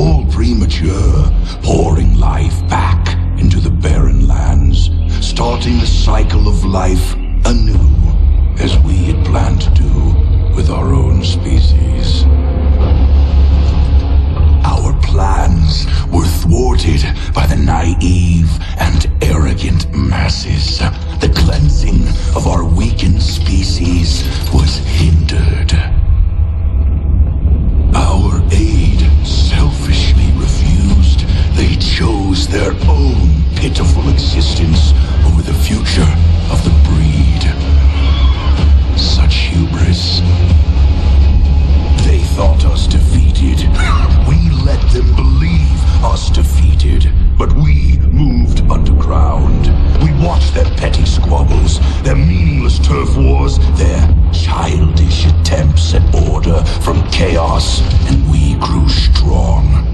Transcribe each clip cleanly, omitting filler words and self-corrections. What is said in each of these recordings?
all premature, pouring life back into the barren lands, starting the cycle of life anew, as we had planned to do with our own species. Our plans were thwarted by the naive and arrogant masses. The cleansing of our weakened species was hindered. Our aid selfishly refused. They chose their own pitiful existence over the future of the breed. Such hubris. They thought us defeated. We let them believe us defeated. But we moved underground. We watched their petty squabbles, their meaningless turf wars, their childish attempts at order from chaos, and we grew strong.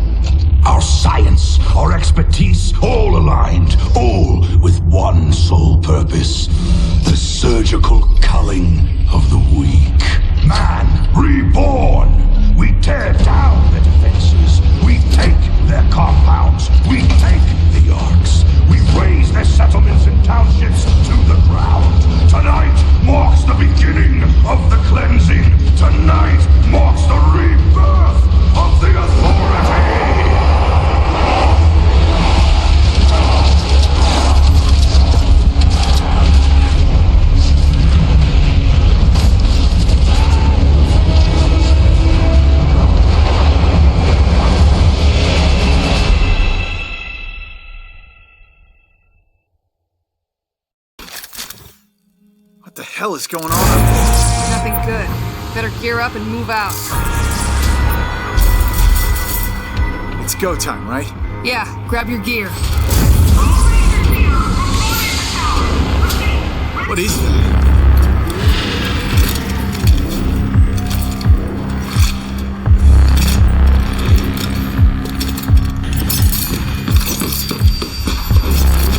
Our science, our expertise, all aligned, all with one sole purpose: the surgical culling of the weak. Man reborn! We tear down their defenses. We take their compounds. We take the arcs. We raise their settlements and townships to the ground. Tonight marks the beginning of the cleansing. Tonight marks the rebirth of the authority. What the hell is going on up there? Nothing good. Better gear up and move out. It's go time, right? Yeah, grab your gear. What is that?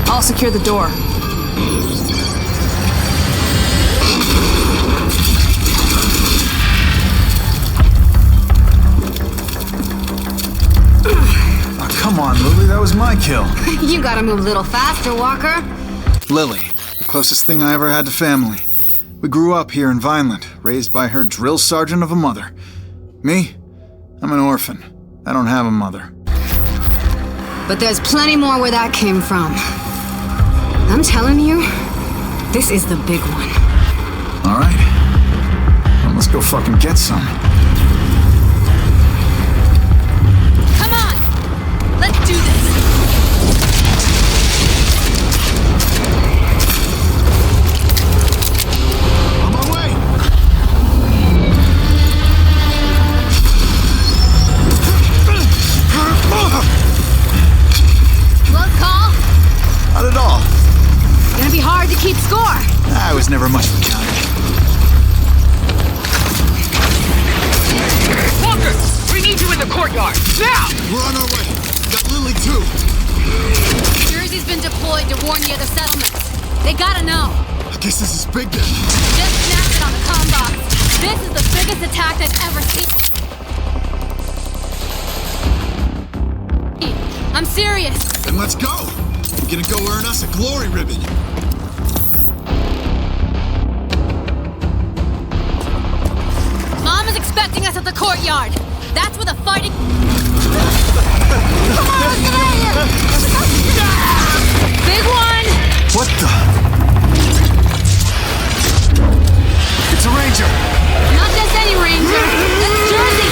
I'll secure the door. Come on, Lily, that was my kill. You gotta move a little faster, Walker. Lily, the closest thing I ever had to family. We grew up here in Vineland, raised by her drill sergeant of a mother. Me? I'm an orphan. I don't have a mother. But there's plenty more where that came from. I'm telling you, this is the big one. All right. Well, let's go fucking get some. Come on! Let's do this! On my way! Close call? Not at all. Gonna be hard to keep score. I was never much of a counter. Walker! We need you in the courtyard! Now! We're on our way. Got Lily too. Jersey's been deployed to warn the other settlements. They gotta know. I guess this is big then. Just snapped it on the comm box. This is the biggest attack I've ever seen. I'm serious. Then let's go. We're gonna go earn us a glory ribbon. Mom is expecting us at the courtyard. That's where the fighting... Come on, let's get out of here! Big one! What the? It's a ranger. Not just any ranger. That's Jersey.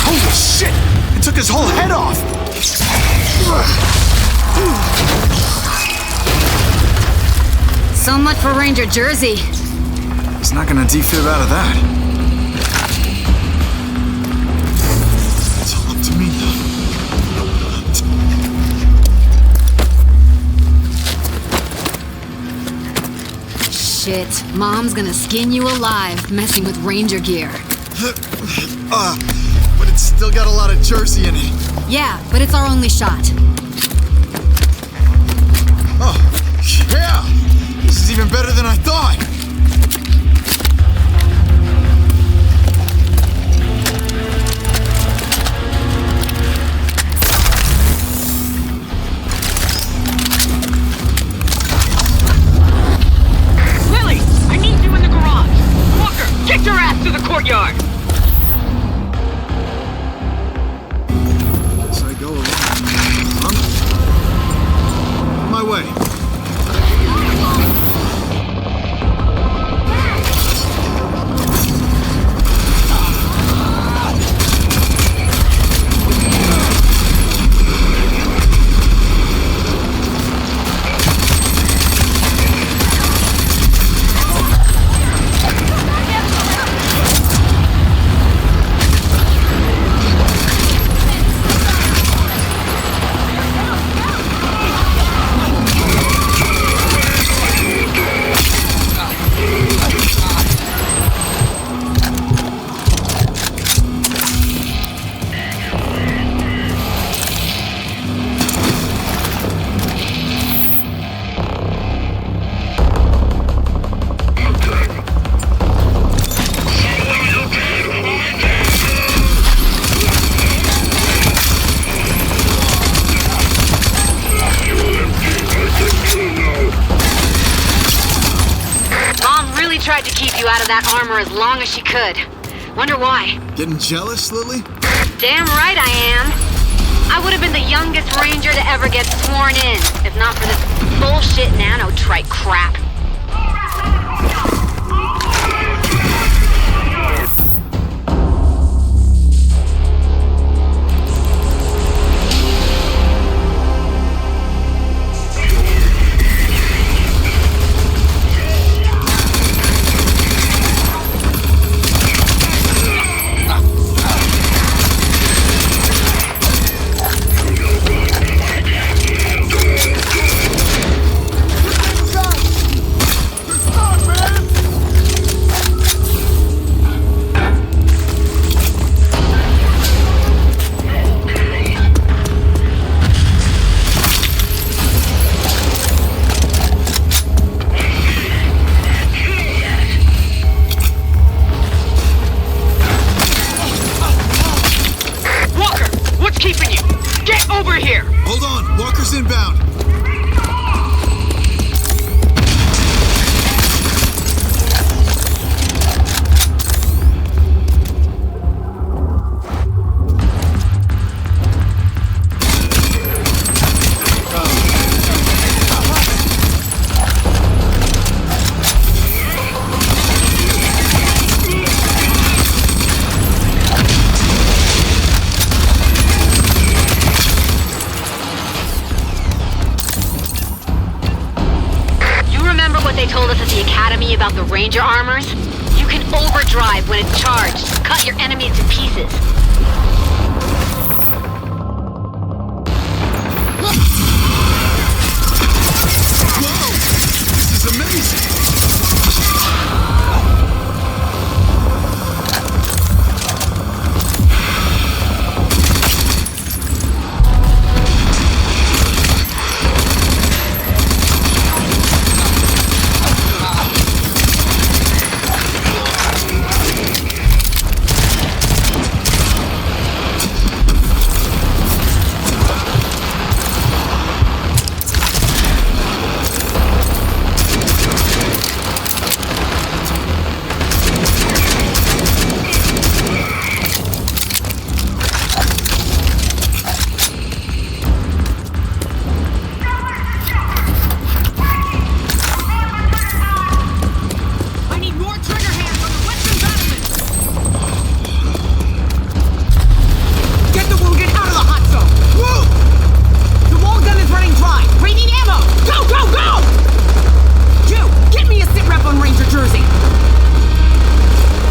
Holy shit! It took his whole head off! So much for Ranger Jersey. He's not gonna defib out of that. It's all up to me now. Shit, Mom's gonna skin you alive messing with Ranger gear. But it's still got a lot of Jersey in it. Yeah, but it's our only shot. Oh, yeah! This is even better than I thought! Lily, I need you in the garage. Walker, get your ass to the courtyard. As I go along, my way. Tried to keep you out of that armor as long as she could. Wonder why. Getting jealous, Lily? Damn right I am. I would have been the youngest ranger to ever get sworn in, if not for this bullshit nanotrite crap. Hold on, Walker's inbound. They told us at the academy about the ranger armors? You can overdrive when it's charged, cut your enemies to pieces. Whoa! This is amazing!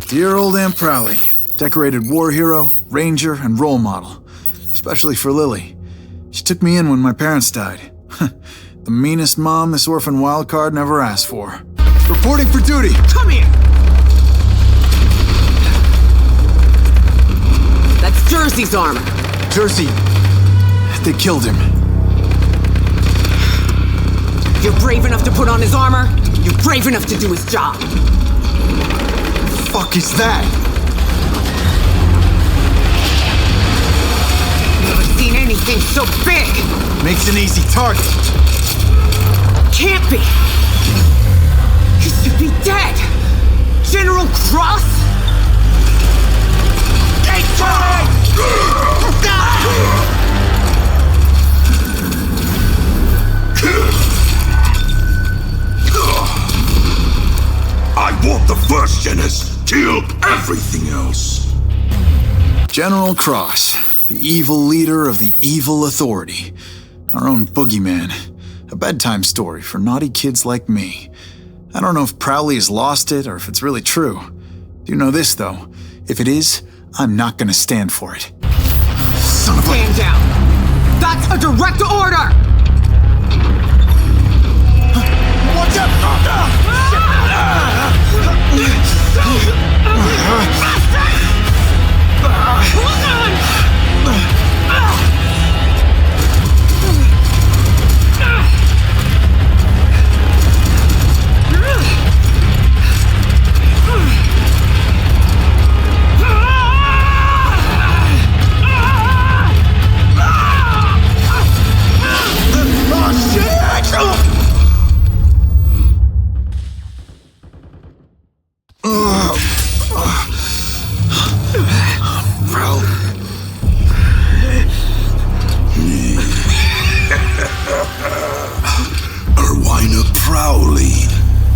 Dear old Aunt Prowley, decorated war hero, ranger, and role model. Especially for Lily. She took me in when my parents died. The meanest mom this orphan wildcard never asked for. Reporting for duty! Come here! That's Jersey's armor. Jersey, They killed him. You're brave enough to put on his armor? You're brave enough to do his job. Fuck is that? Never seen anything so big. Makes an easy target. Can't be. He should be dead. General Cross? I want the first Genis. Kill everything else. General Cross, the evil leader of the evil authority. Our own boogeyman. A bedtime story for naughty kids like me. I don't know if Prowley has lost it or if it's really true. Do you know this, though? If it is, I'm not gonna stand for it. Son of a... Stand down. That's a direct order! Watch out! Prowley,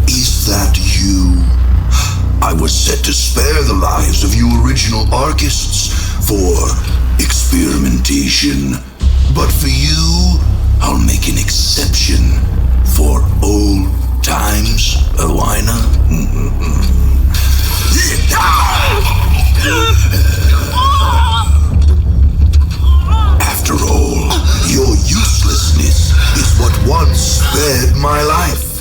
is that you? I was set to spare the lives of you original Archists for experimentation. But for you, I'll make an exception for old times, Alwina. After all, your uselessness is what once spared my life.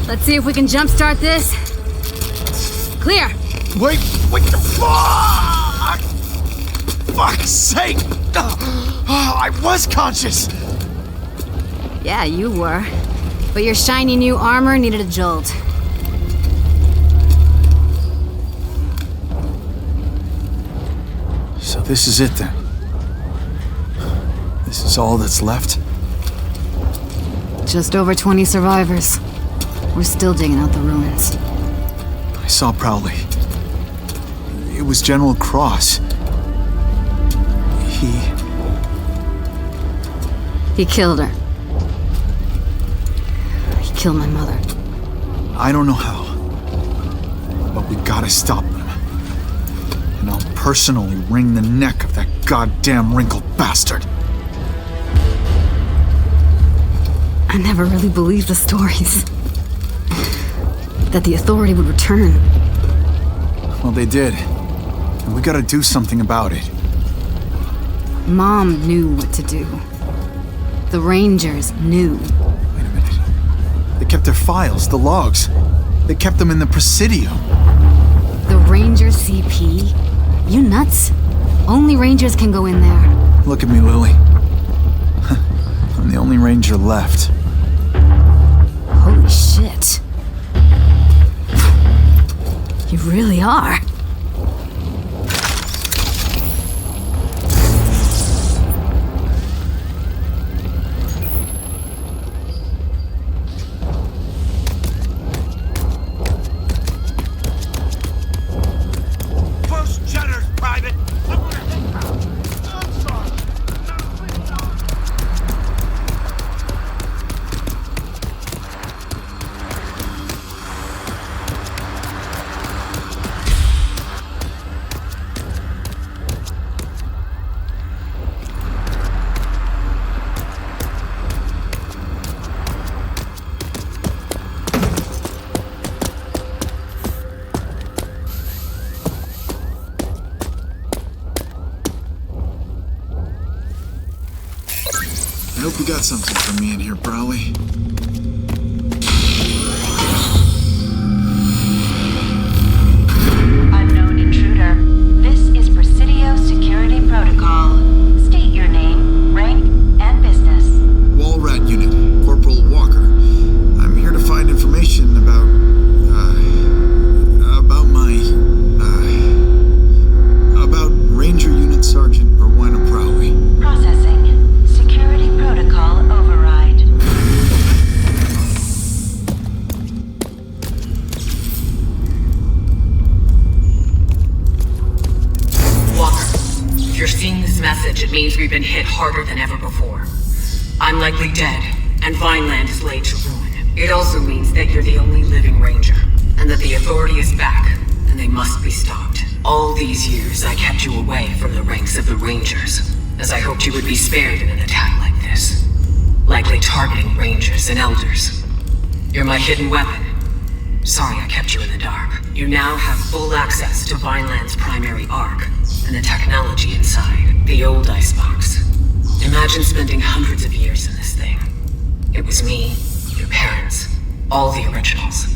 Let's see if we can jumpstart this. Clear. Wait, the fuck! Fuck's sake! I was conscious! Yeah, you were. But your shiny new armor needed a jolt. So this is it then? This is all that's left? Just over 20 survivors. We're still digging out the ruins. I saw Prowley. It was General Cross. He killed her. He killed my mother. I don't know how, but we gotta stop them. And I'll personally wring the neck of that goddamn wrinkled bastard. I never really believed the stories. That the authority would return. Well, they did. And we gotta do something about it. Mom knew what to do. The Rangers knew. Wait a minute. They kept their files, the logs. They kept them in the Presidio. The Ranger CP? You nuts? Only Rangers can go in there. Look at me, Lily. I'm the only Ranger left. Holy shit. You really are. First Jenner's, Private! you got something for me in here, Prowley. Unknown intruder. This is Presidio Security Protocol. State your name, rank, and business. Wall Rat Unit, Corporal Walker. I'm here to find information about Ranger Unit Sergeant Rowena Prowley. Processing. Security Protocol override. Walker, if you're seeing this message, it means we've been hit harder than ever before. I'm likely dead, and Vineland is laid to ruin. It also means that you're the only living Ranger, and that the Authority is back, and they must be stopped. All these years, I kept you away from the ranks of the Rangers, as I hoped you would be spared in an attack like this. Likely targeting Rangers and Elders. You're my hidden weapon. Sorry I kept you in the dark. You now have full access to Vineland's primary arc, and the technology inside, the old icebox. Imagine spending hundreds of years in this thing. It was me, your parents, all the originals.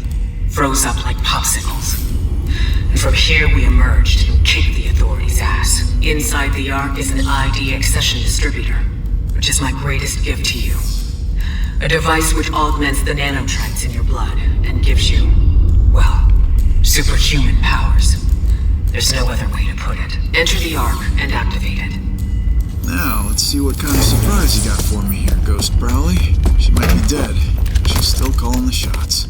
Froze up like popsicles. And from here we emerged and kicked the Authority's ass. Inside the Ark is an ID accession distributor, which is my greatest gift to you. A device which augments the nanotrites in your blood and gives you, well, superhuman powers. There's no other way to put it. Enter the Ark and activate it. Now, let's see what kind of surprise you got for me here, Ghost Prowley. She might be dead, but she's still calling the shots.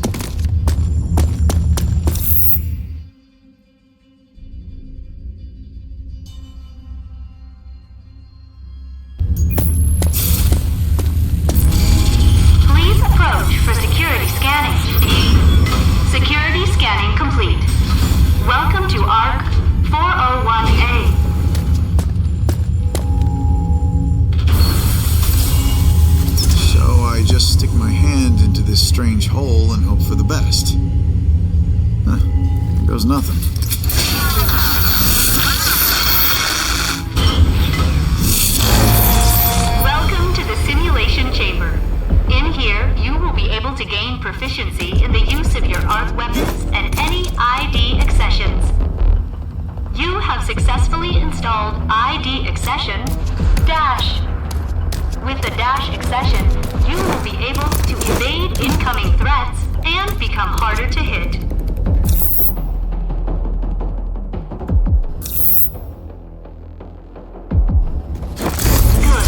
For security scanning. Security scanning complete. Welcome to ARC 401A. So I just stick my hand into this strange hole and hope for the best. Huh, there goes nothing. Welcome to the simulation chamber. In here, you will be able to gain proficiency in the use of your ARC weapons and any ID accessions. You have successfully installed ID accession Dash. With the Dash accession, you will be able to evade incoming threats and become harder to hit. Good.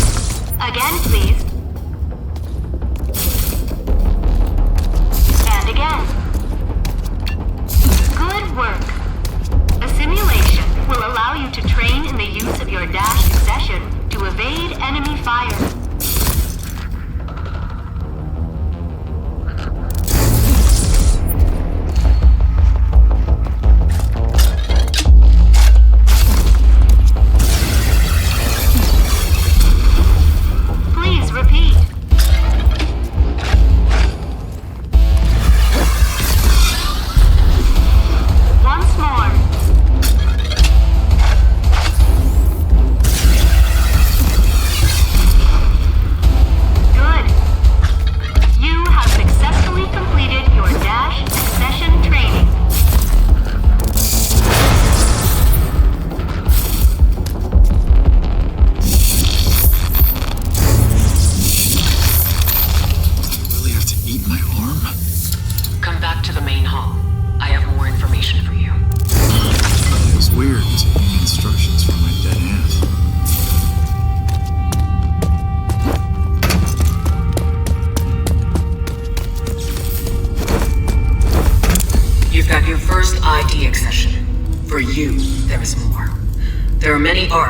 Again, please. Again. Good work. A simulation will allow you to train in the use of your dash accession to evade enemy fire. Please repeat.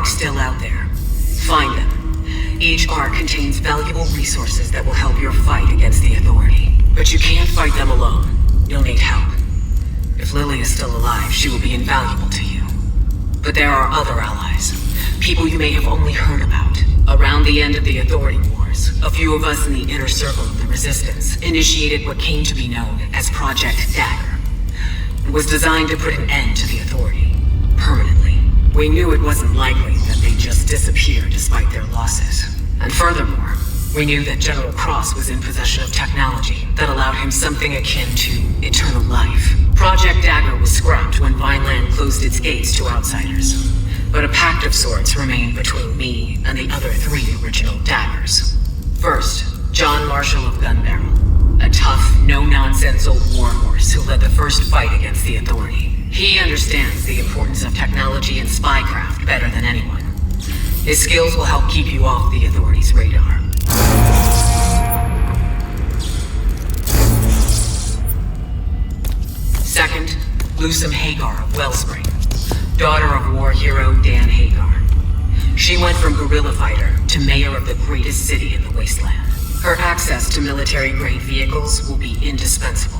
Still out there. Find them. Each arc contains valuable resources that will help your fight against the Authority. But you can't fight them alone. You'll need help. If Lily is still alive, she will be invaluable to you. But there are other allies. People you may have only heard about. Around the end of the Authority Wars, a few of us in the inner circle of the Resistance initiated what came to be known as Project Dagger. It was designed to put an end to the Authority. Permanently. We knew it wasn't likely that they'd just disappear despite their losses. And furthermore, We knew that General Cross was in possession of technology that allowed him something akin to eternal life. Project Dagger was scrapped when Vineland closed its gates to outsiders. But a pact of sorts remained between me and the other 3 original Daggers. First, John Marshall of Gunbarrel, a tough, no-nonsense old warhorse who led the first fight against the Authority. He understands the importance of technology and spycraft better than anyone. His skills will help keep you off the Authority's radar. Second, Lusum Hagar of Wellspring, daughter of war hero Dan Hagar. She went from guerrilla fighter to mayor of the greatest city in the wasteland. Her access to military-grade vehicles will be indispensable.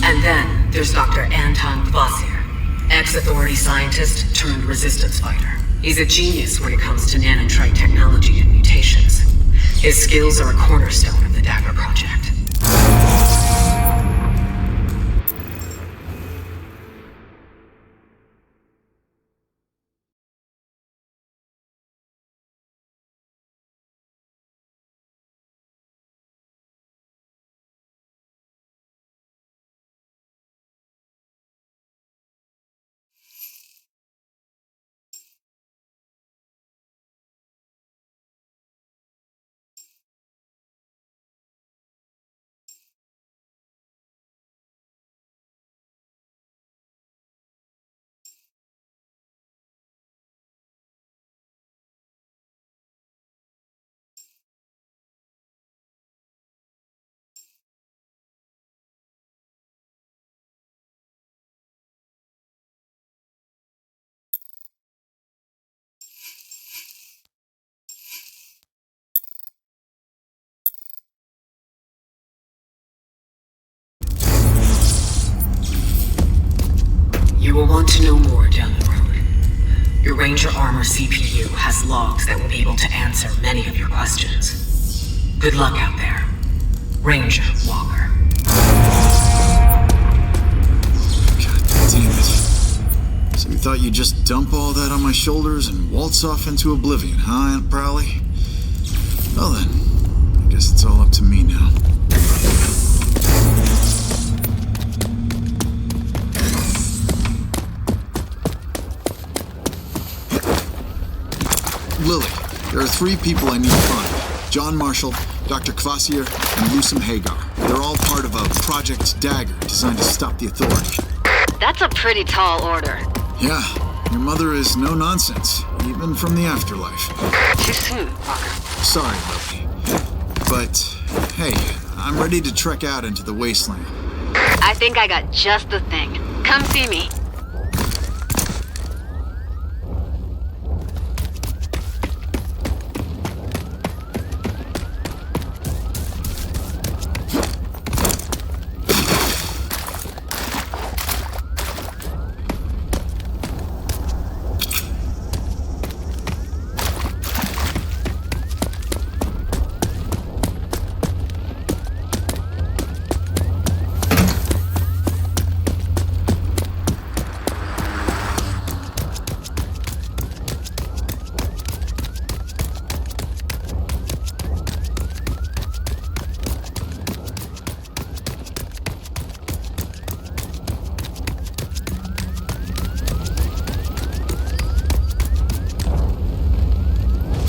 And then there's Dr. Anton Kvasir, ex-Authority scientist turned resistance fighter. He's a genius when it comes to nanotrite technology and mutations. His skills are a cornerstone of the Dagger Project. You will want to know more down the road. Your Ranger Armor CPU has logs that will be able to answer many of your questions. Good luck out there, Ranger Walker. God damn it. So you thought you'd just dump all that on my shoulders and waltz off into oblivion, huh, Aunt Prowley? Well then, I guess it's all up to me now. Lily, there are 3 people I need to find. John Marshall, Dr. Kvasir, and Lusum Hagar. They're all part of a Project Dagger designed to stop the Authority. That's a pretty tall order. Yeah, your mother is no nonsense, even from the afterlife. Too soon, Walker. Sorry, Lily. But, hey, I'm ready to trek out into the wasteland. I think I got just the thing. Come see me.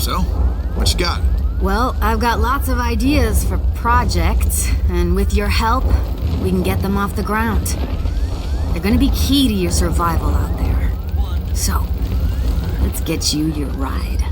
So, what you got? Well, I've got lots of ideas for projects, and with your help, we can get them off the ground. They're gonna be key to your survival out there. So, let's get you your ride.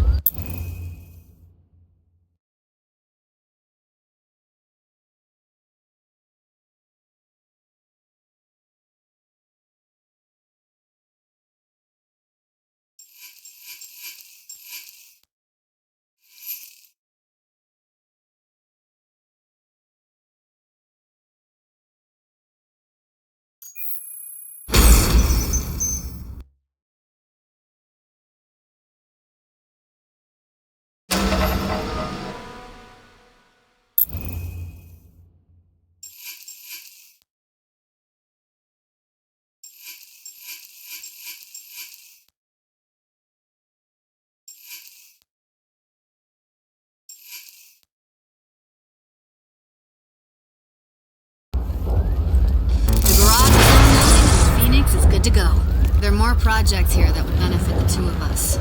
more projects here that would benefit the two of us.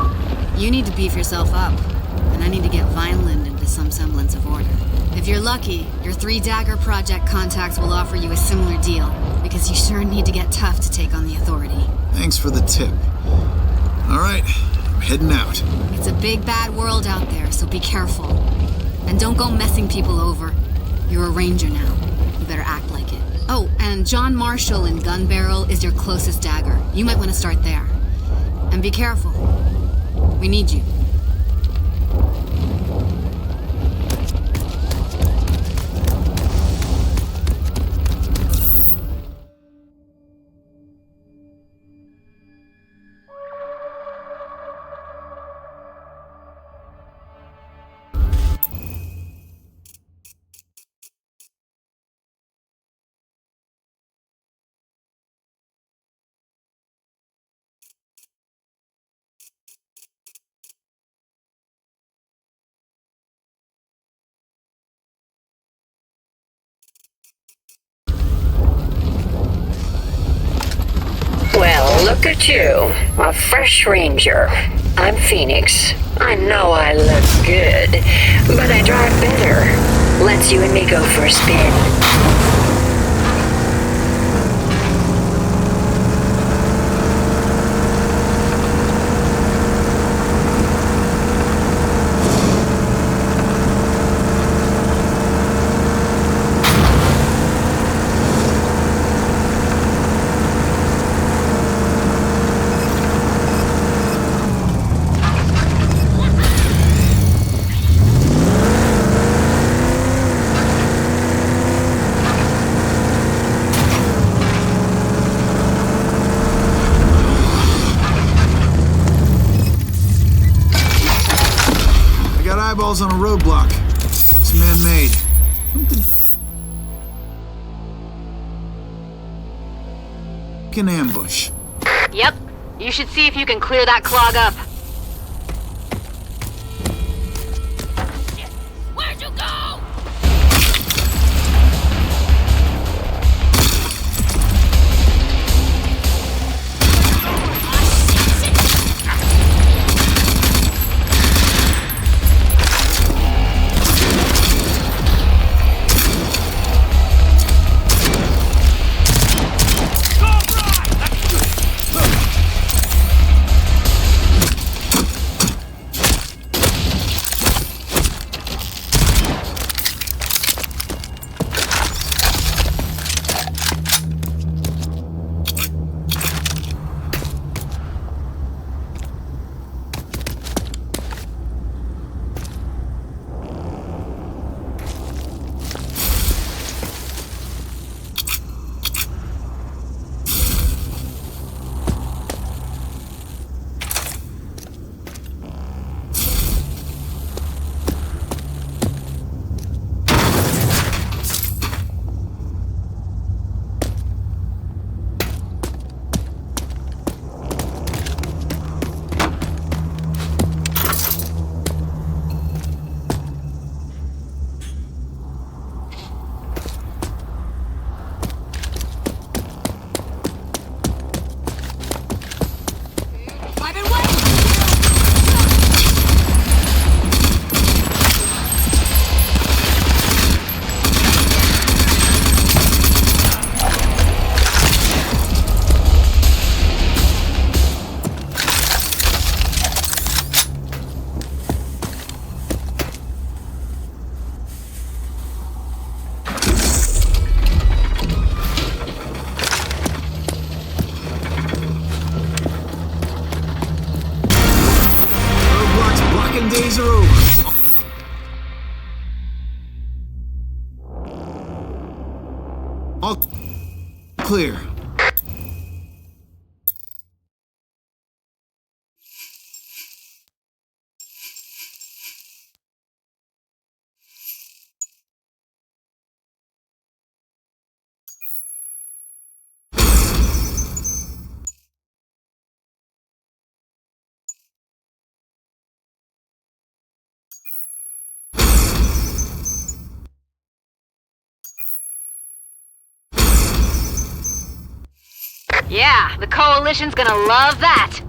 You need to beef yourself up, and I need to get Vineland into some semblance of order. If you're lucky, your 3 Dagger project contacts will offer you a similar deal, because you sure need to get tough to take on the Authority. Thanks for the tip. All right, I'm heading out. It's a big bad world out there, so be careful. And don't go messing people over. You're a ranger now. You better act like it. Oh, and John Marshall in Gun Barrel is your closest dagger. You might want to start there. And be careful. We need you. Well, look at you, a fresh ranger. I'm Phoenix. I know I look good, but I drive better. Let's you and me go for a spin. Eyeballs on a roadblock. It's man-made. An ambush. Yep. You should see if you can clear that clog up. Where'd you go? Days are over. All clear. Yeah, the Coalition's gonna love that.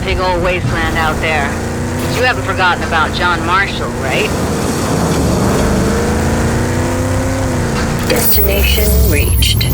Big old wasteland out there. But you haven't forgotten about John Marshall, right? Destination reached.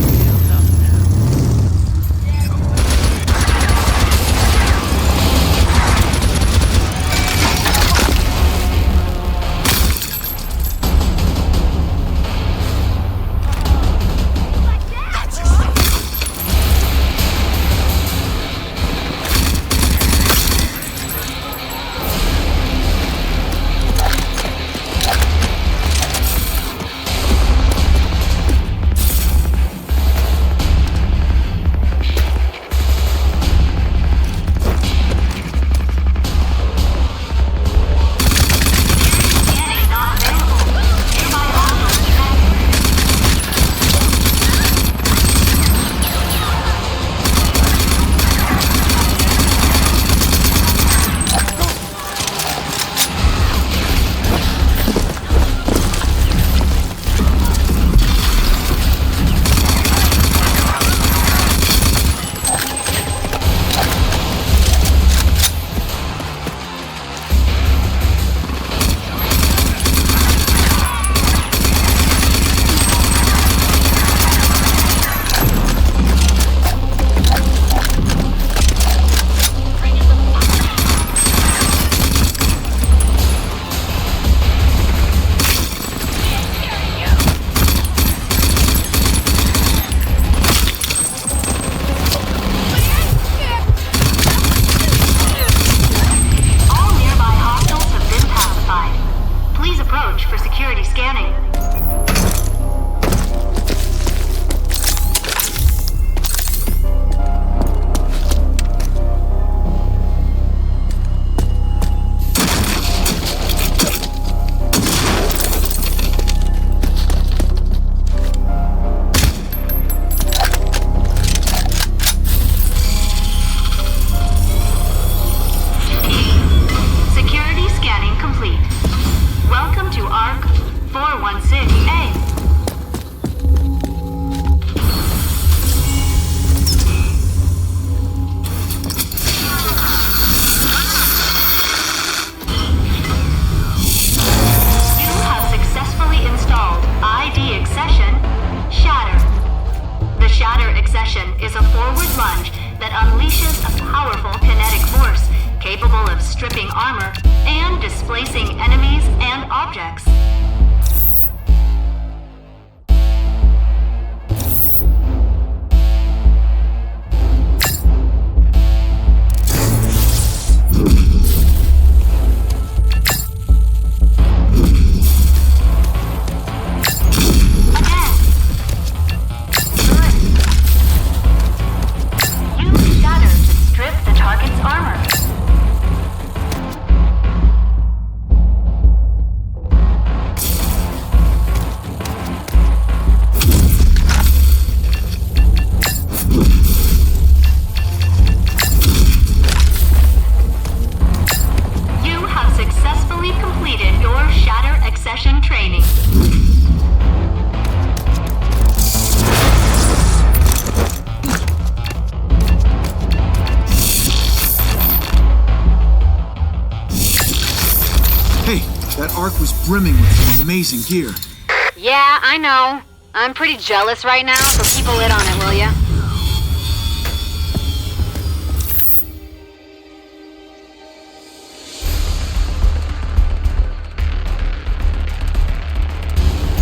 Stripping armor and displacing enemies and objects. brimming with some amazing gear. Yeah, I know. I'm pretty jealous right now, so keep a lid on it, will ya?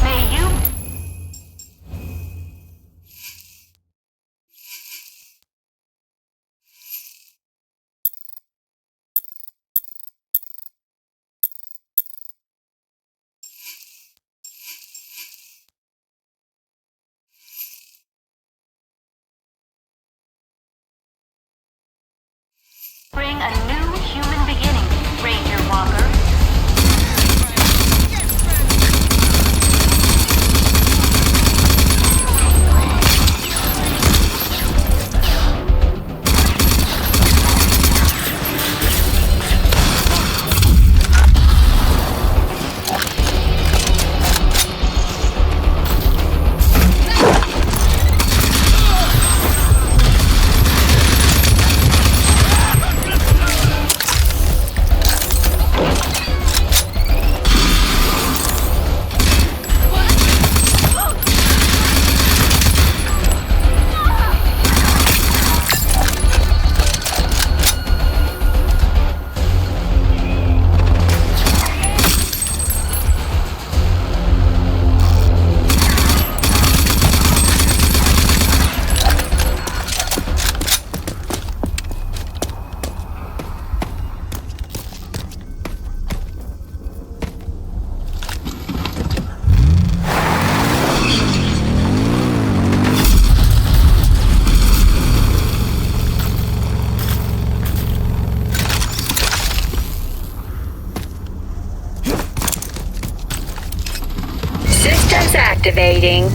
May you bring a new human beginning, Ranger Walker. Systems activating.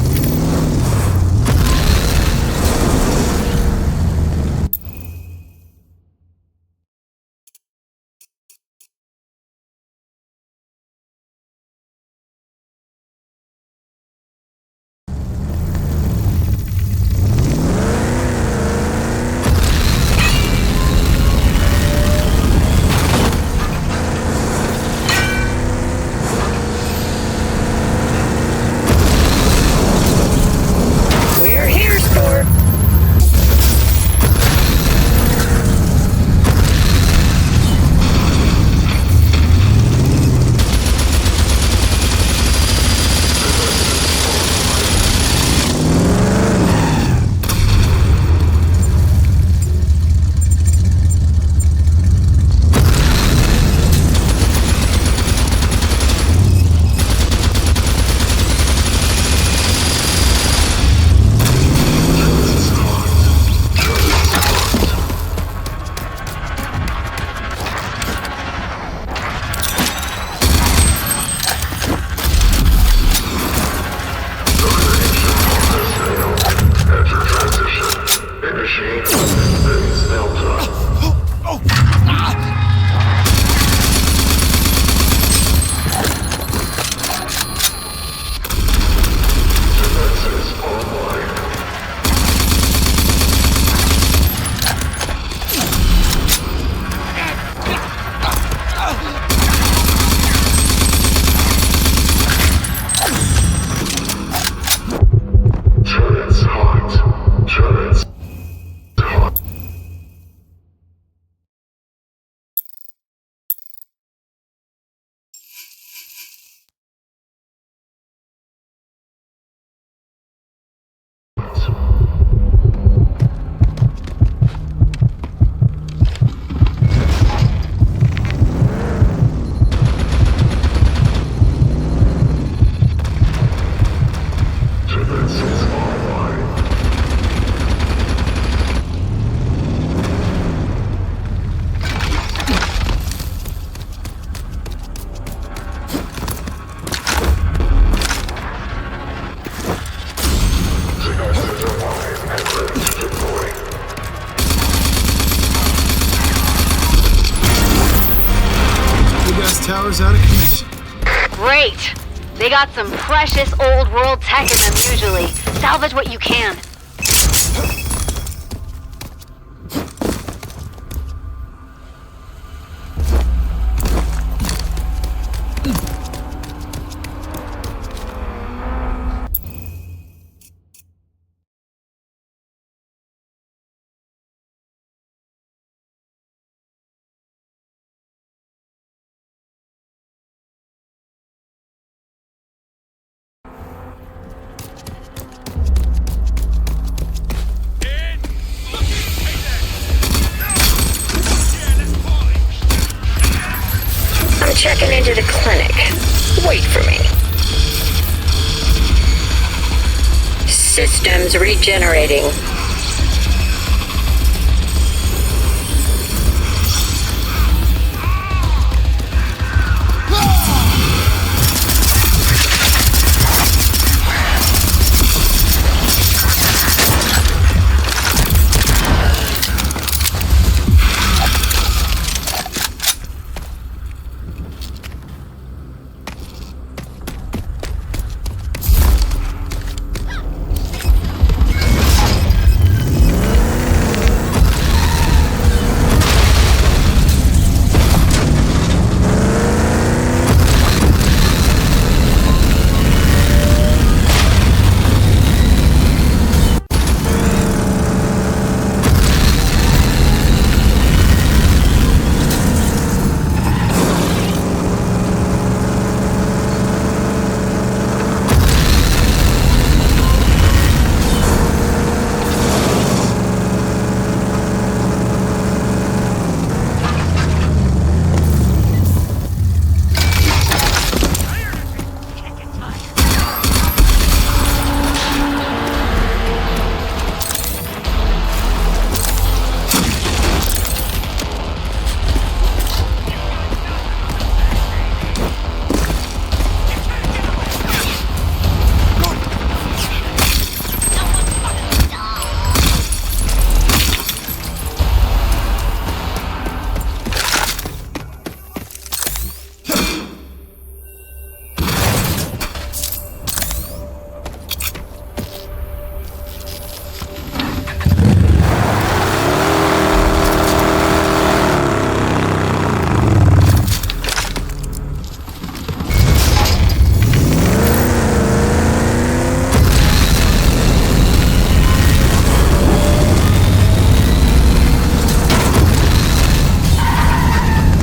We're here, Sport. Tower's out of commission. Great! They got some precious old world tech in them usually. Salvage what you can. Systems regenerating.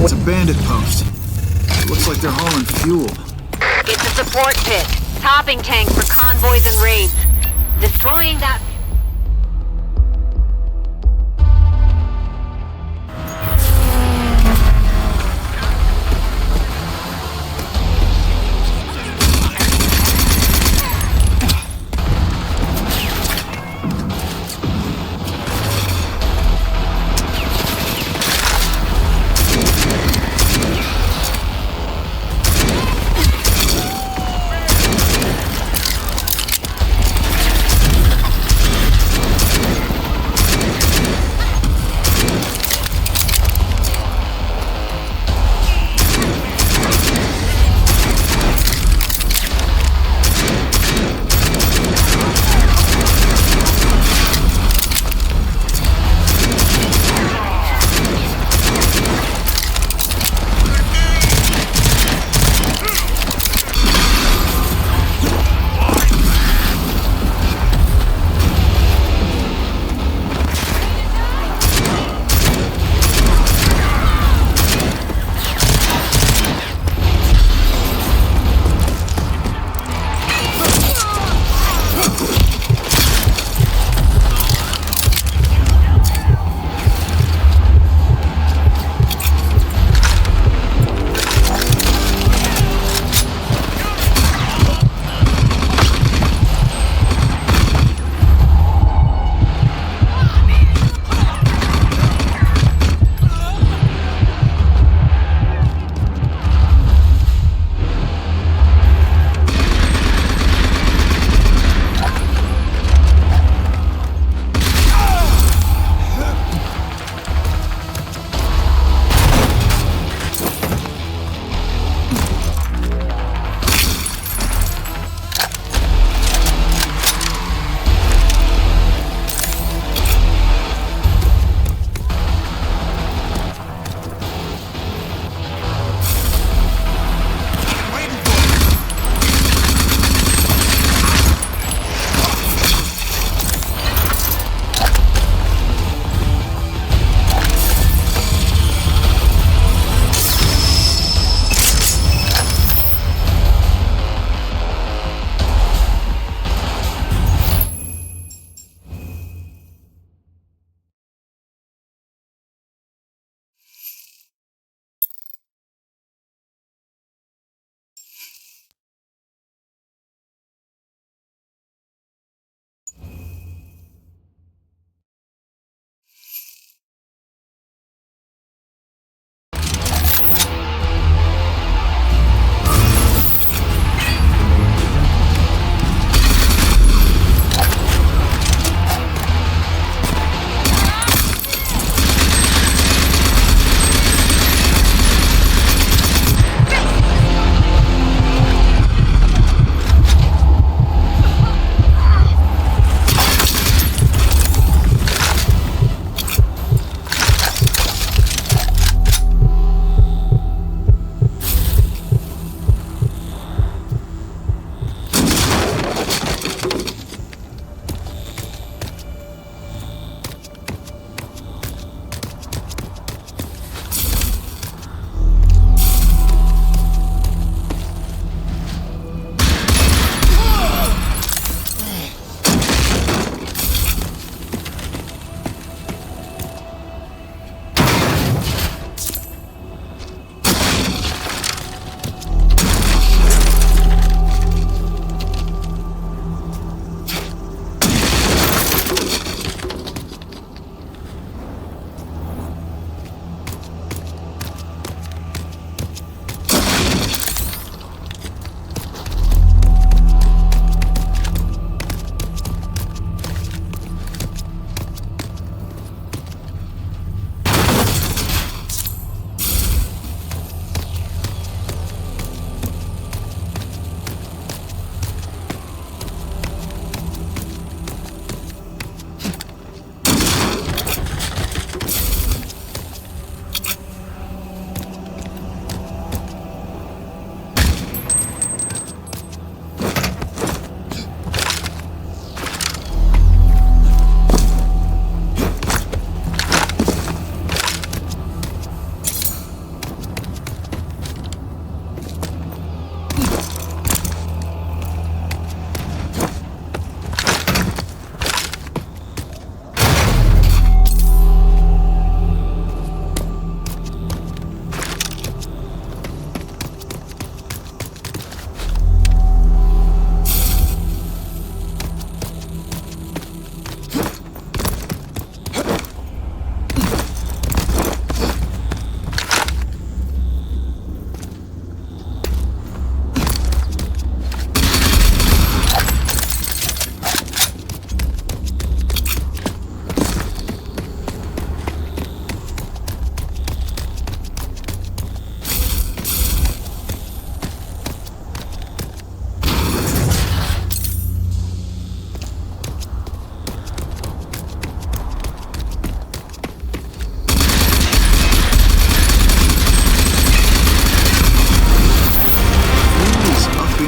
It's a bandit post. It looks like they're hauling fuel. It's a support pit. Topping tank for convoys and raids. Destroying that...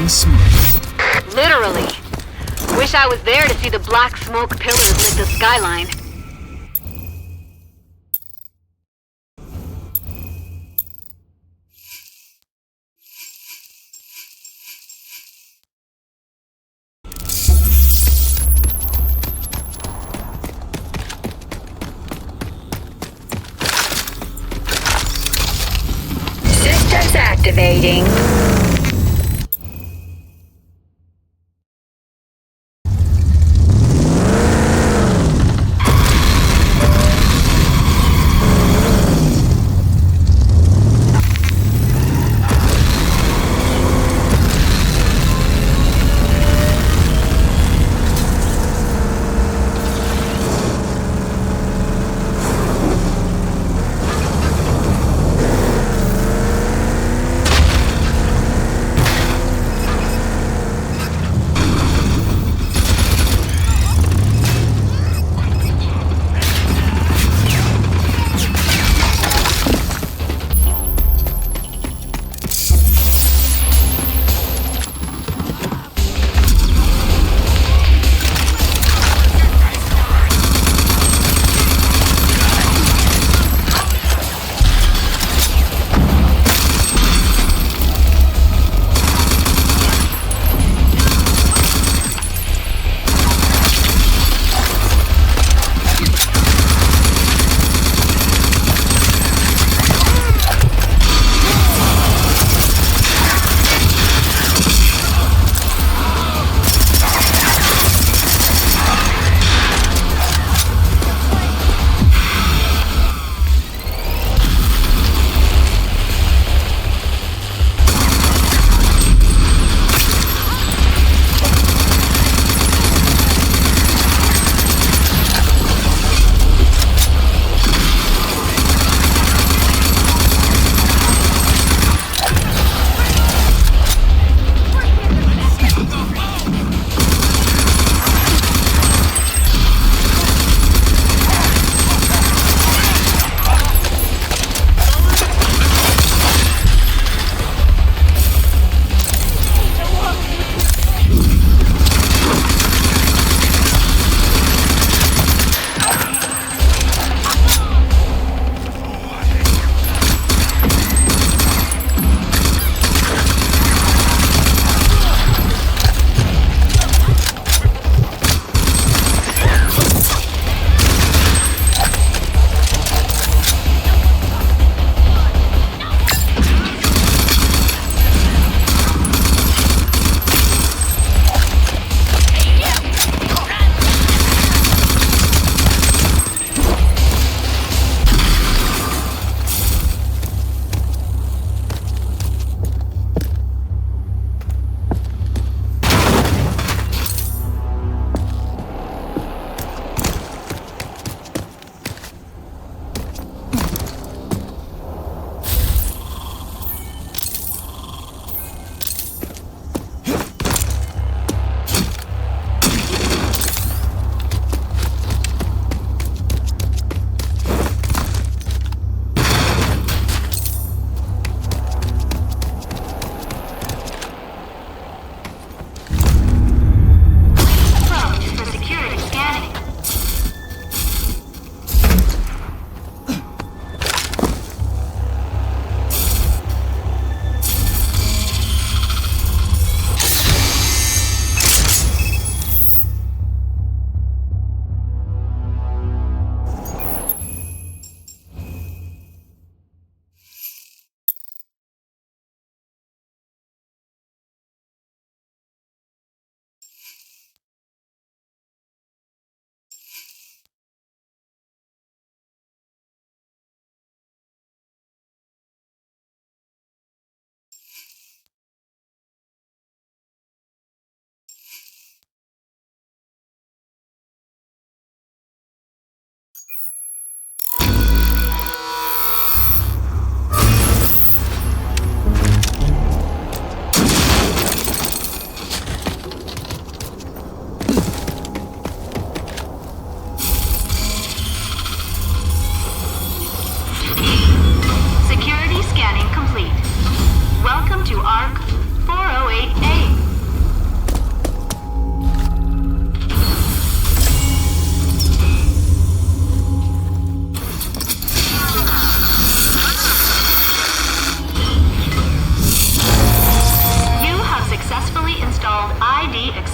in smoke. Literally. Wish I was there to see the black smoke pillars lit the skyline. Systems activating.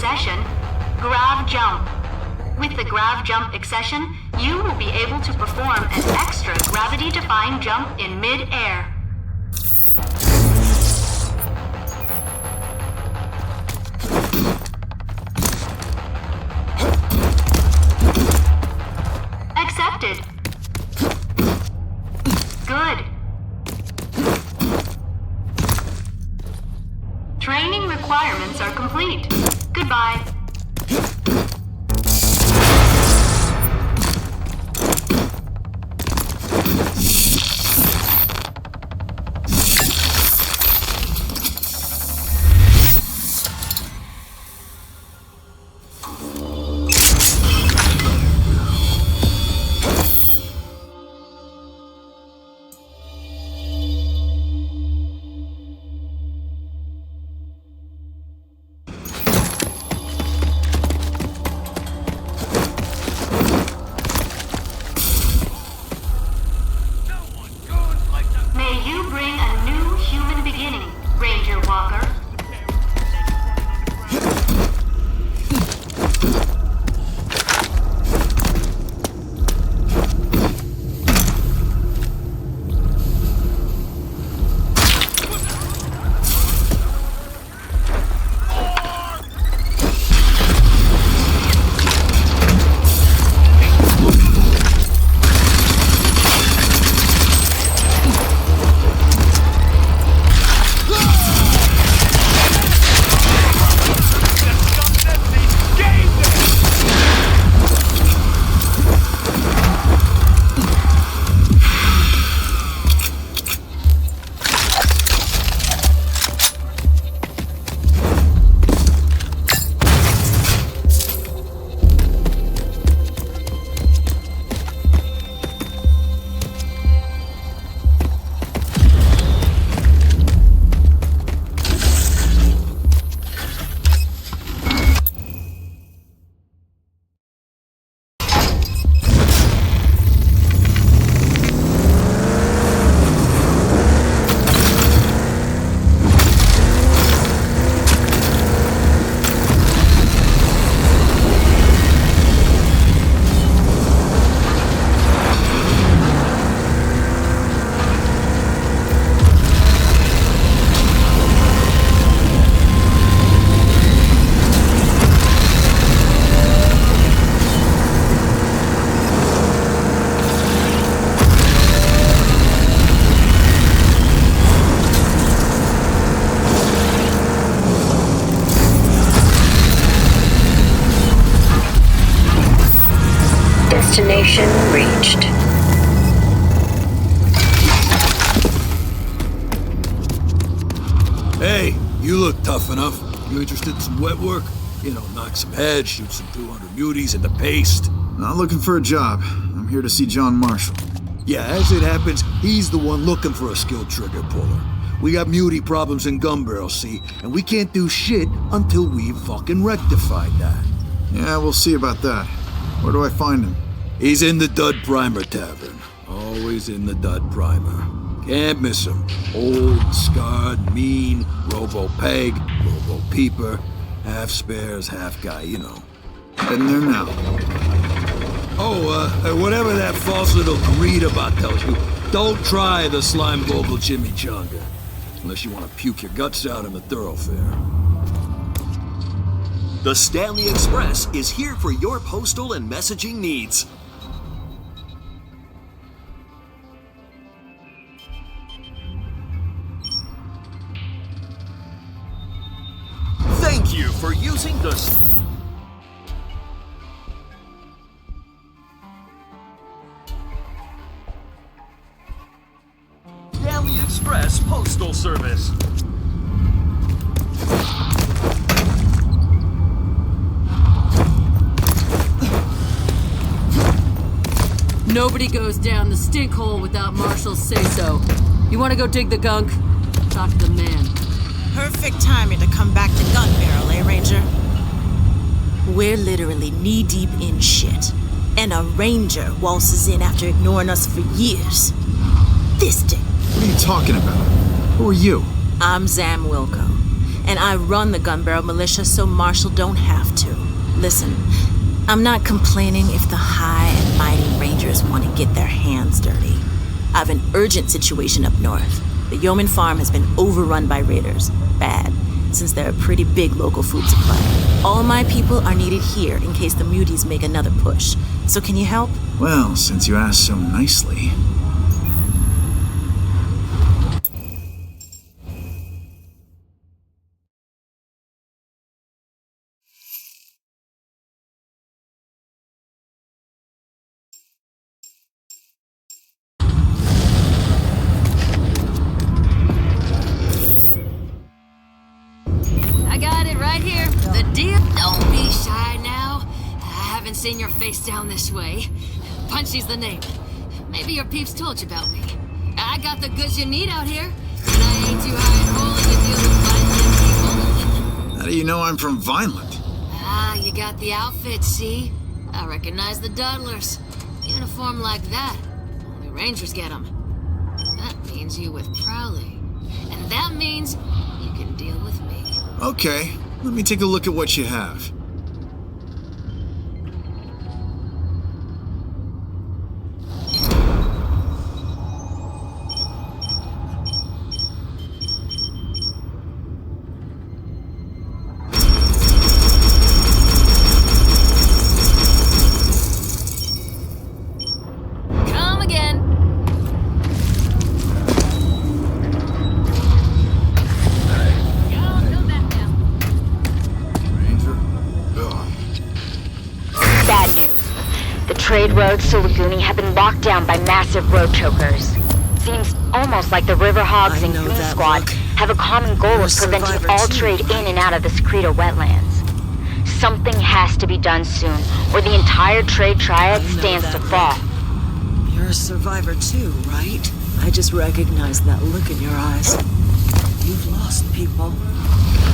accession, Grav Jump. With the Grav Jump accession, you will be able to perform an extra gravity-defying jump in mid-air. Accepted. Good. Training requirements are complete. Goodbye. Destination reached. Hey, you look tough enough. You interested in some wet work? You know, knock some heads, shoot some 200 muties in the paste. Not looking for a job. I'm here to see John Marshall. Yeah, as it happens, he's the one looking for a skilled trigger puller. We got muty problems in gun barrels, see? And we can't do shit until we've fucking rectified that. Yeah, we'll see about that. Where do I find him? He's in the Dud Primer Tavern. Always in the Dud Primer. Can't miss him. Old, scarred, mean, robo-peg, robo-peeper. Half spares, half guy, you know. Heading there now. Oh, whatever that false little greed about tells you, don't try the slime Vogel chimichanga. Unless you want to puke your guts out in the thoroughfare. The Stanley Express is here for your postal and messaging needs. Thank you for using the Stanley Express Postal Service. Nobody goes down the stink hole without Marshall's say-so. You want to go dig the gunk? Talk to the man. Perfect timing to come back to gun barrel, eh, Ranger? We're literally knee-deep in shit. And a Ranger waltzes in after ignoring us for years. This dick. What are you talking about? Who are you? I'm Zam Wilco. and I run the Gun Barrel Militia so Marshall don't have to. Listen, I'm not complaining if the high and mighty Rangers want to get their hands dirty. I have an urgent situation up north. The Yeoman Farm has been overrun by raiders. Bad, since they're a pretty big local food supply. All my people are needed here in case the muties make another push. So can you help? Well, since you asked so nicely. I got it right here. The deal. Don't be shy now. I haven't seen your face down this way. Punchy's the name. Maybe your peeps told you about me. I got the goods you need out here. And I ain't too high and rolling to deal with violent people. How do you know I'm from Vineland? Ah, you got the outfit, see? I recognize the Dudlers. Uniform like that, only Rangers get them. That means you with Prowley. And that means you can deal with me. Okay, let me take a look at what you have. Come again. Bad news. The trade roads to Laguni have been locked down by massive road chokers. Seems almost like the River Hogs and Goon Squad have a common goal of preventing all trade in and out of the Secreto wetlands. Something has to be done soon, or the entire trade triad stands to fall. You're a survivor too, right? I just recognized that look in your eyes. You've lost people.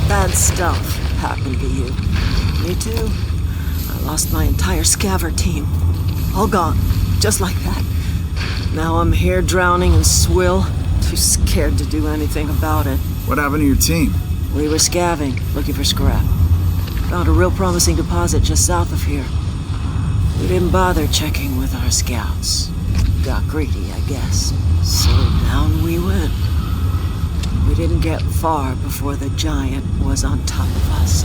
Bad stuff happened to you. Me too. I lost my entire scaver team. All gone, just like that. Now I'm here drowning in swill, too scared to do anything about it. What happened to your team? We were scavving, looking for scrap. Found a real promising deposit just south of here. We didn't bother checking with our scouts. Got greedy, I guess. So down we went. We didn't get far before the giant was on top of us.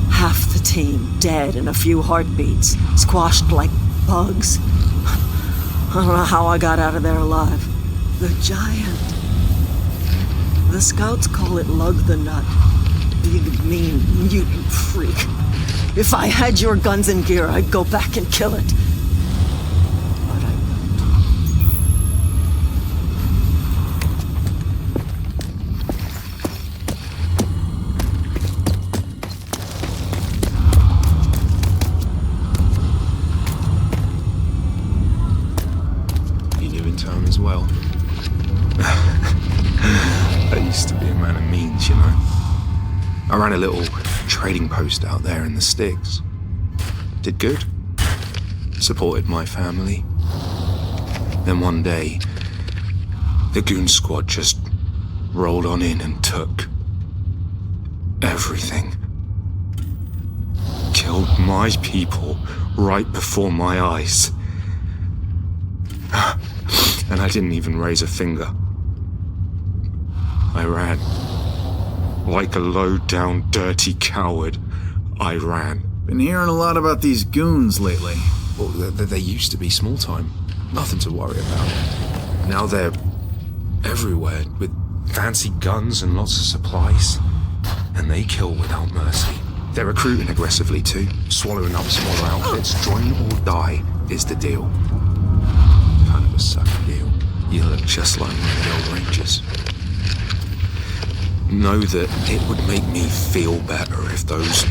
Half the team dead in a few heartbeats, squashed like bugs. I don't know how I got out of there alive. The giant. The scouts call it Lug the Nut. Big, mean, mutant freak. If I had your guns and gear, I'd go back and kill it. But I won't. You knew in time as well. I used to be a man of means, you know. I ran a little trading post out there in the sticks. Did good. Supported my family. Then one day, the goon squad just rolled on in and took everything. Killed my people right before my eyes. And I didn't even raise a finger. I ran. Like a low-down, dirty coward, I ran. Been hearing a lot about these goons lately. Well, they used to be small time. Nothing to worry about. Now they're everywhere, with fancy guns and lots of supplies. And they kill without mercy. They're recruiting aggressively too, swallowing up smaller outfits. Join or die is the deal. Kind of a sucker deal. You look just like one of the old Rangers. Know that it would make me feel better if those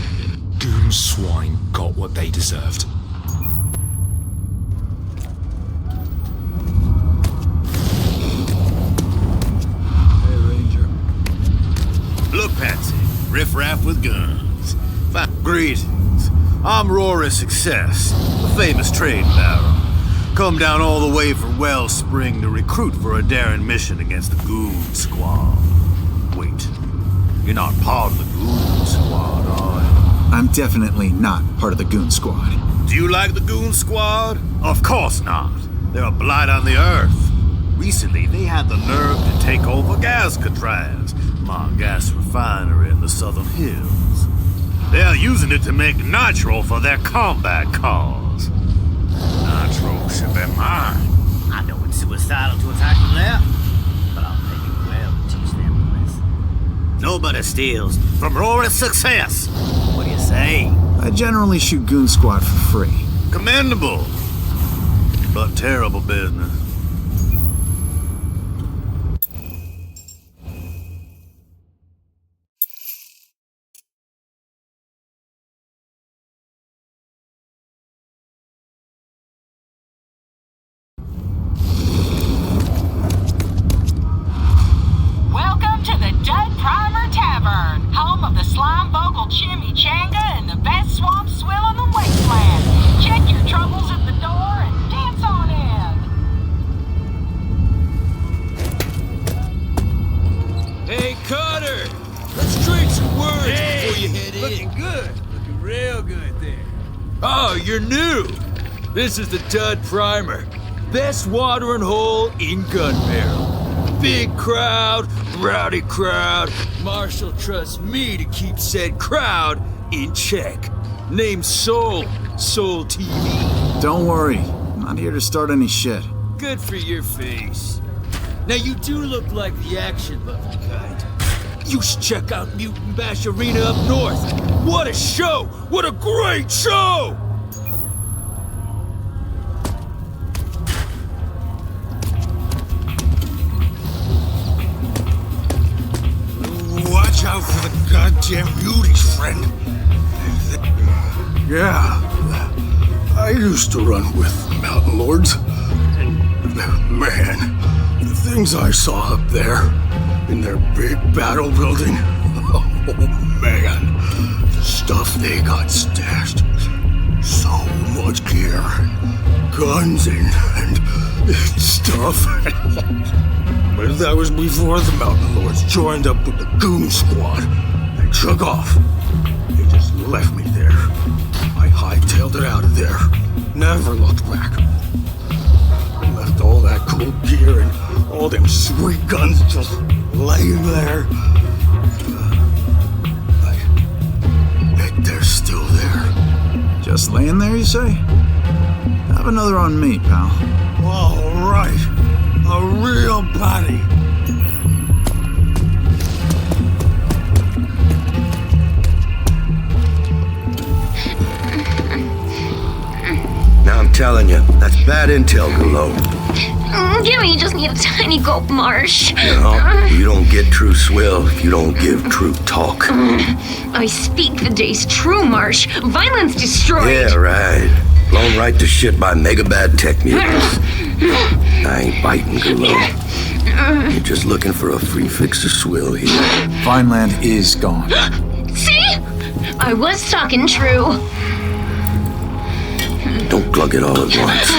goon swine got what they deserved. Hey, Ranger. Look, Patsy. Riff-raff with guns. Greetings. I'm Rory Success, the famous trade baron. Come down all the way from Wellspring to recruit for a daring mission against the Goon Squad. Wait. You're not part of the Goon Squad, are you? I'm definitely not part of the Goon Squad. Do you like the Goon Squad? Of course not. They're a blight on the Earth. Recently, they had the nerve to take over Alcatraz, my gas refinery in the Southern Hills. They're using it to make nitro for their combat cars. Nitro should be mine. I know it's suicidal to attack them there, but I'll pay you well to teach them a lesson. Nobody steals from Rory's success. What do you say? I generally shoot Goon Squad for free. Commendable, but terrible business. Welcome to the Dud Primer Tavern, home of the Slime Bogle Chimichanga and the best swamp swill in the wasteland. Check your troubles at the door and dance on in. Hey, Carter! Let's trade some words before you head Looking good. Looking real good there. Oh, you're new! This is the Dud Primer. Best watering hole in Gun Barrel. Big crowd, rowdy crowd. Marshall trusts me to keep said crowd in check. Name's Soul TV. Don't worry, I'm not here to start any shit. Good for your face. Now you do look like the action-loving kind. You should check out Mutant Bash Arena up north. What a show! What a great show! Watch out for the goddamn beauties, friend. Yeah, I used to run with Mountain Lords. And, man, the things I saw up there in their big battle building. Oh, man. The stuff they got stashed. So much gear. Guns and stuff. But that was before the Mountain Lords joined up with the Goon Squad. They took off. They just left me there. I hightailed it out of there. Never looked back. I left all that cool gear and all them sweet guns just laying there. I bet they're still there. Just laying there, you say? Have another on me, pal. All right. A real body. Now I'm telling you, that's bad intel, Galo. Gimme, you just need a tiny gulp, Marsh. No, you don't get true swill if you don't give true talk. I speak the day's true, Marsh. Violence destroyed. Yeah, right. Blown right to shit by mega bad tech mutants. I ain't biting, Galo. You're just looking for a free fix of swill here. Vineland is gone. See? I was talking true. Don't glug it all at once.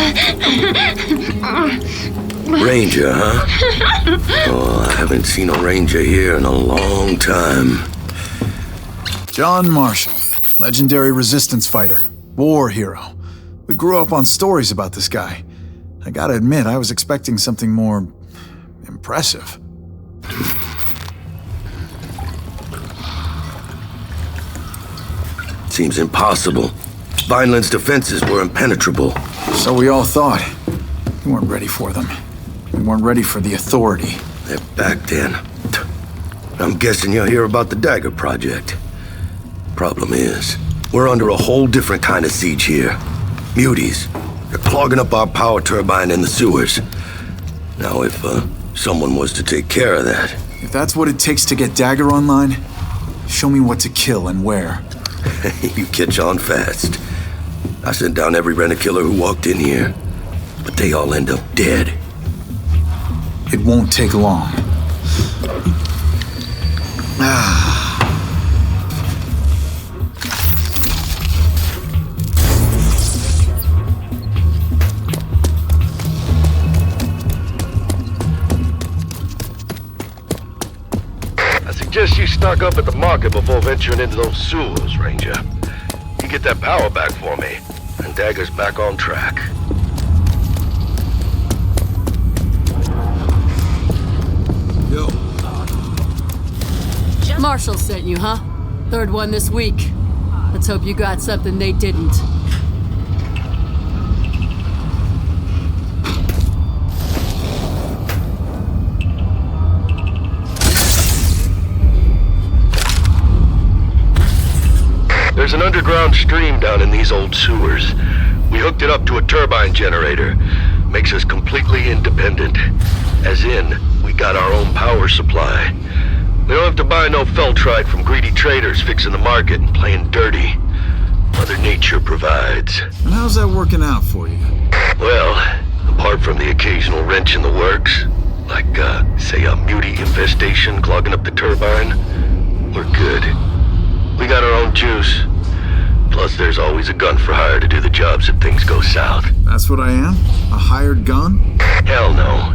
Ranger, huh? Oh, I haven't seen a ranger here in a long time. John Marshall, legendary resistance fighter, war hero. We grew up on stories about this guy. I gotta admit, I was expecting something more impressive. Seems impossible. Vineland's defenses were impenetrable. So we all thought. We weren't ready for them. We weren't ready for the authority. They're back then. I'm guessing you'll hear about the Dagger Project. Problem is, we're under a whole different kind of siege here. Muties. They're clogging up our power turbine in the sewers. Now, if someone was to take care of that... If that's what it takes to get Dagger online, show me what to kill and where. You catch on fast. I sent down every rent-a-killer who walked in here, but they all end up dead. It won't take long. I suggest you start stock up at the market before venturing into those sewers, Ranger. You get that power back for me, and Dagger's back on track. Yo. Marshall sent you, huh? Third one this week. Let's hope you got something they didn't. There's an underground stream down in these old sewers. We hooked it up to a turbine generator. Makes us completely independent. As in, we got our own power supply. We don't have to buy no feltrite from greedy traders fixing the market and playing dirty. Mother Nature provides. And how's that working out for you? Well, apart from the occasional wrench in the works, like, say a mutie infestation clogging up the turbine, we're good. We got our own juice. Plus, there's always a gun for hire to do the jobs if things go south. That's what I am? A hired gun? Hell no.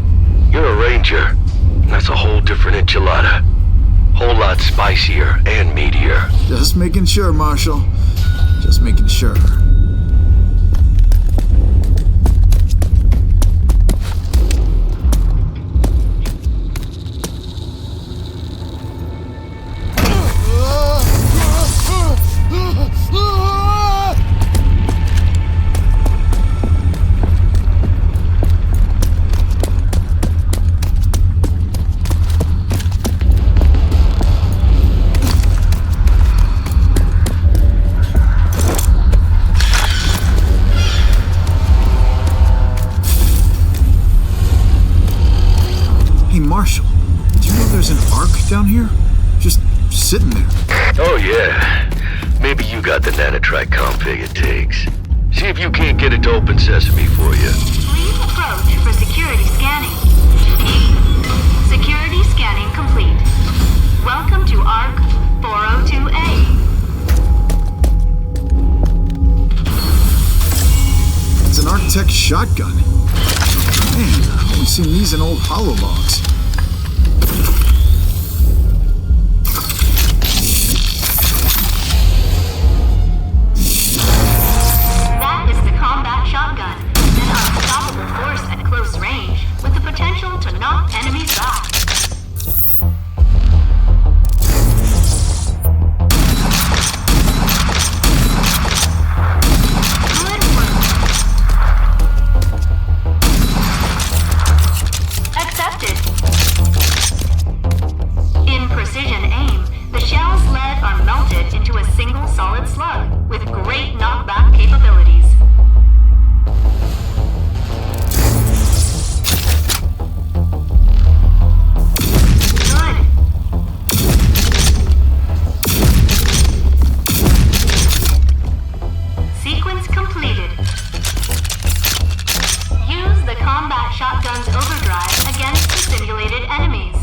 You're a ranger. And that's a whole different enchilada. Whole lot spicier and meatier. Just making sure, Marshall. Just making sure. Marshall, do you know there's an ark down here? Just sitting there. Oh yeah. Maybe you got the nanotrite config it takes. See if you can't get it to open sesame for you. Please approach for security scanning. Security scanning complete. Welcome to ARC 402A. It's an Arctech shotgun. Man, I've only seen these in old holologs. That is the combat shotgun. An unstoppable force at close range, with the potential to knock enemies back. Solid slug with great knockback capabilities. Good. Sequence completed. Use the combat shotgun's overdrive against the simulated enemies.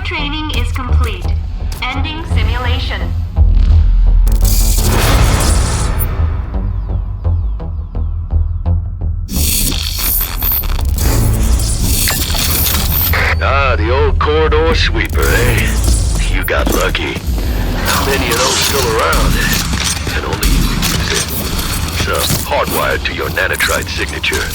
Training is complete. Ending simulation. Ah, the old corridor sweeper, eh? You got lucky. How many of those still around? And only you can use it. It's hardwired to your nanotrite signature.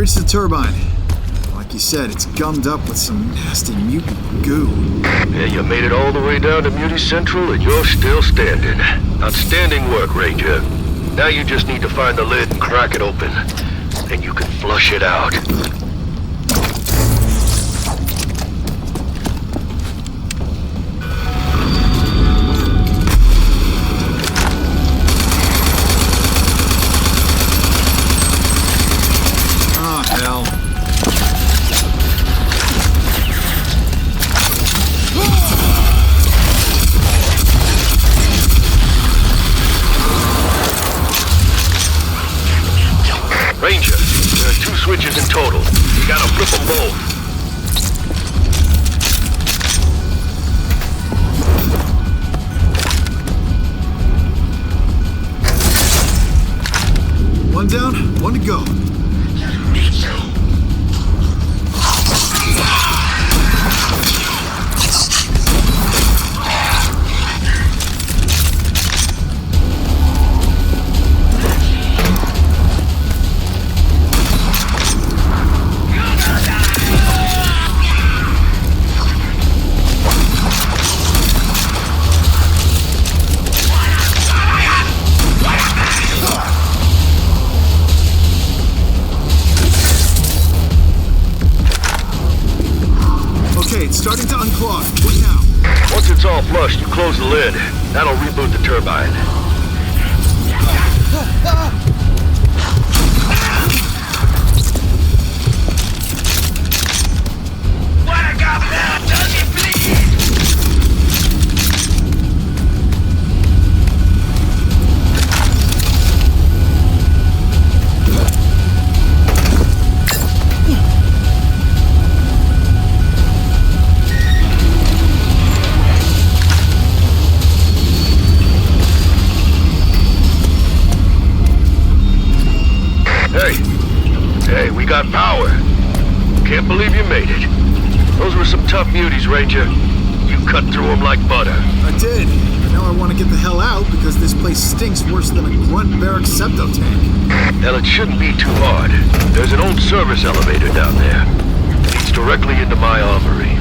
reached the turbine. Like you said, it's gummed up with some nasty mutant goo. Yeah, you made it all the way down to Muty Central and you're still standing. Outstanding work, Ranger. Now you just need to find the lid and crack it open. And you can flush it out. Ranger, there are 2 switches in total. You gotta flip them both. One down, one to go. Starting to unclog. What now? Once it's all flushed, you close the lid. That'll reboot the turbine. What I got now, does it please? Hey, we got power. Can't believe you made it. Those were some tough muties, Ranger. You cut through them like butter. I did. But now I want to get the hell out because this place stinks worse than a grunt barrack septo tank. Hell, it shouldn't be too hard. There's an old service elevator down there. Leads directly into my armory.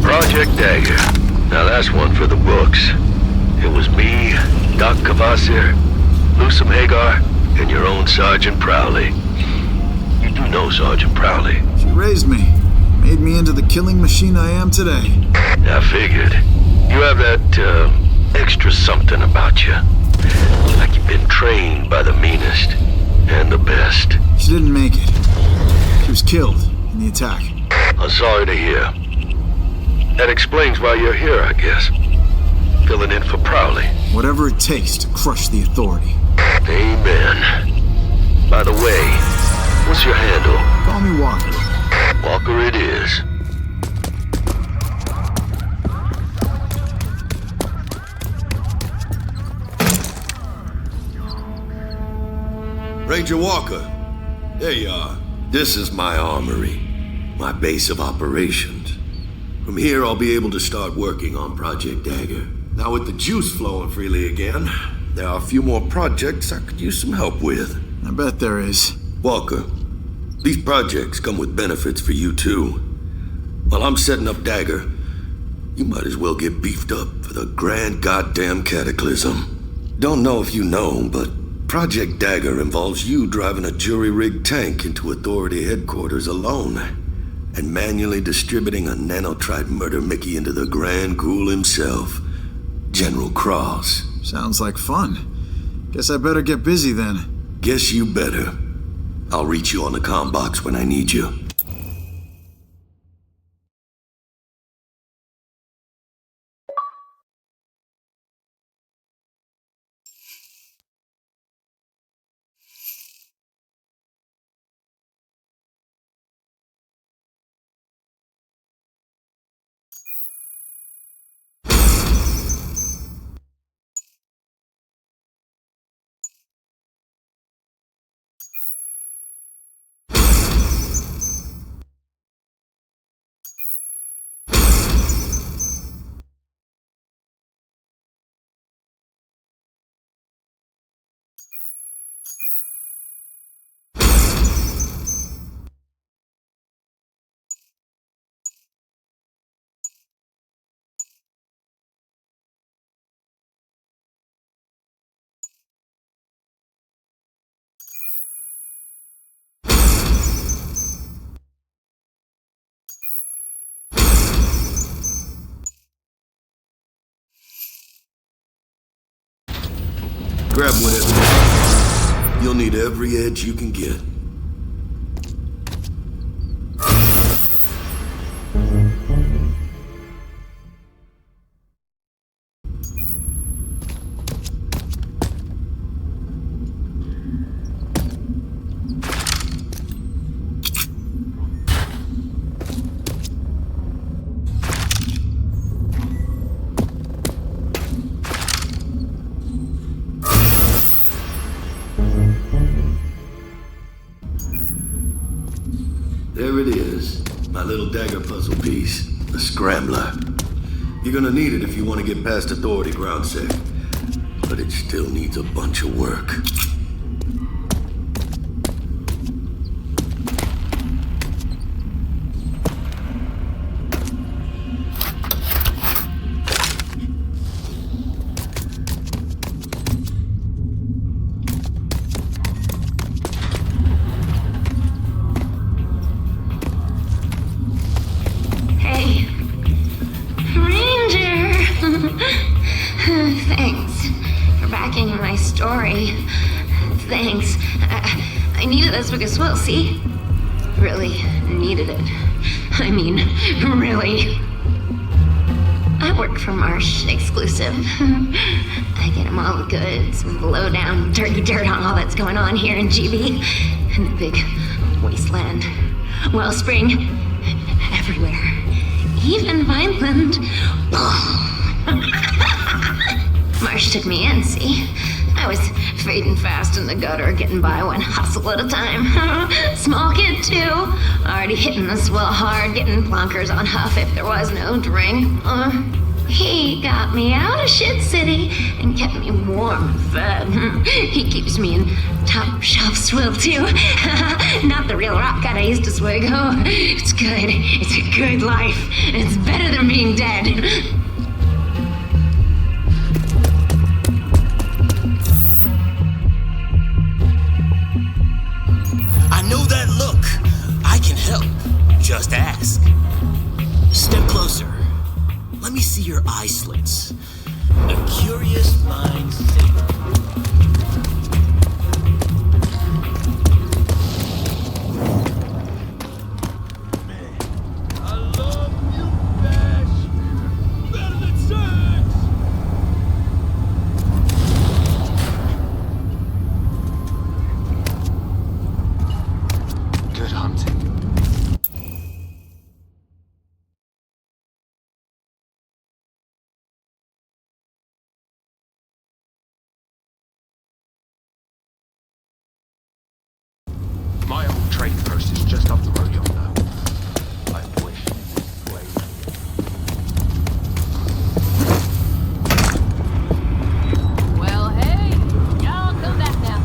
Project Dagger. Now that's one for the books. It was me, Doc Cavassier, Lusum Hagar, and your own Sergeant Prowley. You do know Sergeant Prowley. She raised me. Made me into the killing machine I am today. I figured. You have that, extra something about you. Like you've been trained by the meanest and the best. She didn't make it. She was killed in the attack. I'm sorry to hear. That explains why you're here, I guess. Filling in for Prowley. Whatever it takes to crush the authority. Amen. By the way, what's your handle? Call me Walker. Walker it is. Ranger Walker, there you are. This is my armory, my base of operations. From here, I'll be able to start working on Project Dagger. Now with the juice flowing freely again, there are a few more projects I could use some help with. I bet there is. Walker, these projects come with benefits for you too. While I'm setting up Dagger, you might as well get beefed up for the grand goddamn cataclysm. Don't know if you know, but Project Dagger involves you driving a jury-rigged tank into Authority headquarters alone and manually distributing a nanotrite murder Mickey into the Grand Ghoul himself, General Cross. Sounds like fun. Guess I better get busy then. Guess you better. I'll reach you on the comm box when I need you. Grab whatever you need. You'll need every edge you can get. There it is, my little dagger puzzle piece, the scrambler. You're gonna need it if you want to get past Authority ground sec, but it still needs a bunch of work. Thanks for backing my story. Thanks. I needed this because, well, see? Really needed it. I mean, really. I work for Marsh Exclusive. I get them all the goods, the low-down, dirty dirt on all that's going on here in GB. And the big wasteland. Wellspring. Everywhere. Even Vineland. Marsh took me in, see? I was fading fast in the gutter, getting by one hustle at a time. Small kid, too. Already hitting the swell hard, getting plonkers on Huff if there was no drink. He got me out of Shit City and kept me warm and fed. He keeps me in top shelf swill, too. Not the real rock cut I used to swig. Oh, it's good. It's a good life. It's better than being dead. Just ask. Step closer. Let me see your eye slits. A curious mind thinks. My old trading post is just up the road yonder. I wish this way. Well, hey, y'all come back now.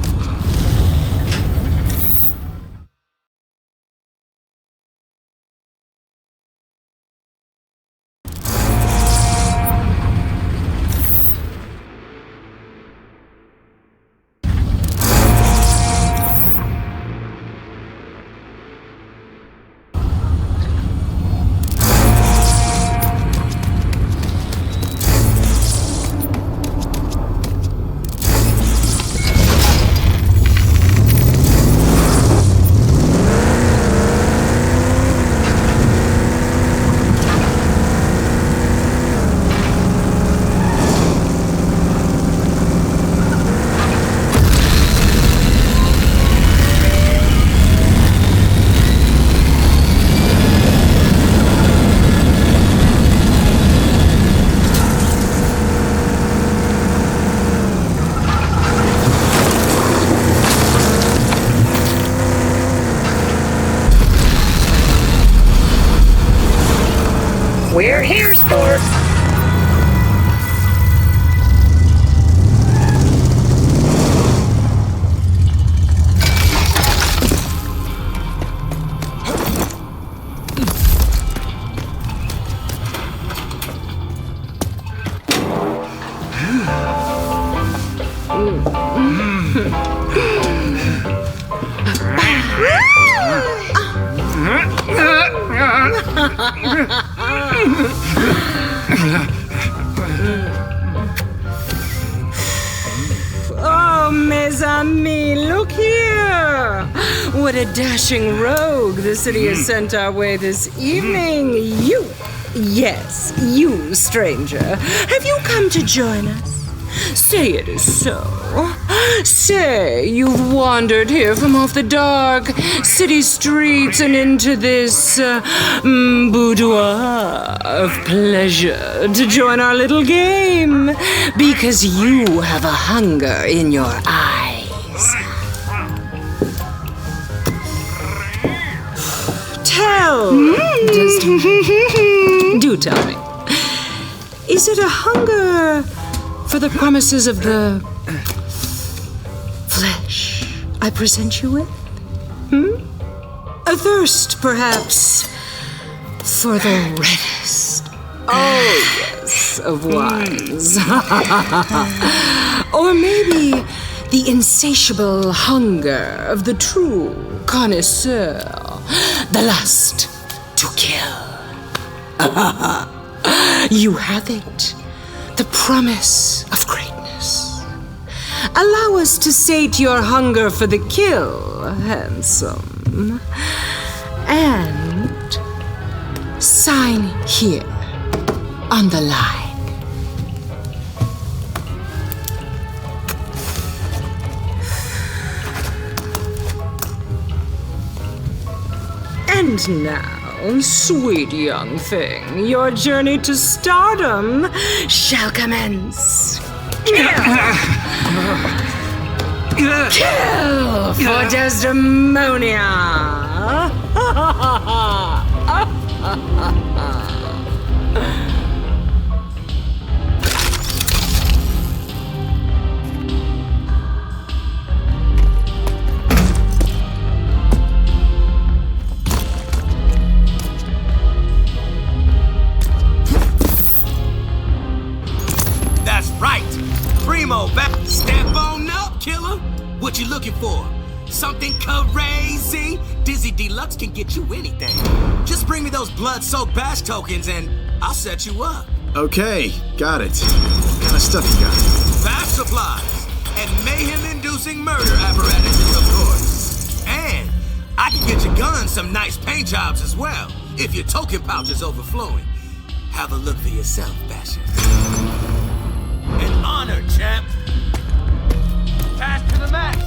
We're here, sport. dashing rogue the city has sent our way this evening. Yes, you, stranger. Have you come to join us? Say it is so. Say you've wandered here from off the dark city streets and into this boudoir of pleasure to join our little game because you have a hunger in your eyes. Do tell me. Is it a hunger for the promises of the flesh I present you with? A thirst, perhaps, for the reddest, yes, of wines. Or maybe the insatiable hunger of the true connoisseur, the lust to kill. You have it. The promise of greatness. Allow us to sate your hunger for the kill, handsome. And sign here on the line. And now, sweet young thing, your journey to stardom shall commence. Kill for Desdemonia! Primo, back. Step on up, killer. What you looking for? Something crazy? Dizzy Deluxe can get you anything. Just bring me those blood-soaked bash tokens and I'll set you up. Okay, got it. What kind of stuff you got? Bash supplies and mayhem-inducing murder apparatuses, of course. And I can get your gun some nice paint jobs as well, if your token pouch is overflowing. Have a look for yourself, Basher. An honor, champ. Pass to the max.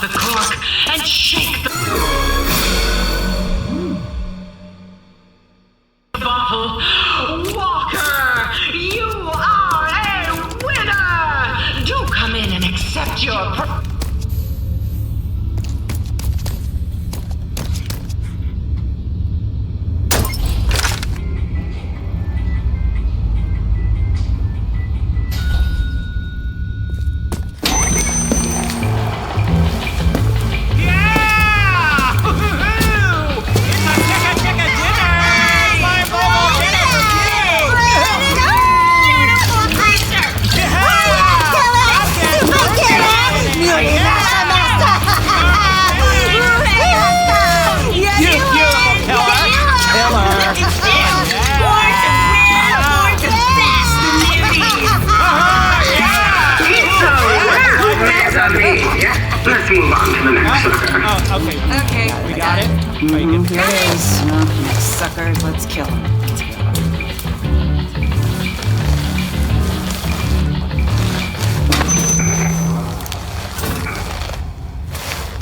the cork and shake the bottle. Walker, you are a winner! Do come in and accept your Let's move on to the next sucker. Oh, okay. We got it? Are you good? Here it is. Next sucker, let's kill him.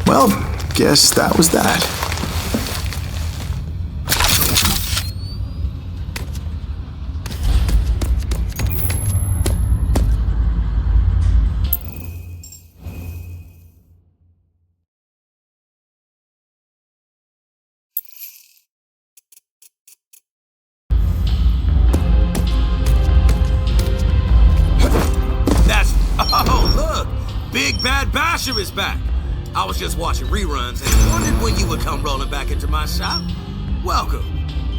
Well, guess that was that. Oh, look! Big Bad Basher is back! I was just watching reruns and wondered when you would come rolling back into my shop. Welcome.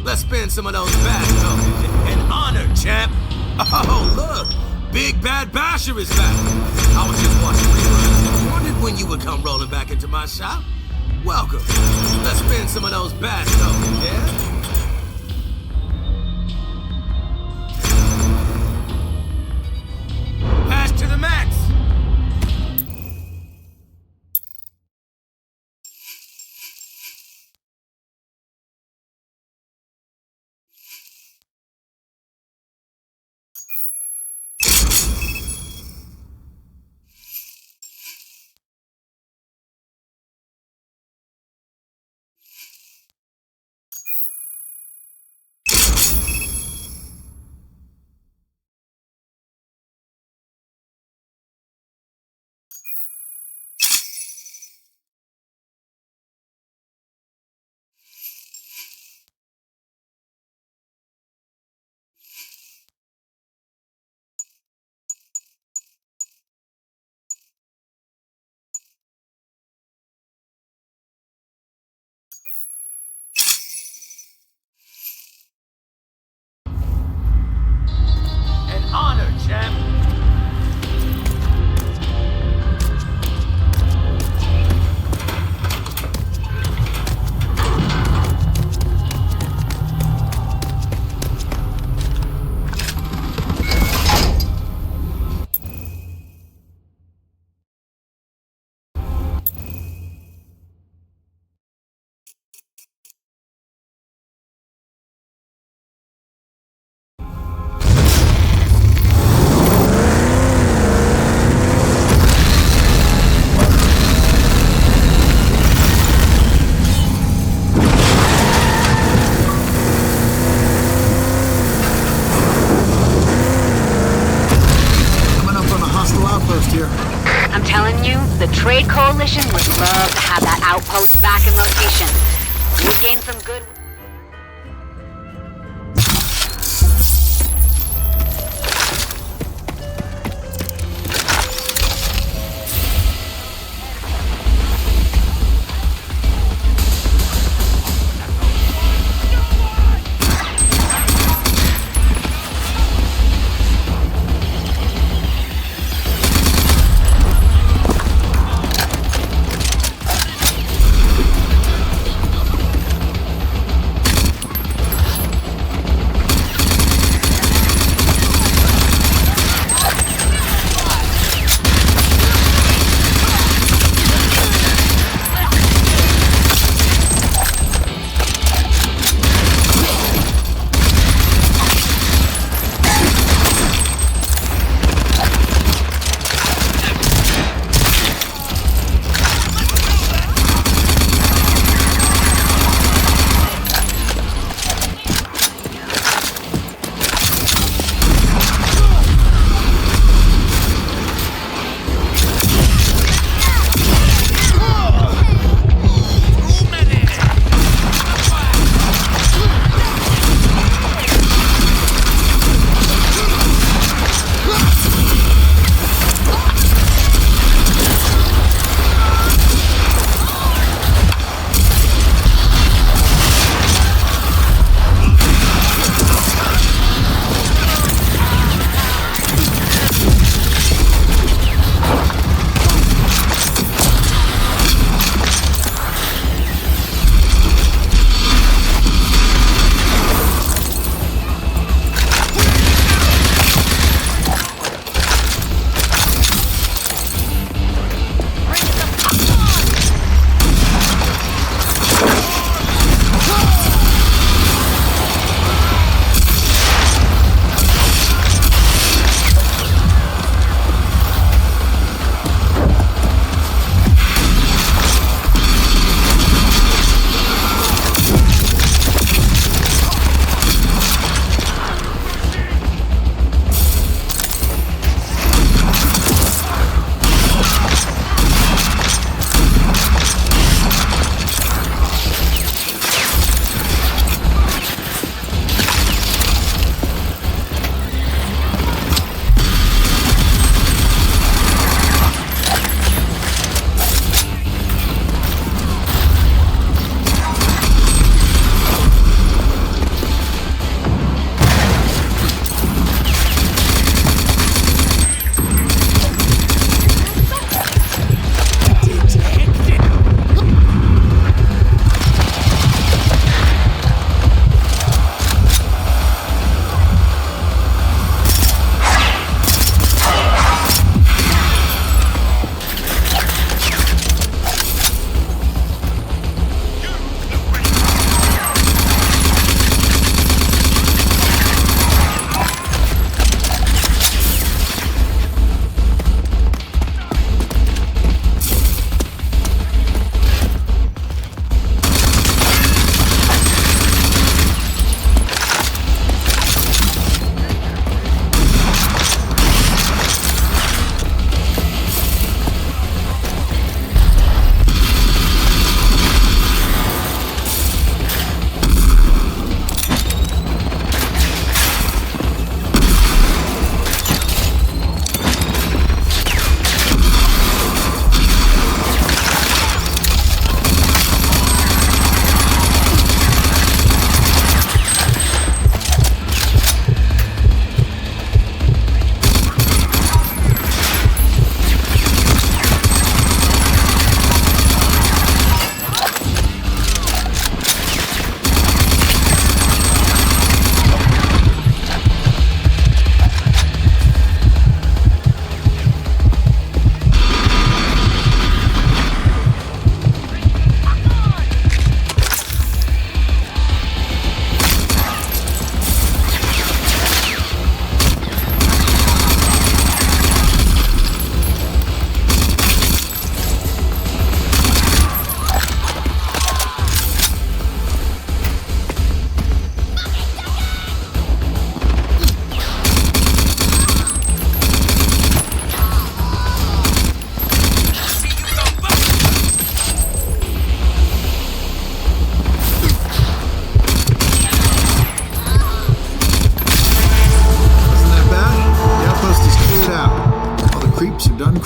Let's spin some of those bad tokens in honor, champ. Oh, look! Big Bad Basher is back! I was just watching reruns and wondered when you would come rolling back into my shop. Welcome. Let's spin some of those bad tokens, yeah? Pass to the max! Honor, champ. I'm telling you, the Trade Coalition would love to have that outpost back in rotation. We've gained some good...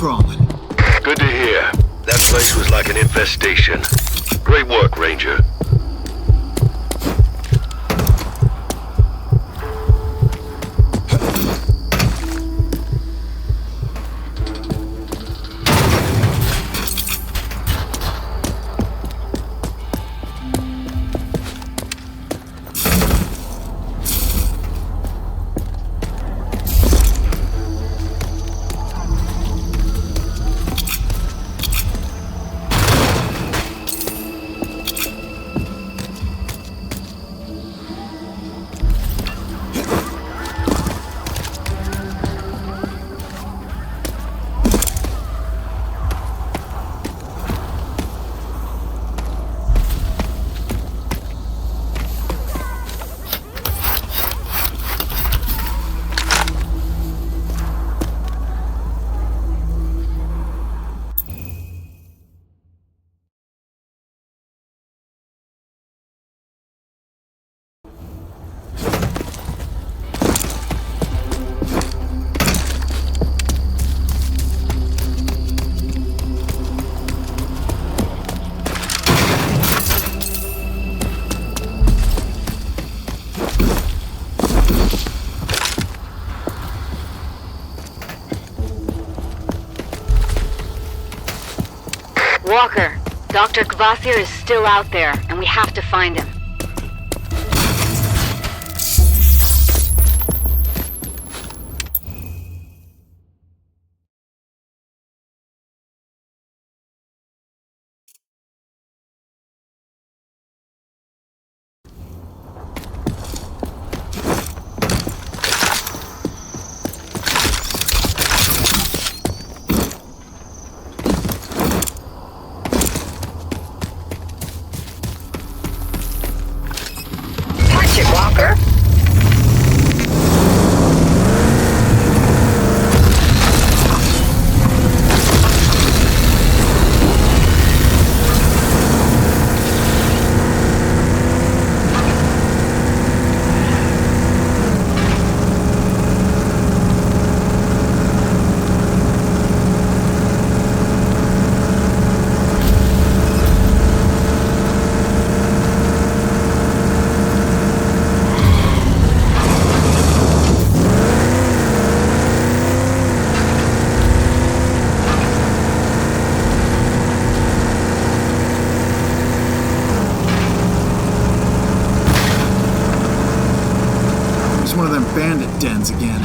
crawling. Good to hear. That place was like an infestation. Great work, Ranger. Walker, Dr. Kvasir is still out there, and we have to find him. Walker? One of them bandit dens again.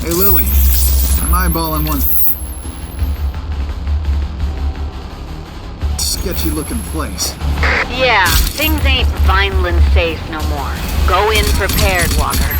Hey Lily, I'm eyeballing one sketchy looking place. Yeah, things ain't Vineland safe no more. Go in prepared, Walker.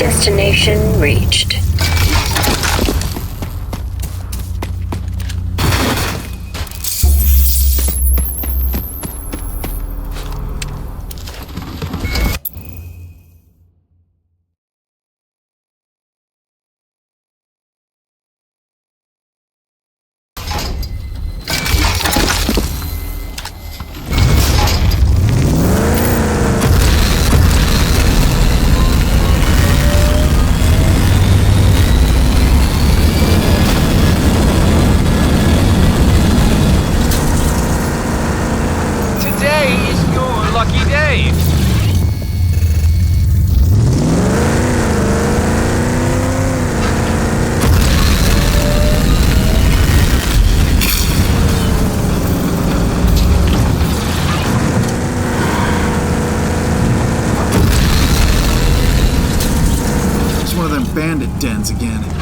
Destination reached. bandit dens again.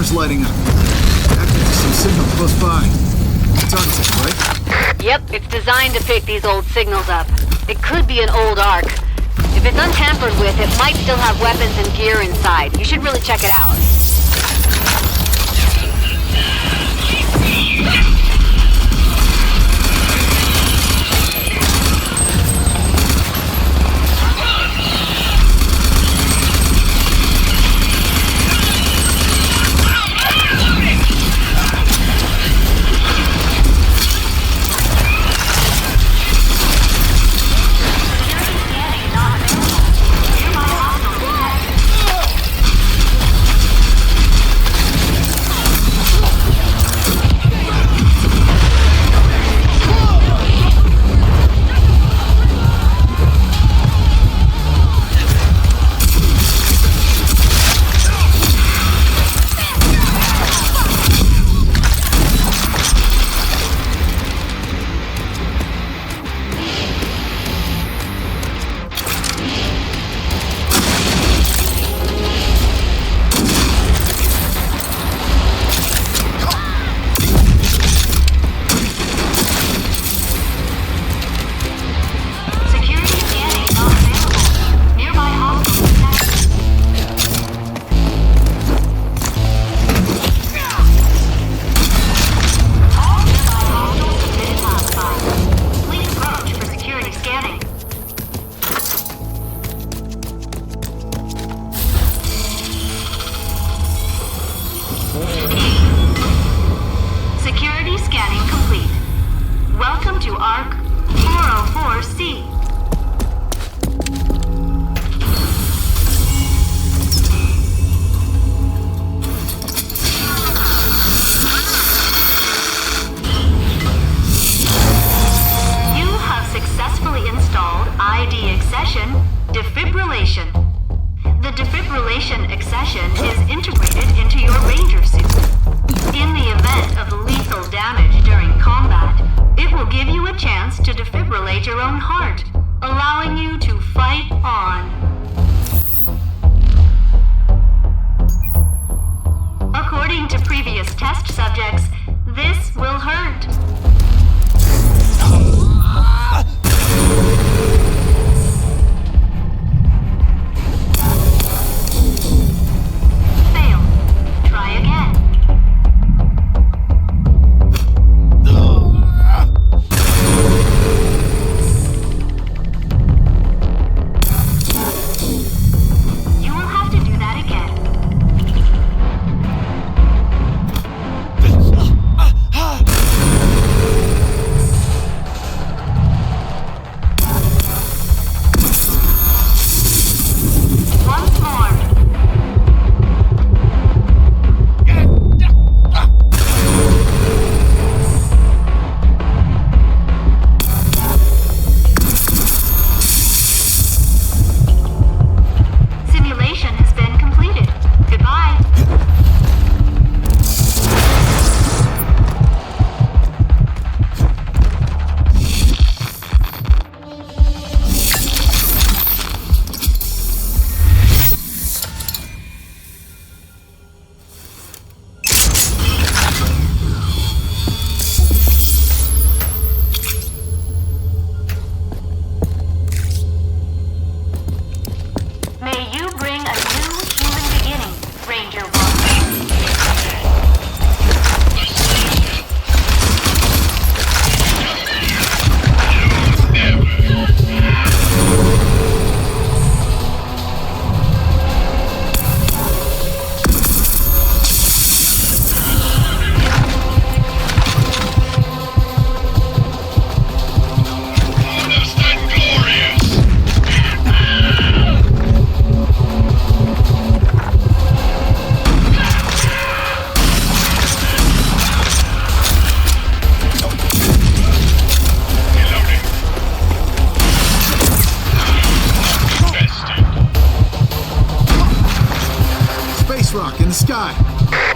fire's lighting up. Acting for some signal close by. Target's it, right? Yep, it's designed to pick these old signals up. It could be an old Ark. If it's untampered with, it might still have weapons and gear inside. You should really check it out.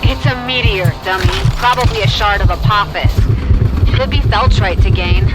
It's a meteor, dummy. Probably a shard of Apophis. Could be Feltrite to gain.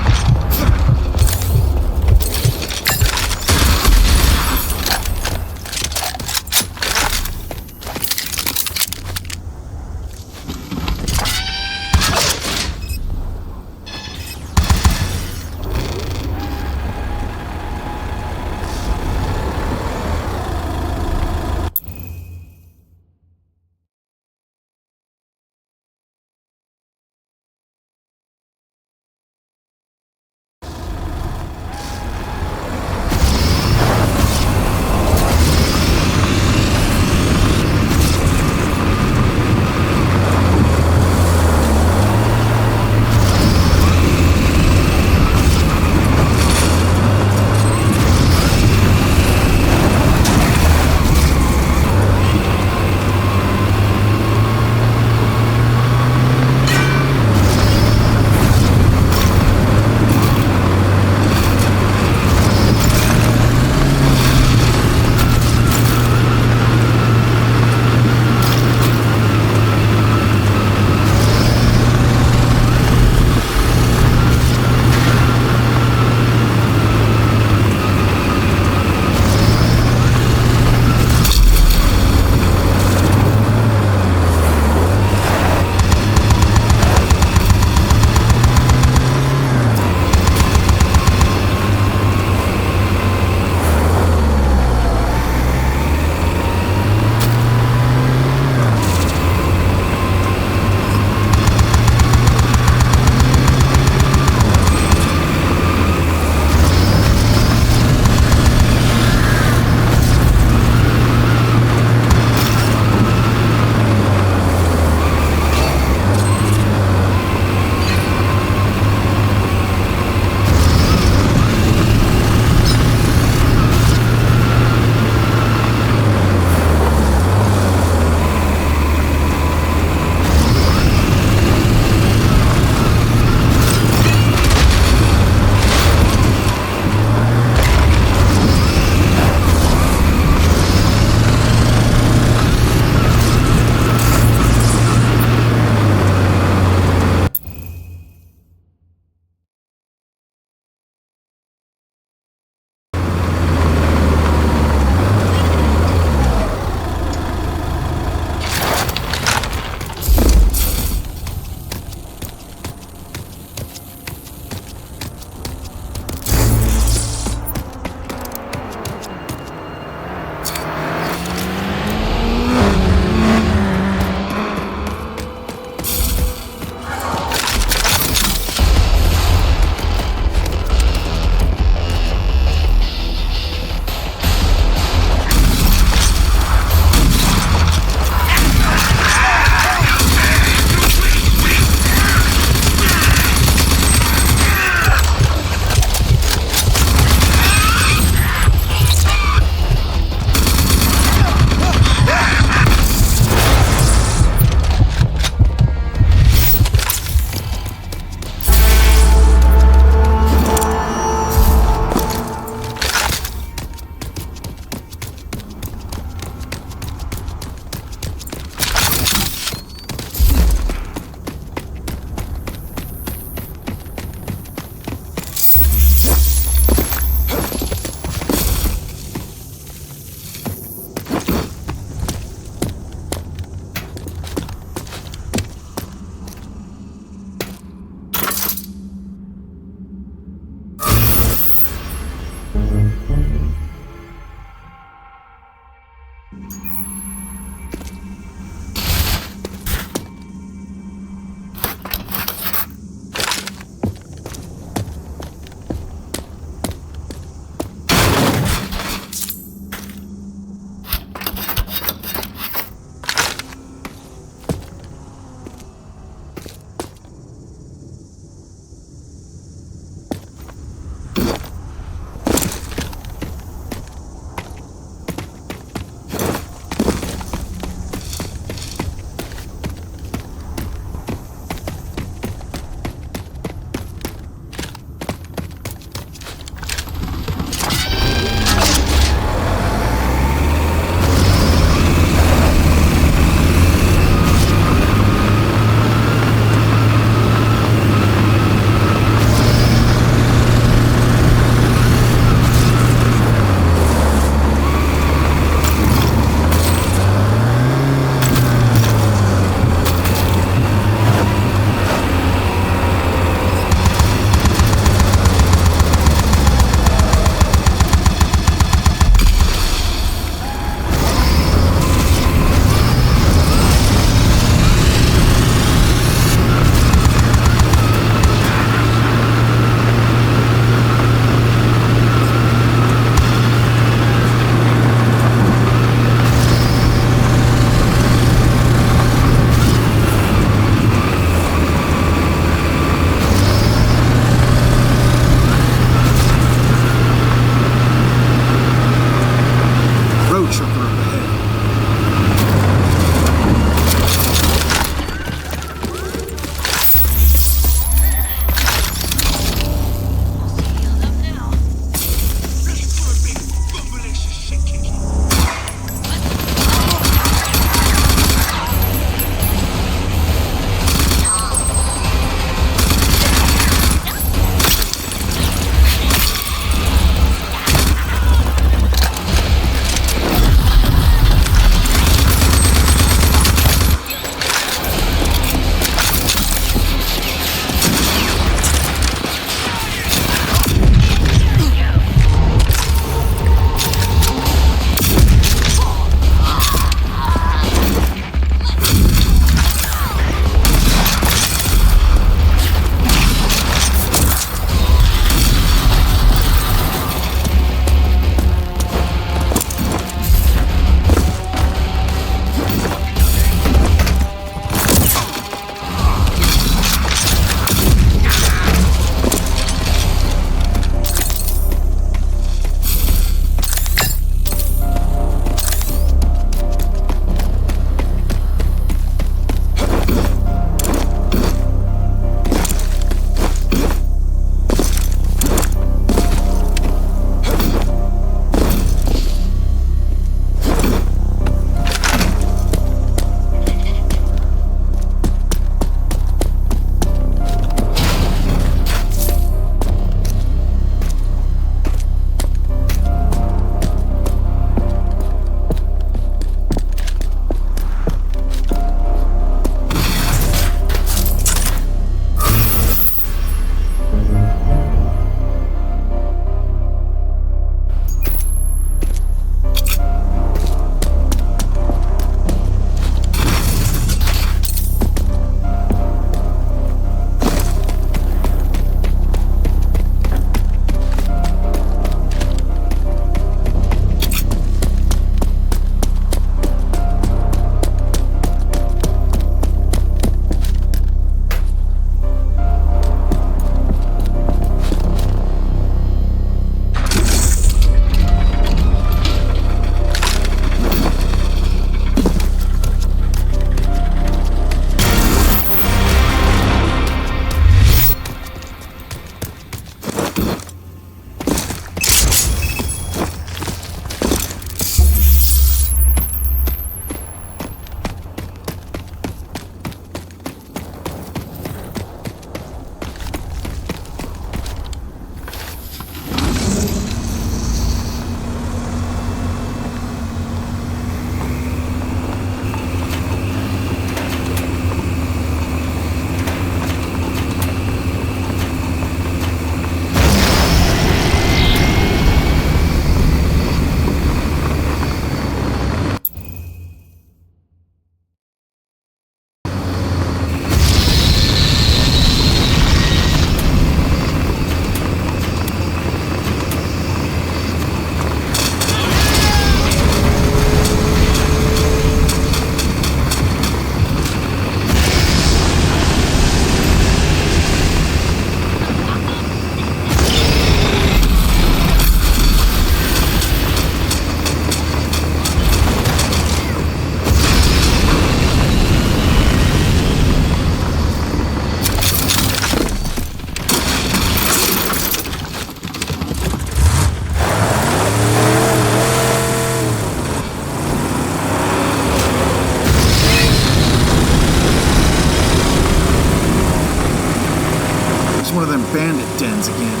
bandit dens again.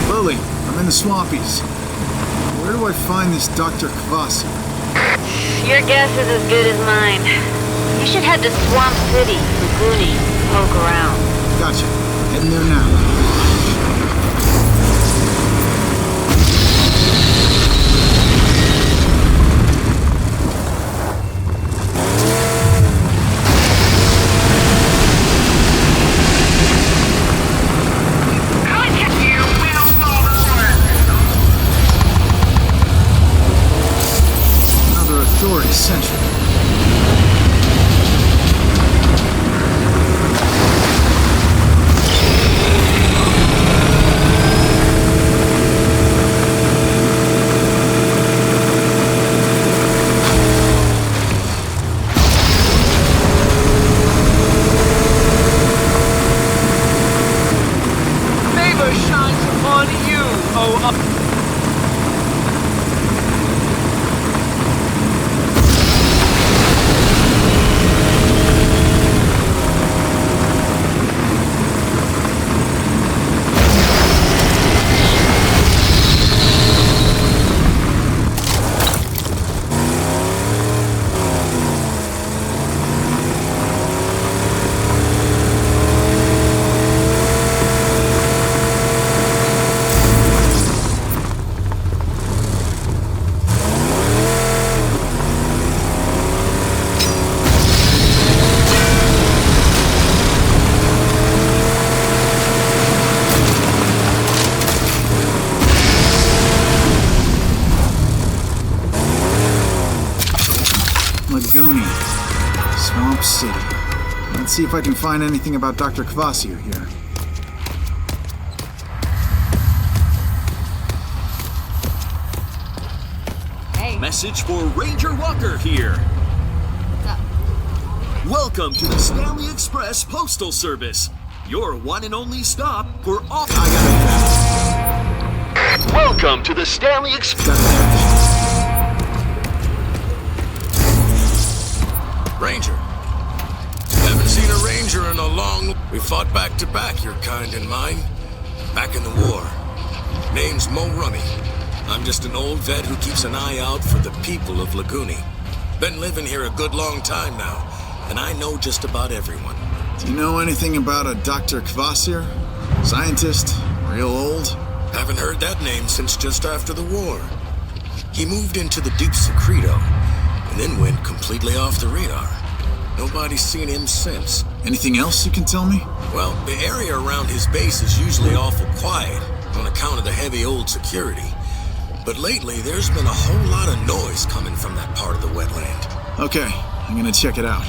Lily, I'm in the swampies. Where do I find this Dr. Kvasir? Your guess is as good as mine. You should head to Swamp City, Laguni, poke around. Gotcha. Heading there now. Another authority sentry. Favor shines upon you, oh Laguni. Swamp City. Let's see if I can find anything about Dr. Kvasir here. Message for Ranger Walker here. Welcome to the Stanley Express Postal Service. Your one and only stop for all. Welcome to the Stanley Express. Ranger. Haven't seen a ranger in a long... We fought back to back, your kind and mine. Back in the war. Name's Mo Rummy. I'm just an old vet who keeps an eye out for the people of Laguni. Been living here a good long time now, and I know just about everyone. Do you know anything about a Dr. Kvasir? Scientist? Real old? Haven't heard that name since just after the war. He moved into the deep secreto, and then went completely off the radar. Nobody's seen him since. Anything else you can tell me? Well, the area around his base is usually awful quiet on account of the heavy old security. But lately, there's been a whole lot of noise coming from that part of the wetland. Okay, I'm gonna check it out.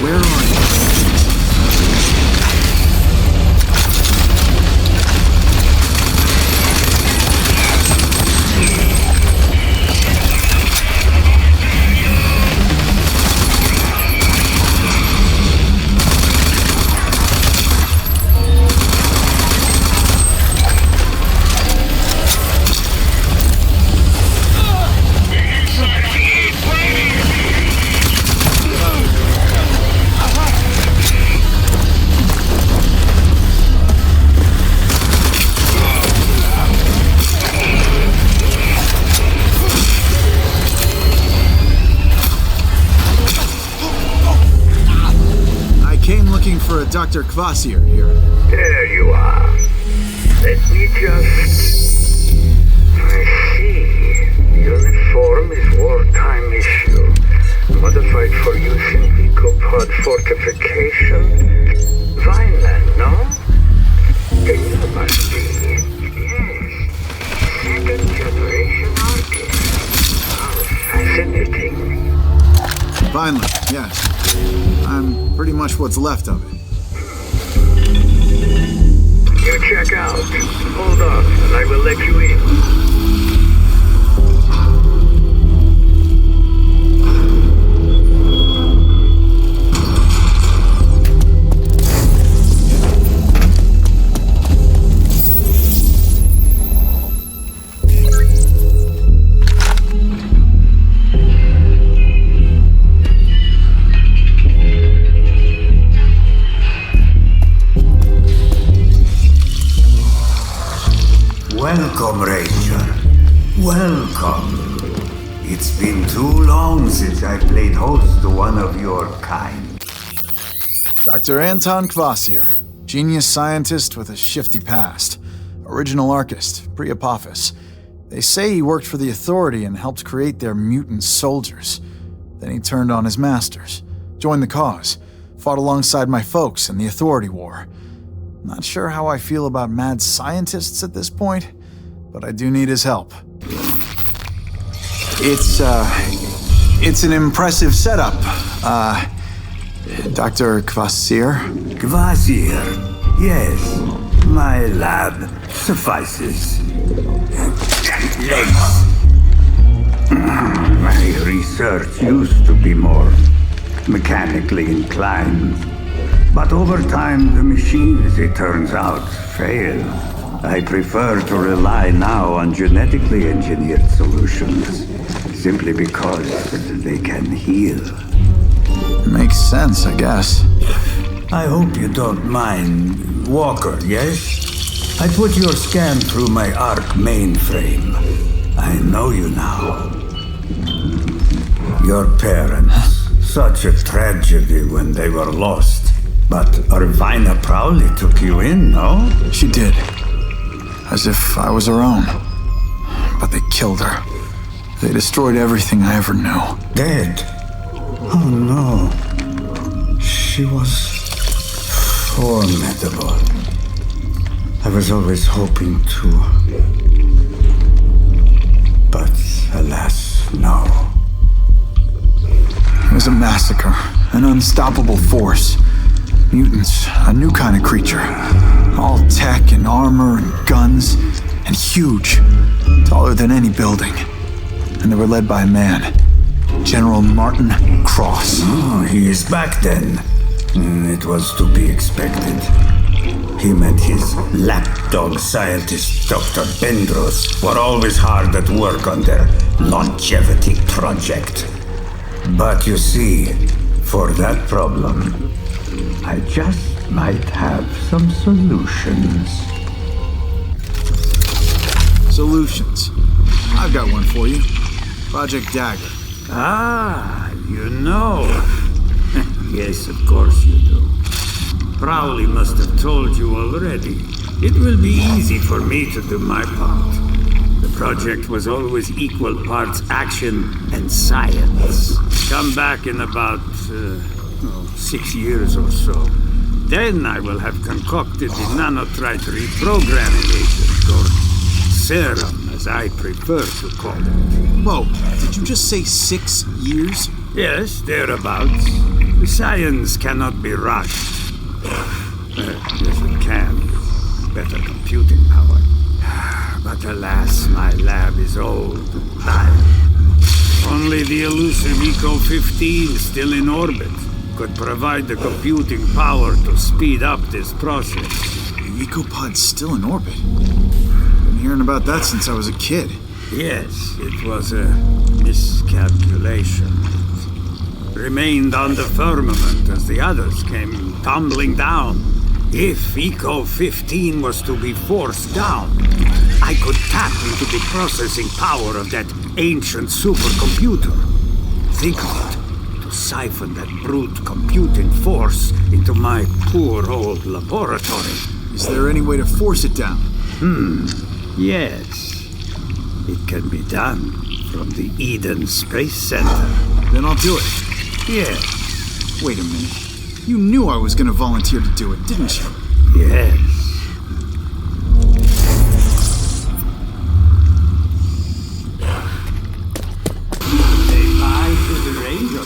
Where are you? For a Dr. Kvasir here. There you are. Let me just... I see. Uniform is wartime issue. Modified for use in Vicopod fortification. Vineland, no? Then you must be... Yes. Second generation artist. How fascinating. Vineland, yes. I'm pretty much what's left of it. You check out. Hold on, and I will let you in. Welcome, Ranger. Welcome. It's been too long since I played host to one of your kind. Dr. Anton Kvasir, genius scientist with a shifty past. Original archist, pre-Apophis. They say he worked for the Authority and helped create their mutant soldiers. Then he turned on his masters, joined the cause, fought alongside my folks in the Authority War. Not sure how I feel about mad scientists at this point, but I do need his help. It's an impressive setup. Dr. Kvasir? Kvasir, yes. My lab suffices. Legs. My research used to be more mechanically inclined. But over time, the machines, it turns out, fail. I prefer to rely now on genetically engineered solutions, simply because they can heal. Makes sense, I guess. I hope you don't mind. Walker, yes? I put your scan through my ARC mainframe. I know you now. Your parents, such a tragedy when they were lost. But Irvina Prowley took you in, no? She did. As if I was her own. But they killed her. They destroyed everything I ever knew. Dead? Oh no. She was formidable. I was always hoping to. But alas, no. It was a massacre. An unstoppable force. Mutants, a new kind of creature. All tech and armor and guns, and huge. Taller than any building. And they were led by a man. General Martin Cross. Oh, he is back then. It was to be expected. Him and his lapdog scientist, Dr. Bendros, were always hard at work on their longevity project. But you see, for that problem, I just might have some solutions. Solutions. I've got one for you. Project Dagger. Ah, you know. Yes, of course you do. Prowley must have told you already. It will be easy for me to do my part. The project was always equal parts action and science. Come back in about 6 years or so. Then I will have concocted the nanotrite reprogramming agent, or serum, as I prefer to call it. Whoa, did you just say 6 years? Yes, thereabouts. Science cannot be rushed. Yes, it can. Better computing power. But alas, my lab is old and tired. Only the elusive Eco-15 still in orbit could provide the computing power to speed up this process. The Ecopod's still in orbit? Been hearing about that since I was a kid. Yes, it was a miscalculation. It remained on the firmament as the others came tumbling down. If Eco-15 was to be forced down, I could tap into the processing power of that ancient supercomputer. Think of it, to siphon that brute computing force into my poor old laboratory. Is there any way to force it down? Yes. It can be done from the Eden Space Center. Then I'll do it. Yes. Wait a minute. You knew I was gonna volunteer to do it, didn't you? Yes. Say bye to the Ranger.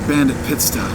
Bandit pit stop.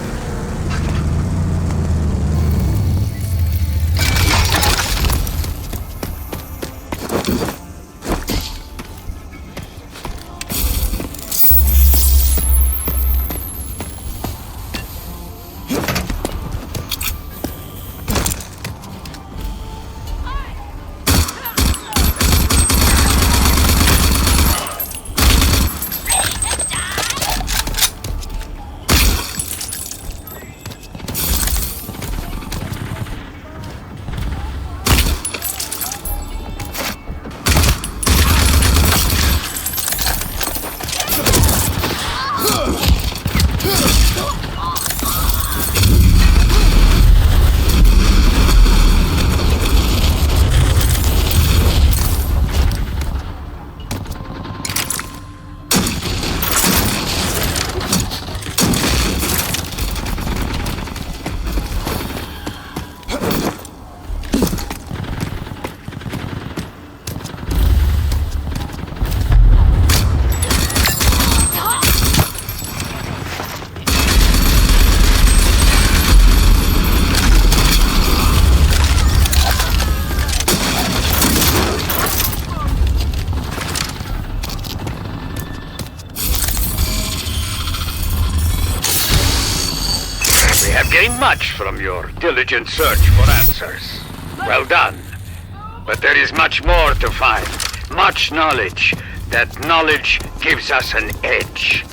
gain much from your diligent search for answers. Well done. But there is much more to find. Much knowledge. That knowledge gives us an edge.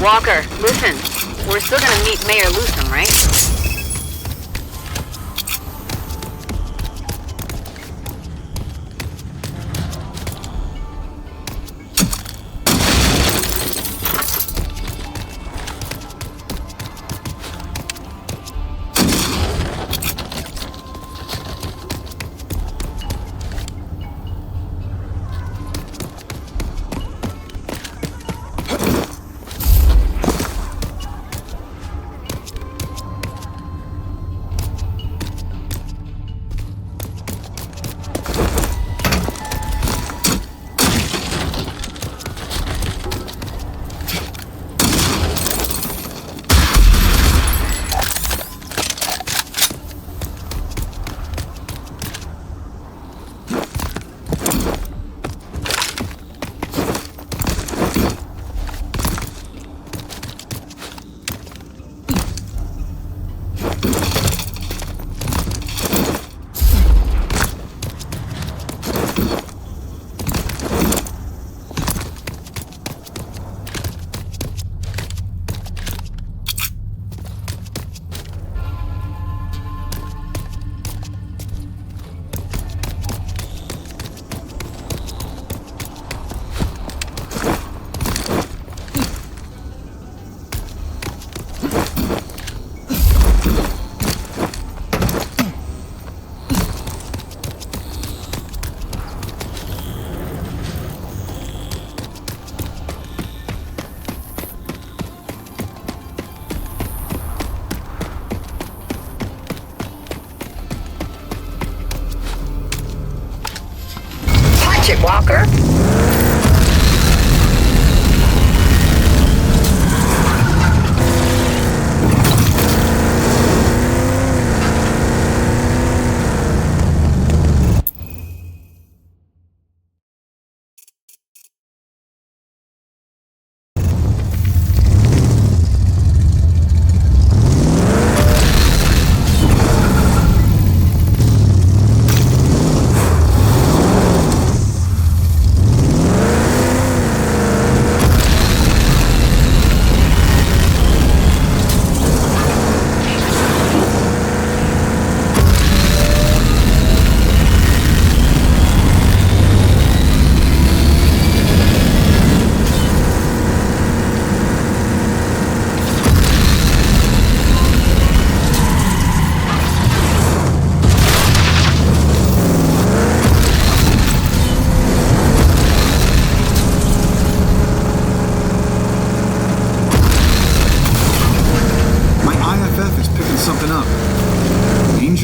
Walker, listen. We're still gonna meet Mayor Lewsom, right? Walker?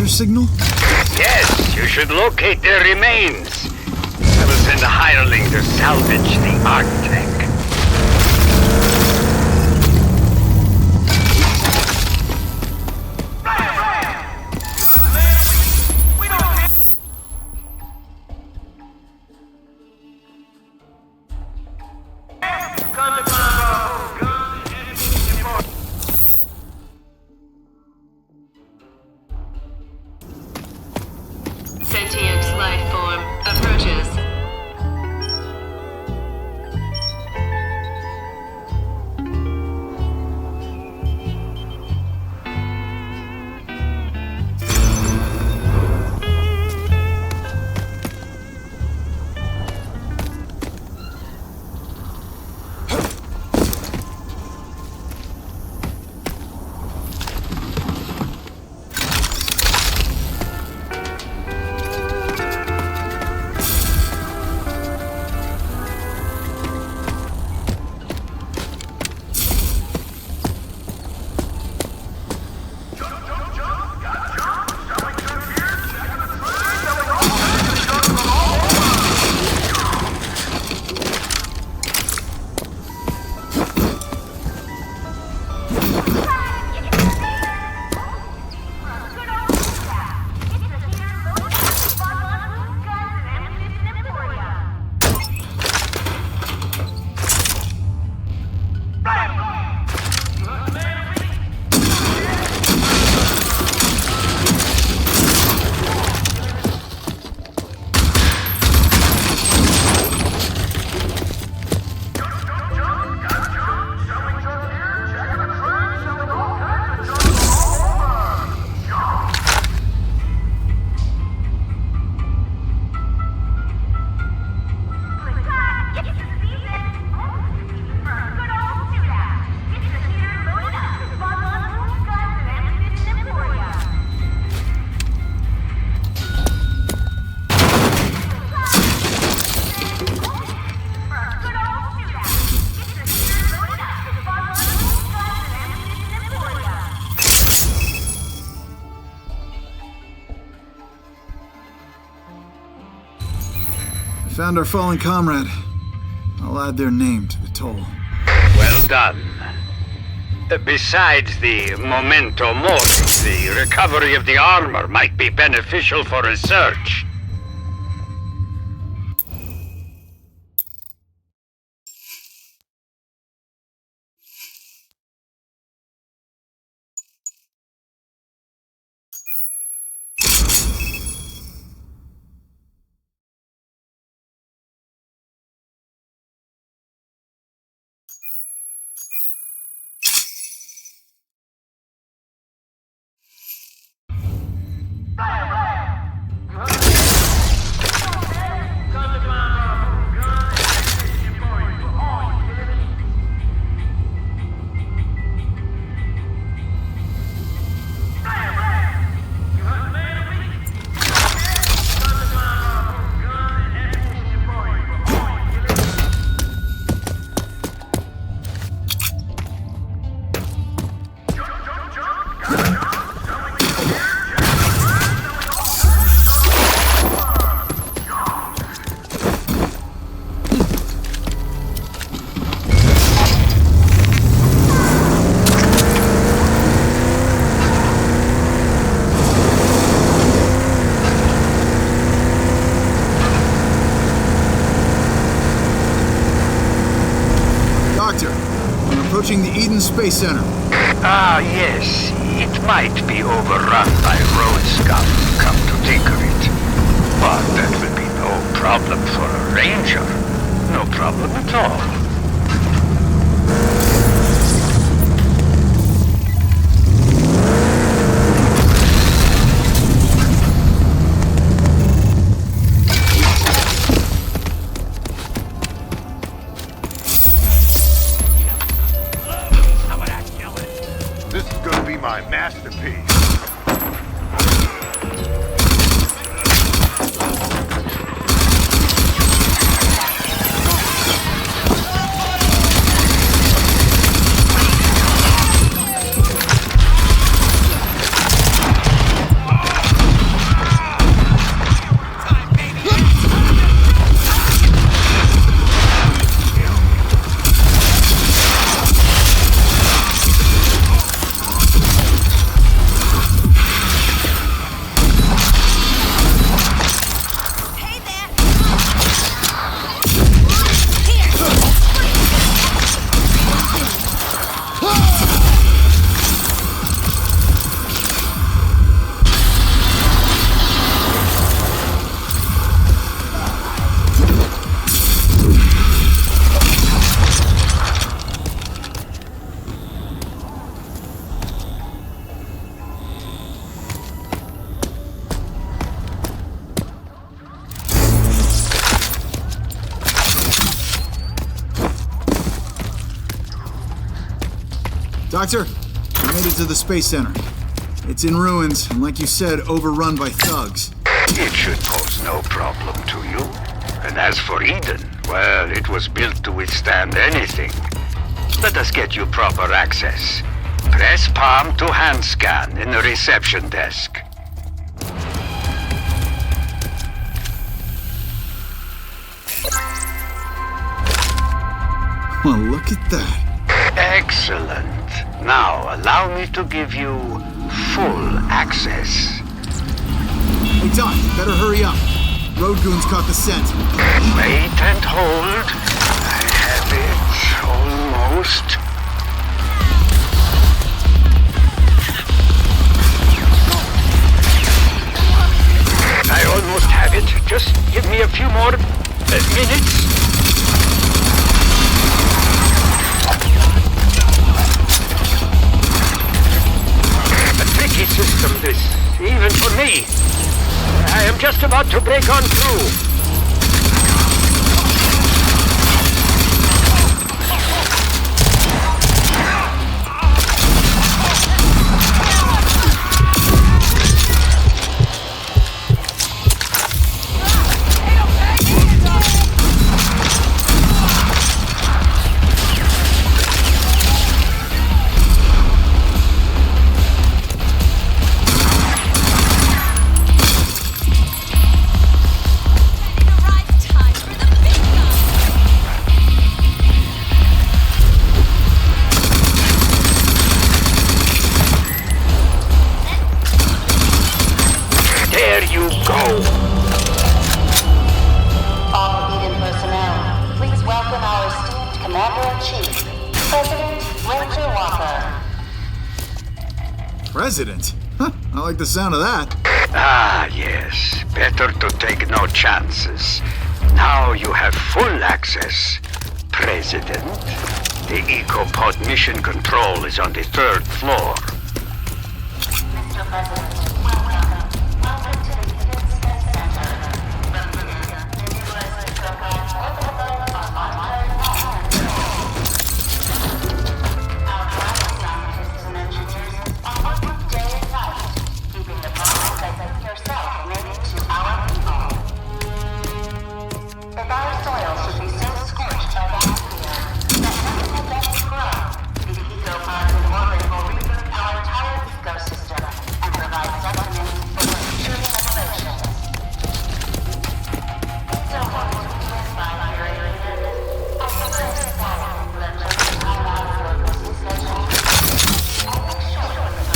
Signal? Yes, you should locate their remains. I will send a hireling to salvage the Arctech. Found our fallen comrade. I'll add their name to the toll. Well done. Besides the memento mori, the recovery of the armor might be beneficial for research. Approaching the Eden Space Center. Ah, yes. It might be overrun by road scum, come to think of it. But that will be no problem for a ranger. No problem at all. My masterpiece. Doctor, I made it to the Space Center. It's in ruins, and like you said, overrun by thugs. It should pose no problem to you. And as for Eden, well, it was built to withstand anything. Let us get you proper access. Press palm to hand scan in the reception desk. Well, look at that. Excellent. Now, allow me to give you full access. Hey, Doc, better hurry up. Road goons caught the scent. Wait and hold. I have it. Almost. I almost have it. Just give me a few more minutes. System this, even for me. I am just about to break on through. President? Huh, I like the sound of that. Ah, yes. Better to take no chances. Now you have full access, President. The EcoPod mission control is on the 3rd floor. Mr. President, welcome. Welcome to the Hidden Space Center. From here, the U.S. program orbitable on modern control. Our travel scientists and engineers are working day and night, keeping the promise that you yourself made to our people. If our soil should be so scorched by the atmosphere that nothing organic grow, the EcoPod in orbit will reboot our entire ecosystem and provide sustenance for the future generations. So what do we live by here in London? I think there's a power that just time out of your busy schedule. I make sure that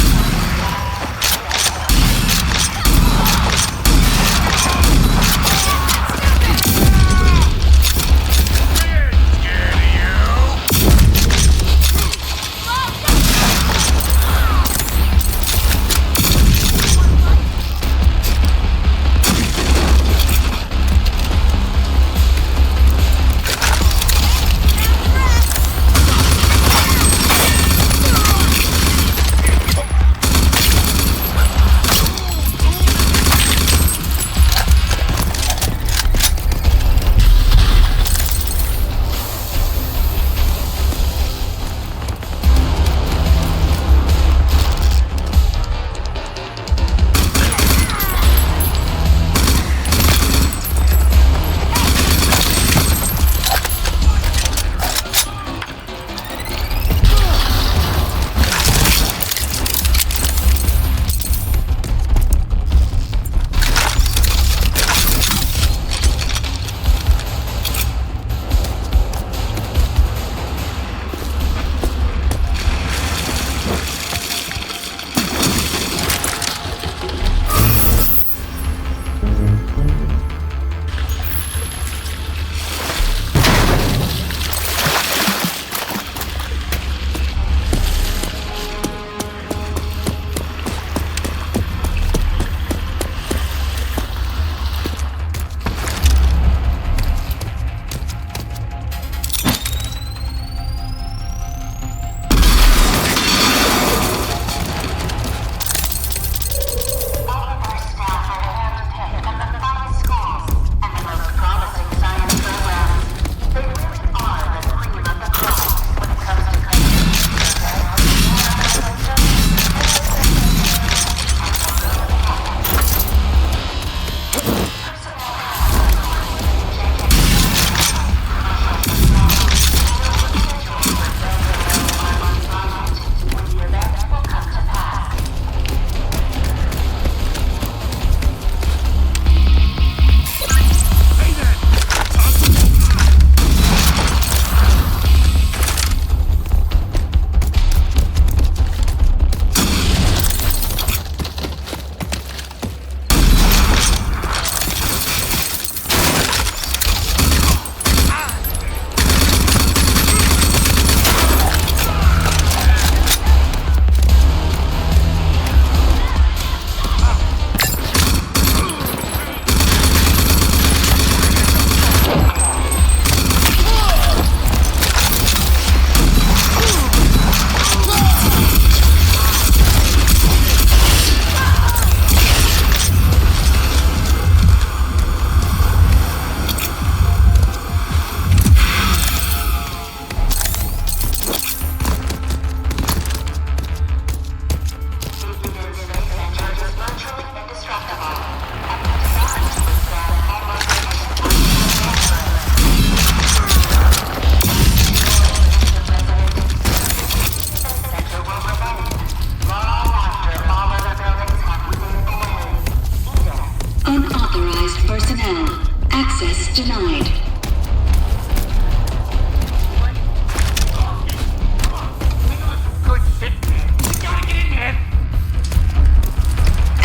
denied.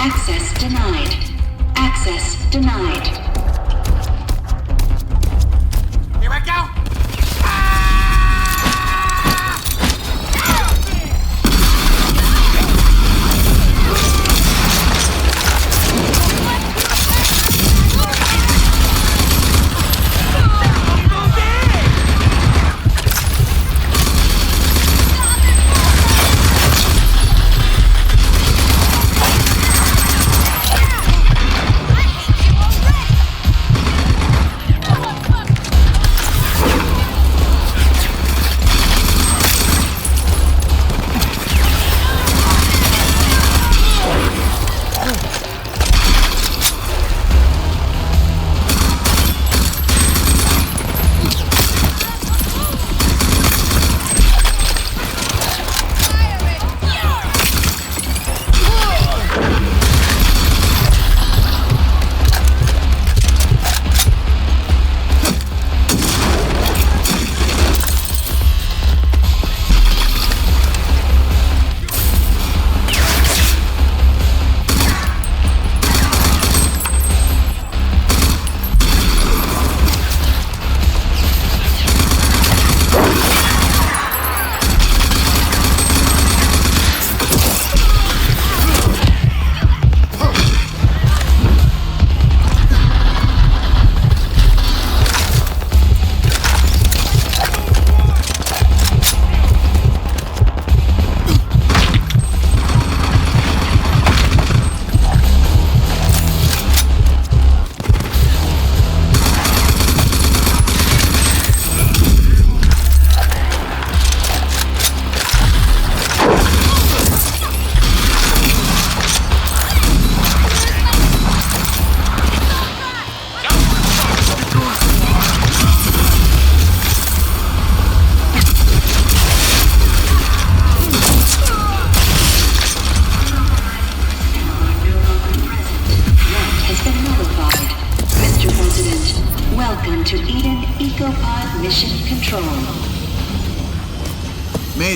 Access denied. Access denied. Here we go!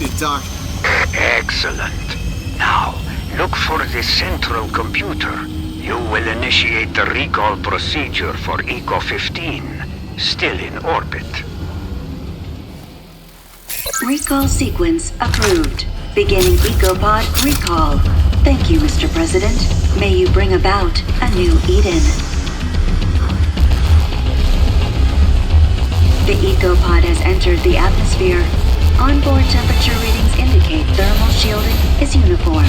made it, Doc. Excellent. Now, look for the central computer. You will initiate the recall procedure for Eco-15, still in orbit. Recall sequence approved. Beginning Ecopod recall. Thank you, Mr. President. May you bring about a new Eden. The Ecopod has entered the atmosphere. Onboard temperature readings indicate thermal shielding is uniform.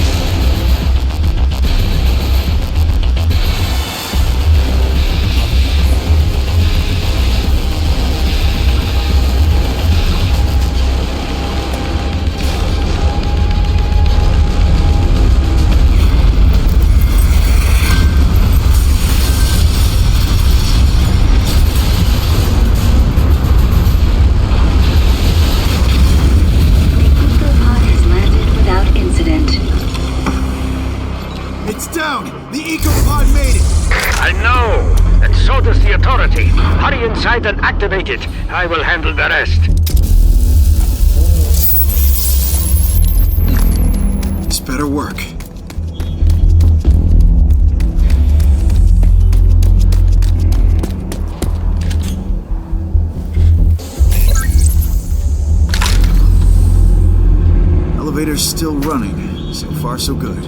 Hurry inside and activate it. I will handle the rest. This better work. Elevator's still running. So far, so good.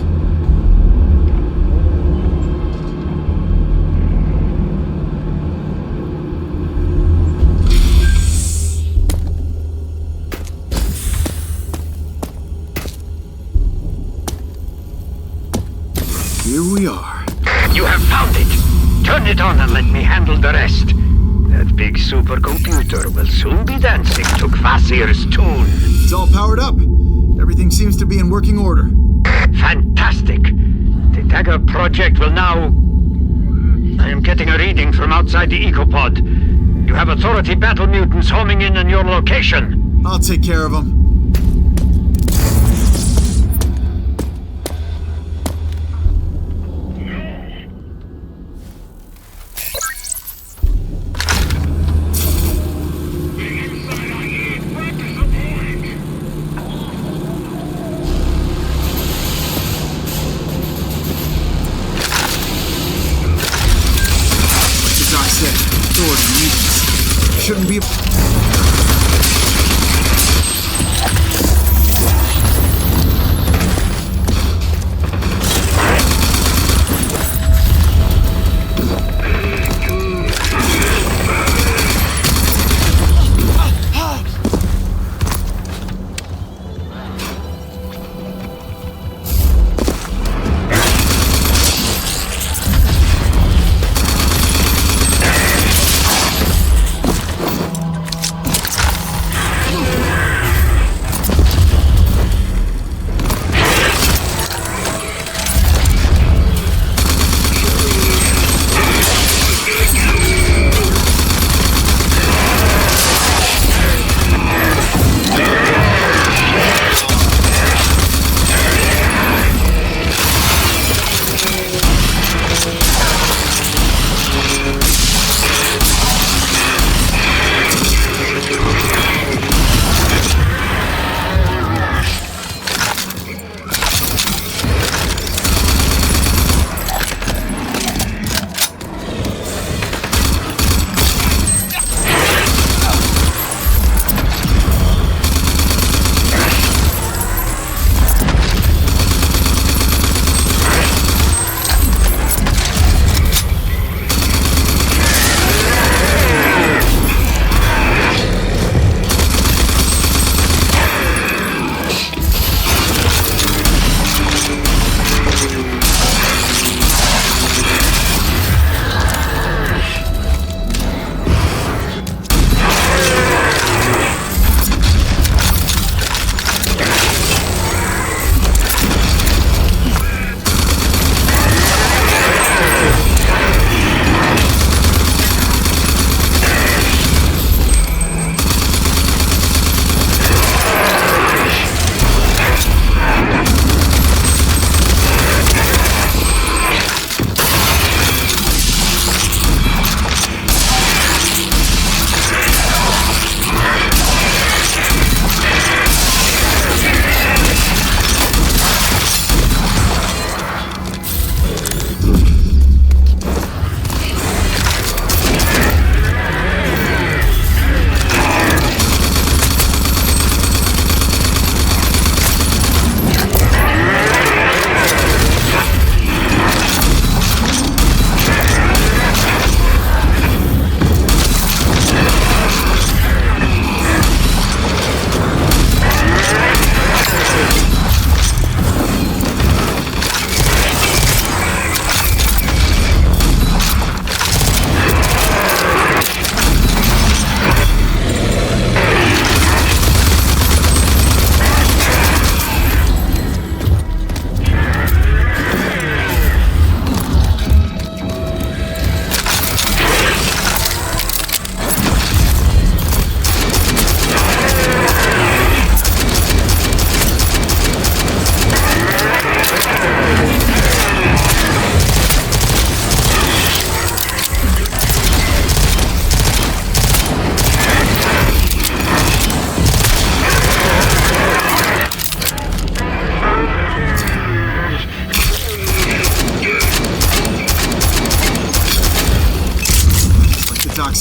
Here we are. You have found it. Turn it on and let me handle the rest. That big supercomputer will soon be dancing to Kvasir's tune. It's all powered up. Everything seems to be in working order. Fantastic. The Dagger project will now... I am getting a reading from outside the Ecopod. You have Authority battle mutants homing in on your location. I'll take care of them. Shouldn't be...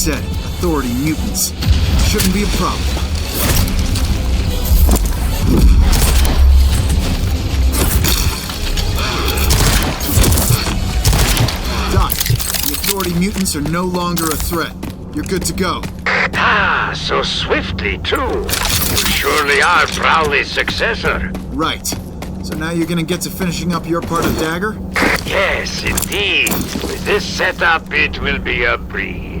said, Authority mutants. Shouldn't be a problem. Doc, the Authority mutants are no longer a threat. You're good to go. Ah, so swiftly, too. You surely are Prowley's successor. Right. So now you're gonna get to finishing up your part of Dagger? Yes, indeed. With this setup, it will be a breeze.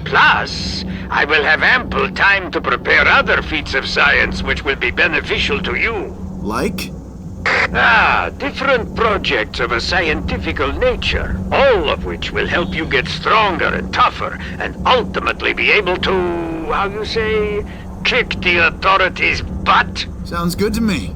Plus, I will have ample time to prepare other feats of science which will be beneficial to you. Like? Different projects of a scientifical nature, all of which will help you get stronger and tougher, and ultimately be able to, how you say, kick the authorities' butt. Sounds good to me.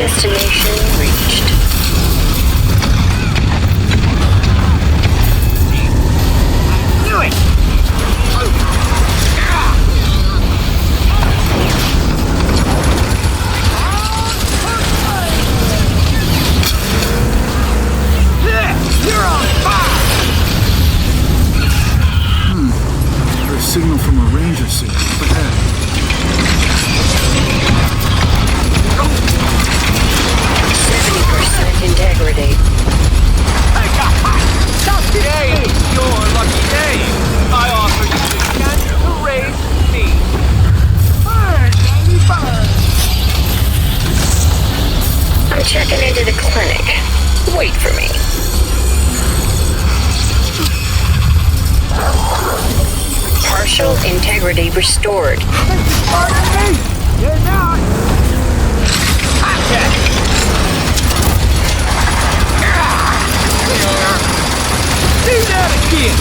Destination reached. Do it! You're on fire! There's a signal from a ranger suit up ahead. 70% integrity. Today is your lucky day. I offer you the chance to raise me. Burn, baby, burn. I'm checking into the clinic. Wait for me. Partial integrity restored. Pardon me. You're not. Do that again!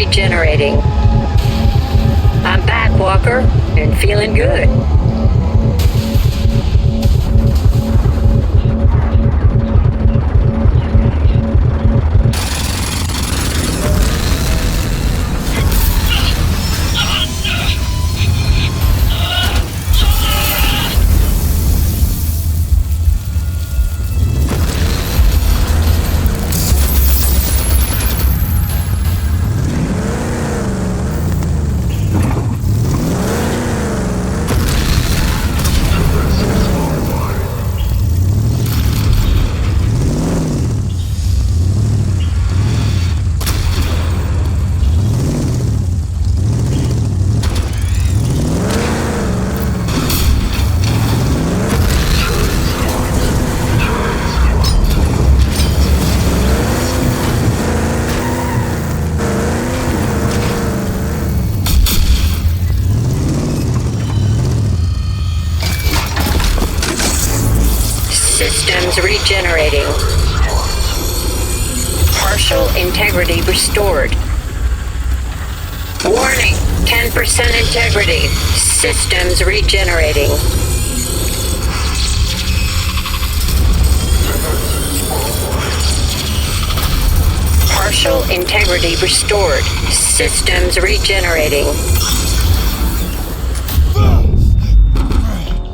regenerating. I'm back, Walker, and feeling good. Systems regenerating. Partial integrity restored. Warning, 10% integrity. Systems regenerating. Partial integrity restored. Systems regenerating.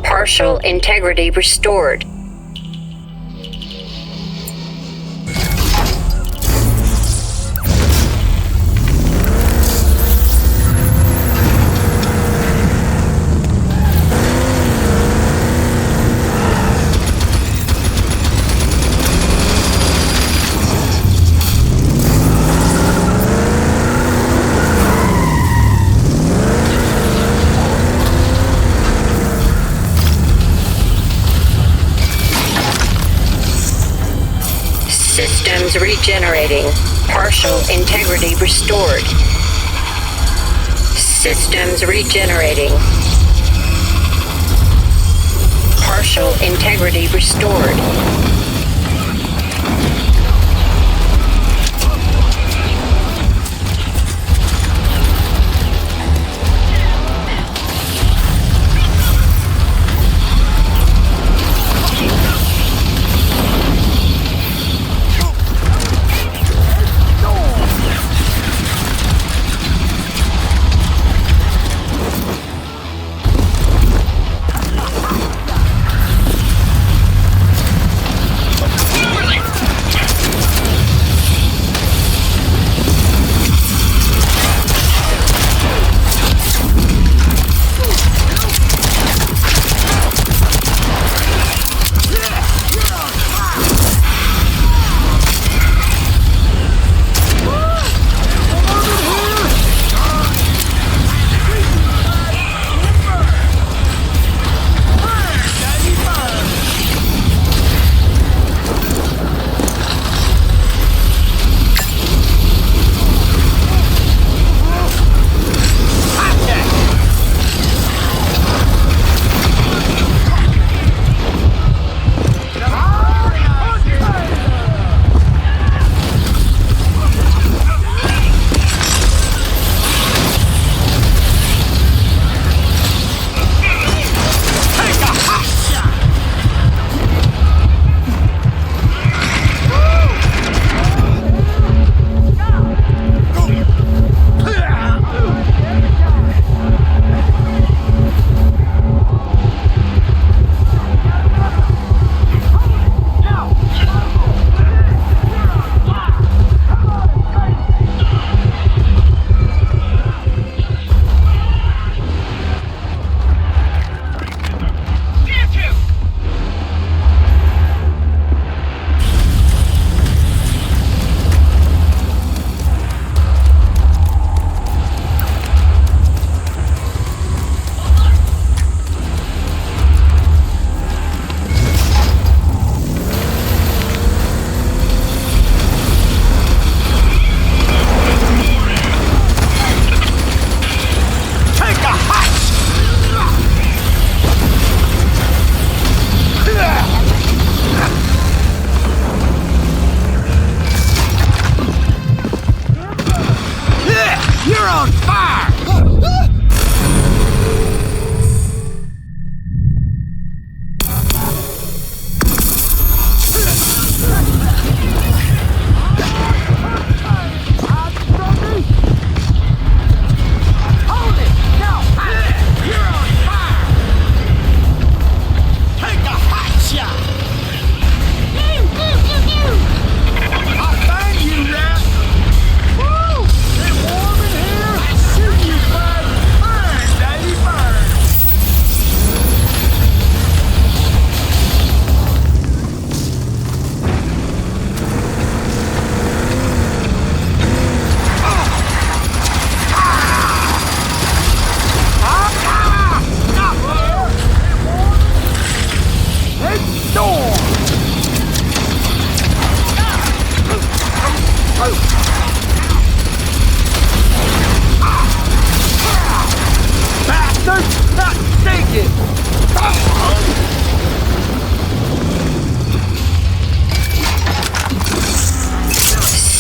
Partial integrity restored. Systems regenerating. Partial integrity restored. Systems regenerating. Partial integrity restored.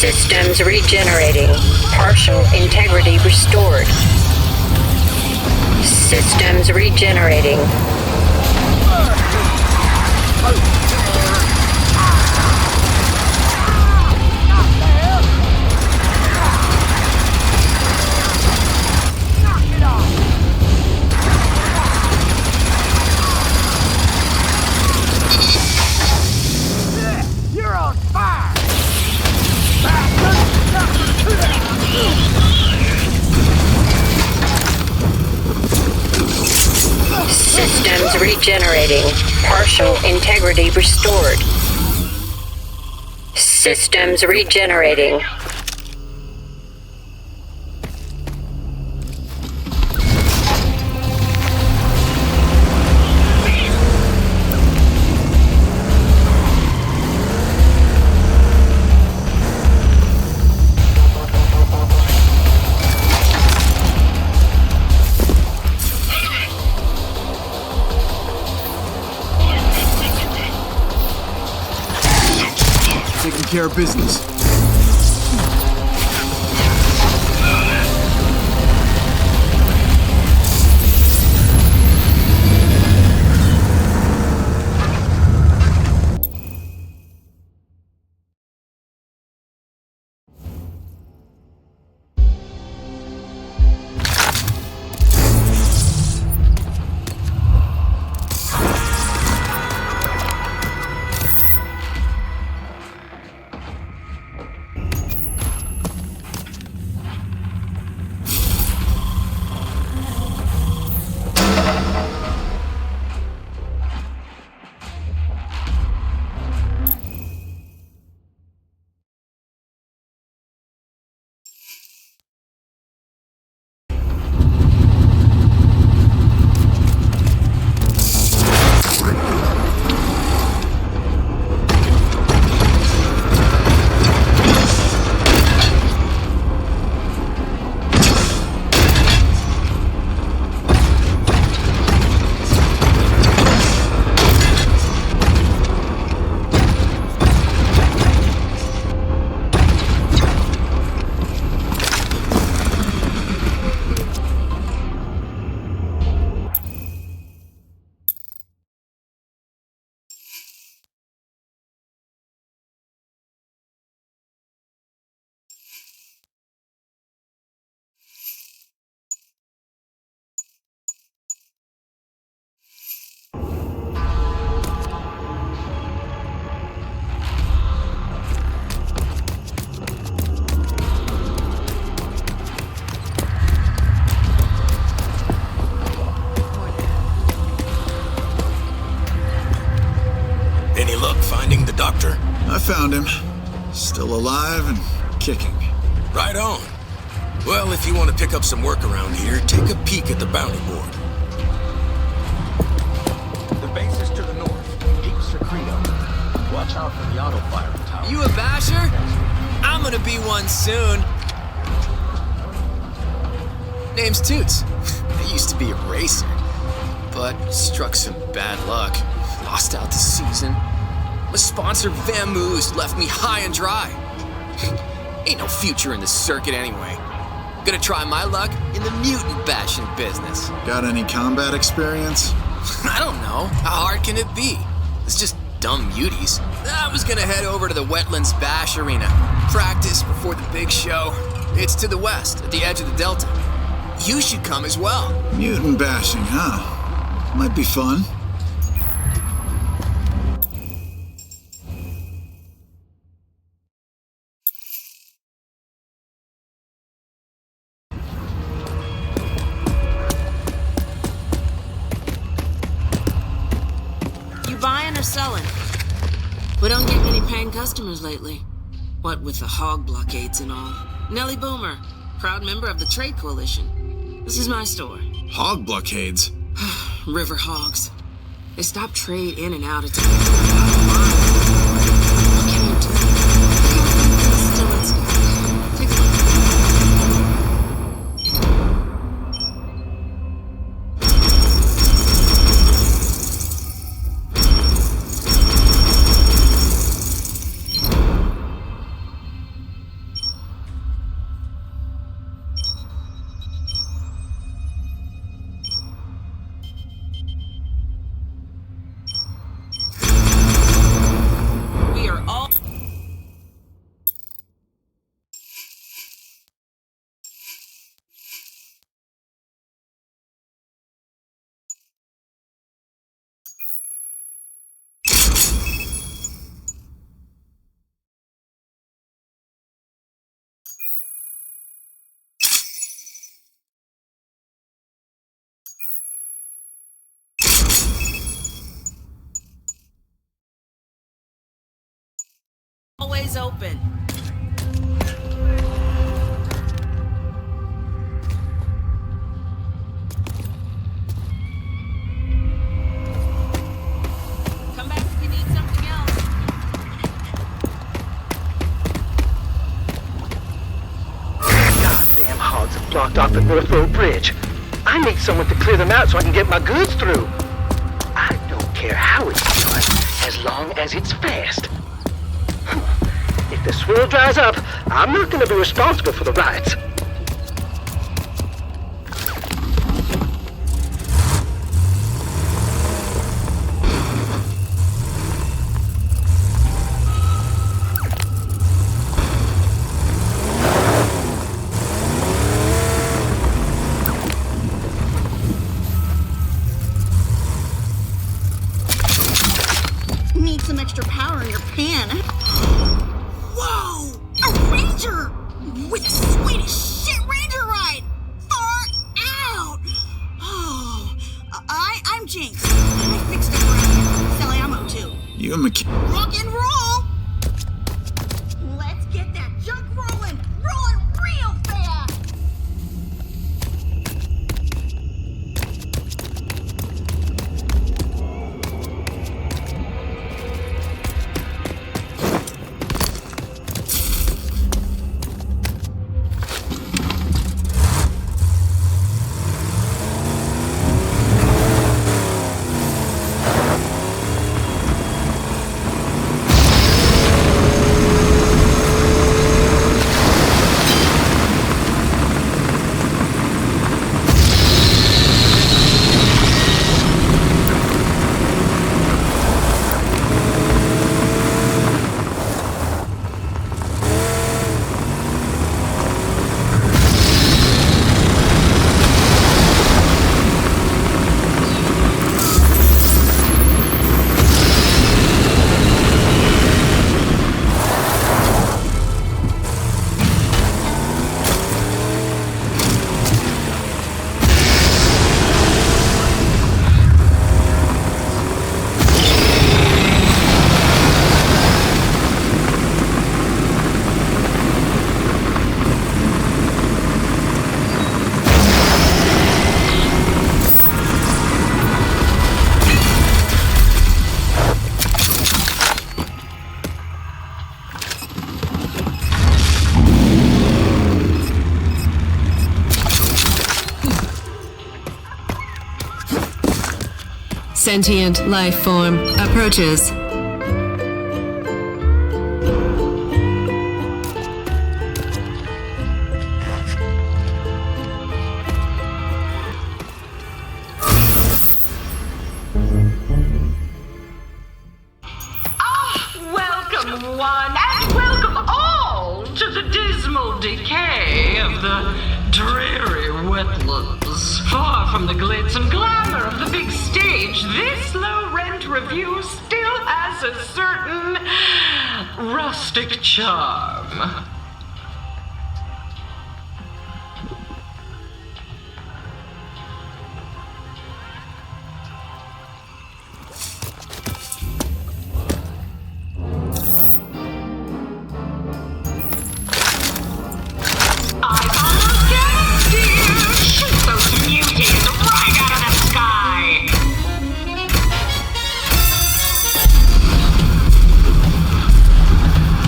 Systems regenerating. Partial integrity restored. Systems regenerating. You're on fire! Systems regenerating. Partial integrity restored. Systems regenerating. Taking care of business. Any luck finding the doctor? I found him. Still alive and kicking. Right on. Well, if you want to pick up some work around here, take a peek at the bounty board. The base is to the north. Peak Secreto. Watch out for the auto fire tower. You a basher? I'm gonna be one soon. Name's Toots. I used to be a racer, but struck some bad luck. Lost out the season. My sponsor, Vamoose, left me high and dry. Ain't no future in the circuit anyway. Gonna try my luck in the mutant bashing business. Got any combat experience? I don't know. How hard can it be? It's just dumb muties. I was gonna head over to the Wetlands Bash Arena. Practice before the big show. It's to the west, at the edge of the Delta. You should come as well. Mutant bashing, huh? Might be fun. Buying or selling? We don't get many paying customers lately. What with the hog blockades and all. Nellie Boomer, proud member of the Trade Coalition. This is my store. Hog blockades? River hogs. They stop trade in and out of town. Take a look. always open. Come back if you need something else. Goddamn hogs have blocked off the North Road Bridge. I need someone to clear them out so I can get my goods through. I don't care how it's done, as long as it's fast. If the swirl dries up, I'm not going to be responsible for the riots. Need some extra power in your pan. Whoa! A ranger! With the sweetest shit ranger ride! Far out! Oh, I'm Jinx. I fixed everything. Sell ammo too. You and McK... Rock and roll! Let's get that junk rolling! Rolling real fast! Sentient life form approaches. Welcome one and welcome all to the dismal decay of the dreary wetlands. Far from the glitz and glamour of the big stage, this low-rent review still has a certain rustic charm.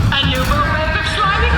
A new wave of slimy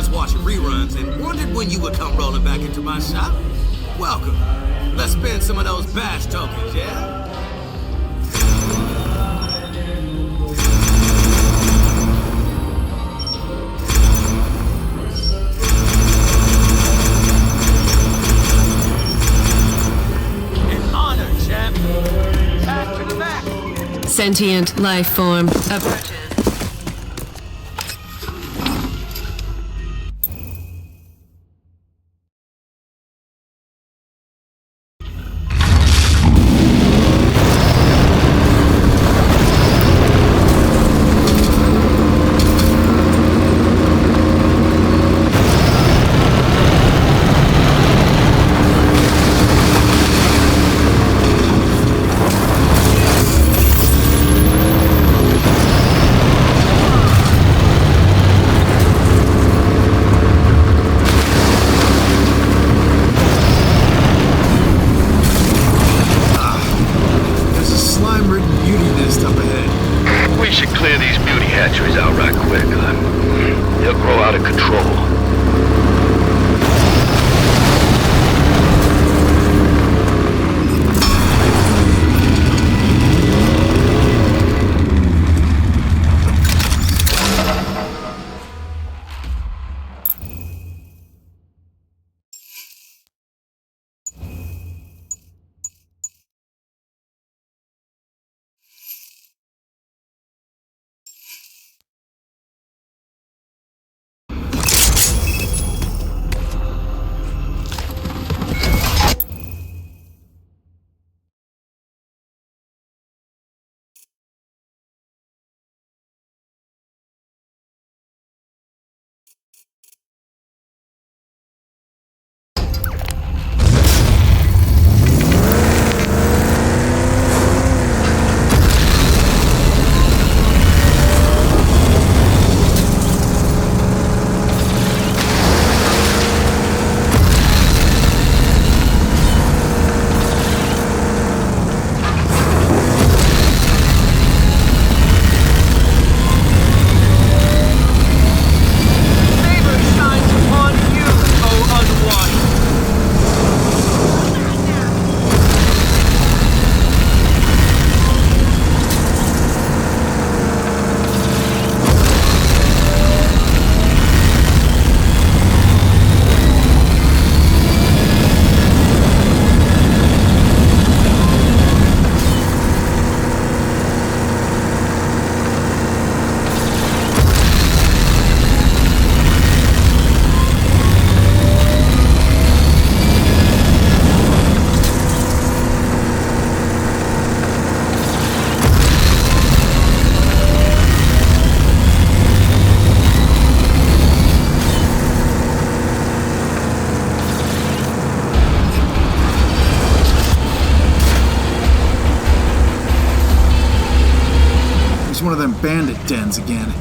just watching reruns and wondered when you would come rolling back into my shop. Welcome. Let's spend some of those bash tokens, yeah? Sentient life form approaches. One of them bandit dens again.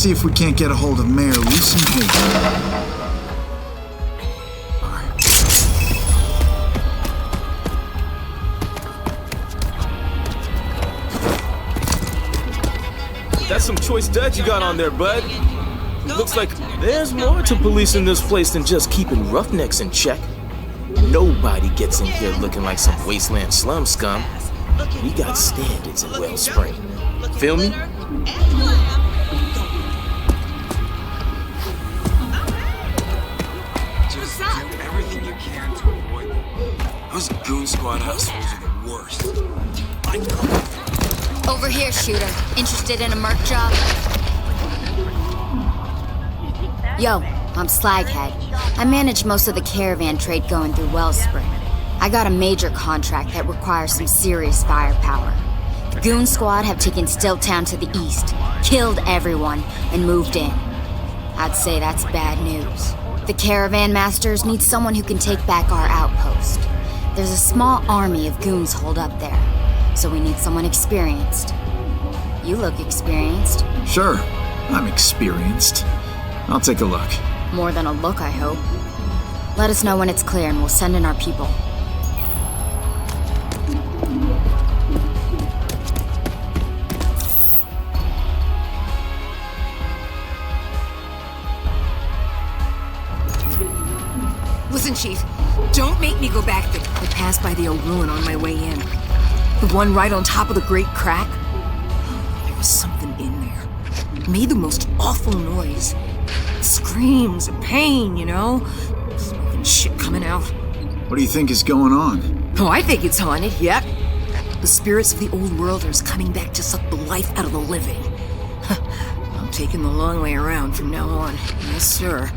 see if we can't get a hold of Mayor Lucen Hayden. That's some choice duds you got on there, bud. Looks like there's more to policing this place than just keeping roughnecks in check. Nobody gets in here looking like some wasteland slum scum. We got standards in Wellspring. Feel me? Just do everything you can to avoid them. Those goon squad assholes are the worst. Over here, shooter. Interested in a merc job? Yo, I'm Slaghead. I manage most of the caravan trade going through Wellspring. I got a major contract that requires some serious firepower. The Goon Squad have taken Stilltown to the east, killed everyone, and moved in. I'd say that's bad news. The caravan masters need someone who can take back our outpost. There's a small army of goons holed up there, so we need someone experienced. You look experienced. Sure, I'm experienced. I'll take a look. More than a look, I hope. Let us know when it's clear and we'll send in our people. Listen, Chief, don't make me go back there. I passed by the old ruin on my way in. The one right on top of the Great Crack. There was something in there. It made the most awful noise. Screams of pain, you know? Smoke and shit coming out. What do you think is going on? Oh, I think it's haunted, yep. The spirits of the old worlders coming back to suck the life out of the living. I'm taking the long way around from now on. Yes, sir.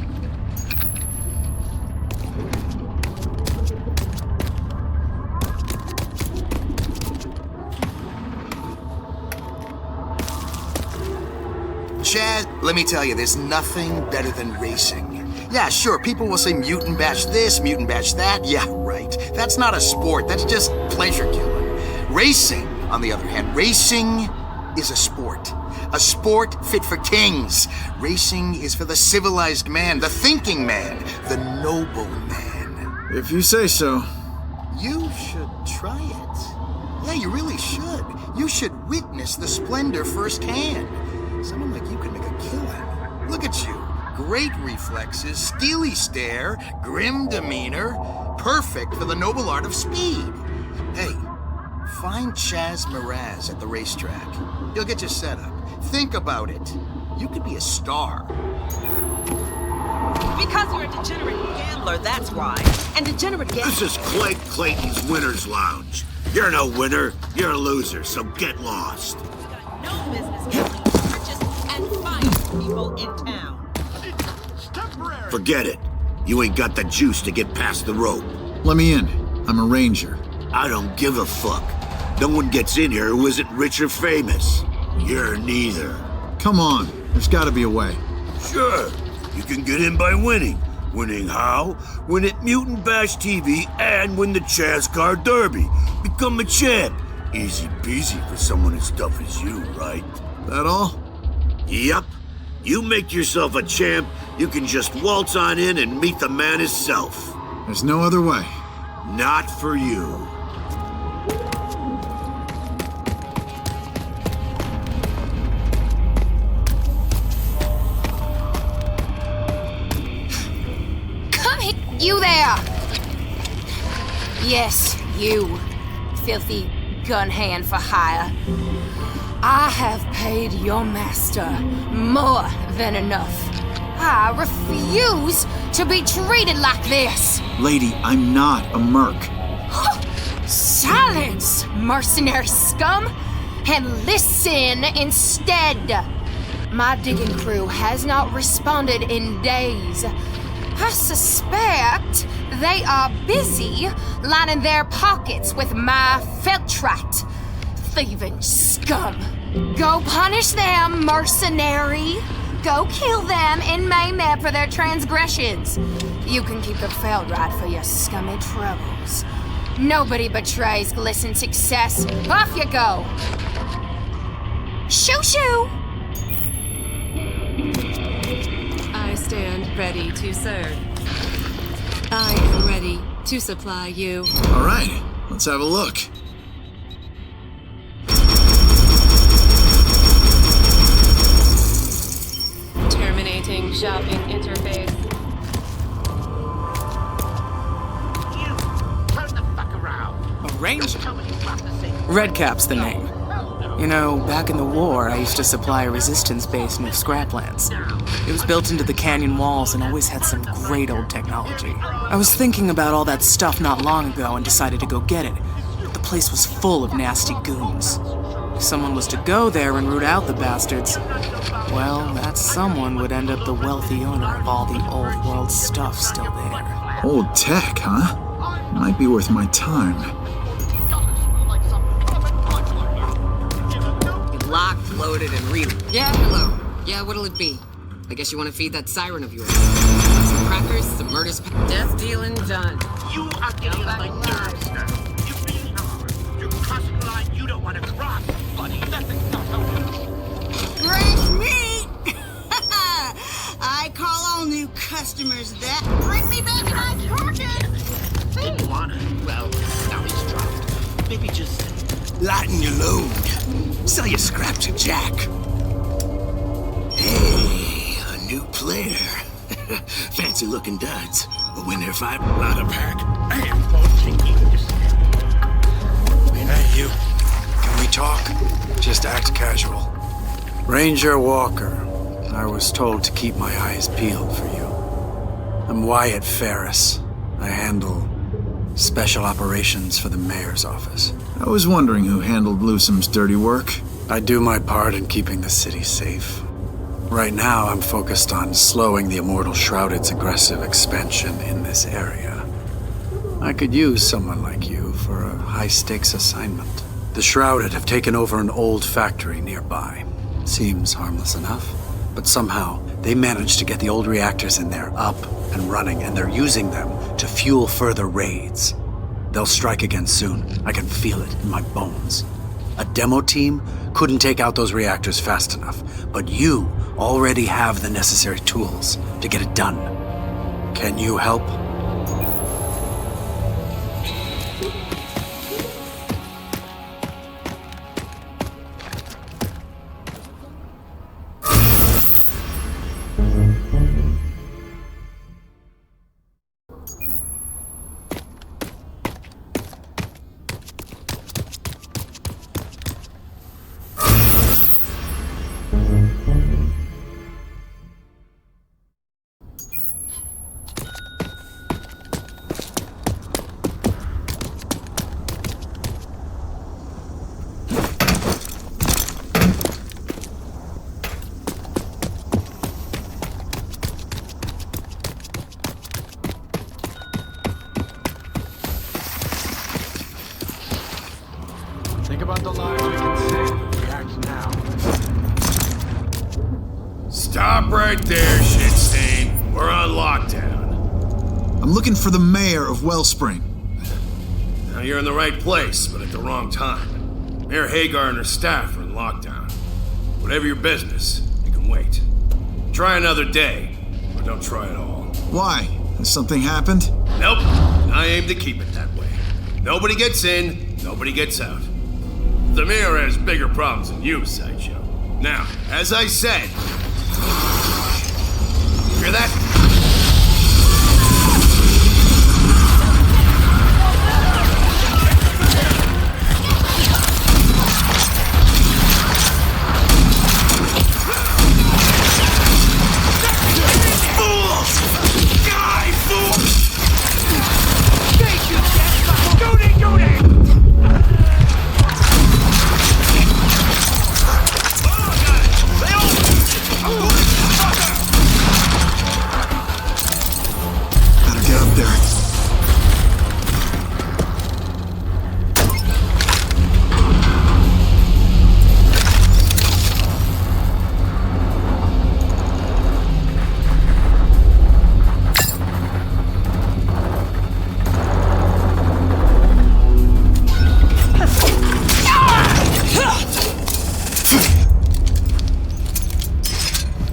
Chad, let me tell you, there's nothing better than racing. Yeah, sure, people will say mutant bash this, mutant bash that. Yeah, right. That's not a sport, that's just pleasure killing. Racing, on the other hand, racing is a sport. A sport fit for kings. Racing is for the civilized man, the thinking man, the noble man. If you say so. You should try it. Yeah, you really should. You should witness the splendor firsthand. Someone like you can make a killing. Look at you. Great reflexes, steely stare, grim demeanor. Perfect for the noble art of speed. Hey, find Chaz Miraz at the racetrack. He'll get you set up. Think about it. You could be a star. Because you're a degenerate gambler, that's why. And degenerate gamblers... This is Clayton Clayton's Winner's Lounge. You're no winner, you're a loser, so get lost. No business killing, purchase, and find people in town. Forget it. You ain't got the juice to get past the rope. Let me in. I'm a ranger. I don't give a fuck. No one gets in here who isn't rich or famous. You're neither. Come on. There's gotta be a way. Sure. You can get in by winning. Winning how? Win at Mutant Bash TV and win the Chaz Car Derby. Become a champ. Easy peasy for someone as tough as you, right? That all? Yup. You make yourself a champ, you can just waltz on in and meet the man himself. There's no other way. Not for you. Come here, you there! Yes, you, filthy gun hand for hire. I have paid your master more than enough. I refuse to be treated like this. Lady, I'm not a merc. Silence, mercenary scum, and listen instead. My digging crew has not responded in days. I suspect they are busy lining their pockets with my feltrite. Thieving scum. Go punish them, mercenary. Go kill them and maim them for their transgressions. You can keep the feltrite for your scummy troubles. Nobody betrays glistened success. Off you go. Shoo-shoo! stand ready to serve. I am ready to supply you. All right, let's have a look. Terminating shopping interface. A ranger? Redcap's the name. You know, back in the war, I used to supply a resistance base near Scraplands. It was built into the canyon walls and always had some great old technology. I was thinking about all that stuff not long ago and decided to go get it, but the place was full of nasty goons. If someone was to go there and root out the bastards, well, that someone would end up the wealthy owner of all the old world stuff still there. Old tech, huh? Might be worth my time. Locked, loaded, and reloaded. Yeah, hello. Yeah, what'll it be? I guess you want to feed that siren of yours. Some crackers, some murders. Death dealing done. You are getting on my nerves now. You're being hard. You're crossing the line you don't want to cross, buddy. Nothing's not okay. Fresh meat! I call all new customers that. Bring me back my carcass! Didn't wanna. Well, now he's dropped. Maybe just lighten your load. Sell your scrap to Jack. Hey, a new player. Fancy looking duds. But when they're fighting out of pack, I am going to use. Hey, you. Can we talk? Just act casual. Ranger Walker. I was told to keep my eyes peeled for you. I'm Wyatt Ferris. I handle special operations for the mayor's office. I was wondering who handled Bluesom's dirty work. I do my part in keeping the city safe. Right now, I'm focused on slowing the Immortal Shrouded's aggressive expansion in this area. I could use someone like you for a high-stakes assignment. The Shrouded have taken over an old factory nearby. Seems harmless enough, but somehow they managed to get the old reactors in there up and running, and they're using them to fuel further raids. They'll strike again soon. I can feel it in my bones. A demo team couldn't take out those reactors fast enough, but you already have the necessary tools to get it done. Can you help? Think about the lives we can save. React now. Stop right there, shit stain. We're on lockdown. I'm looking for the mayor of Wellspring. Now you're in the right place, but at the wrong time. Mayor Hagar and her staff are in lockdown. Whatever your business, you can wait. Try another day, or don't try at all. Why? Has something happened? Nope. I aim to keep it that way. Nobody gets in, nobody gets out. The mayor has bigger problems than you, Sideshow. Now, as I said... Hear that?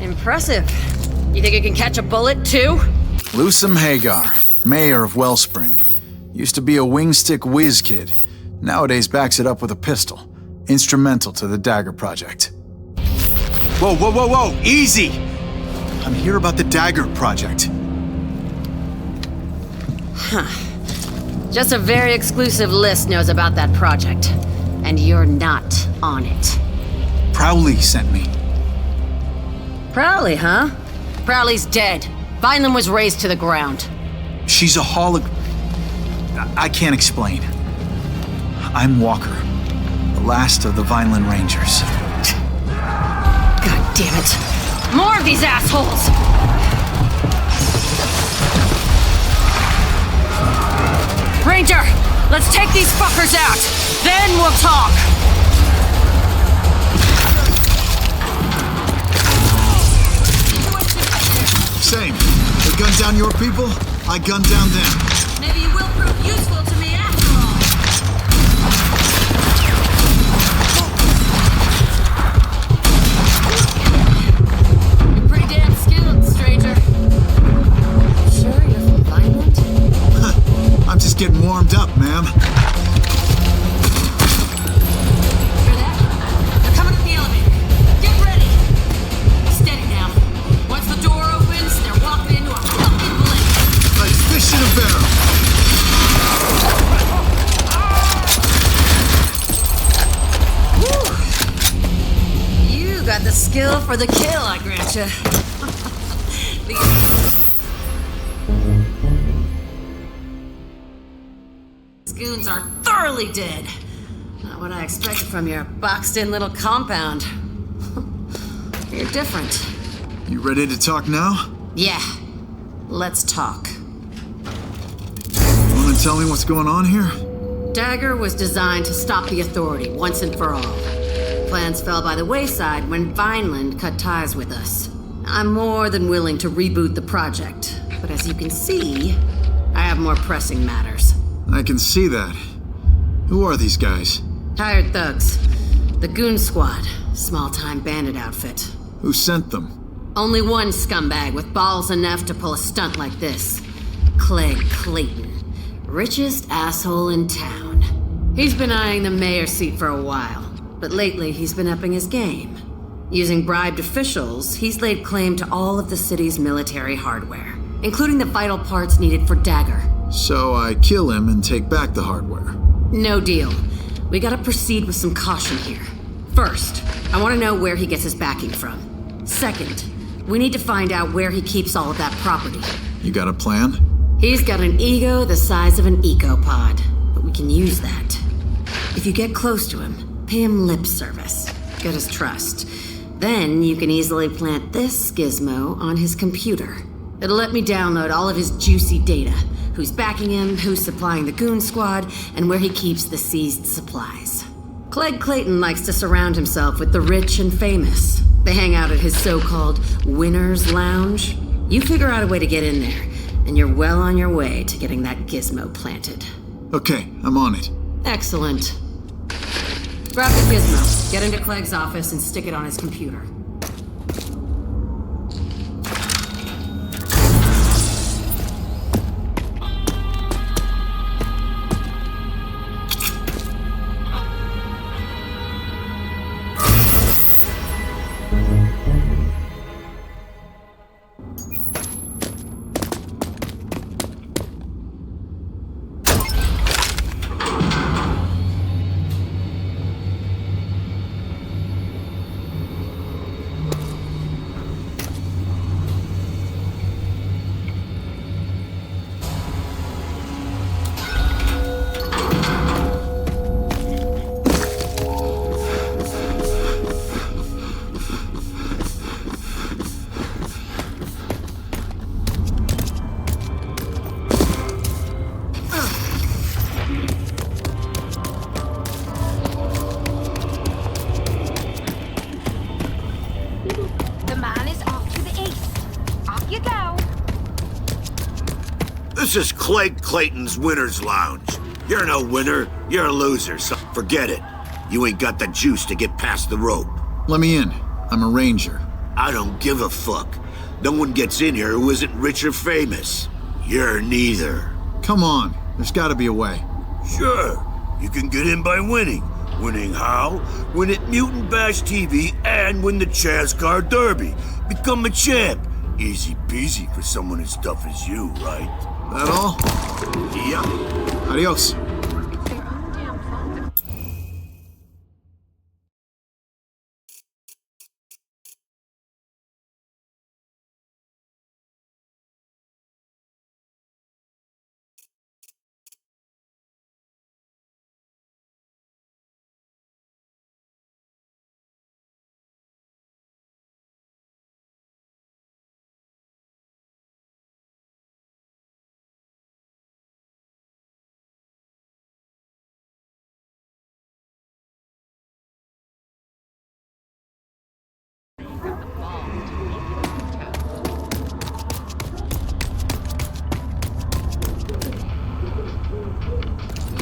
Impressive. You think you can catch a bullet, too? Lusum Hagar, mayor of Wellspring. Used to be a wingstick whiz kid. Nowadays backs it up with a pistol. Instrumental to the Dagger Project. Whoa, whoa, whoa, whoa! Easy! I'm here about the Dagger Project. Huh. Just a very exclusive list knows about that project. And you're not on it. Prowley sent me. Prowley, huh? Prowley's dead. Vineland was razed to the ground. She's a I can't explain. I'm Walker, the last of the Vineland Rangers. God damn it. More of these assholes! Ranger, let's take these fuckers out. Then we'll talk. Same. They gun down your people, I gun down them. Maybe you will prove useful to me after all. You're pretty damn skilled, stranger. Sure you're from Vineland? I'm just getting warmed up, ma'am. Hear that? They're coming up the elevator. Get ready. Steady now. Once the door opens, they're walking into a fucking blink. Like fish in a barrel. Whew. You got the skill for the kill, I grant you. These goons are thoroughly dead. Not what I expected from your boxed-in little compound. You're different. You ready to talk now? Yeah. Let's talk. Want to tell me what's going on here? Dagger was designed to stop the Authority once and for all. Plans fell by the wayside when Vineland cut ties with us. I'm more than willing to reboot the project, but as you can see, I have more pressing matters. I can see that. Who are these guys? Hired thugs. The Goon Squad, small-time bandit outfit. Who sent them? Only one scumbag with balls enough to pull a stunt like this. Clegg Clayton. Richest asshole in town. He's been eyeing the mayor's seat for a while, but lately he's been upping his game. Using bribed officials, he's laid claim to all of the city's military hardware, including the vital parts needed for Dagger. So I kill him and take back the hardware. No deal. We gotta proceed with some caution here. First, I want to know where he gets his backing from. Second, we need to find out where he keeps all of that property. You got a plan? He's got an ego the size of an ecopod, but we can use that. If you get close to him, pay him lip service, get his trust. Then you can easily plant this gizmo on his computer. It'll let me download all of his juicy data. Who's backing him, who's supplying the Goon Squad, and where he keeps the seized supplies. Clegg Clayton likes to surround himself with the rich and famous. They hang out at his so-called Winner's Lounge. You figure out a way to get in there, and you're well on your way to getting that gizmo planted. Okay, I'm on it. Excellent. Grab the gizmo, get into Clegg's office, and stick it on his computer. This is Clegg Clayton's Winner's Lounge. You're no winner, you're a loser, so forget it. You ain't got the juice to get past the rope. Let me in. I'm a ranger. I don't give a fuck. No one gets in here who isn't rich or famous. You're neither. Come on, there's gotta be a way. Sure, you can get in by winning. Winning how? Win at Mutant Bash TV and win the Chance Car Derby. Become a champ. Easy peasy for someone as tough as you, right? That all? Yeah. Adios.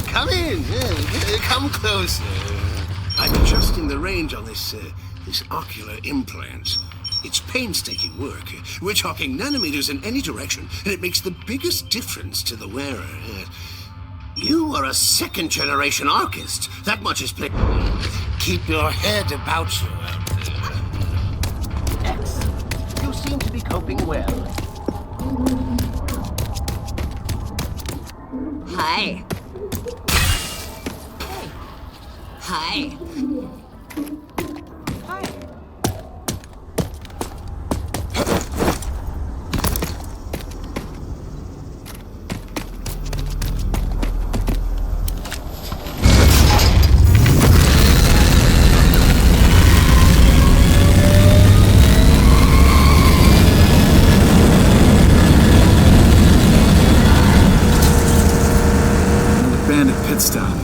Come in. Come closer. I'm adjusting the range on this ocular implant. It's painstaking work. We're talking nanometers in any direction, and it makes the biggest difference to the wearer. You are a second-generation archist. That much is plain. Keep your head about you. Excellent. You seem to be coping well. Hi. Hi. Bandit pit stop.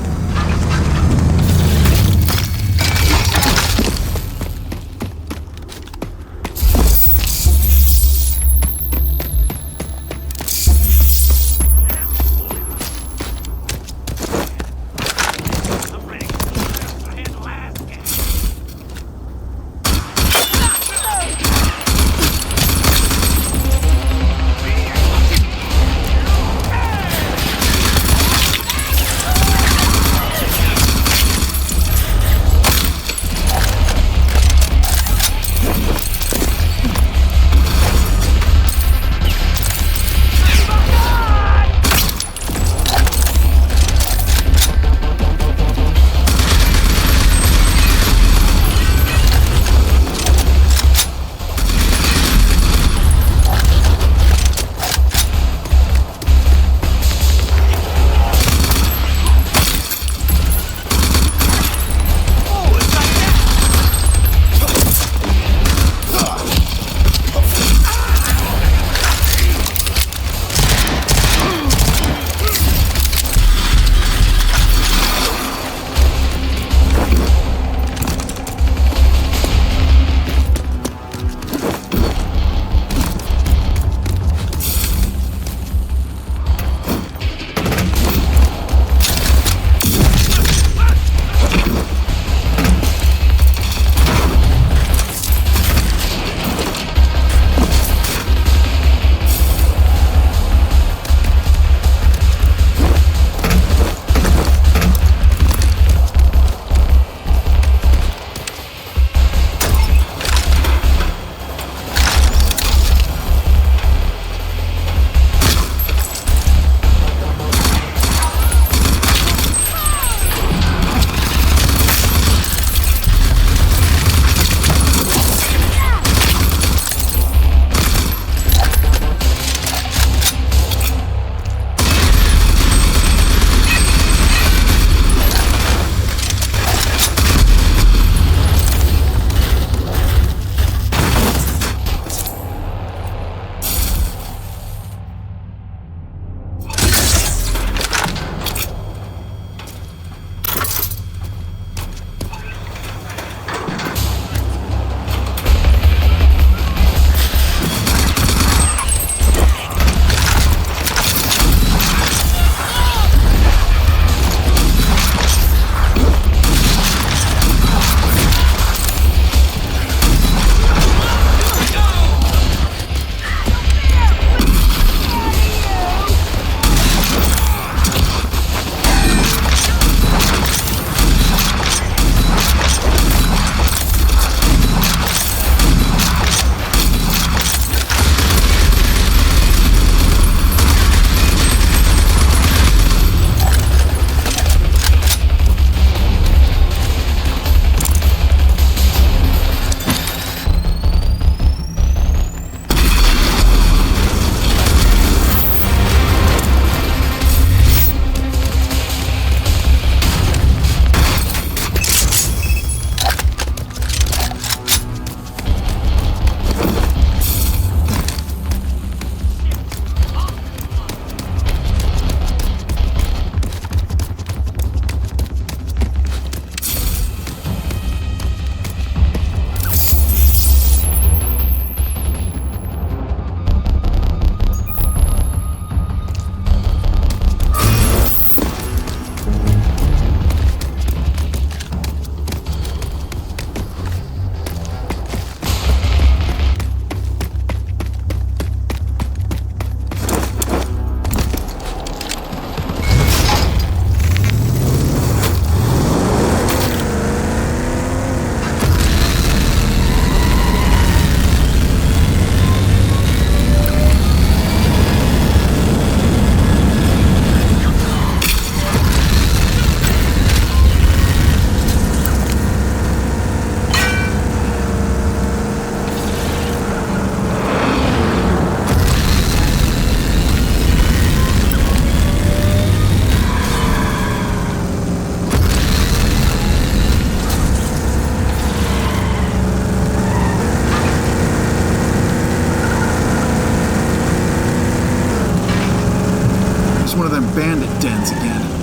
It's one of them bandit dens again.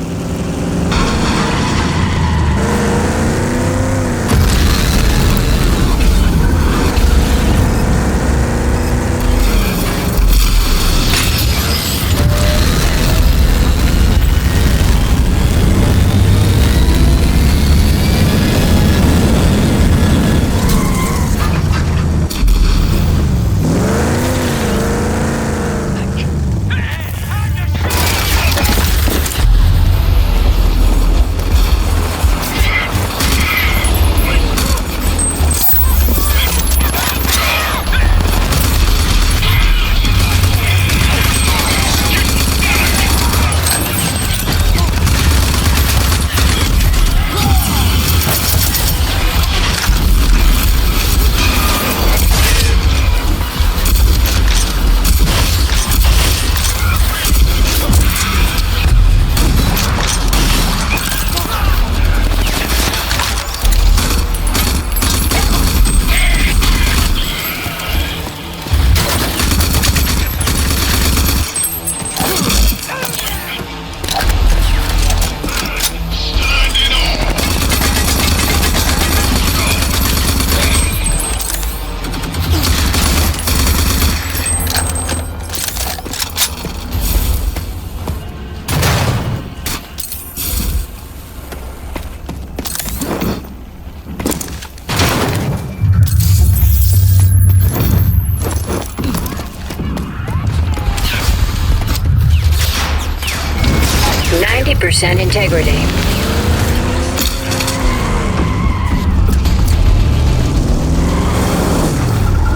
Integrity.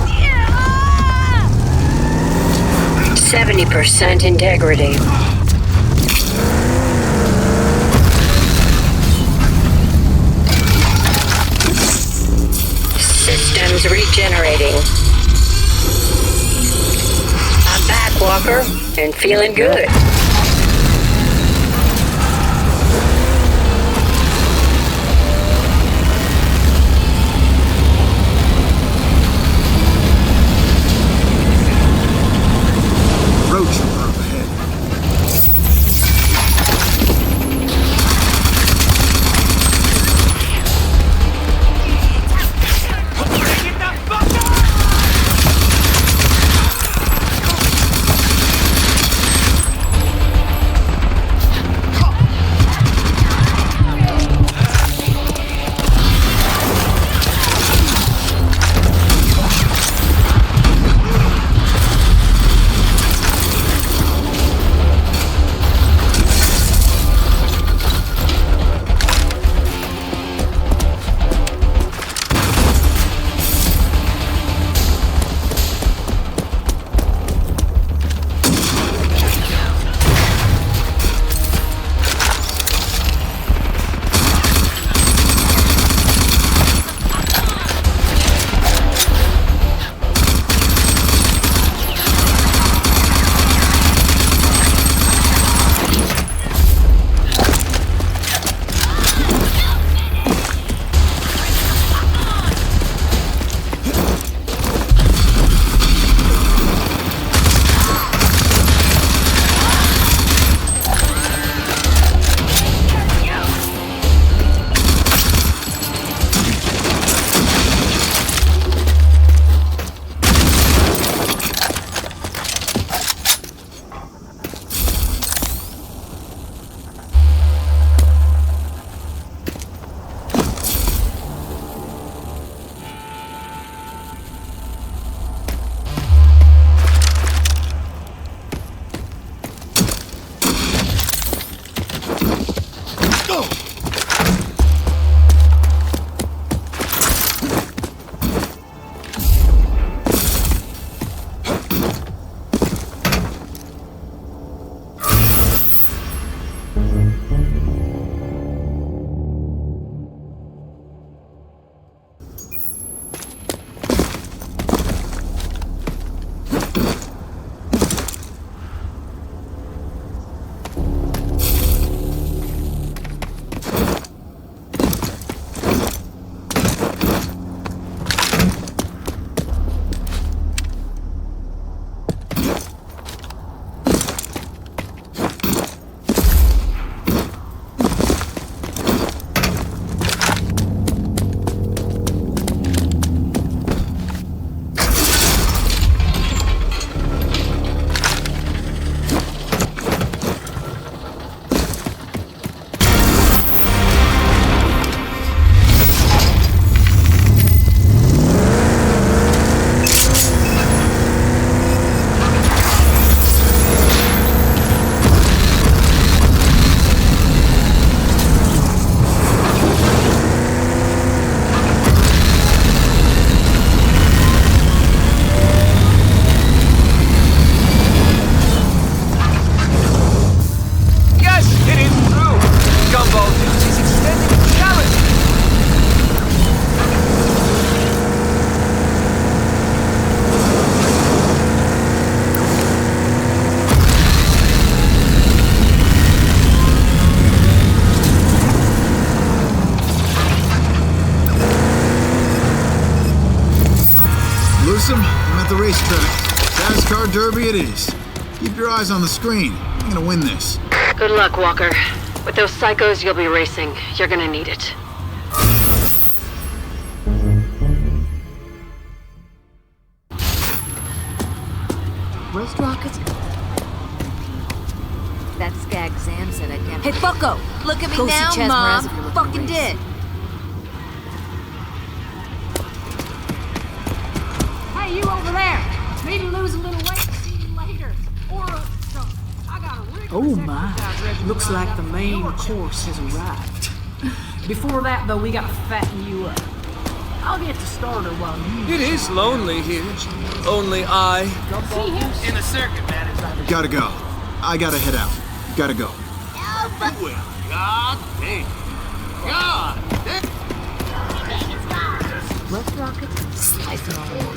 Yeah! 70% integrity. Systems regenerating. I'm back, Walker, and feeling good. at the racetrack. NASCAR Derby it is. Keep your eyes on the screen. I'm gonna win this. Good luck, Walker. With those psychos you'll be racing, you're gonna need it. Rust rockets? That skag Zam said I'd never... Hey, fucko! Look at me Go now, see Chaz Mom! Mraz if you're looking to Fucking race. did! Hey, you over there! Need to lose a little weight. See you later. Or I got a rig. Oh my. Looks like the main course has arrived. Before that, though, we gotta fatten you up. I'll get the starter while you... It is lonely here. Only I... See him in the circuit, man. Gotta go. I gotta head out. Gotta go. Well, God damn. God damn. Rust rockets? Slice them all.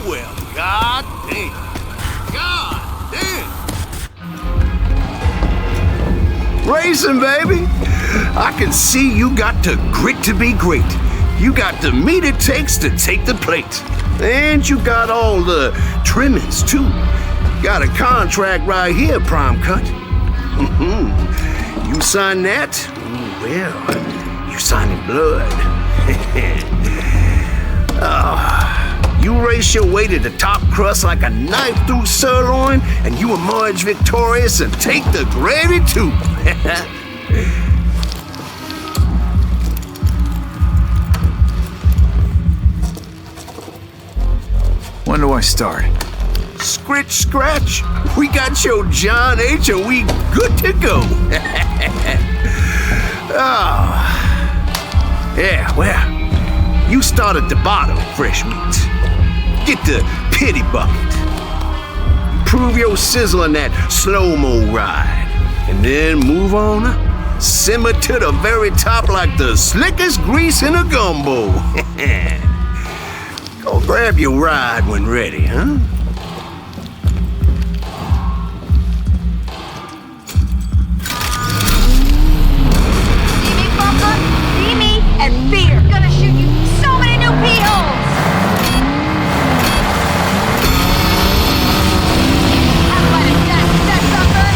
Well, God damn. God damn. Racing, baby. I can see you got the grit to be great. You got the meat it takes to take the plate. And you got all the trimmings, too. Got a contract right here, Prime Cut. You sign that? Well, you sign in blood. You race your way to the top crust like a knife through sirloin, and you emerge victorious and take the gravy too. When do I start? Scritch, scratch. We got your John H. and we good to go. Yeah, well, you start at the bottom, fresh meat. Get the pity bucket. Prove your sizzle in that slow-mo ride. And then move on up. Simmer to the very top like the slickest grease in a gumbo. Go grab your ride when ready, huh? See me, Bumper? See me and fear. Gonna shoot you so many new pee holes. Have a bite of that, sucker.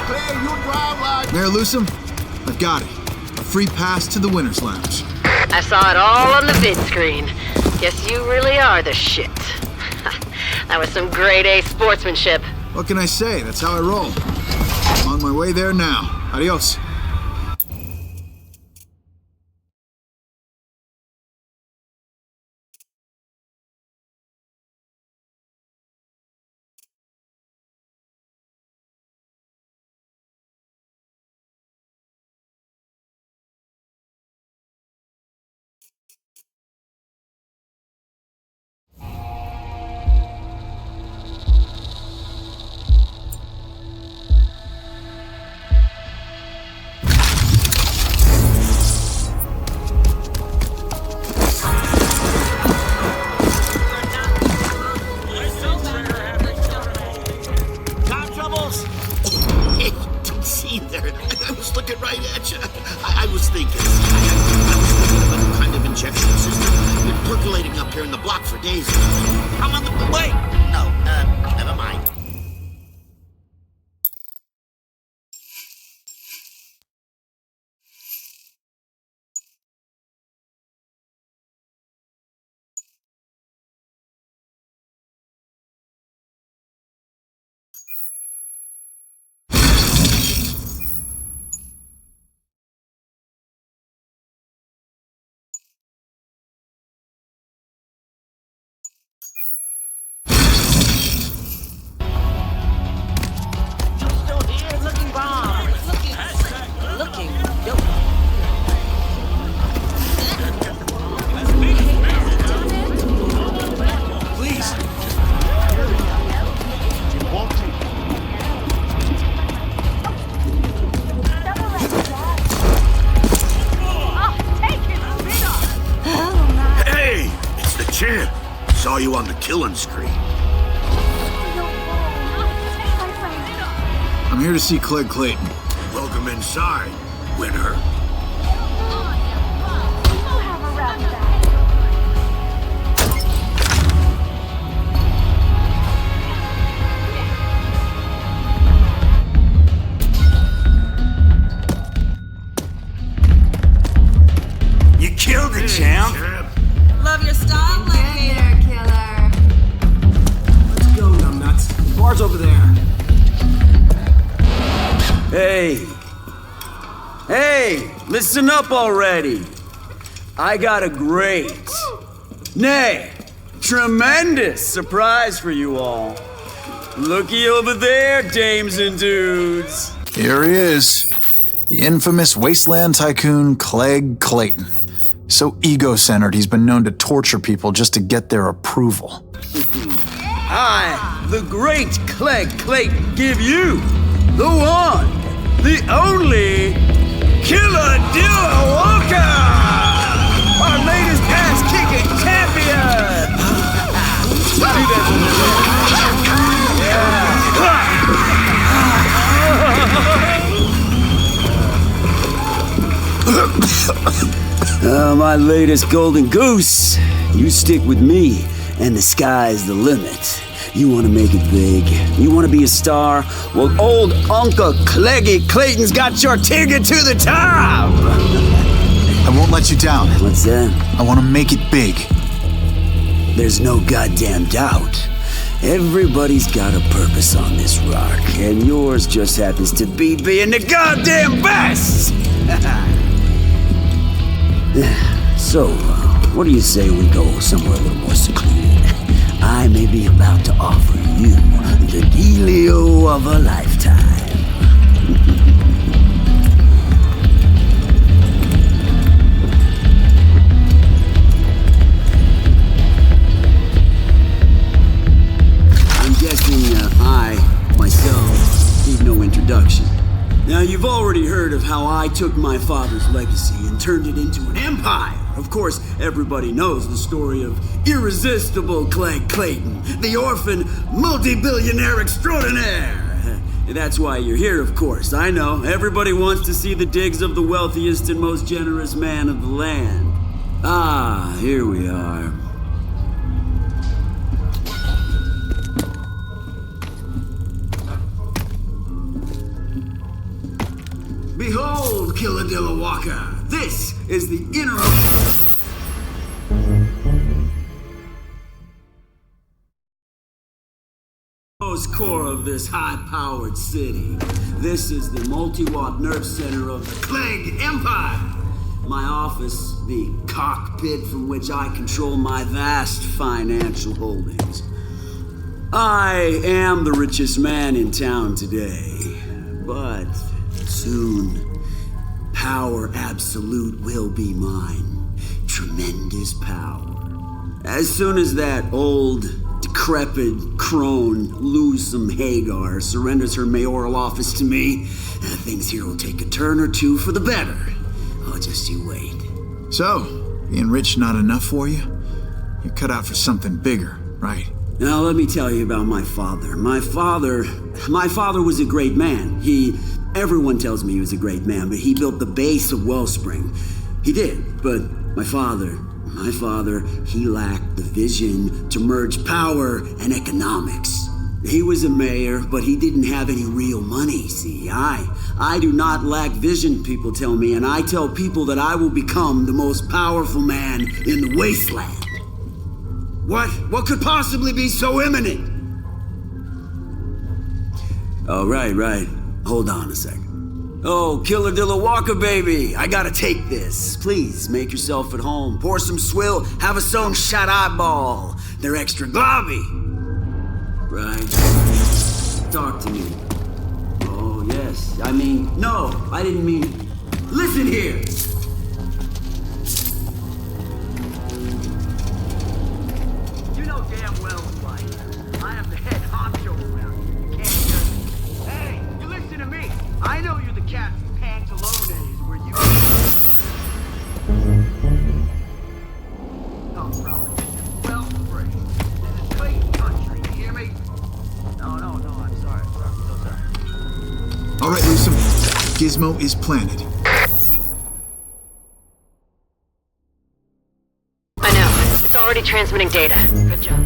clear, you drive like... Mayor Lusum, I've got it. A free pass to the Winner's Lounge. I saw it all on the vid screen. Guess you really are the shit. That was some grade A sportsmanship. What can I say? That's how I roll. I'm on my way there now. Adios. I was looking right at you. I was thinking. I was thinking of a new kind of injection system. Been percolating up here in the block for days. I'm on the way. No, never mind. Saw you on the killing screen. I'm here to see Clegg Clayton. Welcome inside, winner. You killed it, champ. Love your style, Gladiator Killer. Let's go, numbnuts. The bar's over there. Hey, listen up already. I got a great, nay, tremendous surprise for you all. Looky over there, dames and dudes. Here he is, the infamous wasteland tycoon Clegg Clayton. So ego-centered, he's been known to torture people just to get their approval. I, the great Clegg Clayton, give you the one, the only Killer Duo Walker! Our latest ass-kicking champion! Do that. My latest golden goose. You stick with me, and the sky's the limit. You want to make it big? You want to be a star? Well, old Uncle Cleggy Clayton's got your ticket to the top! I won't let you down. What's that? I want to make it big. There's no goddamn doubt. Everybody's got a purpose on this rock, and yours just happens to be being the goddamn best! So, what do you say we go somewhere a little more secluded? I may be about to offer you the dealio of a lifetime. I'm guessing I, myself, need no introduction. Now, you've already heard of how I took my father's legacy and turned it into an empire. Of course, everybody knows the story of irresistible Clegg Clayton, the orphan multi-billionaire extraordinaire. That's why you're here, of course. I know. Everybody wants to see the digs of the wealthiest and most generous man of the land. Ah, here we are. Killadilla. This is the inner core of this high-powered city. This is the multi-watt nerve center of the Clegg Empire. My office, the cockpit from which I control my vast financial holdings. I am the richest man in town today, but soon, power absolute will be mine. Tremendous power. As soon as that old, decrepit crone, Lusum Hagar, surrenders her mayoral office to me, things here will take a turn or two for the better. Oh, just you wait. So, being rich not enough for you? You're cut out for something bigger, right? Now, let me tell you about my father. My father was a great man. Everyone tells me he was a great man, but he built the base of Wellspring. He did, but my father, he lacked the vision to merge power and economics. He was a mayor, but he didn't have any real money, see. I do not lack vision, people tell me, and I tell people that I will become the most powerful man in the wasteland. What could possibly be so imminent? Oh, right. Hold on a second. Oh, Killadilla Walker, baby, I gotta take this. Please, make yourself at home. Pour some swill, have a sewn shot eyeball. They're extra globby. Right. Talk to me. Oh, yes. No, I didn't mean... Listen here! You know damn well who I am. I am the head honcho around here. You can't just... Hey, you listen to me. I know you're the Captain Pantalones where you... Oh, brother. Well, free. This is Clayton country. You hear me? No, I'm sorry. I'm so sorry. All right, Lusum. Gizmo is planted. I know. It's already transmitting data. Good job.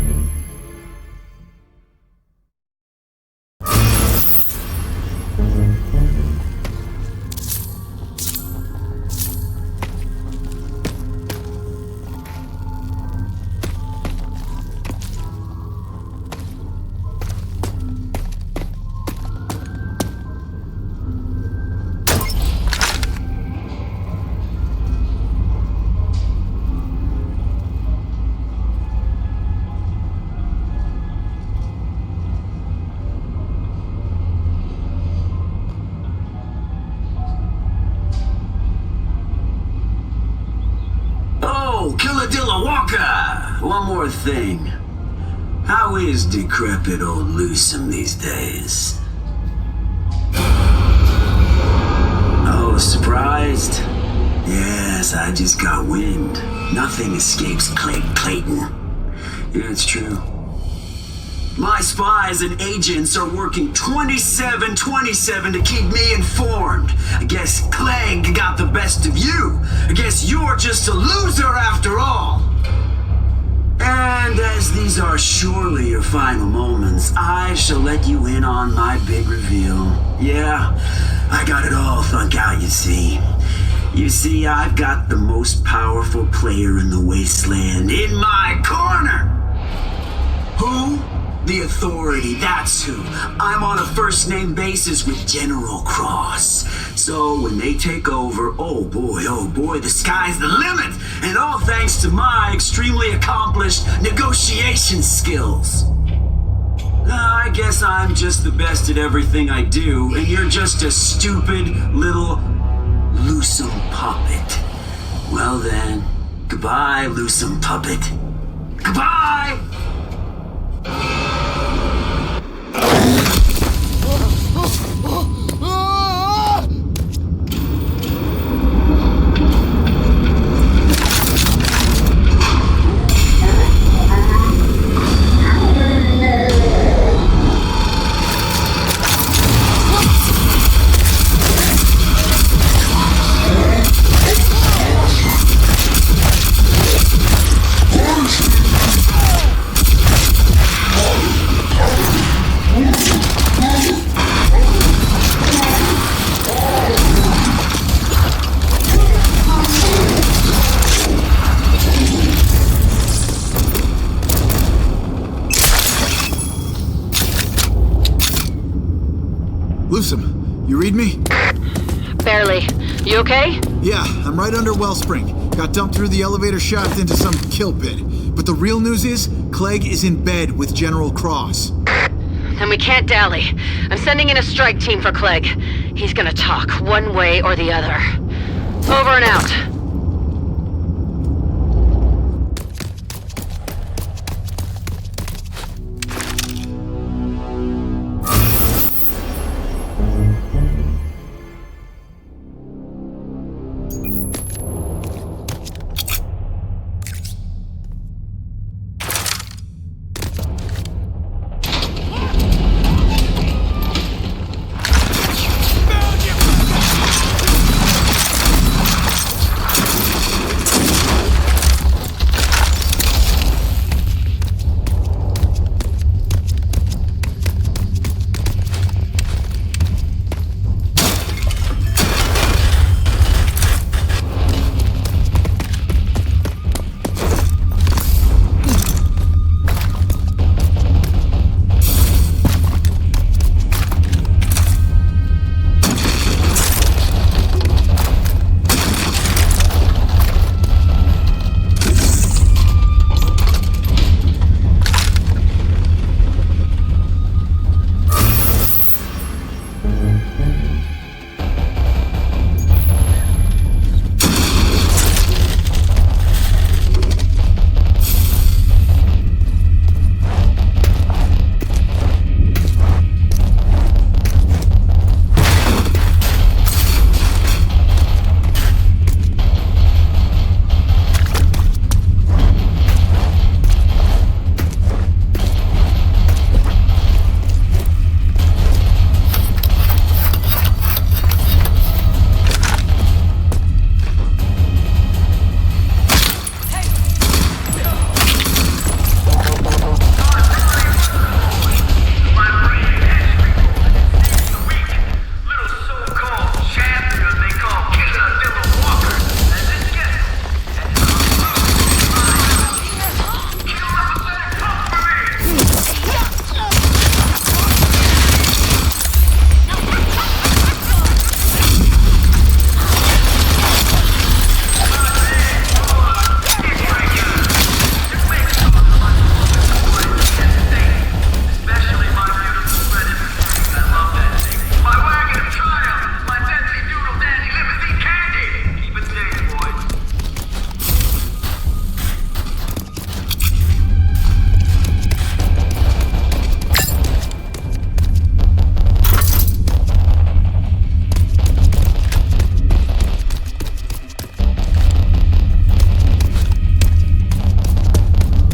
Killadilla Walker! One more thing. How is decrepit old Lusum these days? Oh, surprised? Yes, I just got wind. Nothing escapes Clayton. Yeah, it's true. My spies and agents are working 27/27 to keep me informed. I guess Clegg got the best of you. I guess you're just a loser after all. And as these are surely your final moments, I shall let you in on my big reveal. Yeah, I got it all thunk out, you see. You see, I've got the most powerful player in the wasteland in my corner. Who? The Authority, that's who. I'm on a first-name basis with General Cross. So when they take over, oh boy, the sky's the limit. And all thanks to my extremely accomplished negotiation skills. I guess I'm just the best at everything I do, and you're just a stupid little Lusum puppet. Well then, goodbye, Lusum puppet. Goodbye! me? Barely. You okay? Yeah, I'm right under Wellspring. Got dumped through the elevator shaft into some kill pit. But the real news is, Clegg is in bed with General Cross. Then we can't dally. I'm sending in a strike team for Clegg. He's gonna talk, one way or the other. Over and out.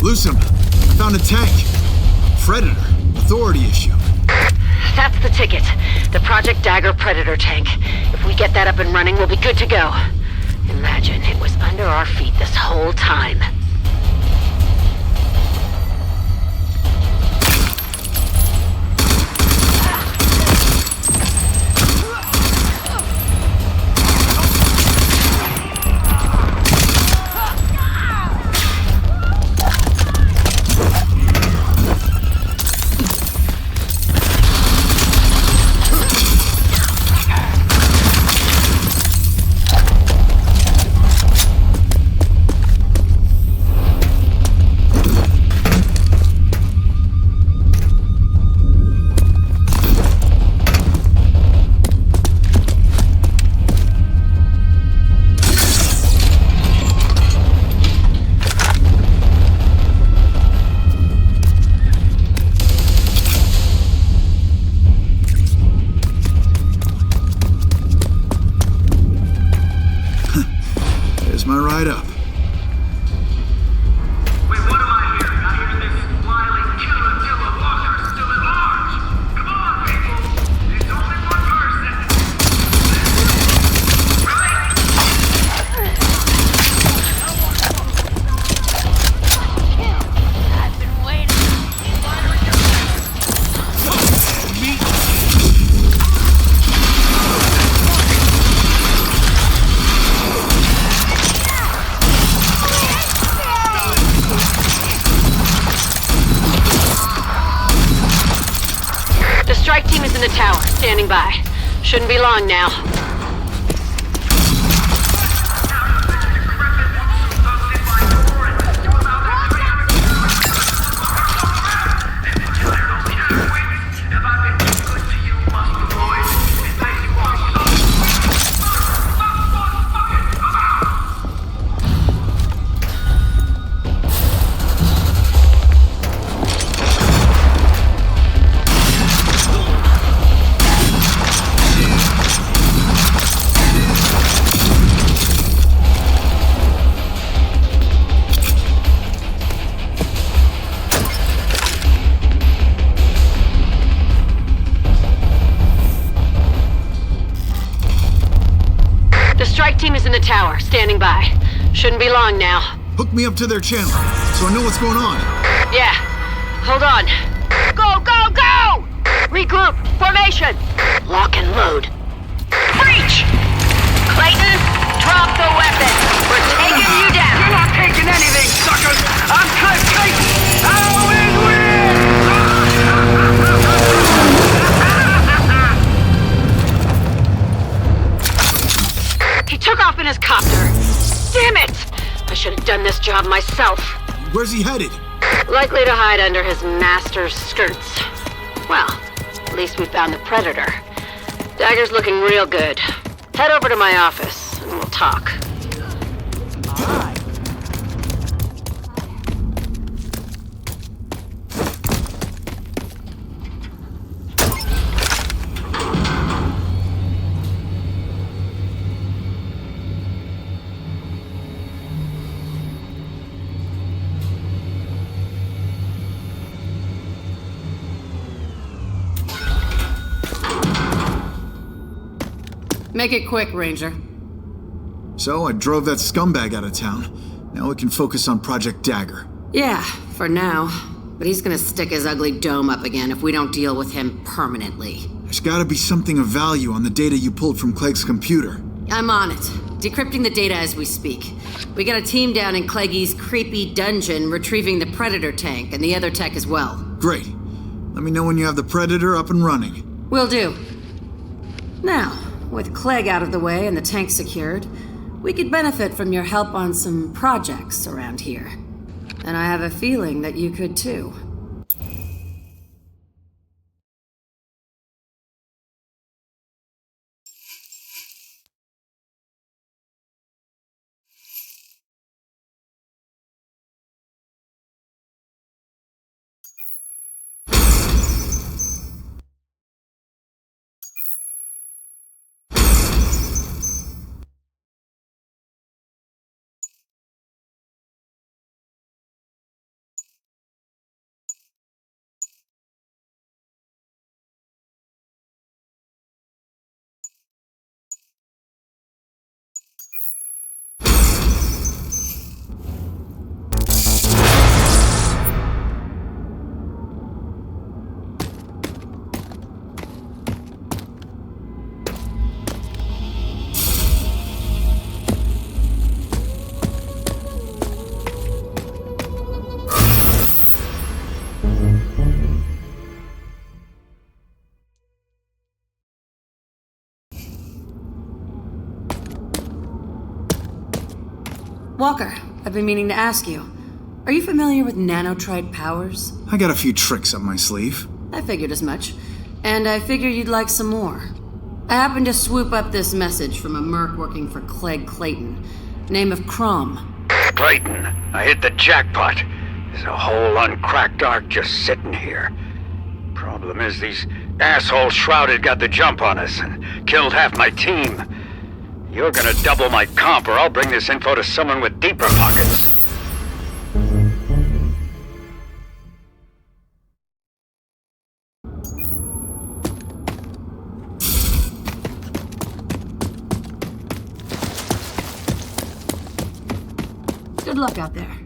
Loose him. I found a tank. Predator. Authority issue. That's the ticket. The Project Dagger Predator tank. If we get that up and running, we'll be good to go. Imagine it was under our feet this whole time. My ride up. Wait, what am I hearing? I hear this wily killer walker still at large. Come on, people. There's only one person. I've been waiting. The strike team is in the tower, standing by. Shouldn't be long now. Tower, standing by. Shouldn't be long now. Hook me up to their channel, so I know what's going on. Yeah. Hold on. Go, go, go! Regroup. Formation. Lock and load. Breach! Clayton, drop the weapon. We're taking you down. You're not taking anything, suckers! I'm Cliff Clayton! I'll win! He took off in his copter. Damn it! I should have done this job myself. Where's he headed? Likely to hide under his master's skirts. Well, at least we found the predator. Dagger's looking real good. Head over to my office, and we'll talk. Make it quick, Ranger. So I drove that scumbag out of town. Now we can focus on Project Dagger. Yeah, for now. But he's gonna stick his ugly dome up again if we don't deal with him permanently. There's gotta be something of value on the data you pulled from Clegg's computer. I'm on it. Decrypting the data as we speak. We got a team down in Cleggy's creepy dungeon retrieving the Predator tank and the other tech as well. Great. Let me know when you have the Predator up and running. Will do. Now, with Clegg out of the way and the tank secured, we could benefit from your help on some projects around here. And I have a feeling that you could too. Walker, I've been meaning to ask you. Are you familiar with nanotrite powers? I got a few tricks up my sleeve. I figured as much. And I figured you'd like some more. I happened to swoop up this message from a merc working for Clegg Clayton. Name of Crom. Clayton, I hit the jackpot. There's a whole uncracked arc just sitting here. Problem is, these assholes Shrouded got the jump on us and killed half my team. You're gonna double my comp, or I'll bring this info to someone with deeper pockets. Good luck out there.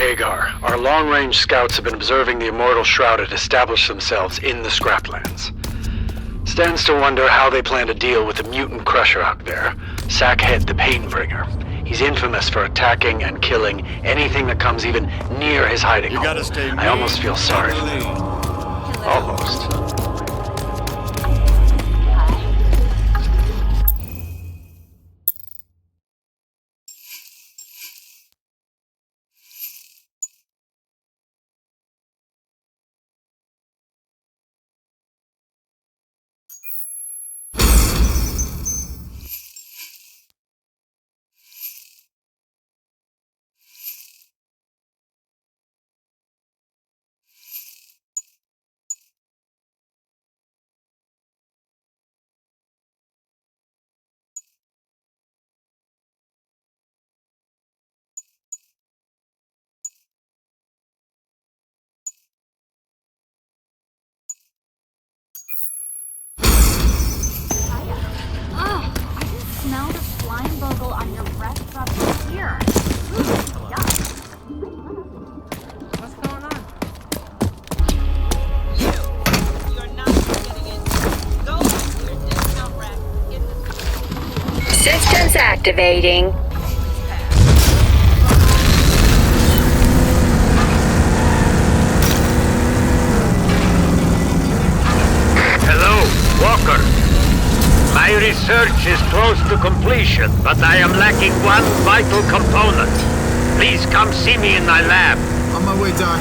Vagar. Our long-range scouts have been observing the Immortal Shrouded establish themselves in the Scraplands. Stands to wonder how they plan to deal with the mutant crusher out there, Sackhead the Painbringer. He's infamous for attacking and killing anything that comes even near his hiding hole. I almost feel sorry for them. Almost. Smell the slime bogle on your breath from here. What's going on? You're not getting in. Go to your discount rack. Systems activating. Hello, Walker. My research is close to completion, but I am lacking one vital component. Please come see me in my lab. On my way, Doc.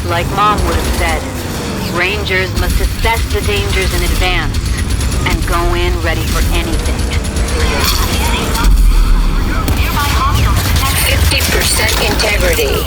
Like Mom would have said, Rangers must assess the dangers in advance and go in ready for anything. 50% integrity.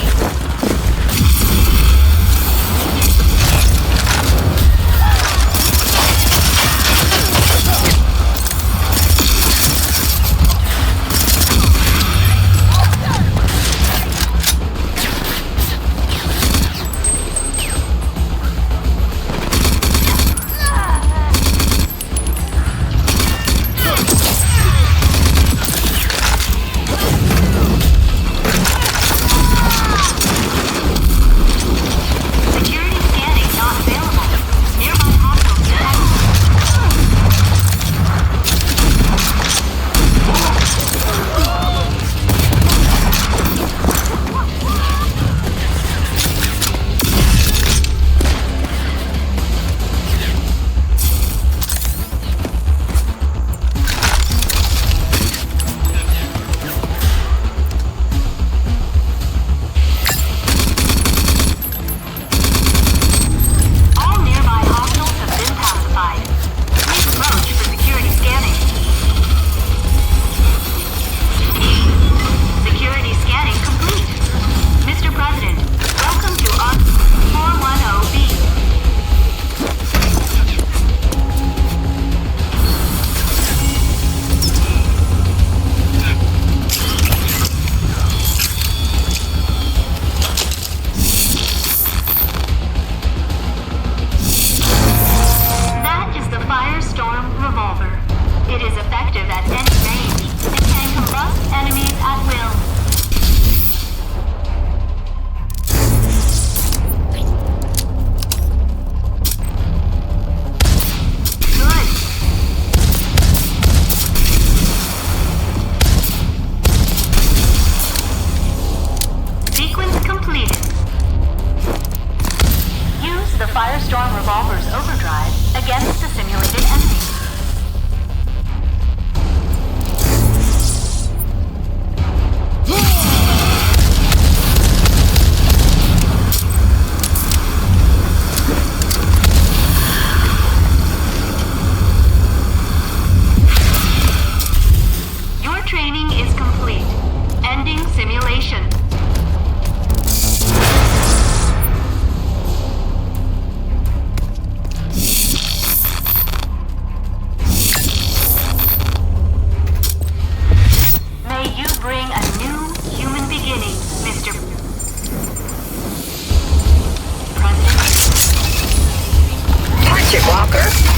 training is complete. Ending simulation. May you bring a new human beginning, Mr. President. Punch it, Walker.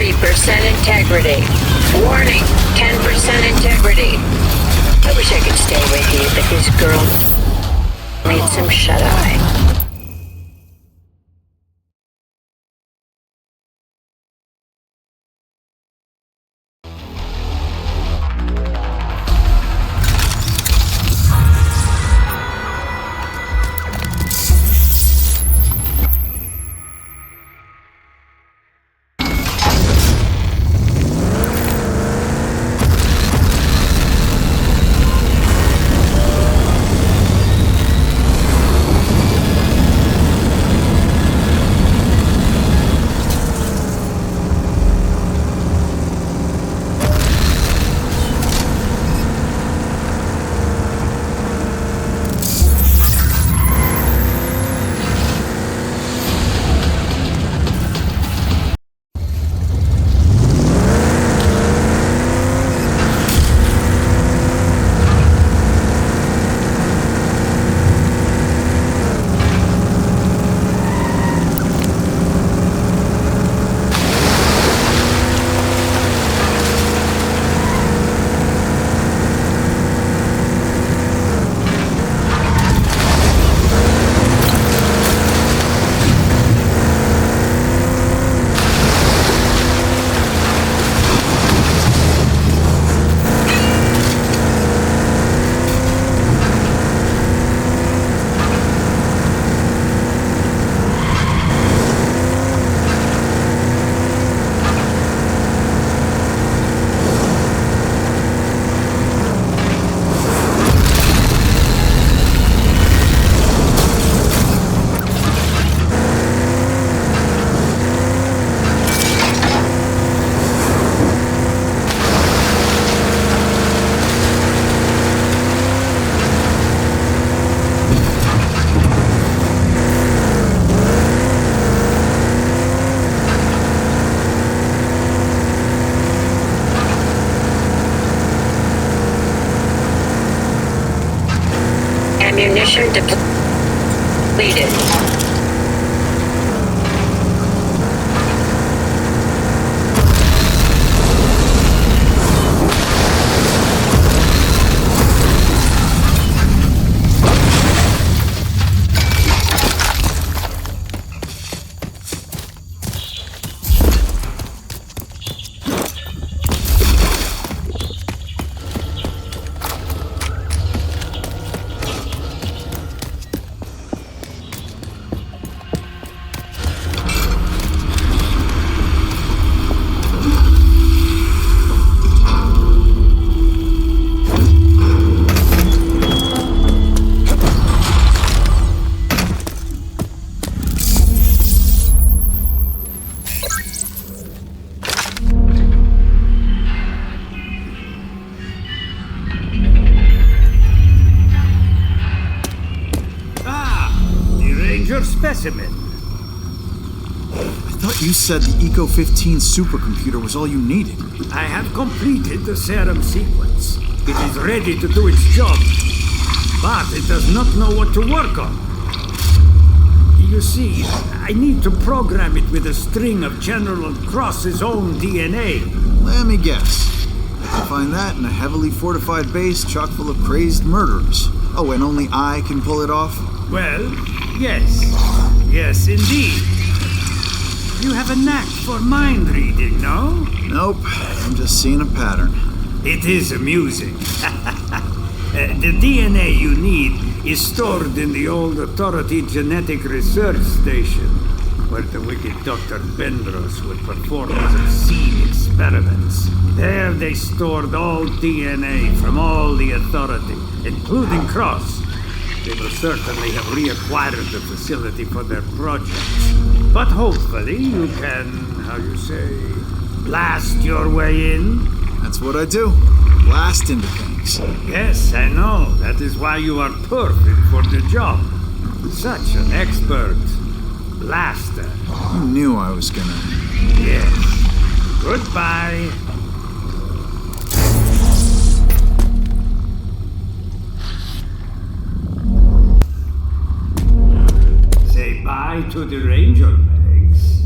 30% integrity. Warning, 10% integrity. I wish I could stay with you, but this girl needs some shut-eye. Ammunition depleted. Specimen. I thought you said the Eco-15 supercomputer was all you needed. I have completed the serum sequence. It is ready to do its job, but it does not know what to work on. You see, I need to program it with a string of General Cross's own DNA. Let me guess. I can find that in a heavily fortified base chock full of crazed murderers. Oh, and only I can pull it off? Well, yes. Yes, indeed. You have a knack for mind reading, no? Nope. I'm just seeing a pattern. It is amusing. The DNA you need is stored in the old Authority Genetic Research Station, where the wicked Dr. Bendros would perform his obscene experiments. There they stored all DNA from all the Authority, including Cross. They will certainly have reacquired the facility for their projects. But hopefully you can, how you say, blast your way in? That's what I do. Blast into things. Yes, I know. That is why you are perfect for the job. Such an expert blaster. You knew I was gonna... Yes. Goodbye. Say bye to the Ranger legs.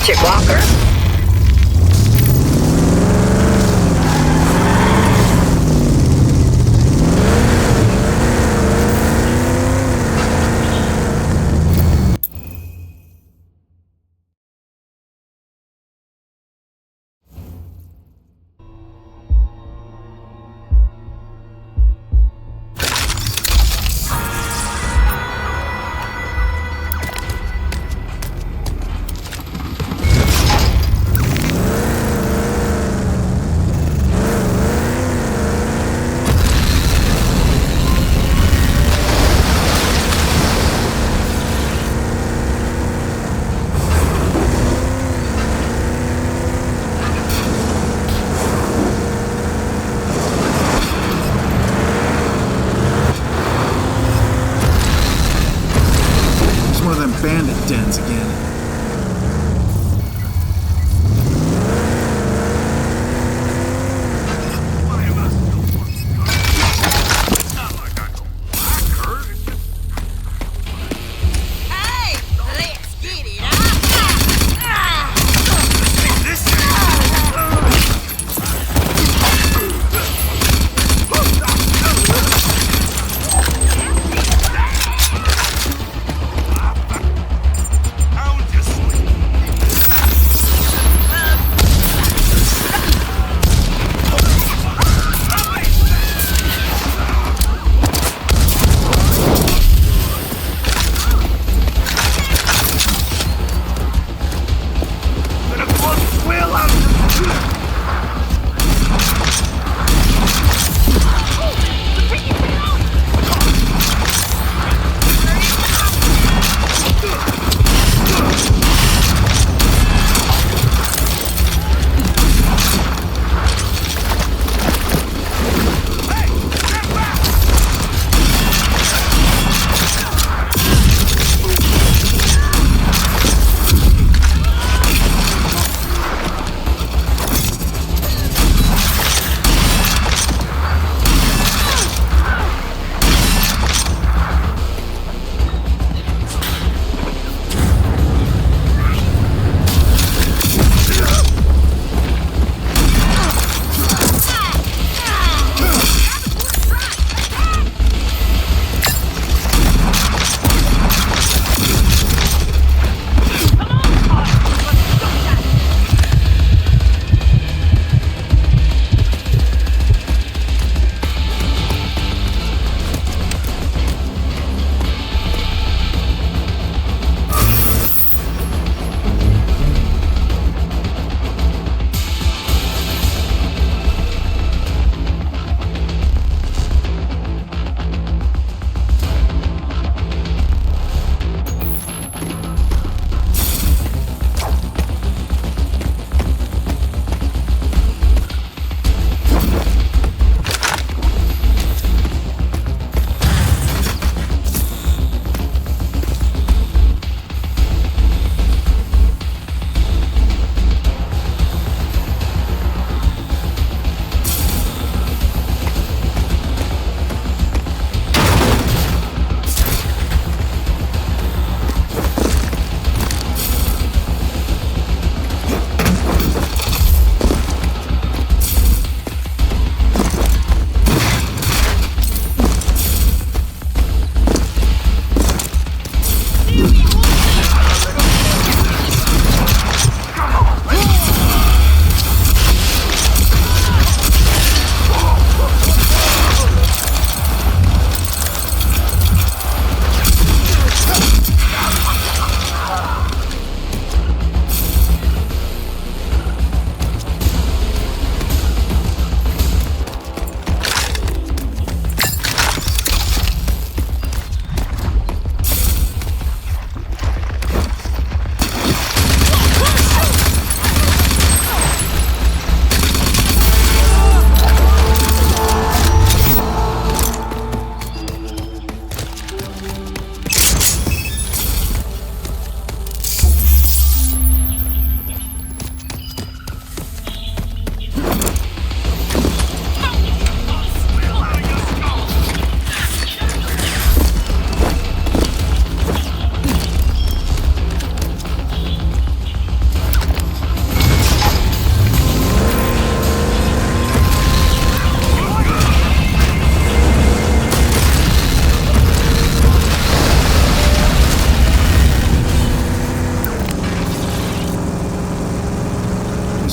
Catch it, Walker.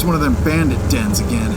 one of them bandit dens again.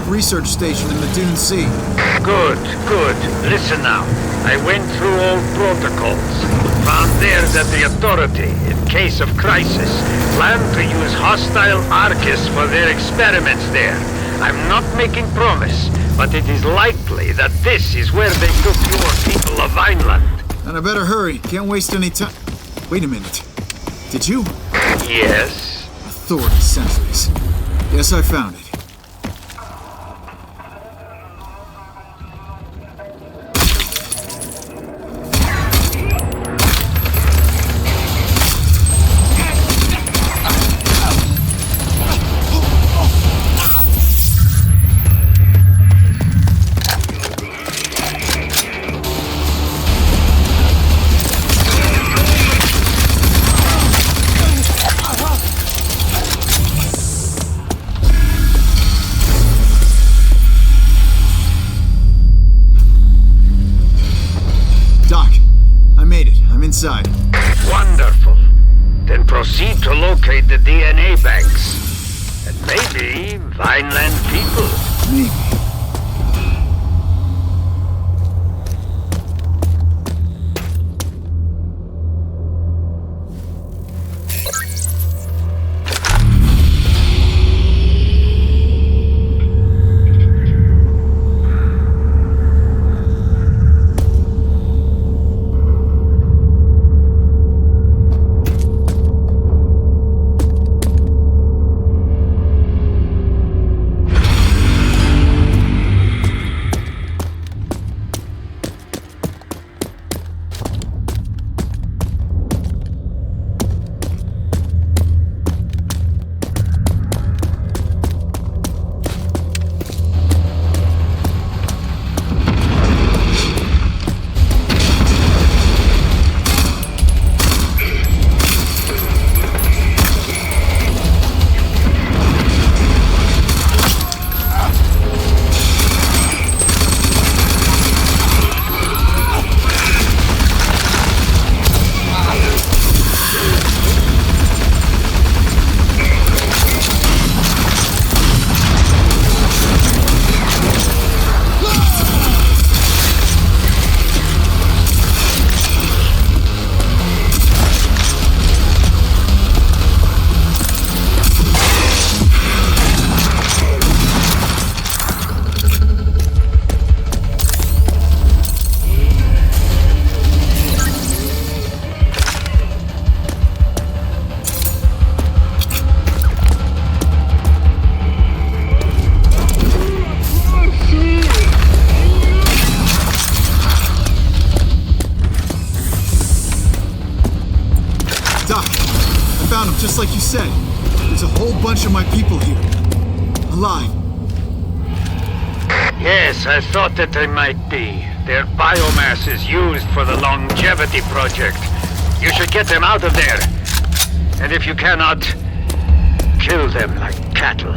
Research station in the Dune Sea. Good. Listen now. I went through all protocols. Found there that the Authority, in case of crisis, planned to use hostile Archists for their experiments there. I'm not making promise, but it is likely that this is where they took your people of Vineland. And I better hurry. Can't waste any time. Wait a minute. Did you? Yes. Authority sentries. Yes, I found it. Inside. Wonderful. Then proceed to locate the DNA banks. And maybe Vineland people. Maybe. Just like you said, there's a whole bunch of my people here. Alive. Yes, I thought that they might be. Their biomass is used for the longevity project. You should get them out of there. And if you cannot, kill them like cattle.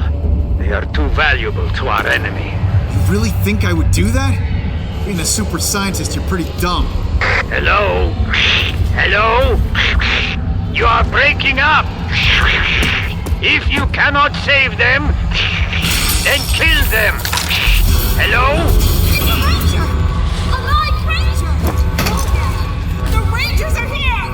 They are too valuable to our enemy. You really think I would do that? Being a super scientist, you're pretty dumb. Hello? Hello? You are breaking up! If you cannot save them, then kill them! Hello? Ranger! Alive Ranger! The Rangers are here!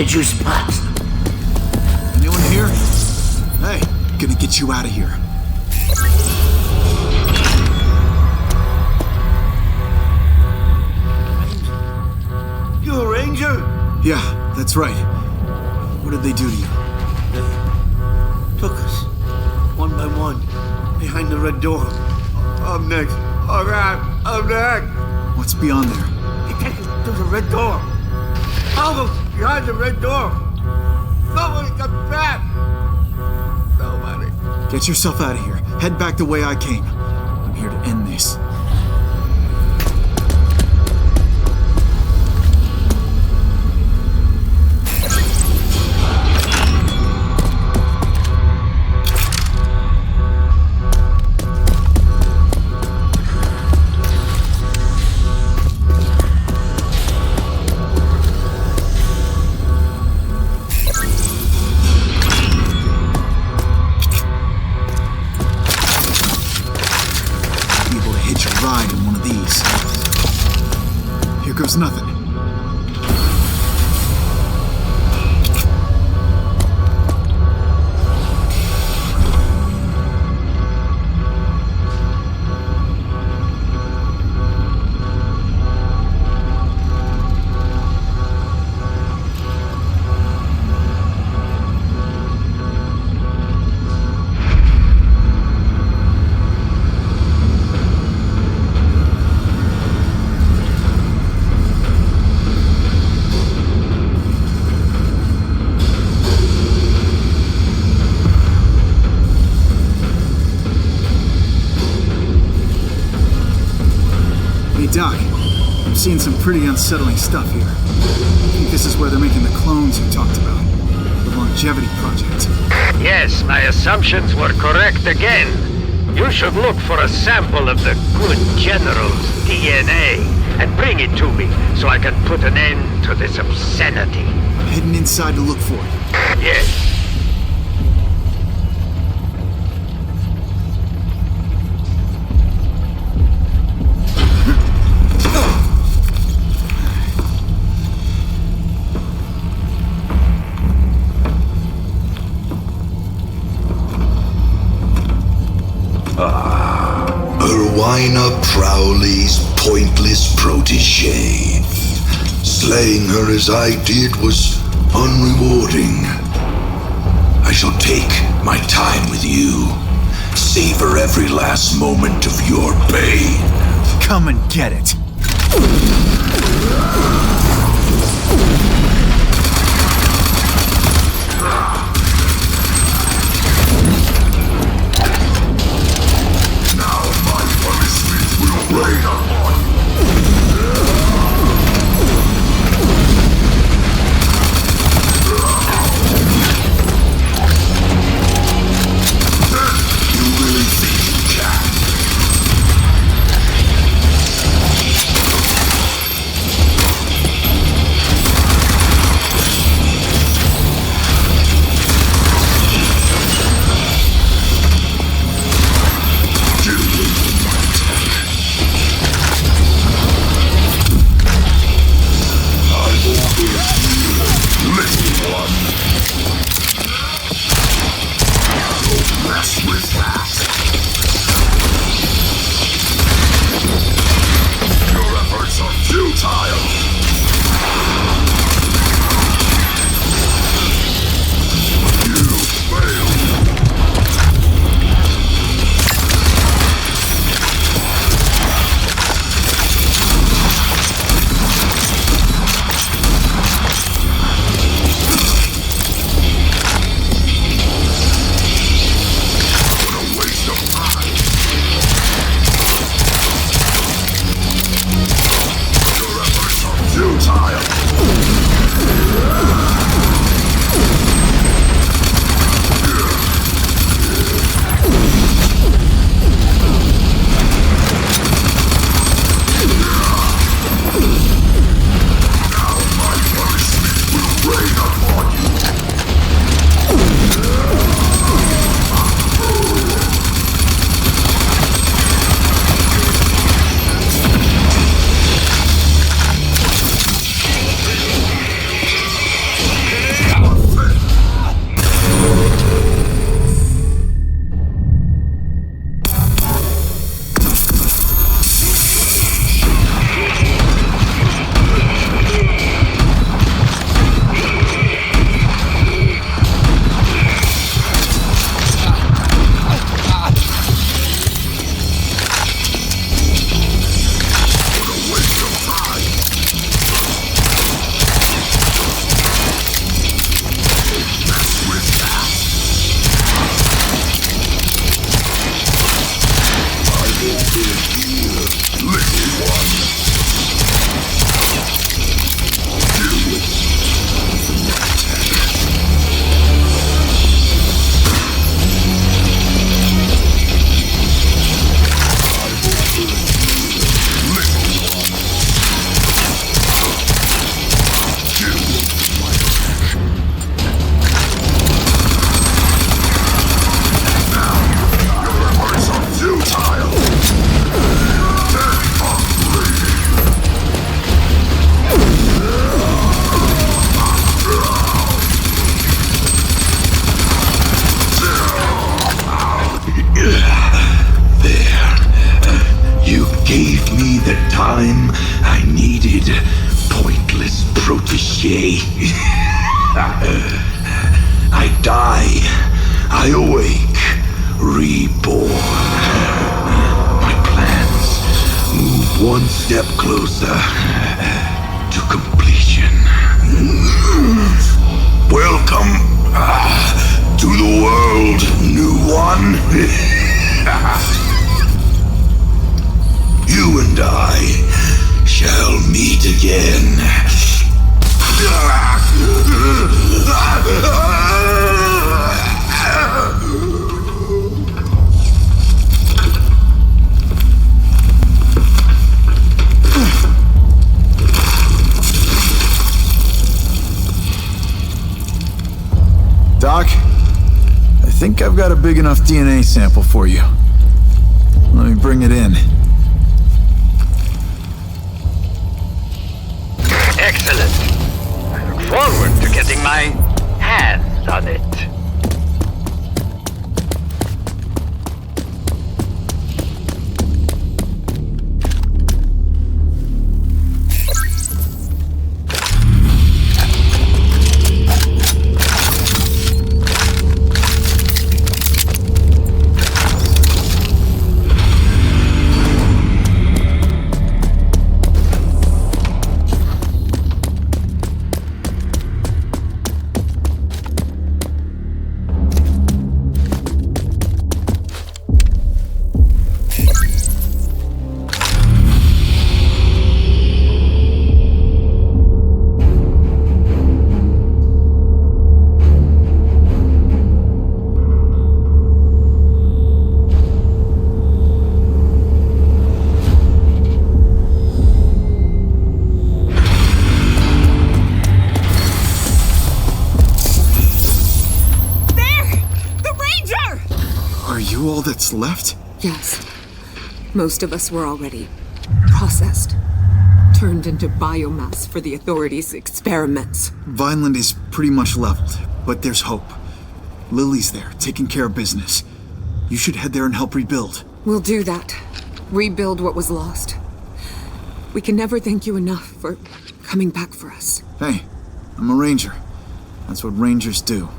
get you spot. Anyone here? Hey, gonna get you out of here. You a ranger? Yeah, that's right. What did they do to you? They took us, one by one, behind the red door. I'm next. All right, I'm next. What's beyond there? They take us to the red door. Follow behind the red door. Nobody comes back. Nobody. Get yourself out of here. Head back the way I came. I'm here to end this. Nothing. Doc, I'm seeing some pretty unsettling stuff here. I think this is where they're making the clones you talked about. The longevity project. Yes, my assumptions were correct again. You should look for a sample of the good general's DNA and bring it to me so I can put an end to this obscenity. Heading inside to look for it. Yes. Erwina Prowley's pointless protege. Slaying her as I did was unrewarding. I shall take my time with you. Savor every last moment of your pain. Come and get it. Rain upon you. You really think you can? the time I needed pointless protege. I die, I awake, reborn. My plans move one step closer to completion. Welcome to the world, new one. You and I shall meet again. Doc, I think I've got a big enough DNA sample for you. Let me bring it in. Excellent. I look forward to getting my hands on it. All that's left? Yes. Most of us were already processed. Turned into biomass for the authorities' experiments. Vineland is pretty much leveled, but there's hope. Lily's there, taking care of business. You should head there and help rebuild. We'll do that. Rebuild what was lost. We can never thank you enough for coming back for us. Hey, I'm a ranger. That's what rangers do.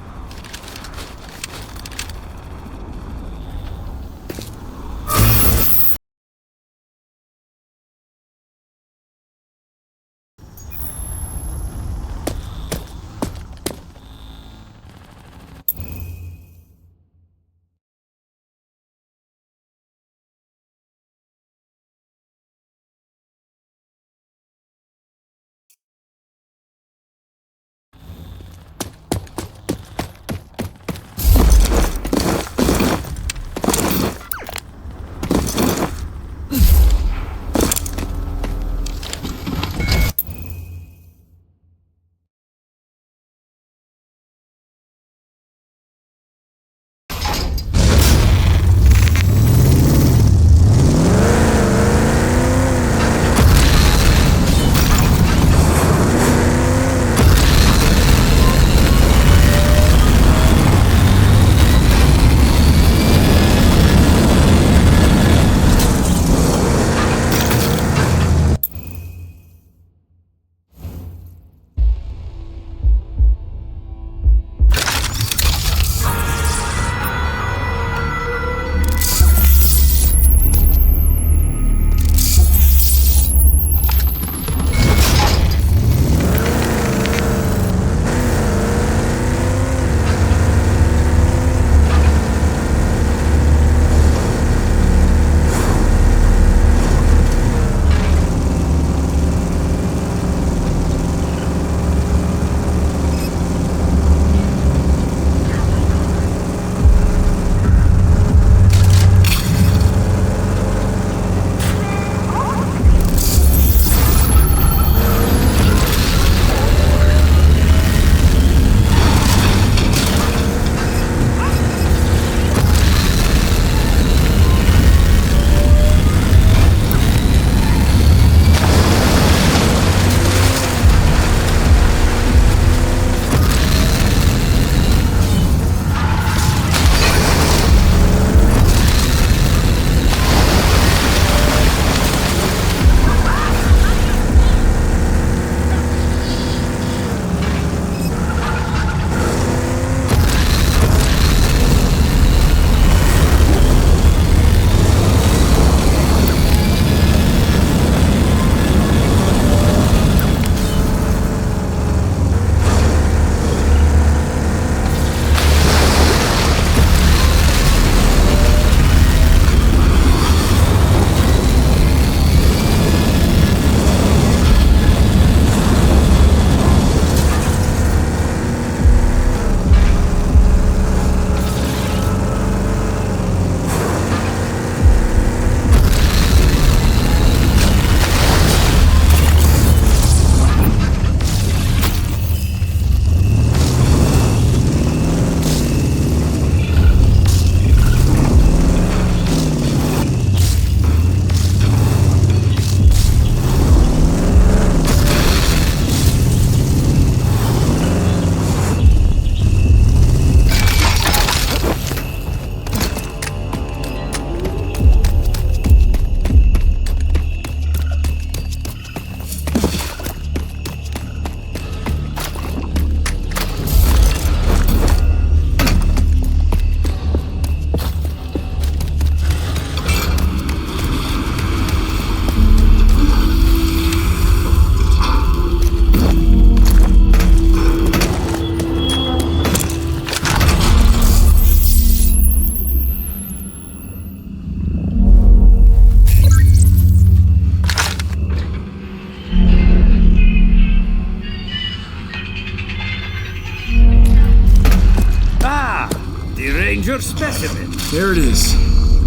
your specimen. There it is.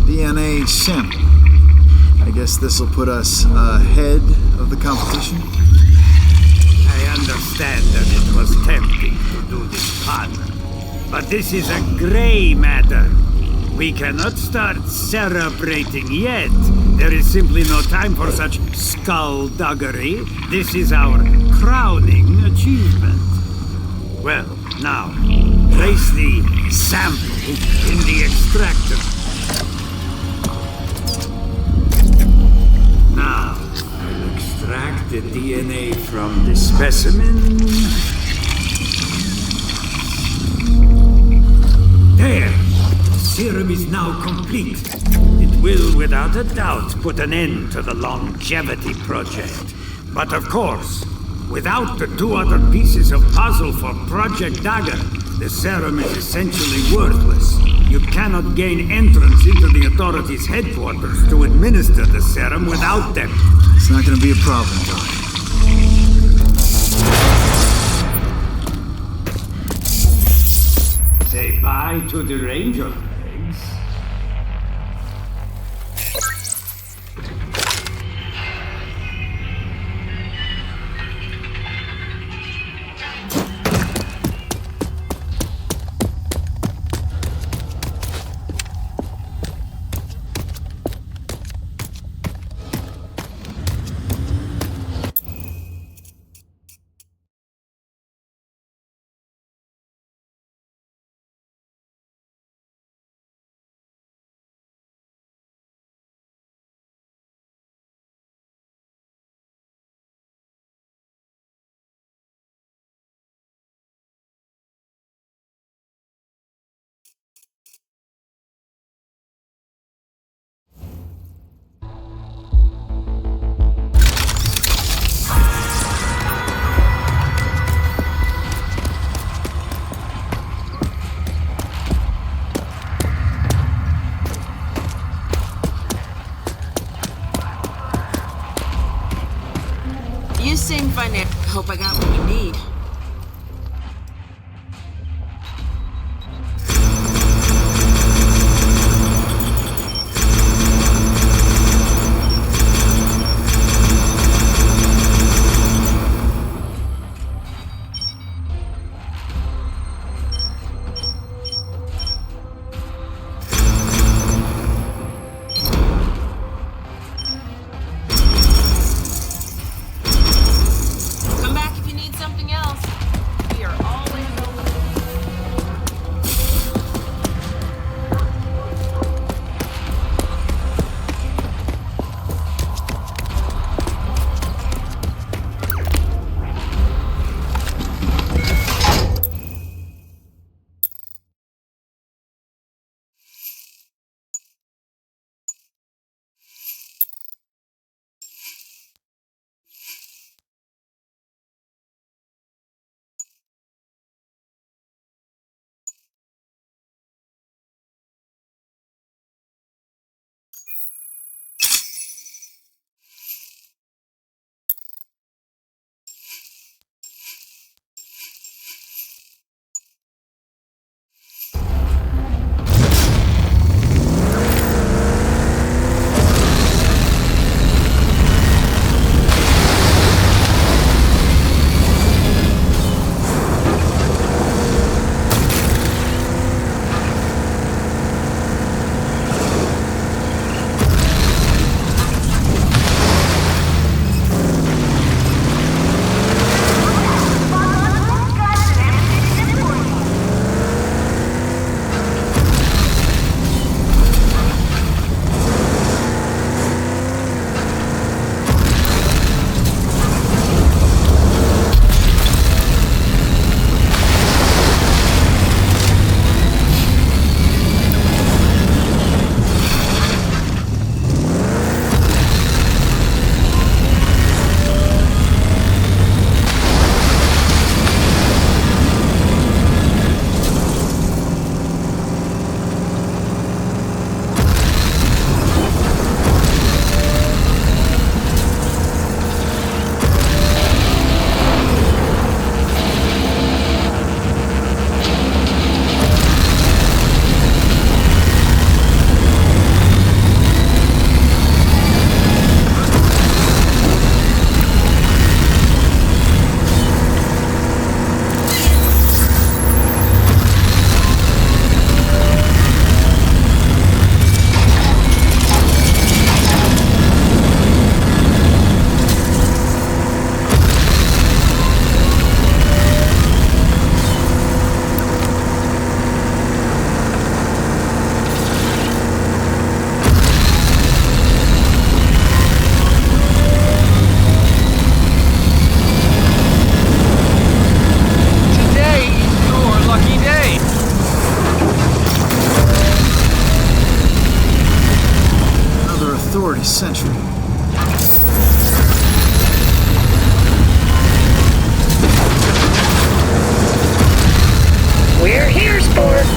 DNA sample. I guess this'll put us ahead of the competition? I understand that it was tempting to do this fun, but this is a gray matter. We cannot start celebrating yet. There is simply no time for such skullduggery. This is our crowning achievement. Well, now, place the sample in the extractor. Now, I'll extract the DNA from the specimen. There! The serum is now complete. It will, without a doubt, put an end to the longevity project. But of course, without the 2 other pieces of puzzle for Project Dagger, the serum is essentially worthless. You cannot gain entrance into the authorities' headquarters to administer the serum without them. It's not gonna be a problem, Doc. Say bye to the Ranger legs. You seem fine. Hope I got what you need. Come back if you need something else. every century. We're here, sport.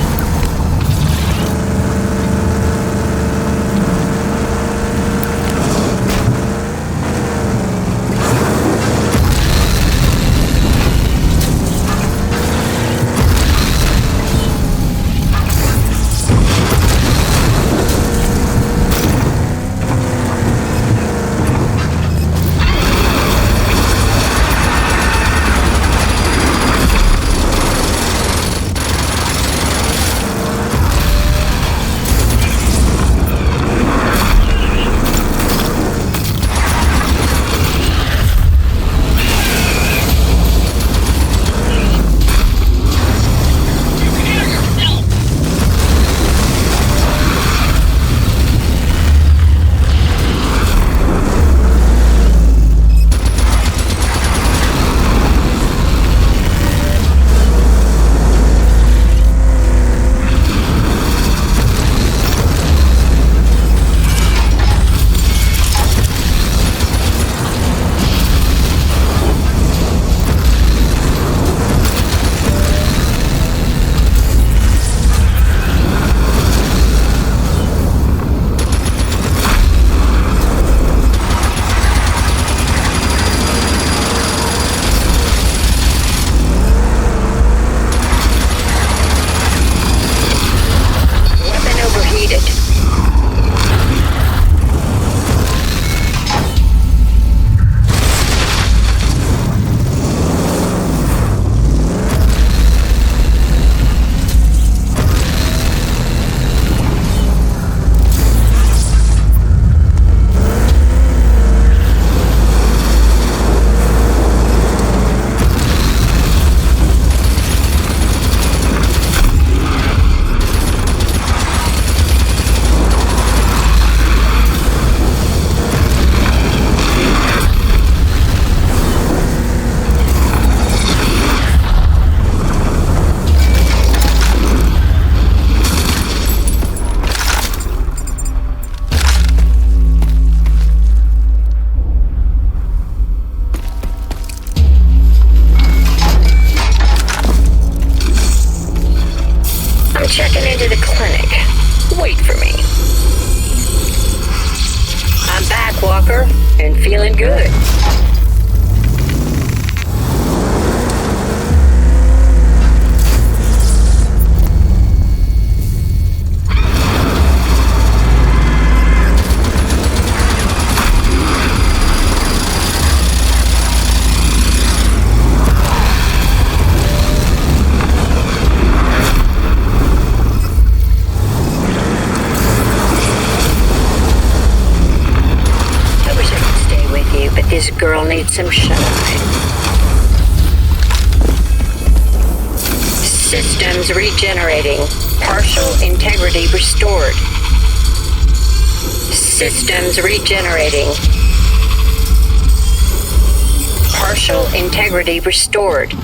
Checking into the clinic. Wait for me. I'm back, Walker, and feeling good. This girl needs some shine. Systems regenerating. Partial integrity restored. Systems regenerating. Partial integrity restored.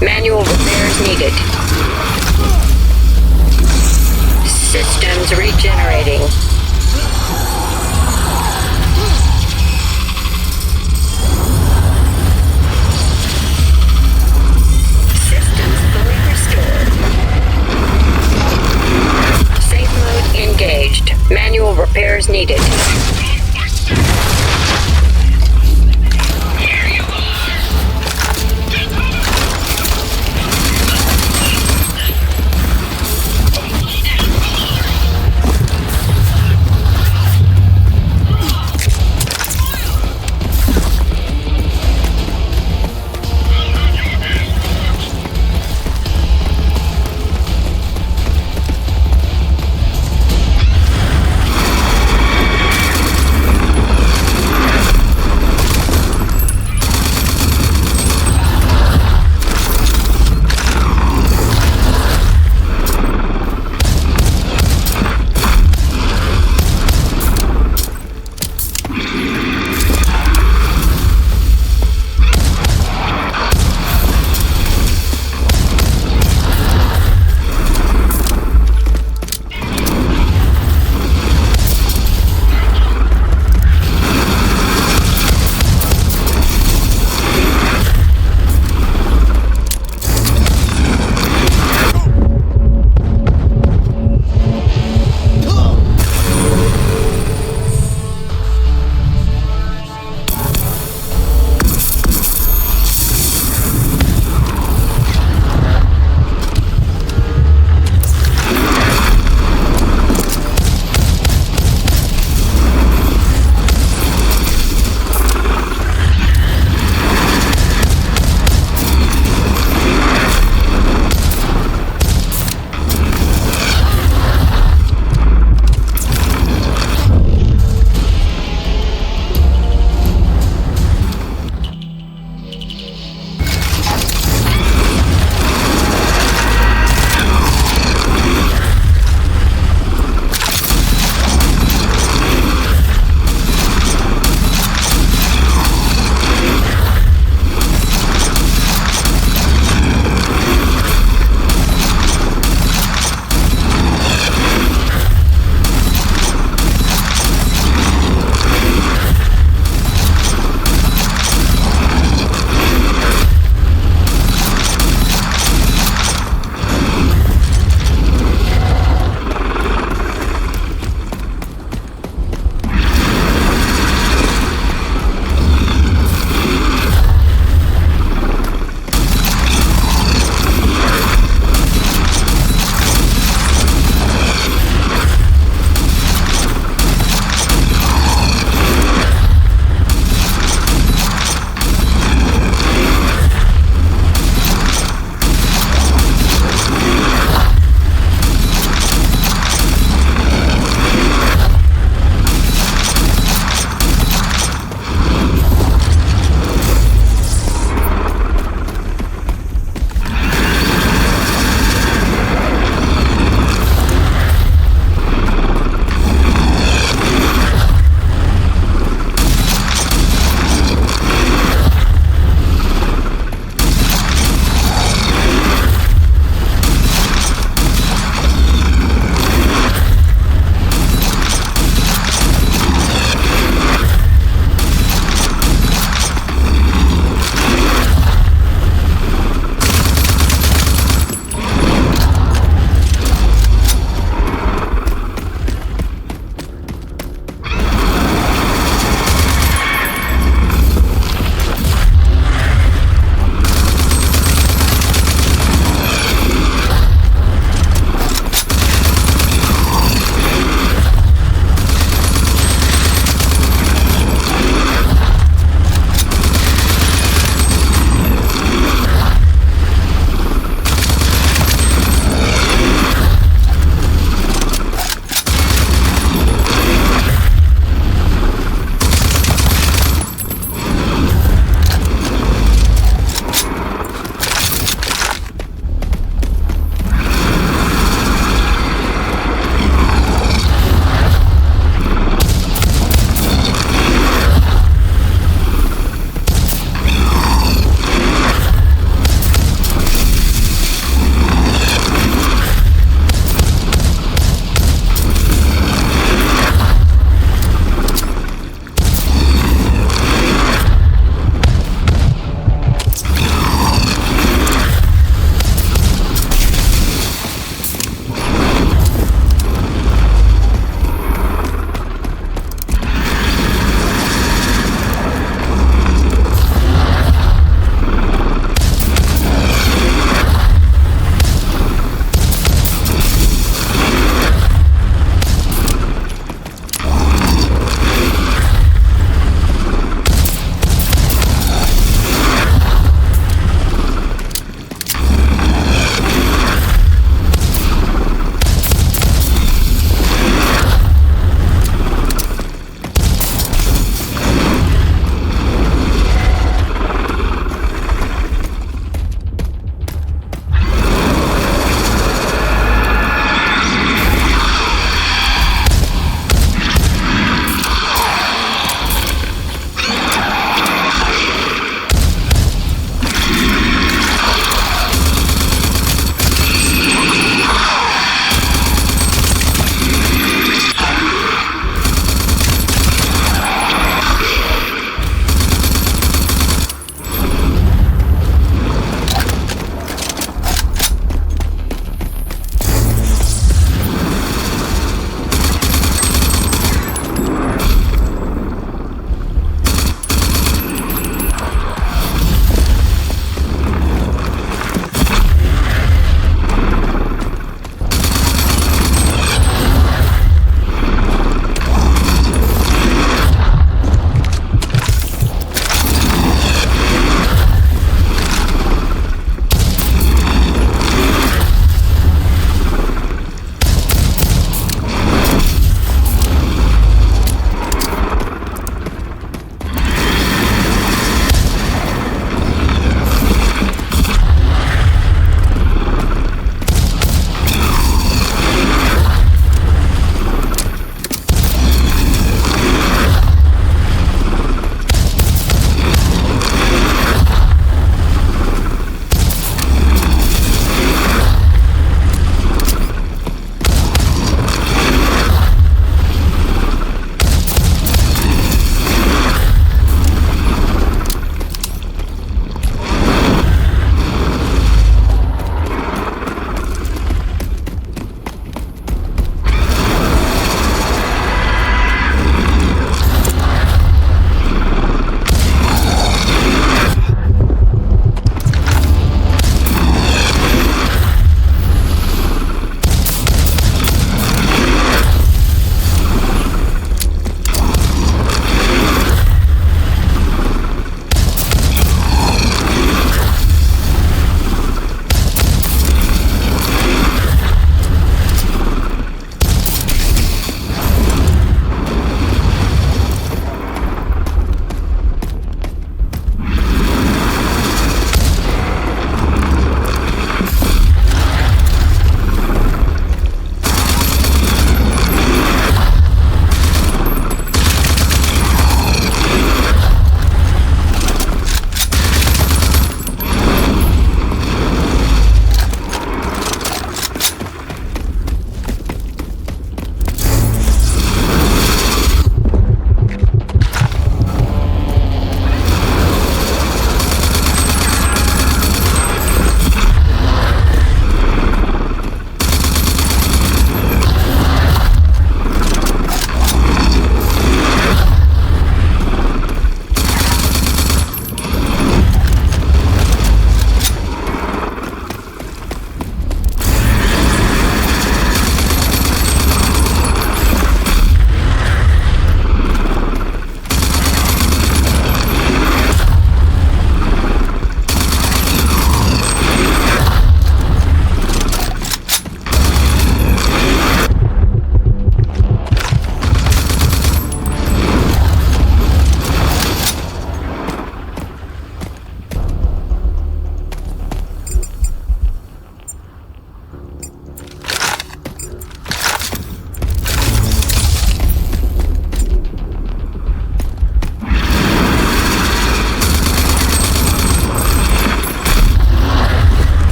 Manual repairs needed. Systems regenerating. Systems fully restored. Safe mode engaged. Manual repairs needed.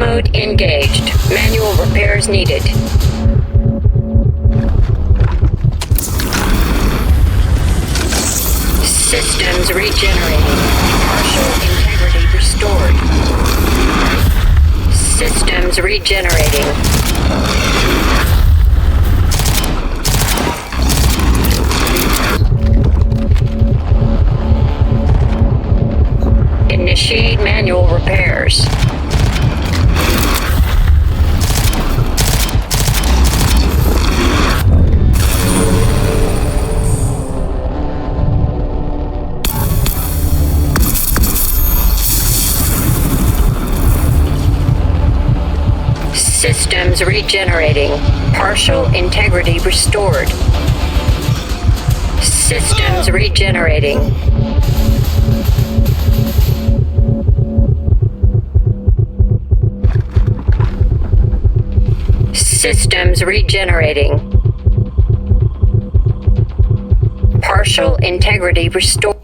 mode engaged. Manual repairs needed. Systems regenerating. Partial integrity restored. Systems regenerating. Initiate manual repairs. Systems regenerating. Partial integrity restored. Systems regenerating. Systems regenerating. Partial integrity restored.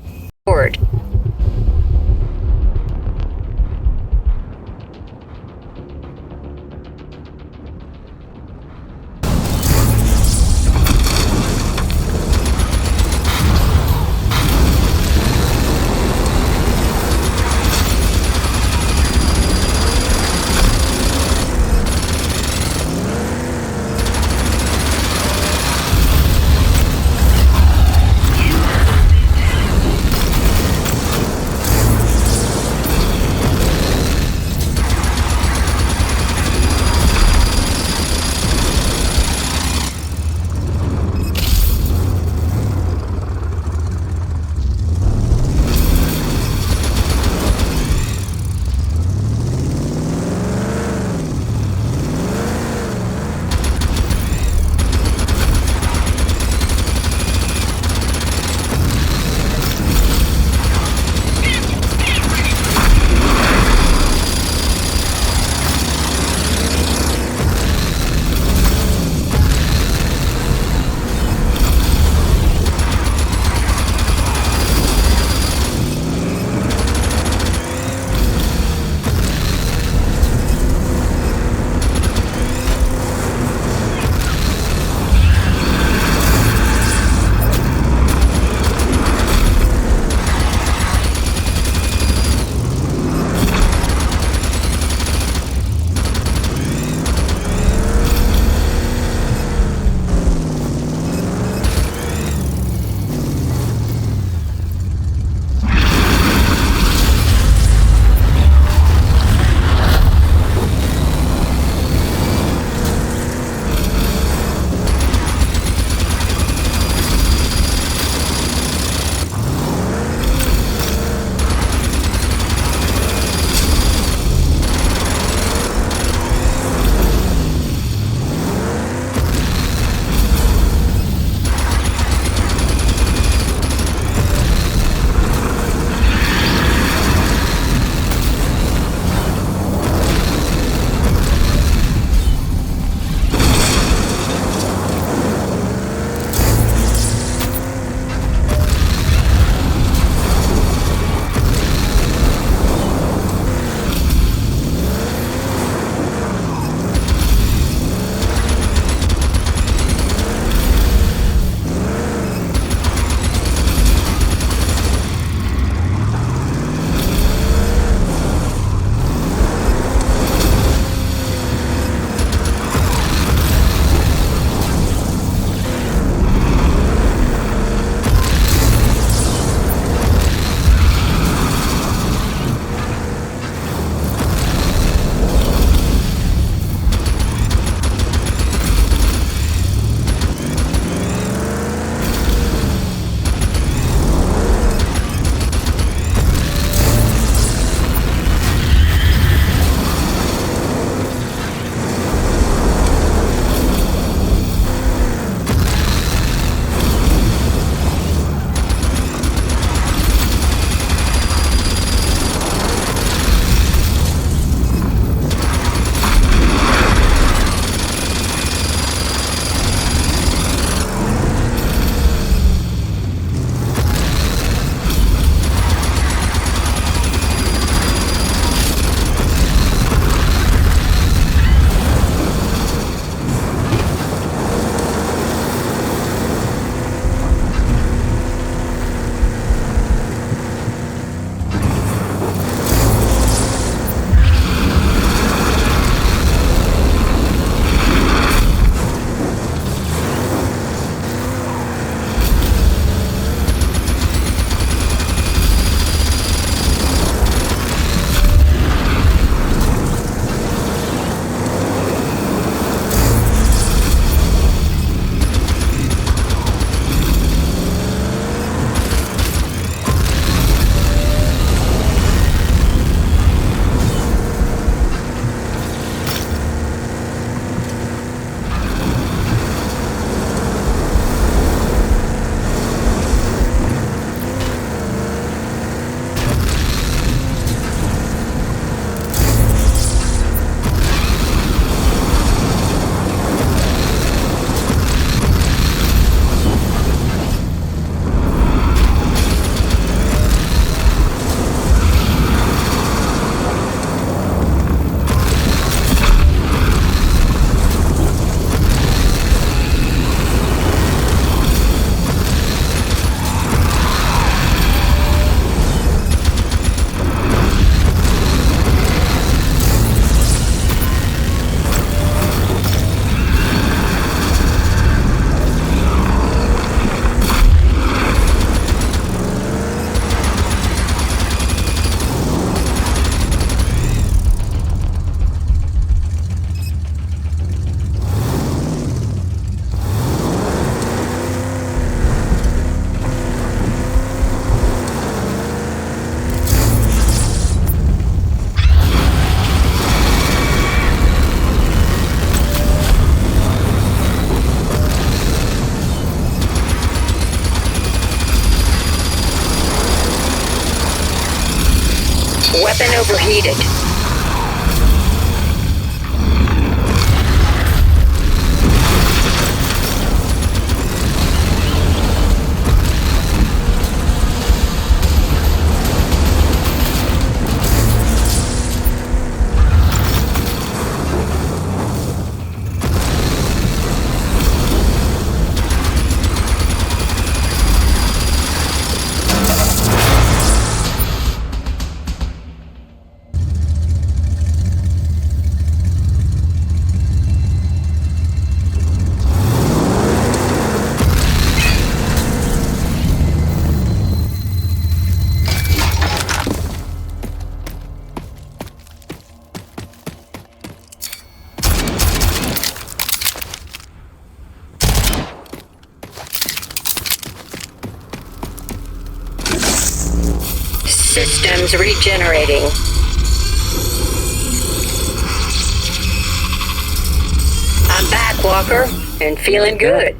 Weapon overheated. Systems regenerating. I'm back, Walker, and feeling good.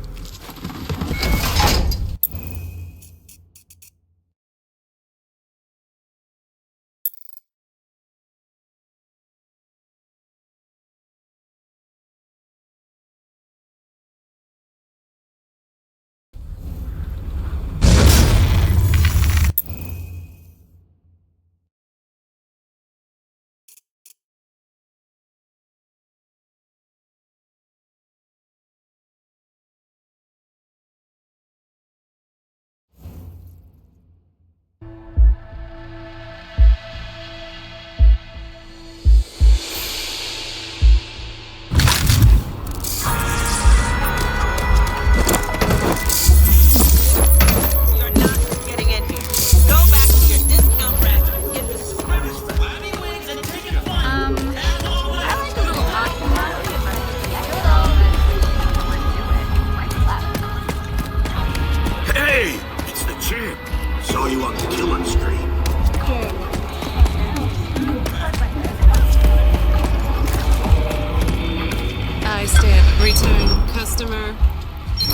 Return customer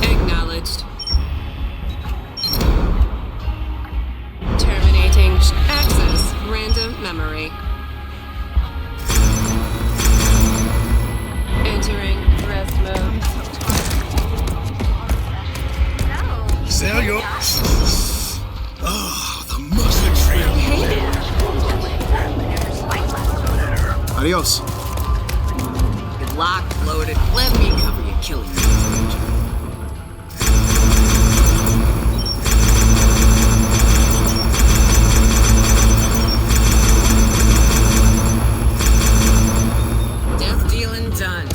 acknowledged. Terminating access random memory. Entering rest mode. There you go. Oh, the musketry. Adios. Locked, loaded. Let me cover you, killing you. Death dealing done.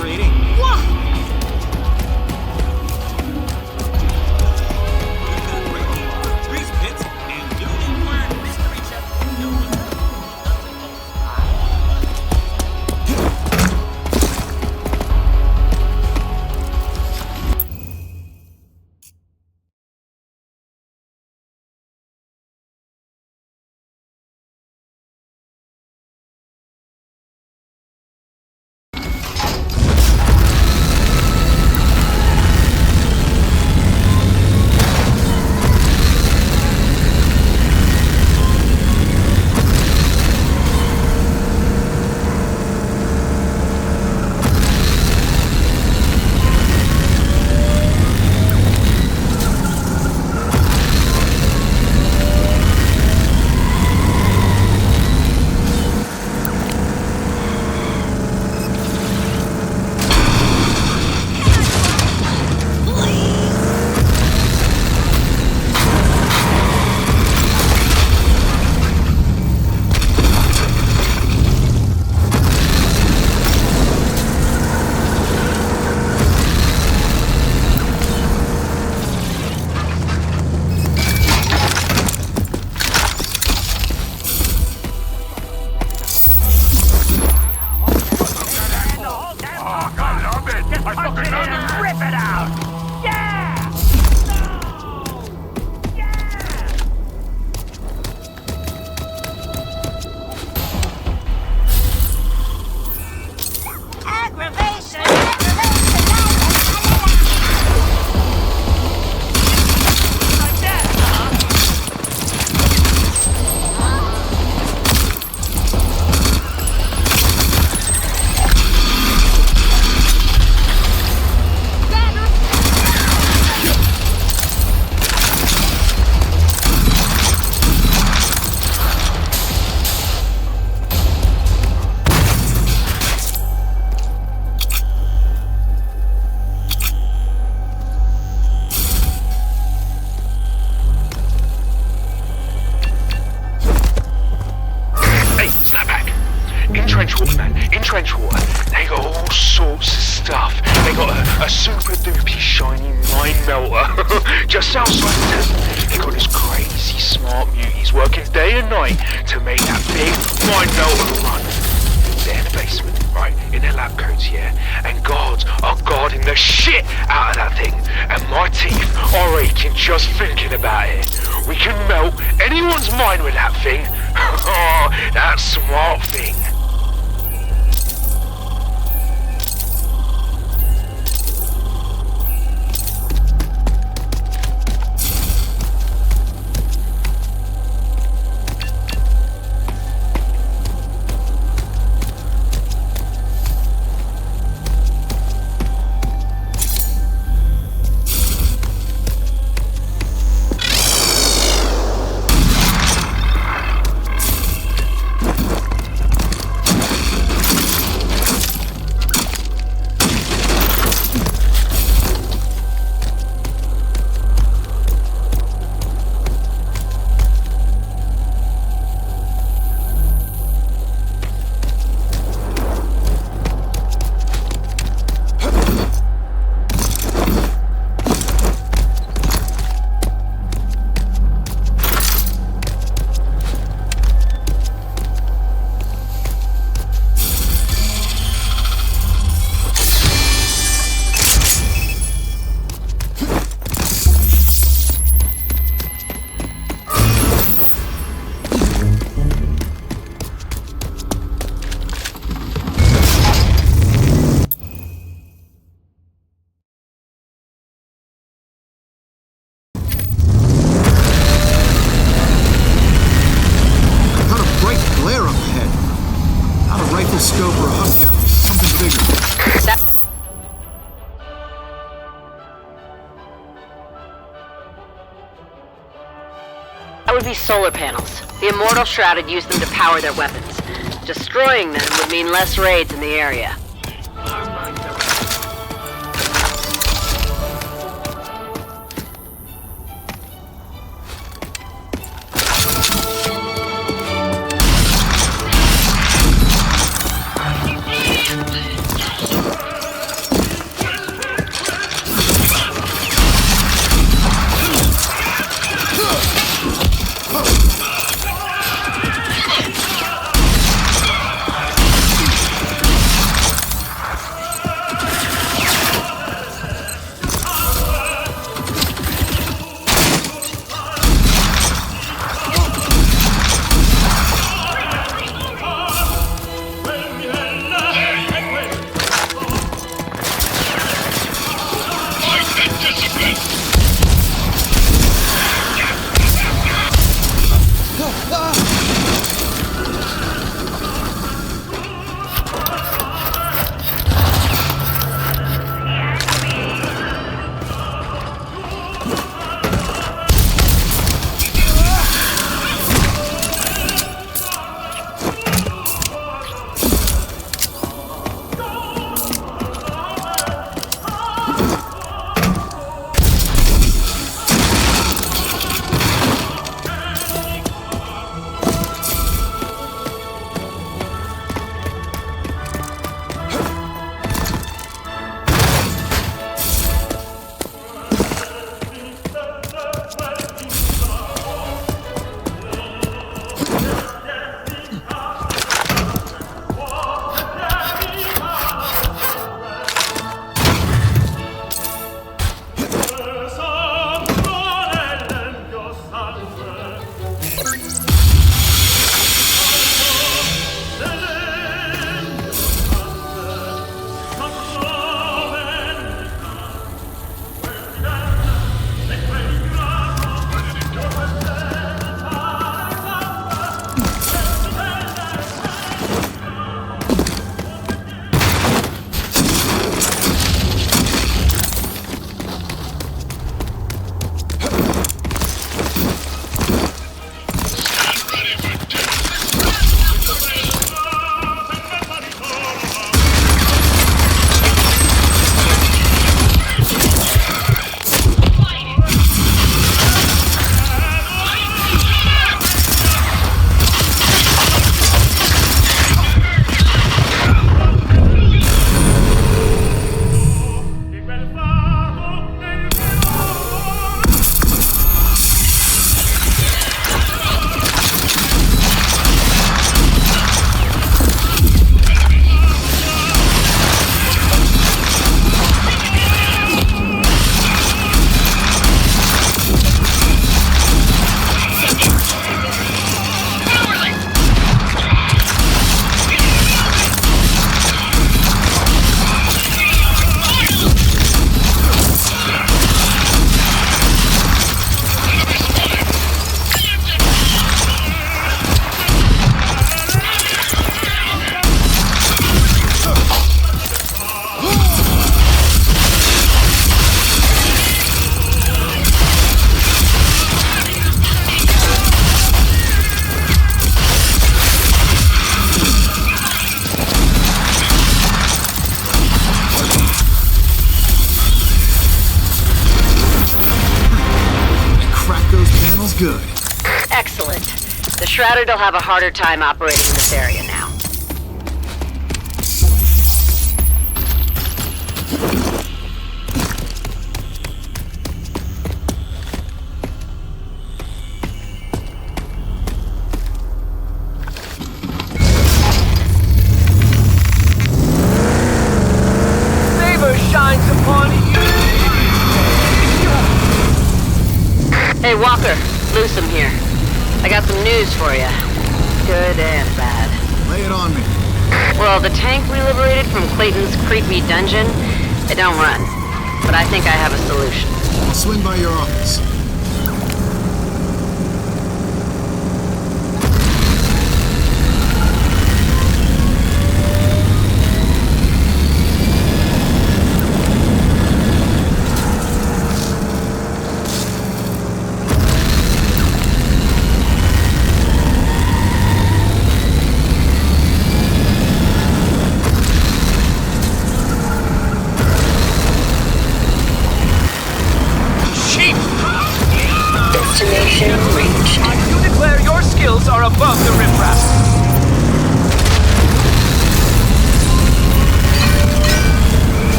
Rating. trench water, man. In trench water. They got all sorts of stuff. They got a super doopy shiny mine melter just outside the town. They got this crazy smart muties working day and night to make that big mine melter run. They're in the basement, right? In their lab coats, yeah? And guards are guarding the shit out of that thing. And my teeth are aching just thinking about it. We can melt anyone's mind with that thing. That smart thing. Would be solar panels. The Immortal Shrouded used them to power their weapons. Destroying them would mean less raids in the area. The Shrouded will have a harder time operating in this area now. Shines upon you. Hey, Walker, Loosum here. I got some news for you. Good and bad. Lay it on me. Well, the tank we liberated from Clayton's creepy dungeon, it don't run. But I think I have a solution. I'll swing by your office. Destination reached. You declare your skills are above the riffraff.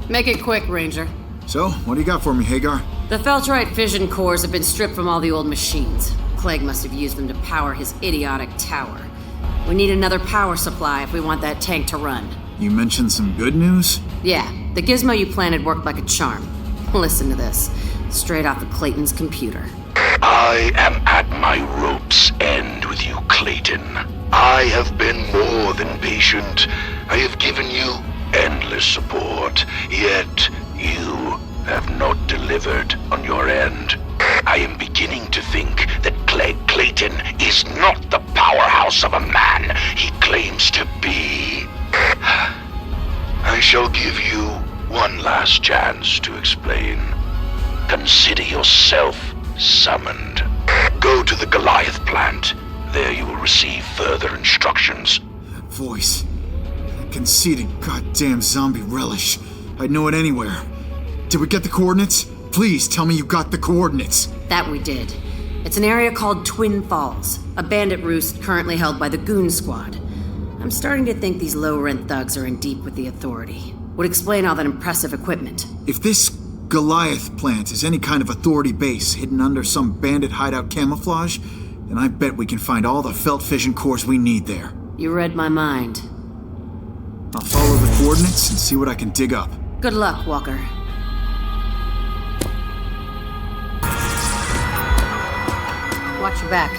Make it quick, Ranger. So, what do you got for me, Hagar? The Feltrite fission cores have been stripped from all the old machines. Clegg must have used them to power his idiotic tower. We need another power supply if we want that tank to run. You mentioned some good news? Yeah, the gizmo you planted worked like a charm. Listen to this, straight off of Clayton's computer. I am at my rope's end with you, Clayton. I have been more than patient. I have given you endless support, yet you have not delivered on your end. I am beginning to think that Clegg Clayton is not the powerhouse of a man he claims to be. I shall give you one last chance to explain. Consider yourself summoned. Go to the Goliath plant. There you will receive further instructions. That voice. That conceited goddamn zombie relish. I'd know it anywhere. Did we get the coordinates? Please tell me you got the coordinates. That we did. It's an area called Twin Falls, a bandit roost currently held by the Goon Squad. I'm starting to think these low-rent thugs are in deep with the Authority. Would explain all that impressive equipment. If this Goliath plant is any kind of Authority base hidden under some bandit hideout camouflage, then I bet we can find all the felt fission cores we need there. You read my mind. I'll follow the coordinates and see what I can dig up. Good luck, Walker. Watch your back.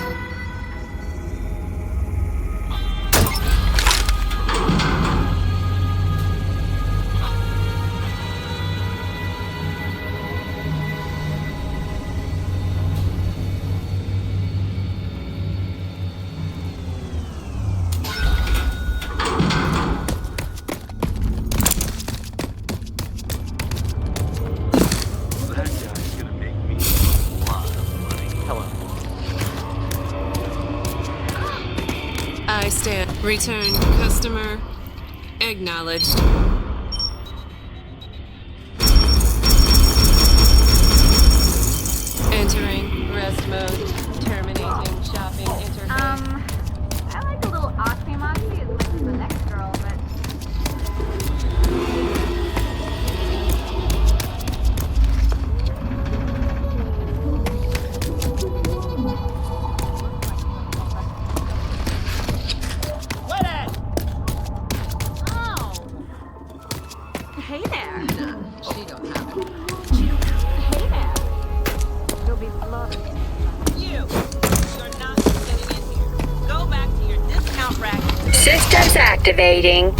I stand. Return customer acknowledged. Entering rest mode. Terminating shopping interface. I like a little oxy-moxy as much as the next girl, but... You'll be slaughtered. You're not getting in here. Go back to your discount rack. Systems activating.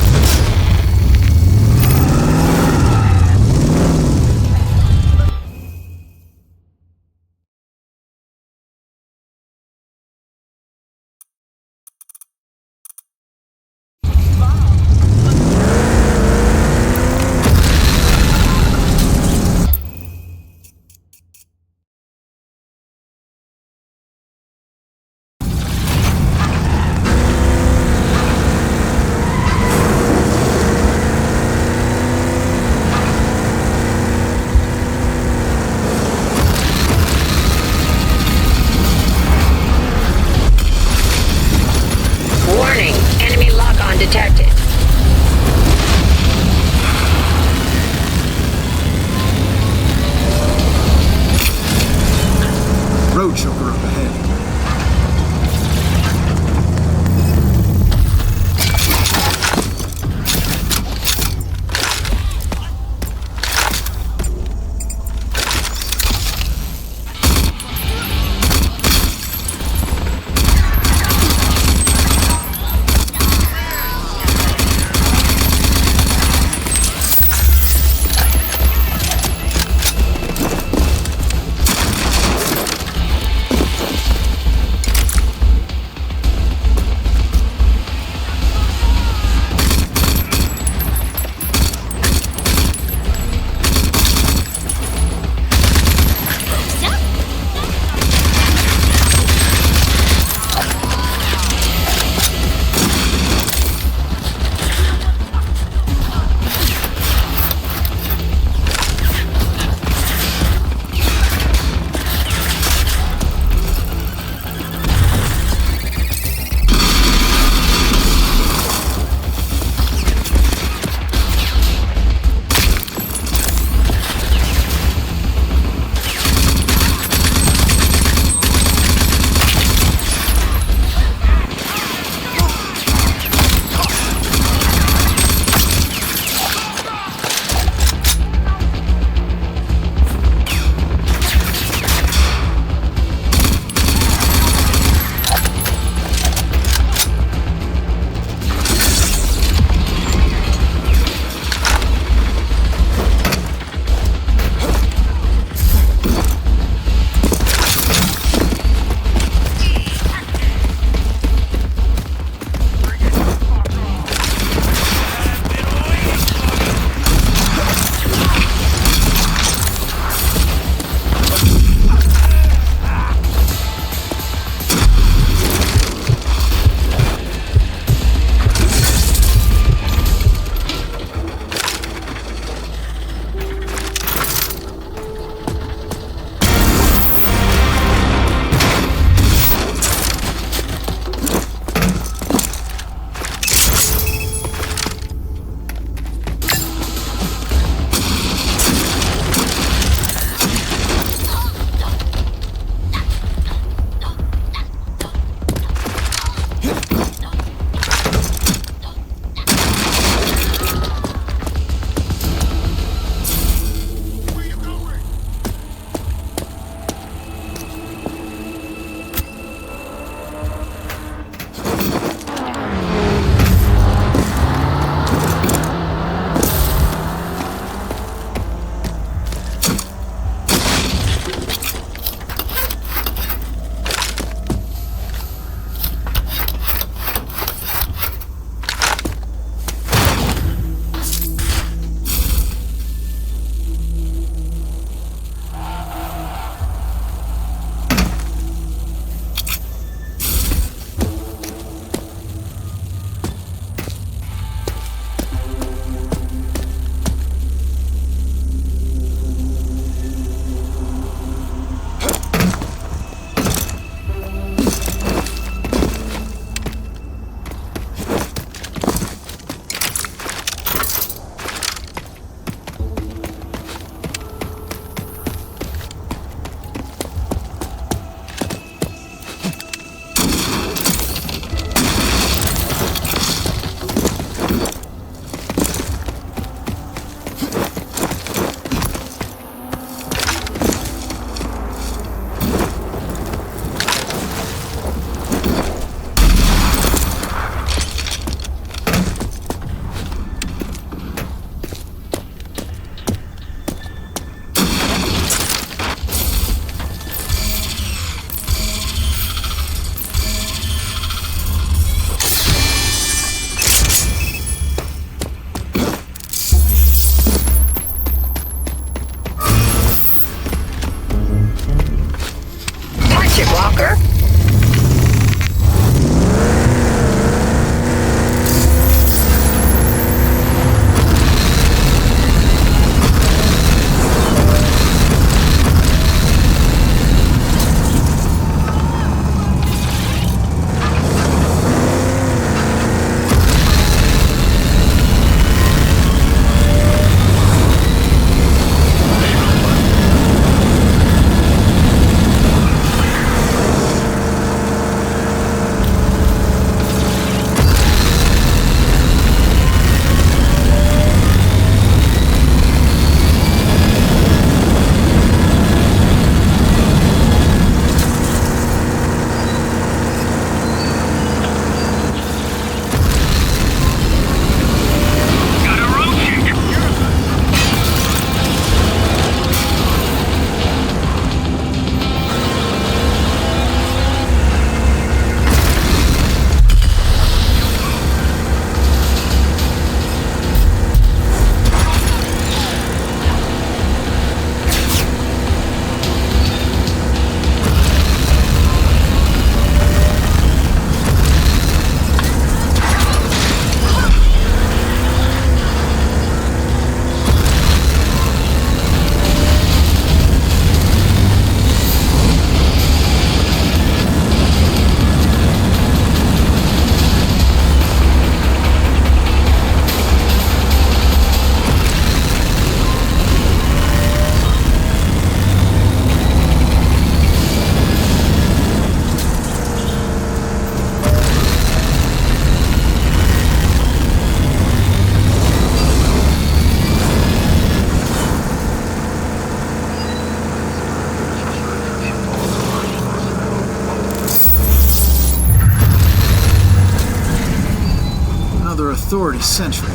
authority centric.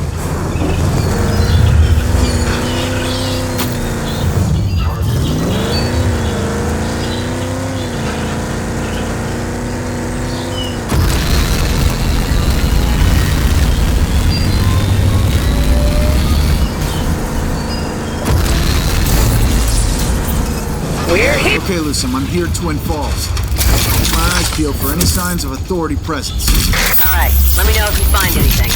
We're here. Okay, Lucim, I'm here at Twin Falls. Keep my eyes peeled for any signs of authority presence. All right, let me know if you find anything.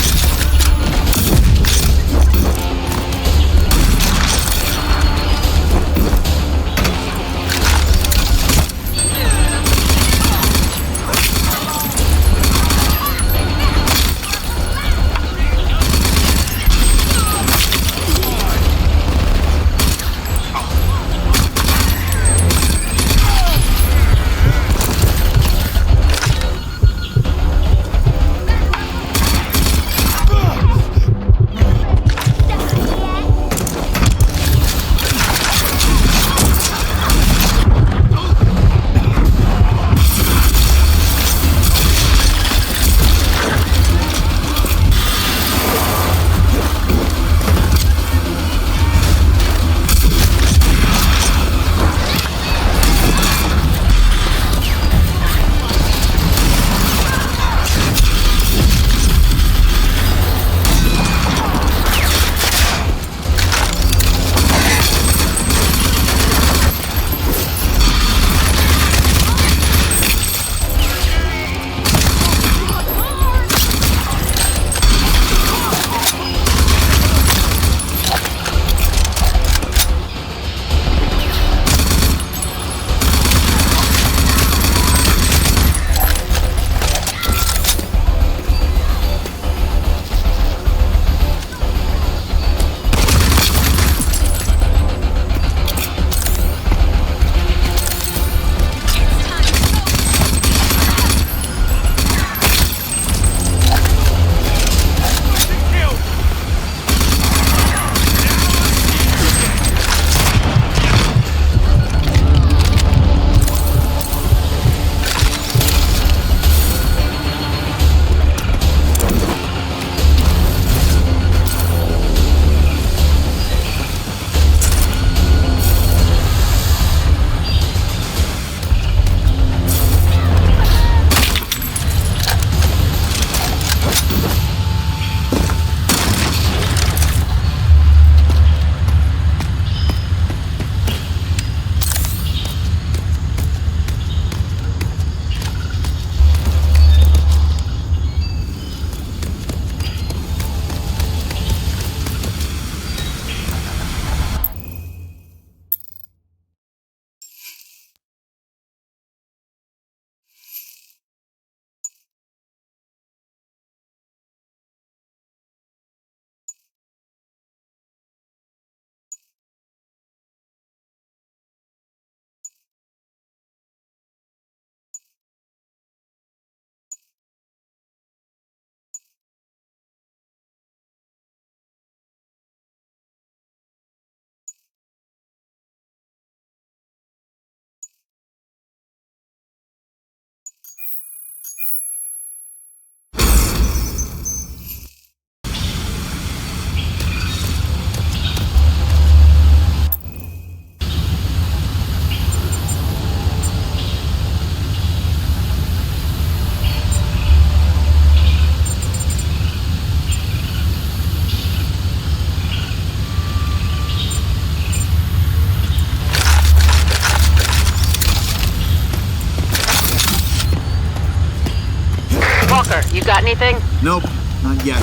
You got anything? Nope, not yet.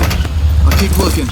I'll keep looking.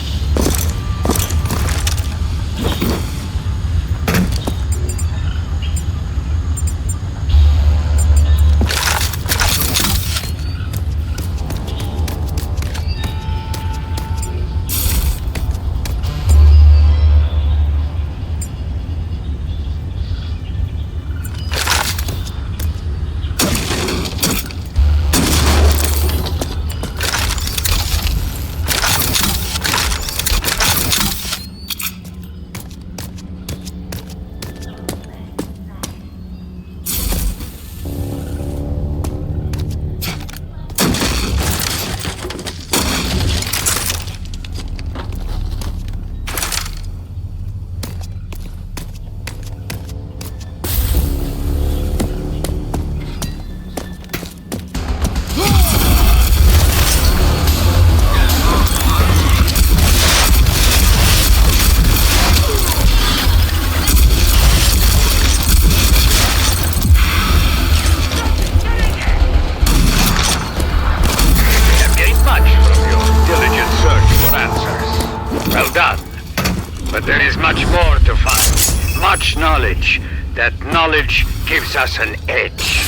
much more to find. Much knowledge. That knowledge gives us an edge.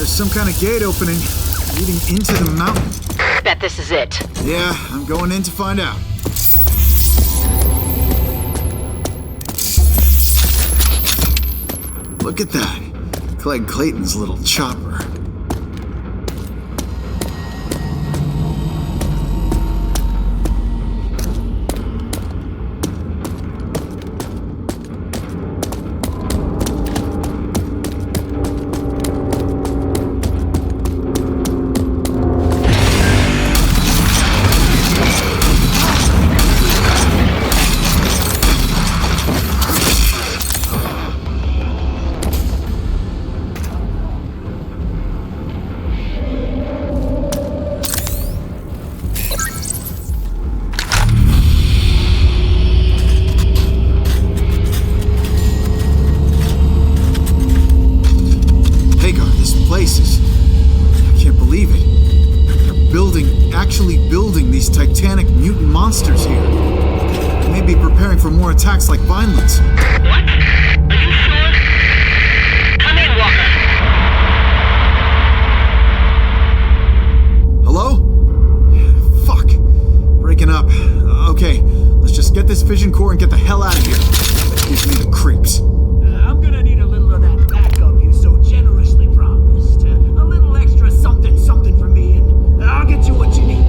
Some kind of gate opening leading into the mountain. Bet this is it. Yeah, I'm going in to find out. Look at that. Clegg Clayton's little chopper. Titanic mutant monsters here. They may be preparing for more attacks like Vineland's. What? Are you sure? Come in, Walker. Hello? Fuck. Breaking up. Okay, let's just get this fission core and get the hell out of here. That gives me the creeps. I'm gonna need a little of that backup you so generously promised. A little extra something for me, and I'll get you what you need.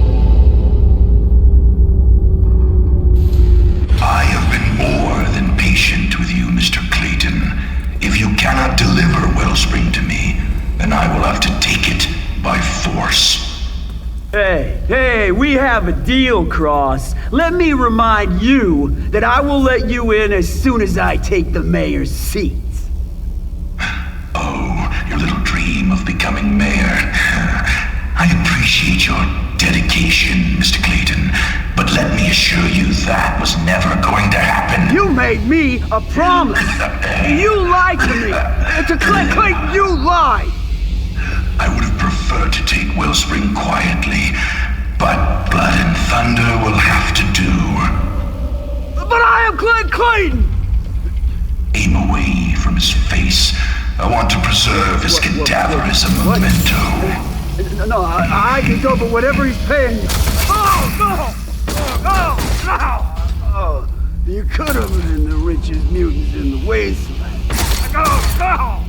I have been more than patient with you, Mr. Clayton. If you cannot deliver Wellspring to me, then I will have to take it by force. Hey, we have a deal, Cross. Let me remind you that I will let you in as soon as I take the mayor's seat. Oh, your little dream of becoming mayor. I appreciate your dedication, Mr. Clayton, but But let me assure you that was never going to happen. You made me a promise. You lied to me. To Clayton, you lied. I would have preferred to take Wellspring quietly, but Blood and Thunder will have to do. But I am Clayton! Aim away from his face. I want to preserve his cadaver as a memento. No, I can go for whatever he's paying me. Oh, no! Oh, no! Oh, you could have been the richest mutants in the wasteland. Go!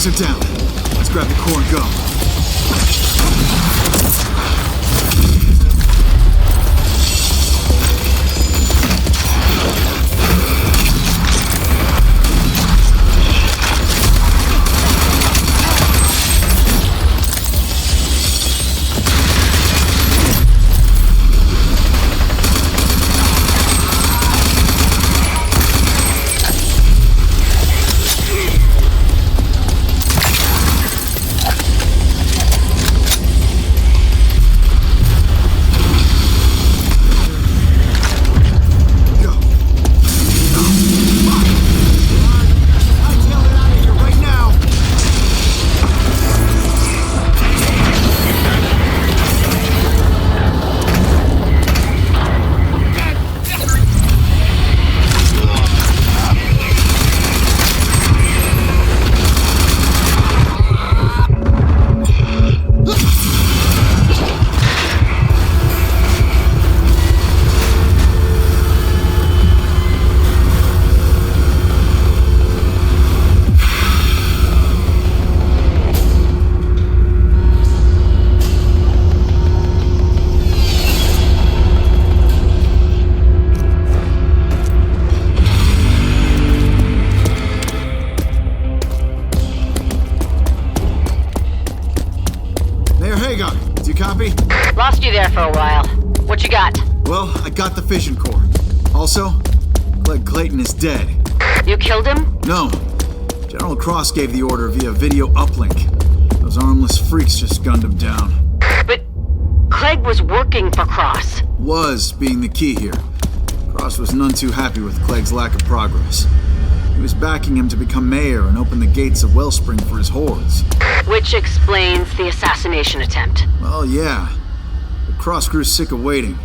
Guys are down. Let's grab the core and go. Lost you there for a while. What you got? Well, I got the fission core. Also, Clegg Clayton is dead. You killed him? No. General Cross gave the order via video uplink. Those armless freaks just gunned him down. But Clegg was working for Cross. Was being the key here. Cross was none too happy with Clegg's lack of progress. He was backing him to become mayor and open the gates of Wellspring for his hordes. Which explains the assassination attempt. Well, yeah. But Cross grew sick of waiting.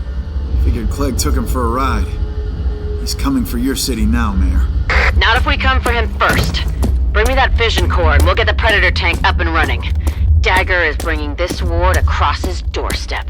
Figured Clegg took him for a ride. He's coming for your city now, Mayor. Not if we come for him first. Bring me that fission core and we'll get the Predator tank up and running. Dagger is bringing this war to Cross's doorstep.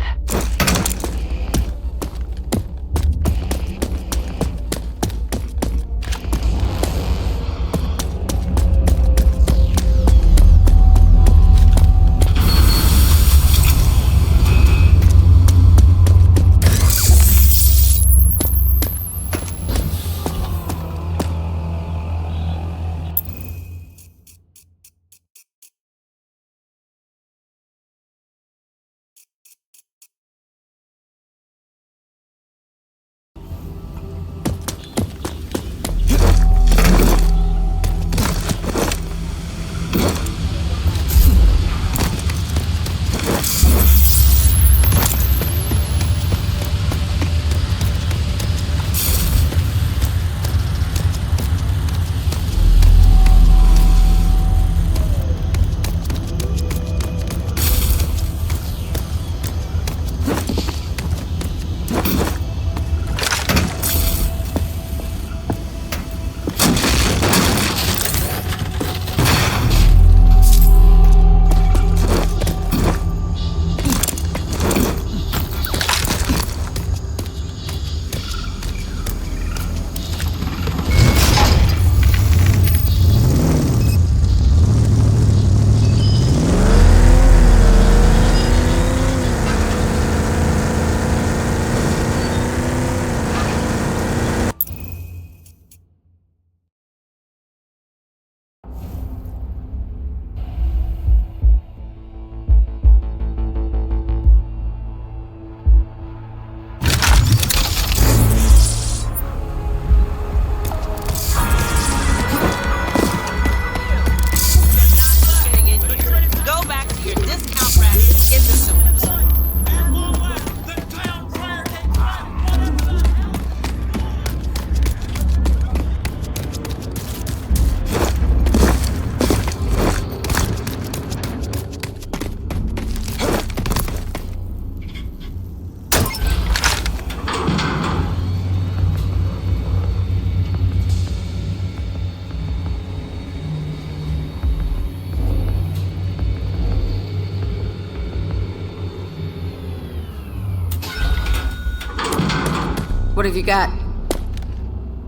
What have you got?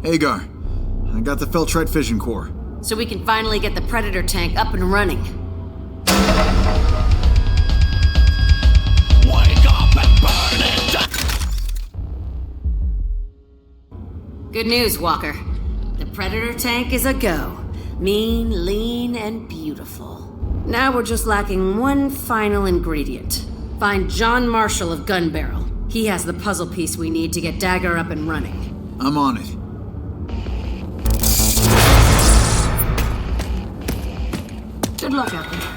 Agar, I got the Feltrite fission core. so we can finally get the Predator tank up and running. Wake up and burn it! Good news, Walker. The Predator tank is a go. Mean, lean, and beautiful. Now we're just lacking one final ingredient. Find John Marshall of Gun Barrel. He has the puzzle piece we need to get Dagger up and running. I'm on it. Good luck out there.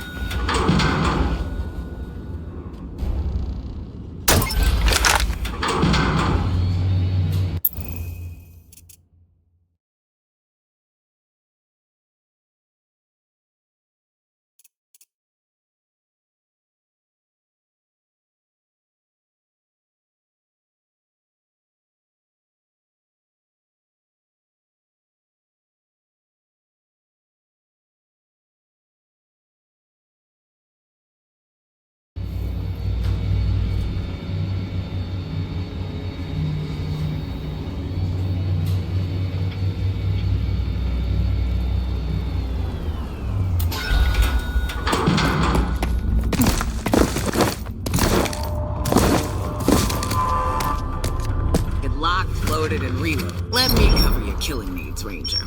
Loaded and reload. Let me cover your killing needs, Ranger.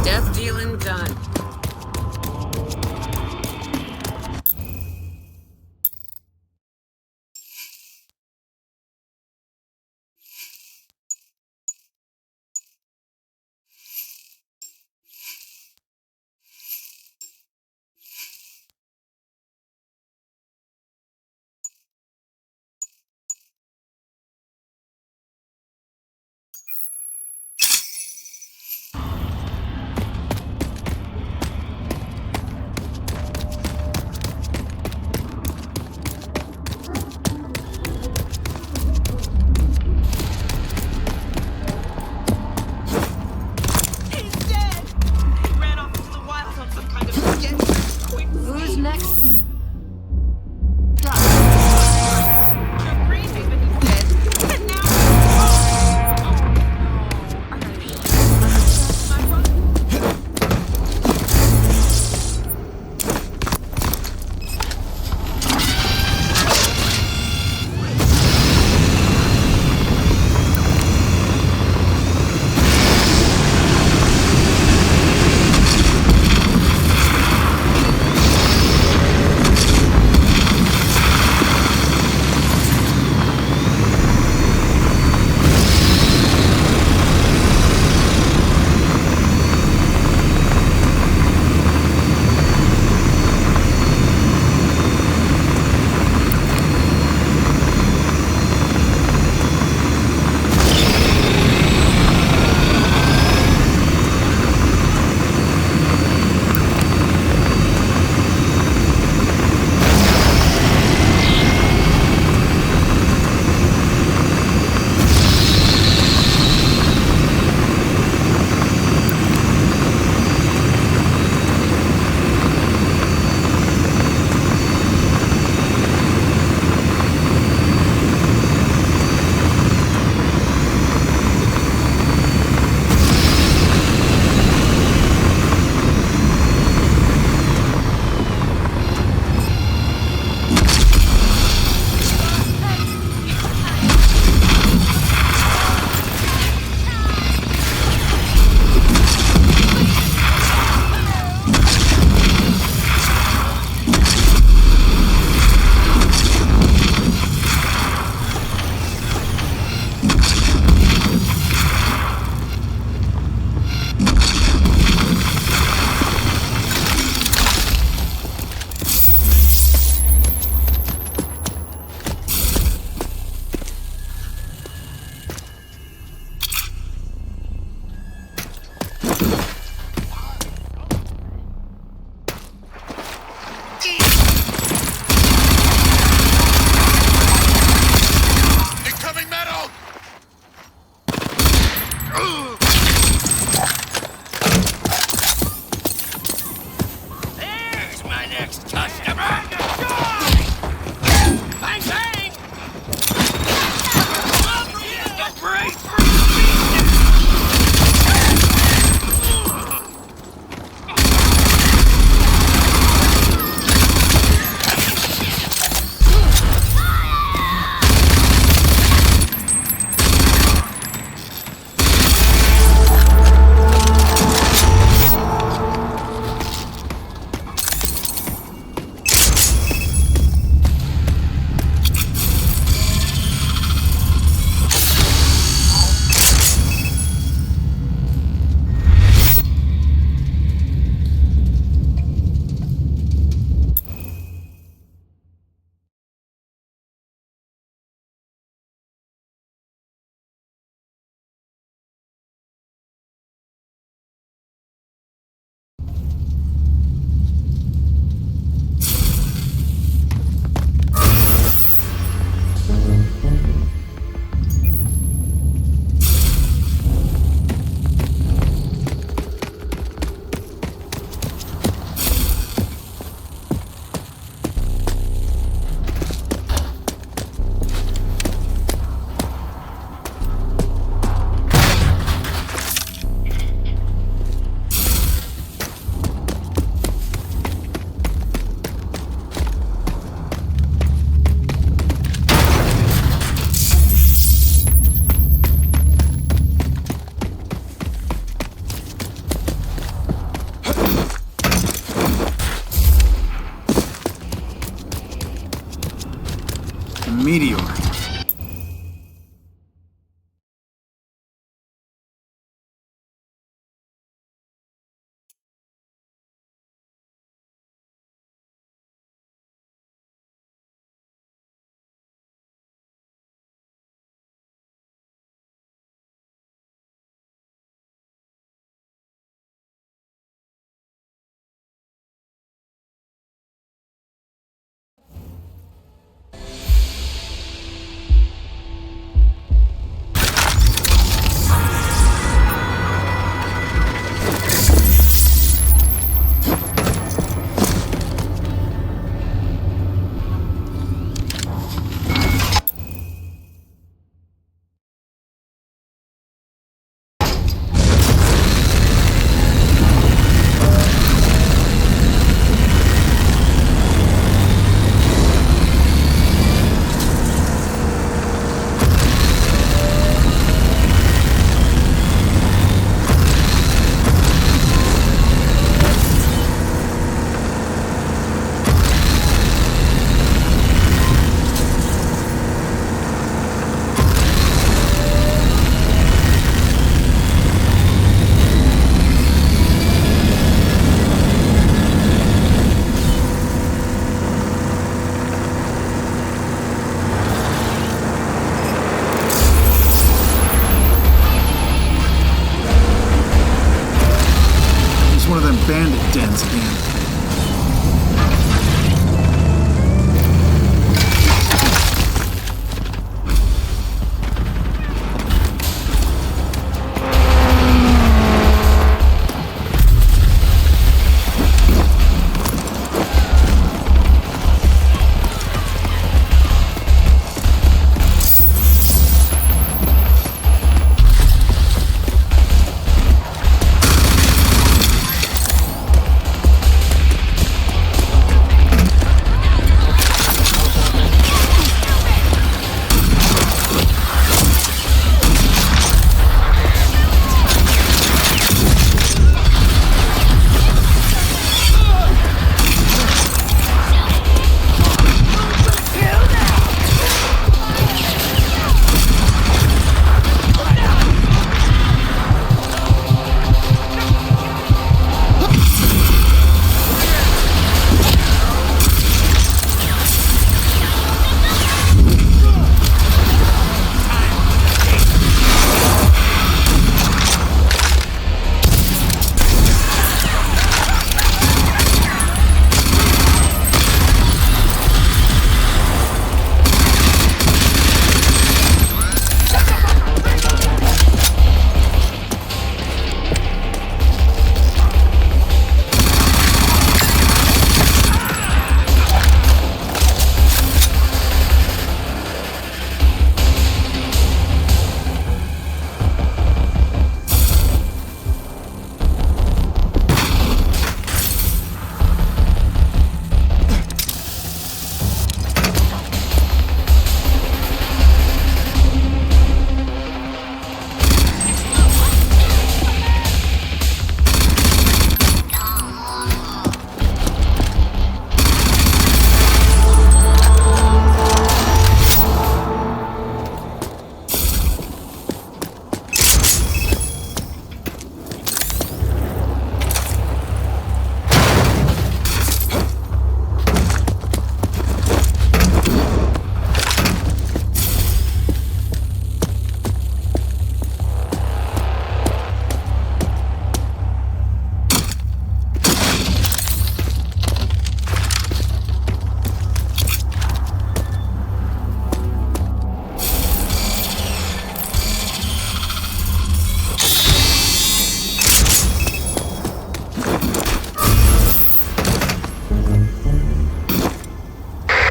Death dealing done. meteor. Bandit dens again.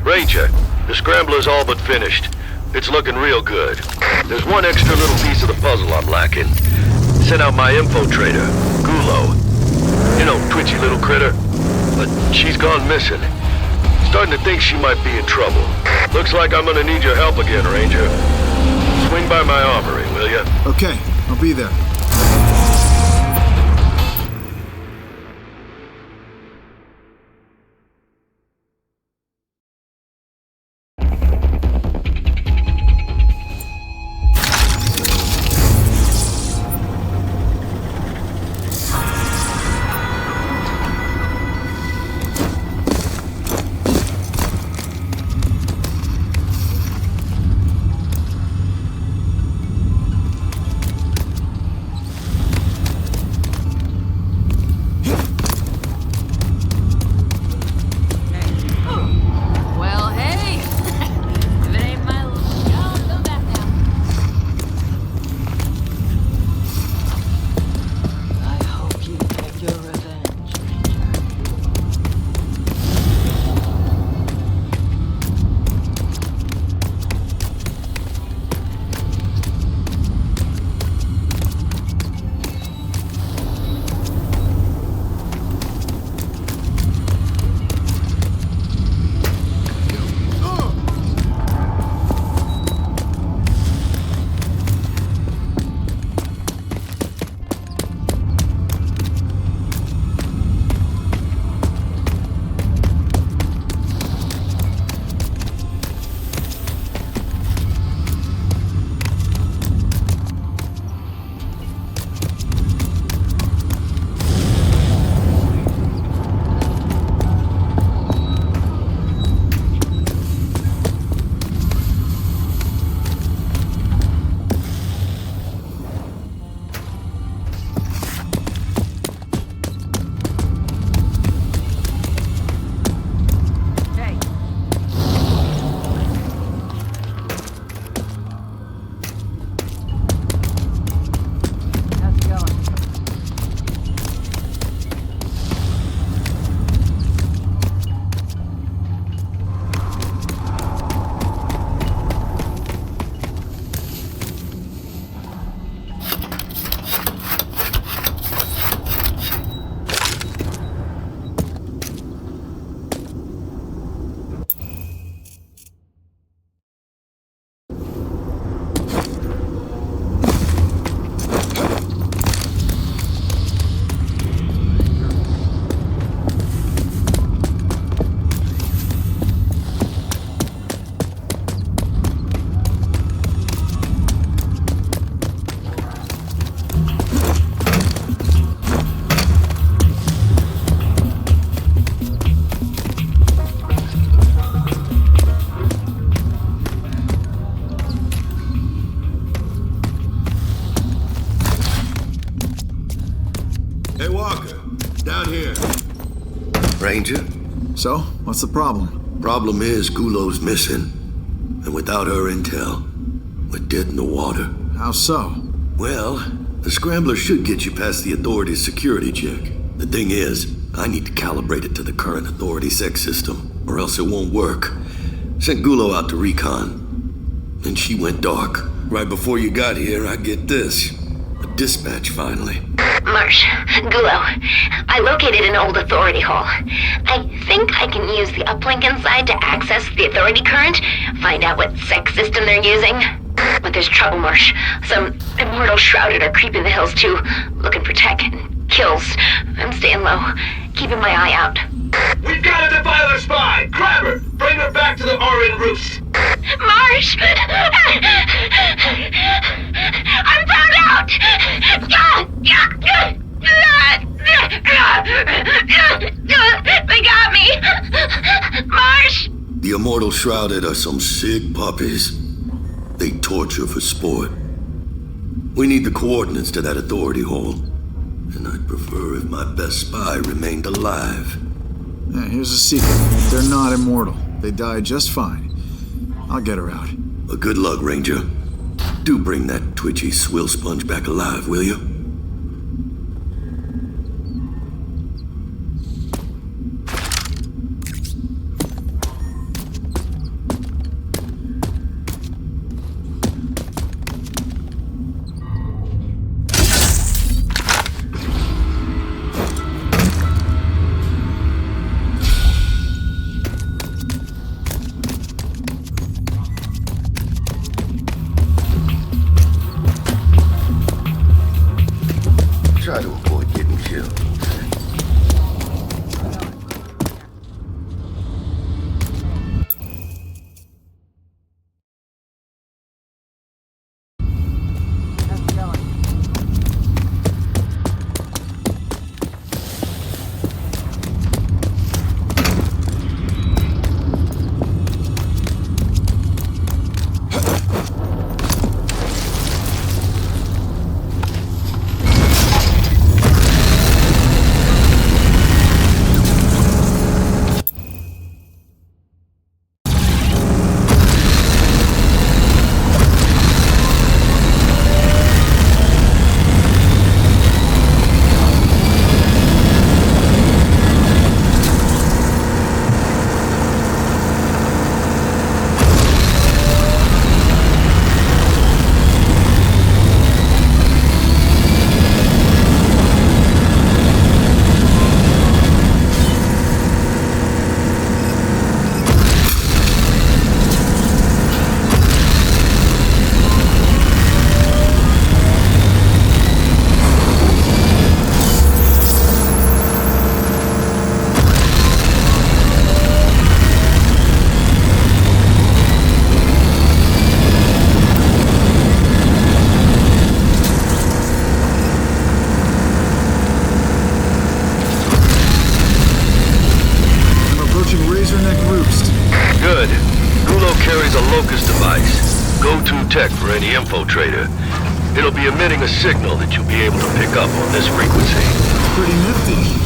Ranger, the scrambler's all but finished. It's looking real good. There's one extra little piece of the puzzle I'm lacking. Sent out my infiltrator, Gulo. You know, twitchy little critter. But she's gone missing. Starting to think she might be in trouble. Looks like I'm gonna need your help again, Ranger. Swing by my armory, will ya? Okay, I'll be there. Ranger? So, what's the problem? Problem is, Gulow's missing. And without her intel, we're dead in the water. How so? Well, the Scrambler should get you past the Authority's security check. The thing is, I need to calibrate it to the current Authority sex system, or else it won't work. Sent Gulo out to recon. Then she went dark. Right before you got here, I get this. A dispatch, finally. Marsh, Gulo, I located an old Authority hall. I think I can use the uplink inside to access the Authority current, find out what sex system they're using. But there's trouble, Marsh. Some immortal shrouded are creeping the hills too, looking for tech and kills. I'm staying low, keeping my eye out. We've got a Defiler spy! Grab her! Bring her back to the Orin Roost! Marsh! I'm found out! They got me! Marsh! The Immortal Shrouded are some sick puppies. They torture for sport. We need the coordinates to that Authority hall. And I'd prefer if my best spy remained alive. Yeah, here's a secret. They're not immortal. They die just fine. I'll get her out. Well, good luck, Ranger. Do bring that twitchy swill sponge back alive, will you? Try to avoid getting killed. Good. Gulo carries a locust device. Go-to tech for any infiltrator. It'll be emitting a signal that you'll be able to pick up on this frequency. Pretty nifty.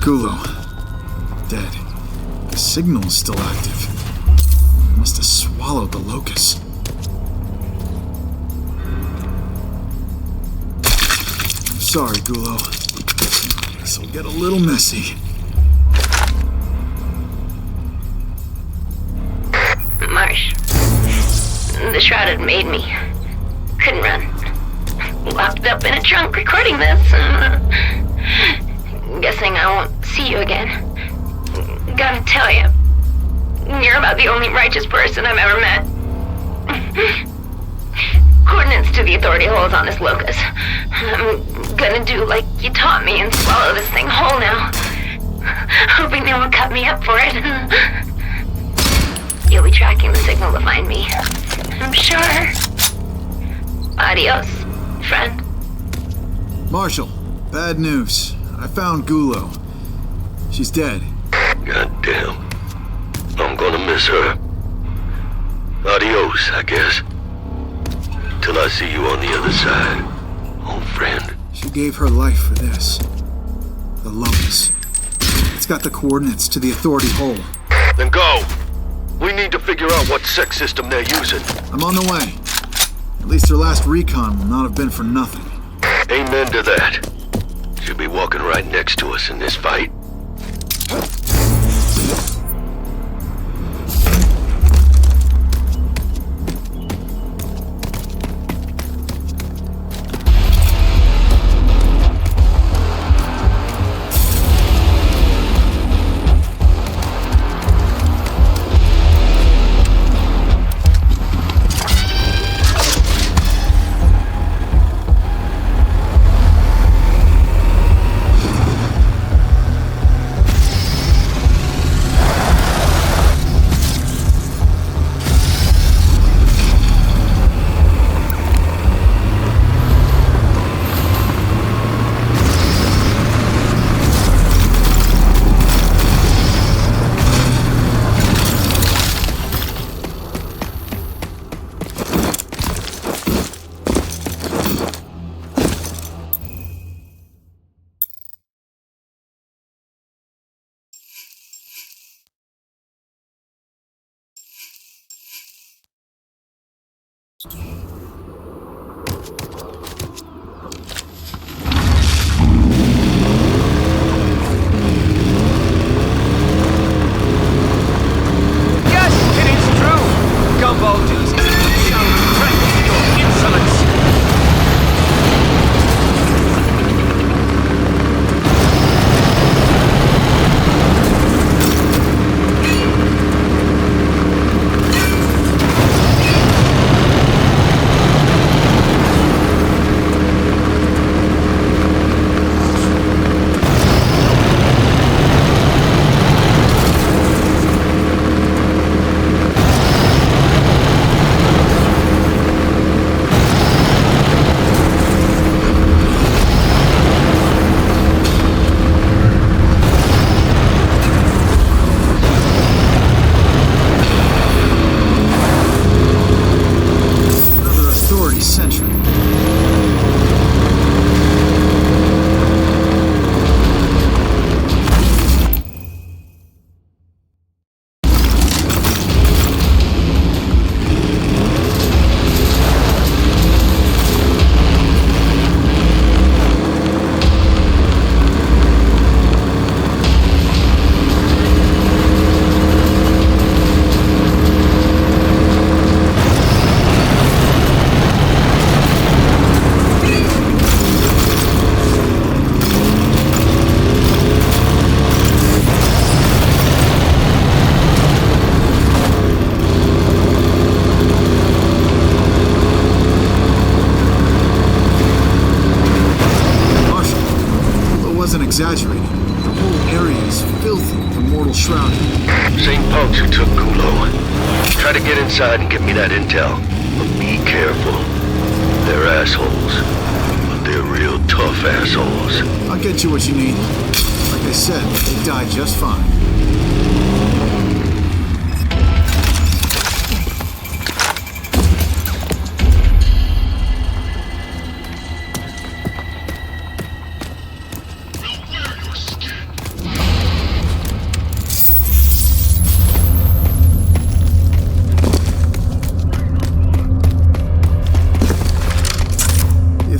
Gulo. Dead. The signal is still active. Must have swallowed the locust. Sorry, Gulo. This'll get a little messy. Marsh. The shroud had made me. Couldn't run. Locked up in a trunk recording this. Guessing I won't see you again. Gotta tell you, you're about the only righteous person I've ever met. Coordinates to the authority holes on this locust. I'm gonna do like you taught me and swallow this thing whole now. Hoping they won't cut me up for it. You'll be tracking the signal to find me, I'm sure. Adios, friend. Marshal, bad news. I found Gulo. She's dead. Goddamn. I'm gonna miss her. Adios, I guess. Till I see you on the other side, old friend. She gave her life for this. The locust. It's got the coordinates to the authority hole. Then go! We need to figure out what sex system they're using. I'm on the way. At least her last recon will not have been for nothing. Amen to that. She'll be walking right next to us in this fight. Exaggerating. The whole area is filthy with the mortal shrouded. Same punks who took Gulo. Try to get inside and get me that intel. But be careful. They're assholes. But they're real tough assholes. I'll get you what you need. Like I said, they died just fine.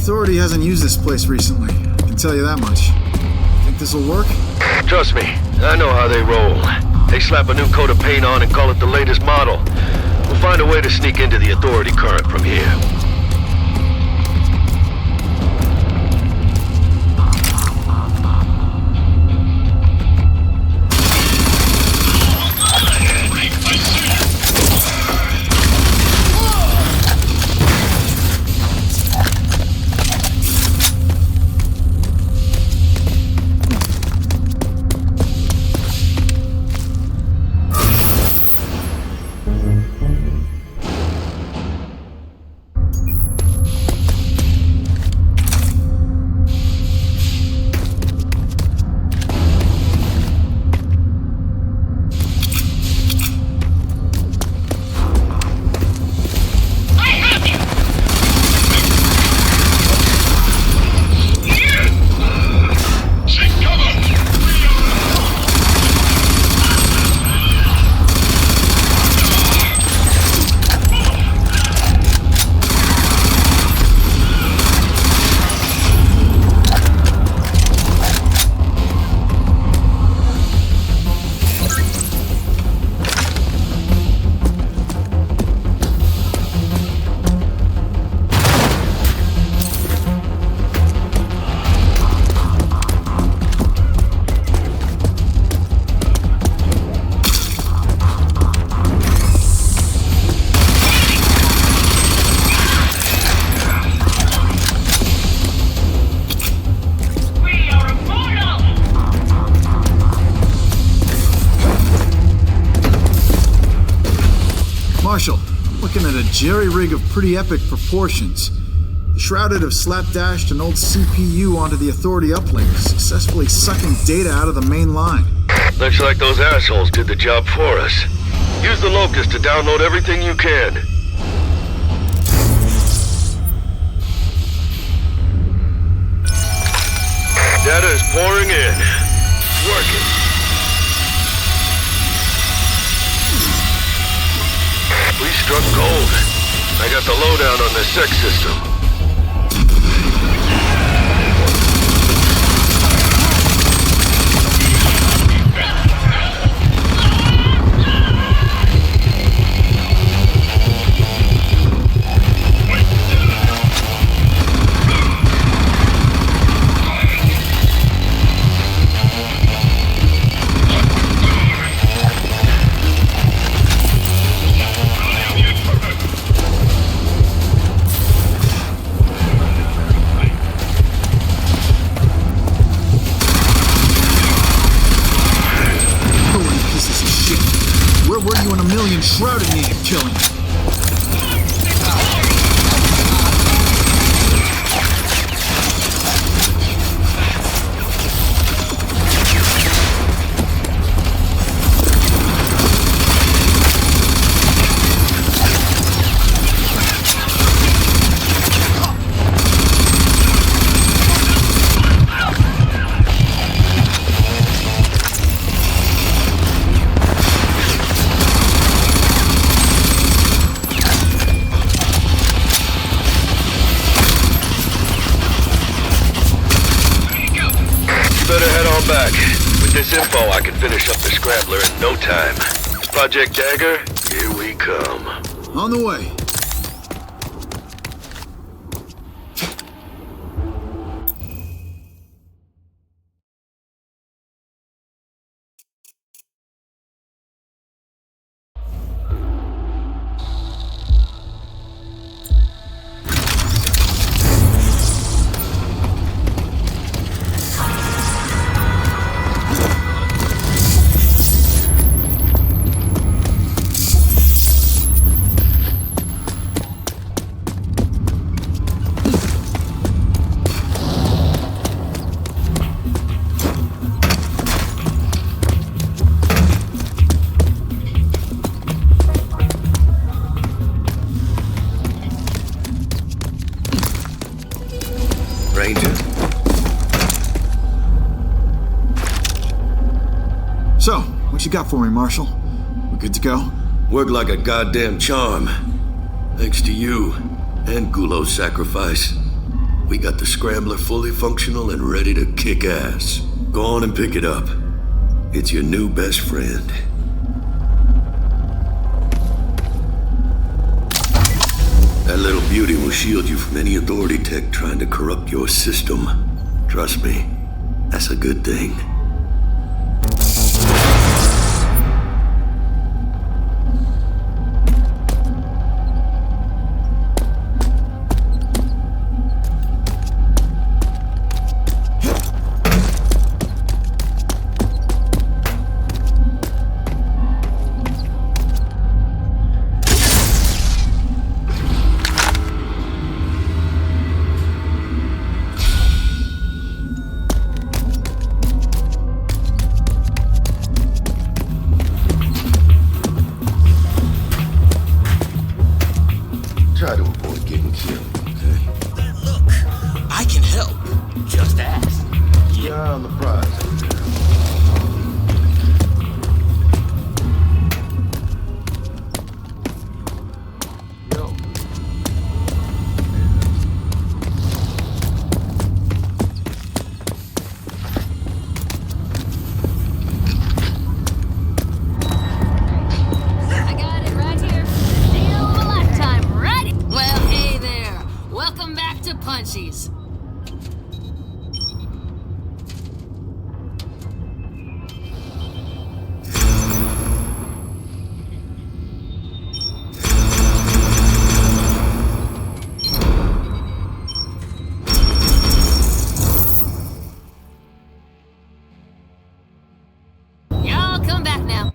Authority hasn't used this place recently, I can tell you that much. Think this'll work? Trust me, I know how they roll. They slap a new coat of paint on and call it the latest model. We'll find a way to sneak into the Authority current from here. Marshall, looking at a jerry-rig of pretty epic proportions. The Shrouded have slapdashed an old CPU onto the Authority uplink, successfully sucking data out of the main line. Looks like those assholes did the job for us. Use the Locust to download everything you can. Data is pouring in. Working. We struck gold. I got the lowdown on the sex system. Shrouded needed killing. Back. With this info, I can finish up the Scrambler in no time. Project Dagger, here we come. On the way. So, what you got for me, Marshall? We good to go? Worked like a goddamn charm. Thanks to you and Gulo's sacrifice. We got the scrambler fully functional and ready to kick ass. Go on and pick it up. It's your new best friend. That little beauty will shield you from any authority tech trying to corrupt your system. Trust me, that's a good thing. Try to avoid getting killed, okay? Look, I can help. Just ask. Yeah, on the prize. I got it right here. Deal of a lifetime, right? Well, hey there. Welcome back to Punchies. Y'all come back now.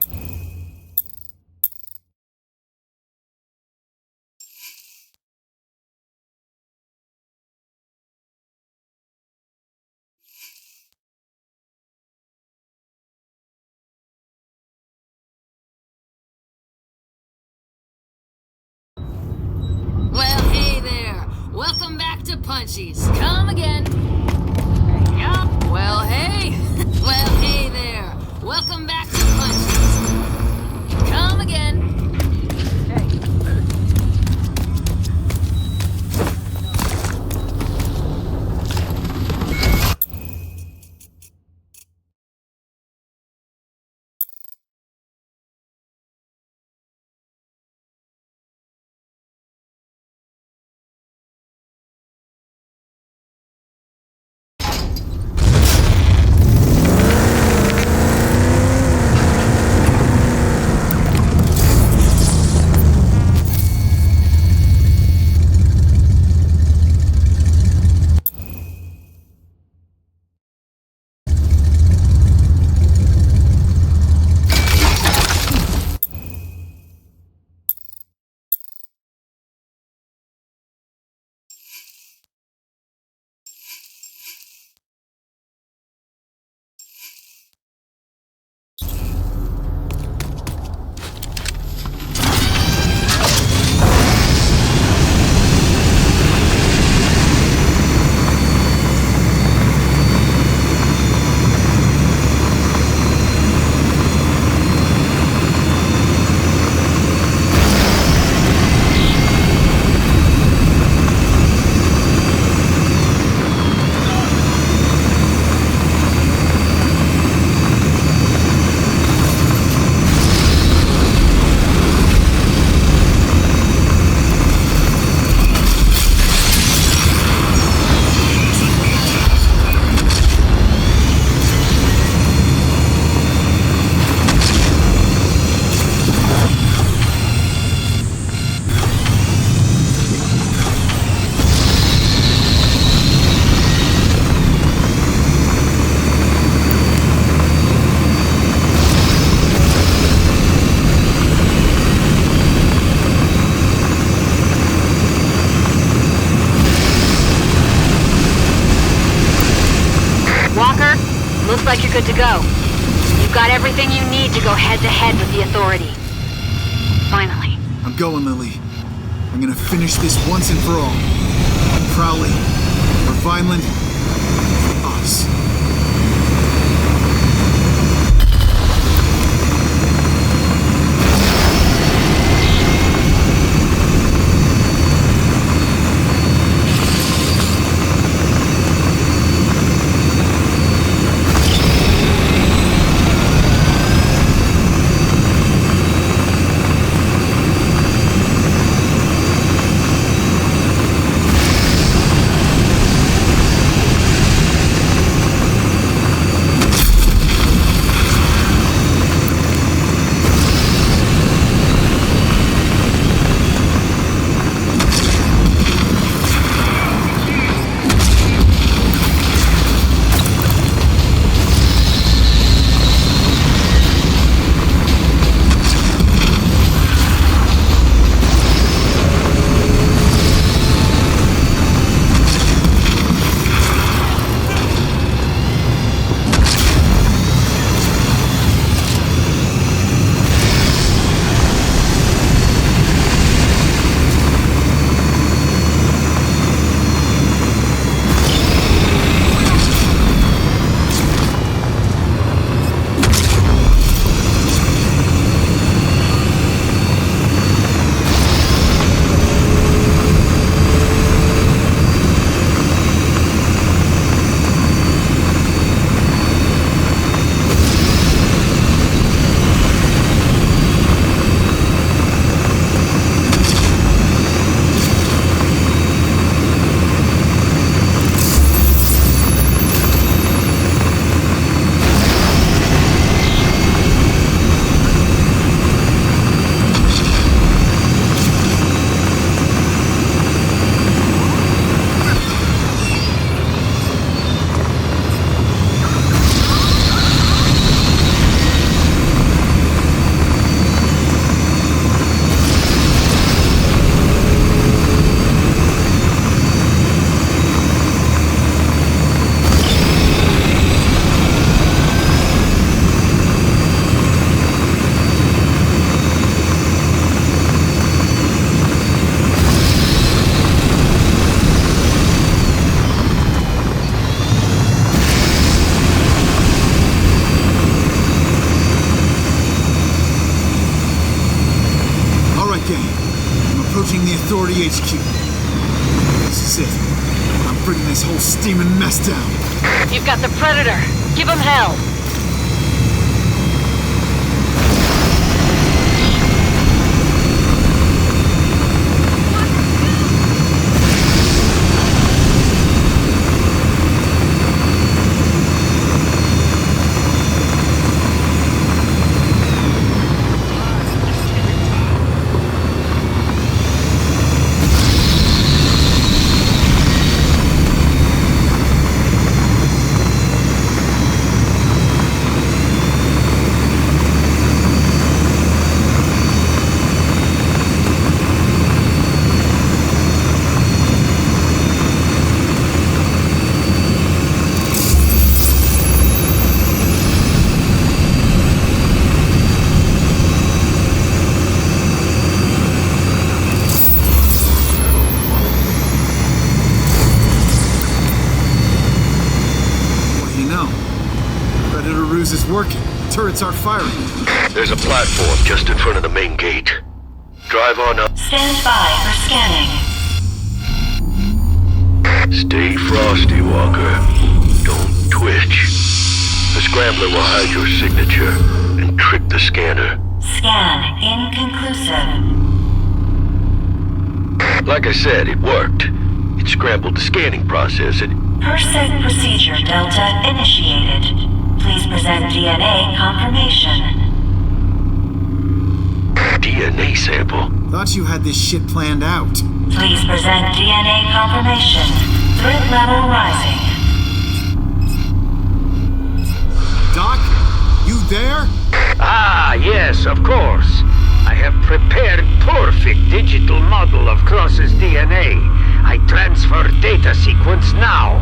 Well, hey there. Welcome back to Punchies. Come again. Yup. Well, hey. Well, hey there. Welcome back to Punchies. Come again. Looks like you're good to go. You've got everything you need to go head-to-head with the Authority. Finally. I'm going, Lily. I'm gonna finish this once and for all. Crowley, or Vineland, us. HQ. This is it. I'm bringing this whole steaming mess down. You've got the Predator. Give him hell. Is working. The turrets are firing. There's a platform just in front of the main gate. Drive on up. Stand by for scanning. Stay frosty, Walker. Don't twitch. The scrambler will hide your signature and trick the scanner. Scan inconclusive. Like I said, it worked. It scrambled the scanning process and... Per-set procedure Delta initiated. Please present DNA confirmation. DNA sample? Thought you had this shit planned out. Please present DNA confirmation. Threat level rising. Doc? You there? Ah, yes, of course. I have prepared perfect digital model of Cross's DNA. I transfer data sequence now.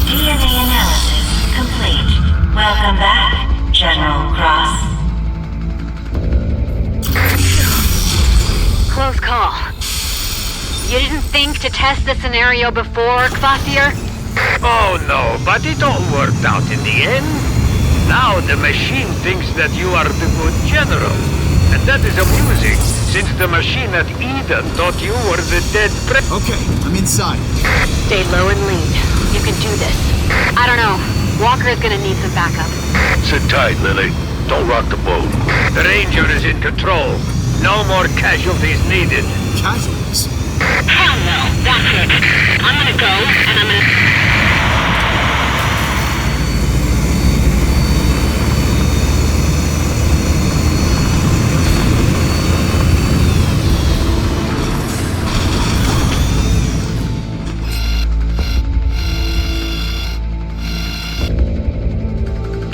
DNA analysis complete. Welcome back, General Cross. Close call. You didn't think to test the scenario before, Kvasir? Oh no, but it all worked out in the end. Now the machine thinks that you are the good general. And that is amusing, since the machine at Eden thought you were the dead Okay, I'm inside. Stay low and lead. You can do this. I don't know. Walker's gonna need some backup. Sit tight, Lily. Don't rock the boat. The Ranger is in control. No more casualties needed. Casualties? Hell no, that's it. I'm gonna go, and I'm gonna...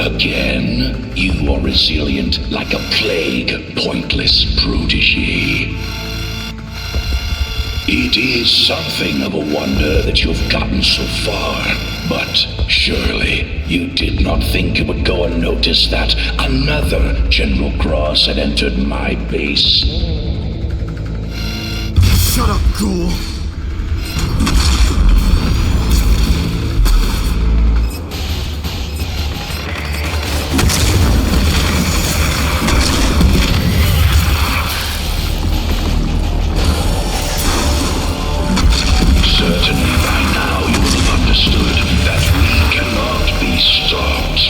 Again, you are resilient like a plague, pointless protégé. It is something of a wonder that you've gotten so far, but surely you did not think it would go unnoticed that another General Cross had entered my base. Shut up, ghoul! Certainly by now you will have understood that we cannot be stopped.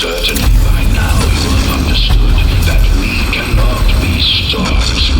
Certainly by now you will have understood that we cannot be stopped.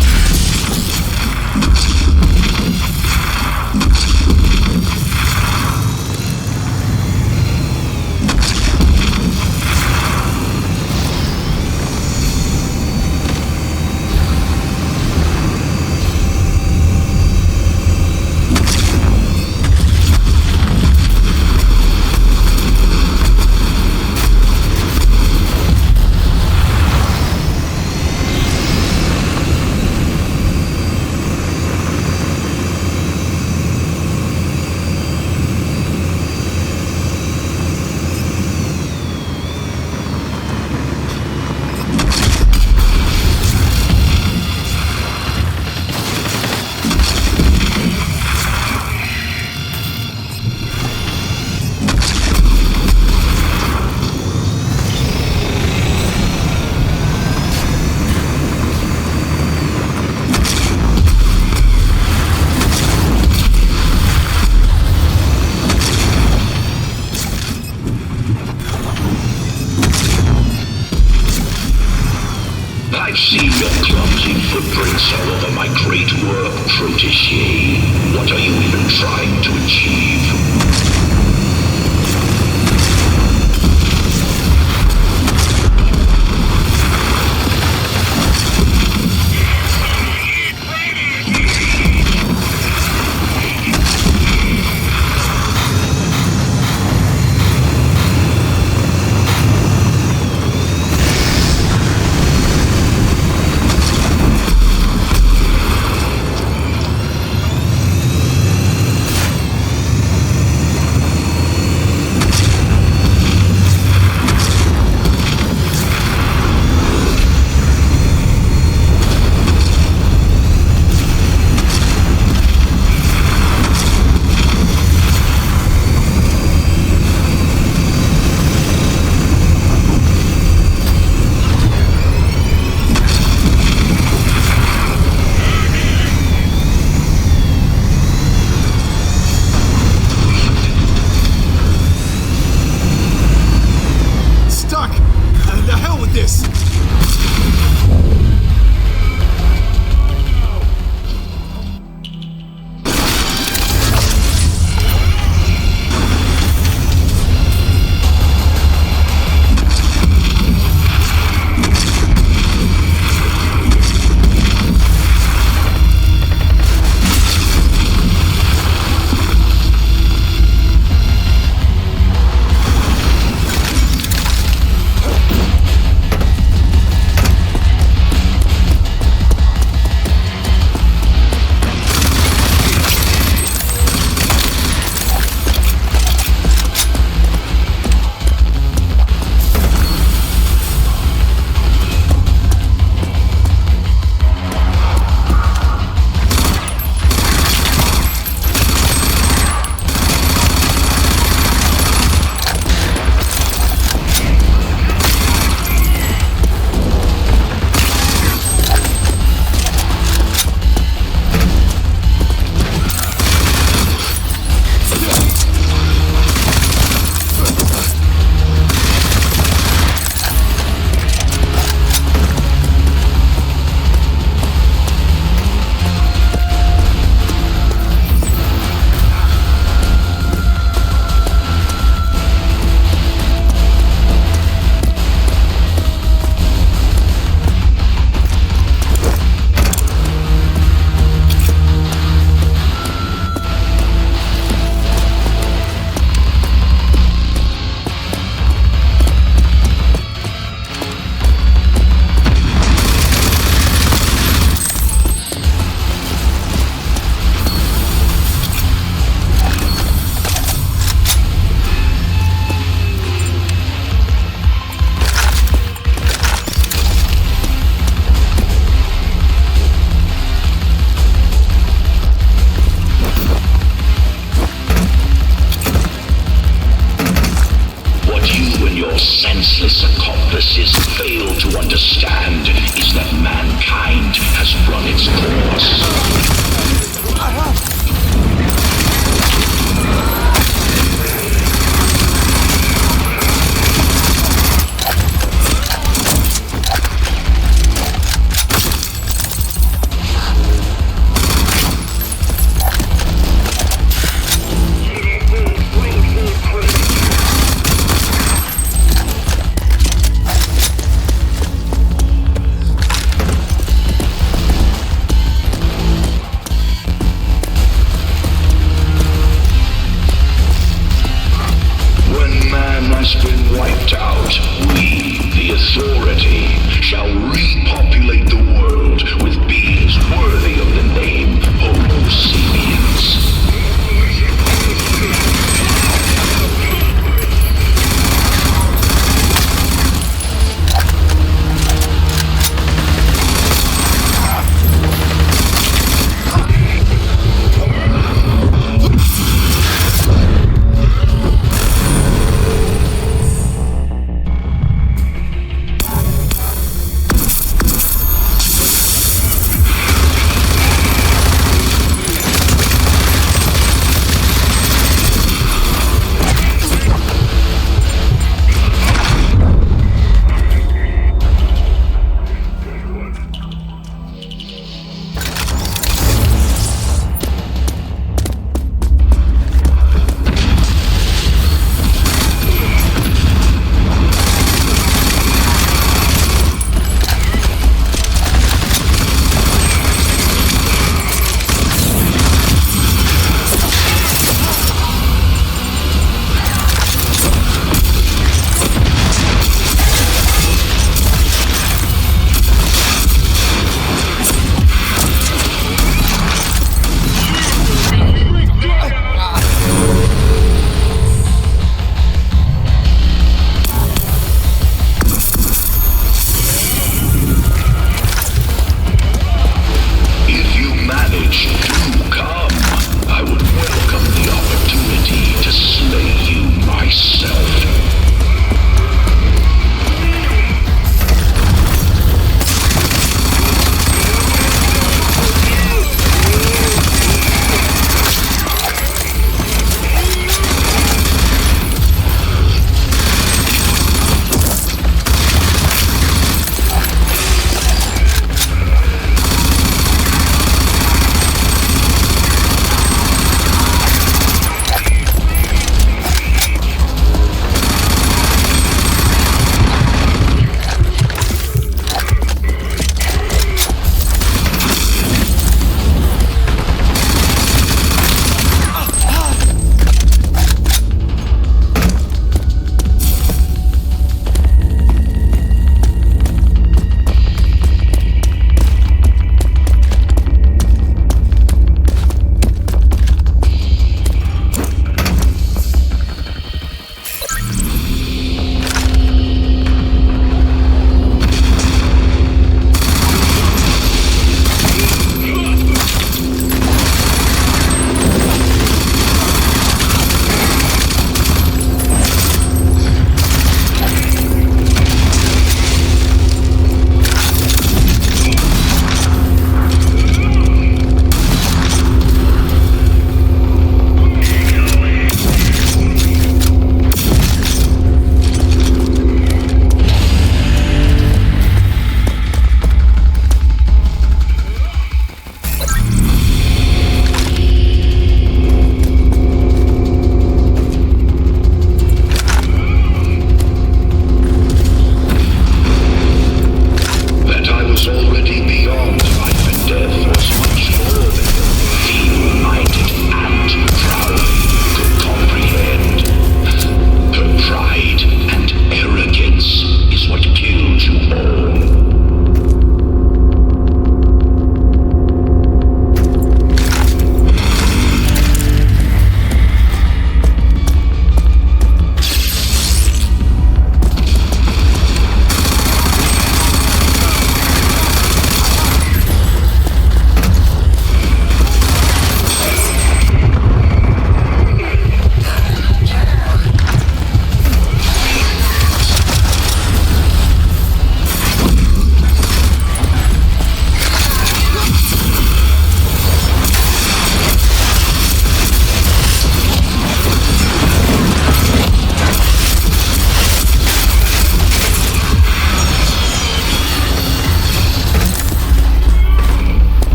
has been wiped out, we, the Authority, shall repopulate the world with beings worthy of the name Homo sapiens.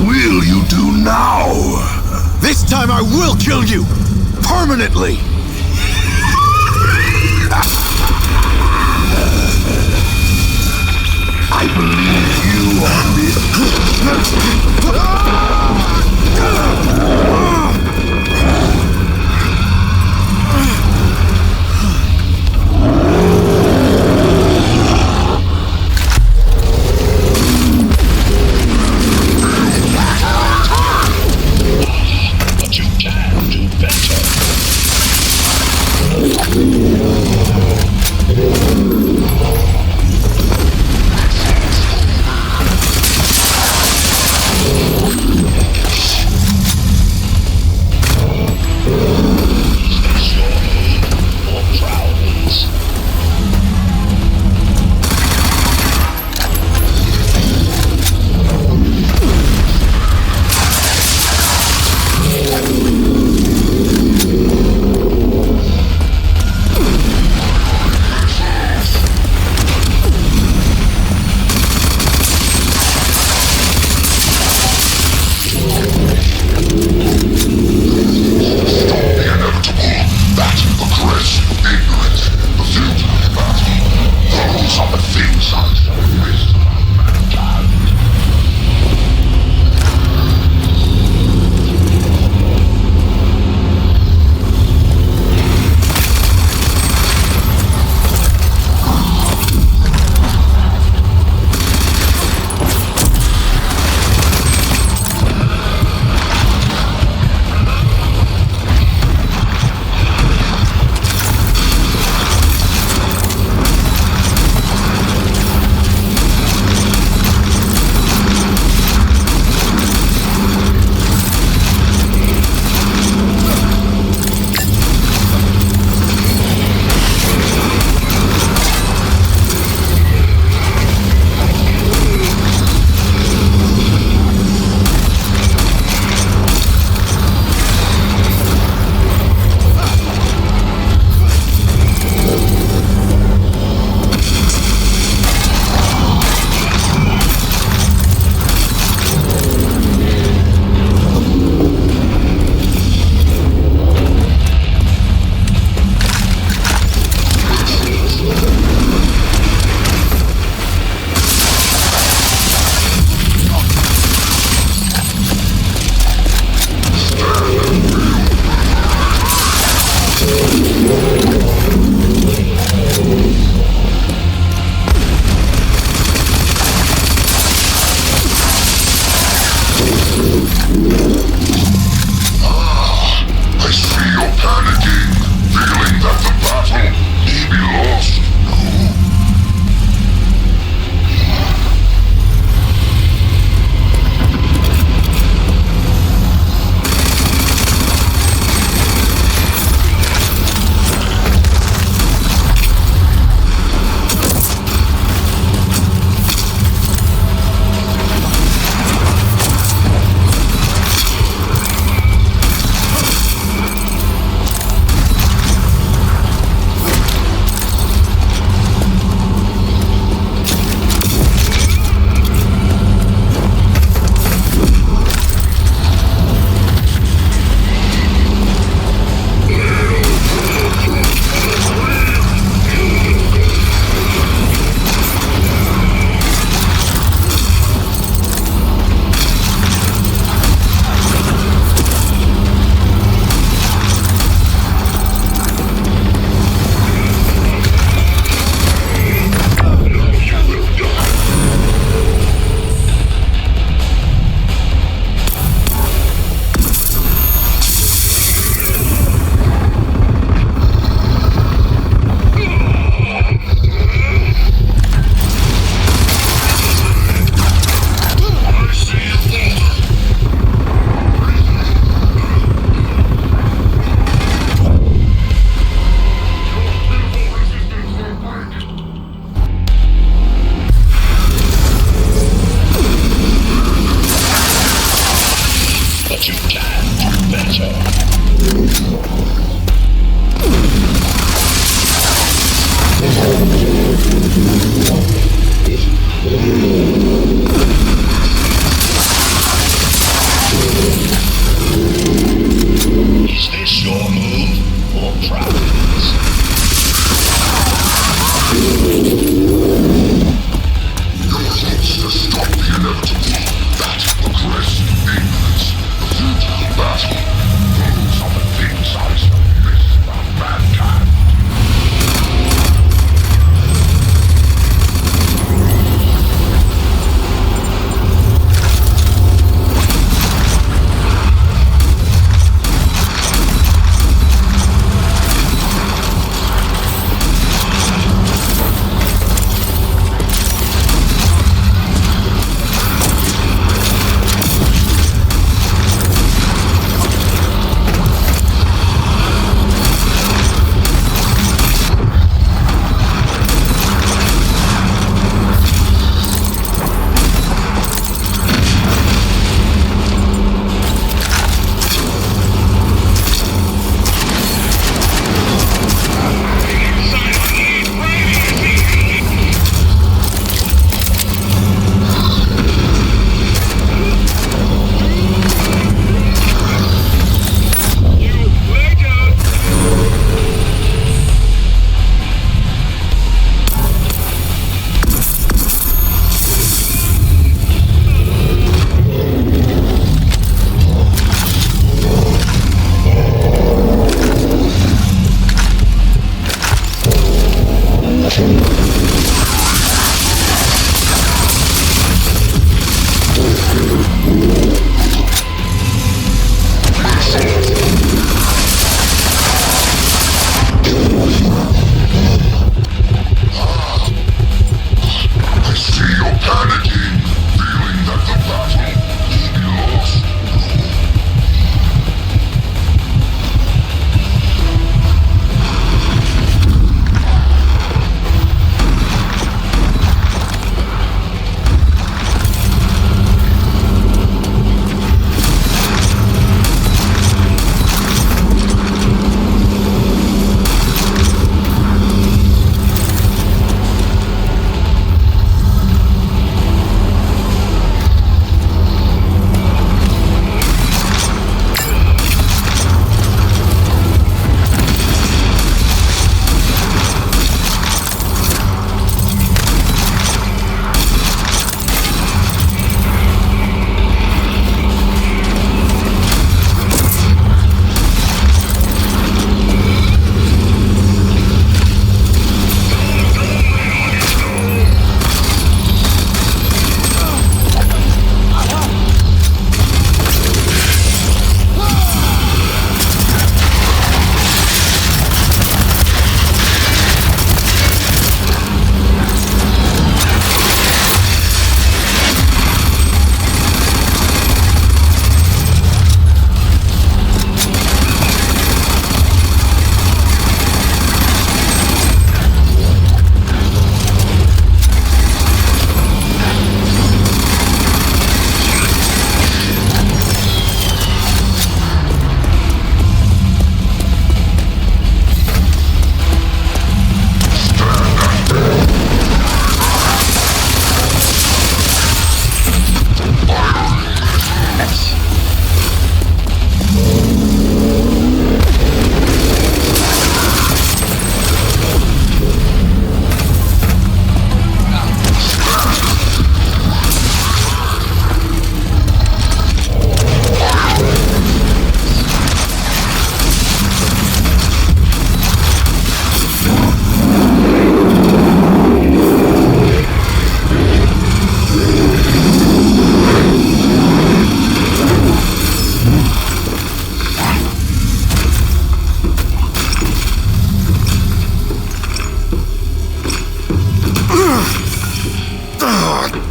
will you do now? This time I will kill you! Permanently! I believe you on But you can do better.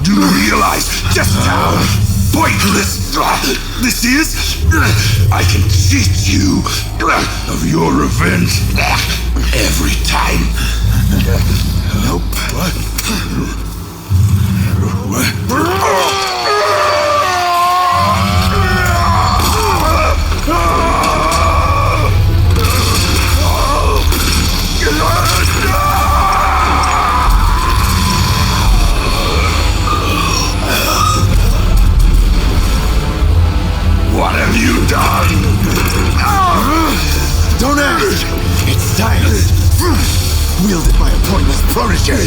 Do you realize just how pointless this is? I can cheat you of your revenge every time. Nope. What have you done? Don't ask! It's science! Wielded by a pointless protege!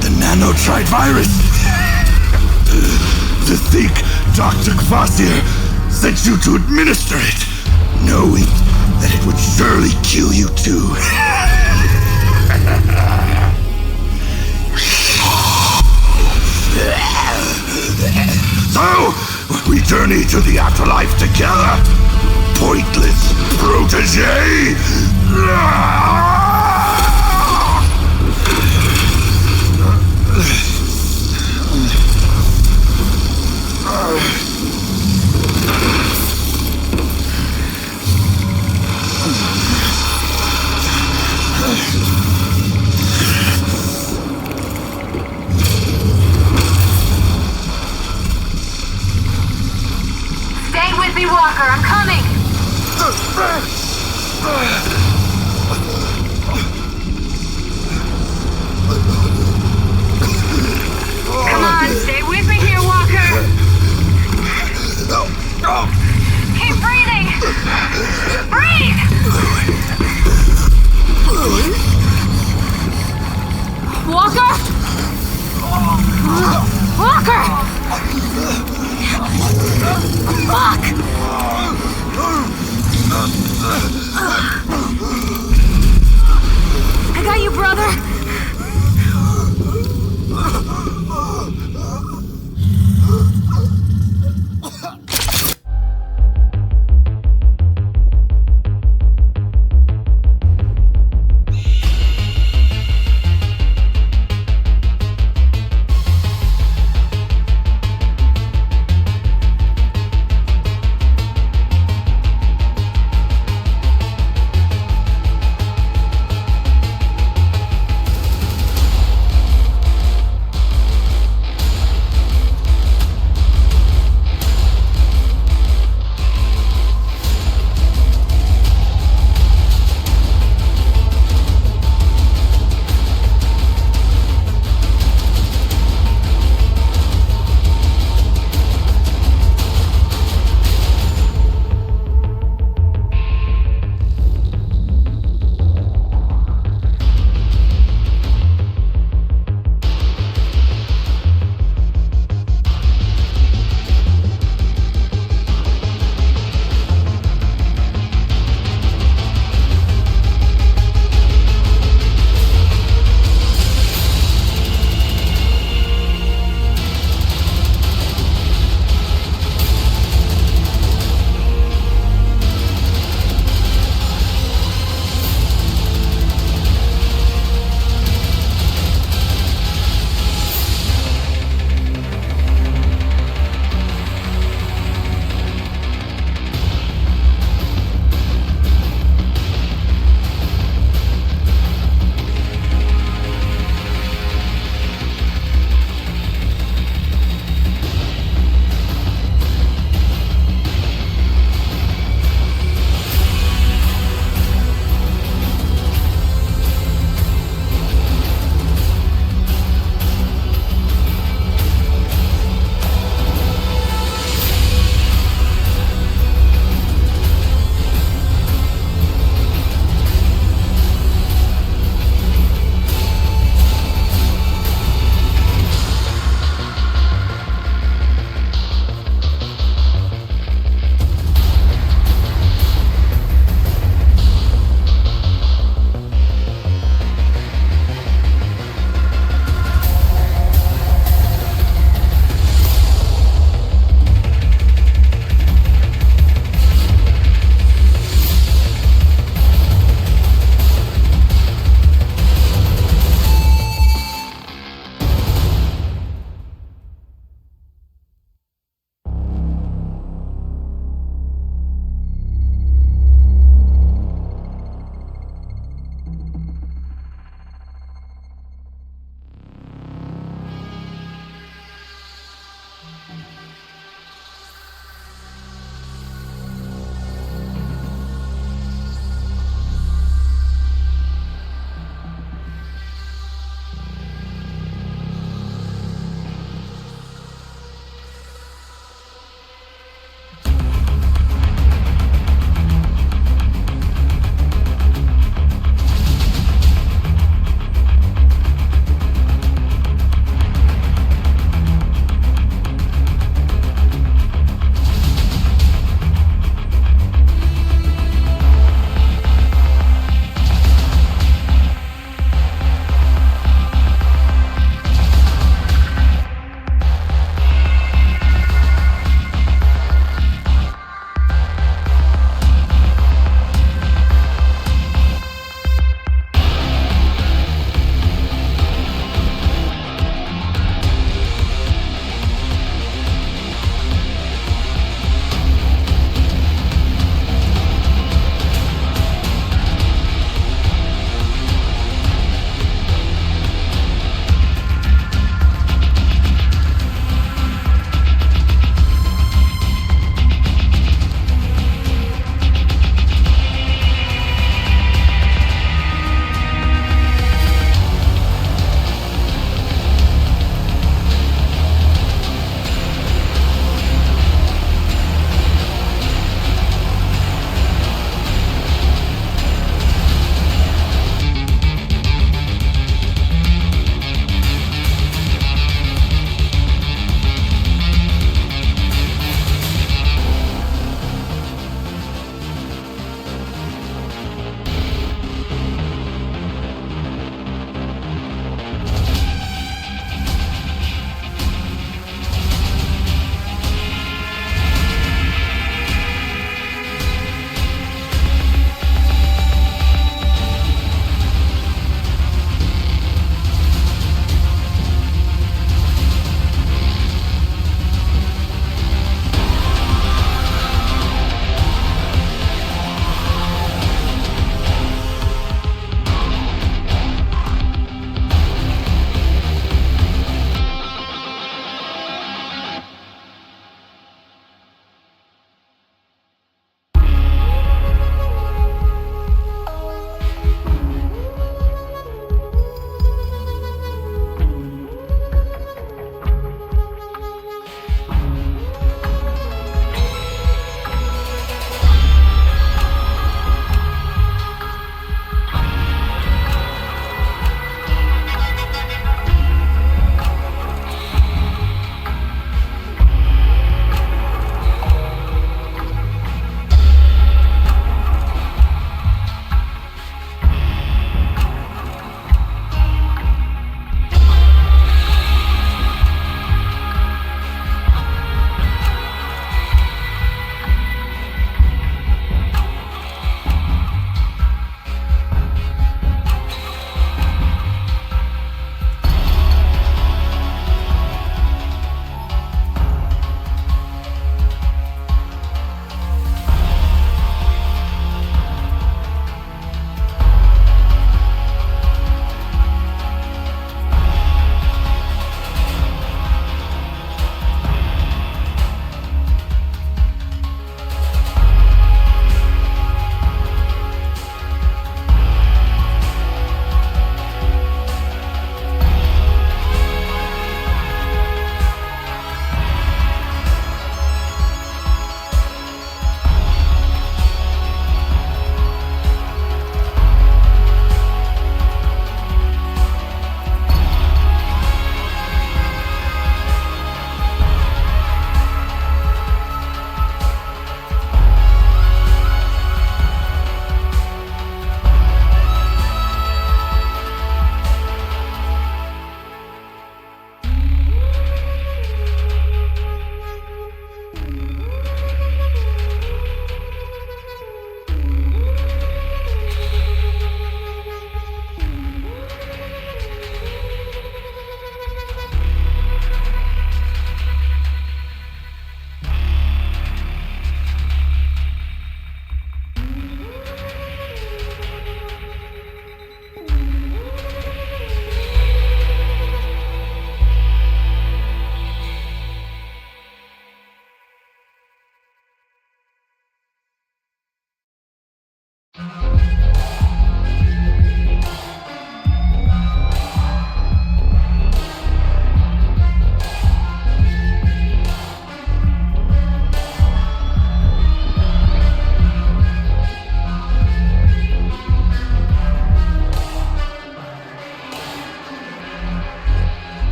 The nanotrite virus! To think Dr. Kvasir sent you to administer it, knowing that it would surely kill you too. So, we journey to the afterlife together, pointless protege! Stay with me, Walker. I'm coming. Come on, stay with me here, Walker. Keep breathing. Breathe. Walker. Walker. Fuck! I got you, brother!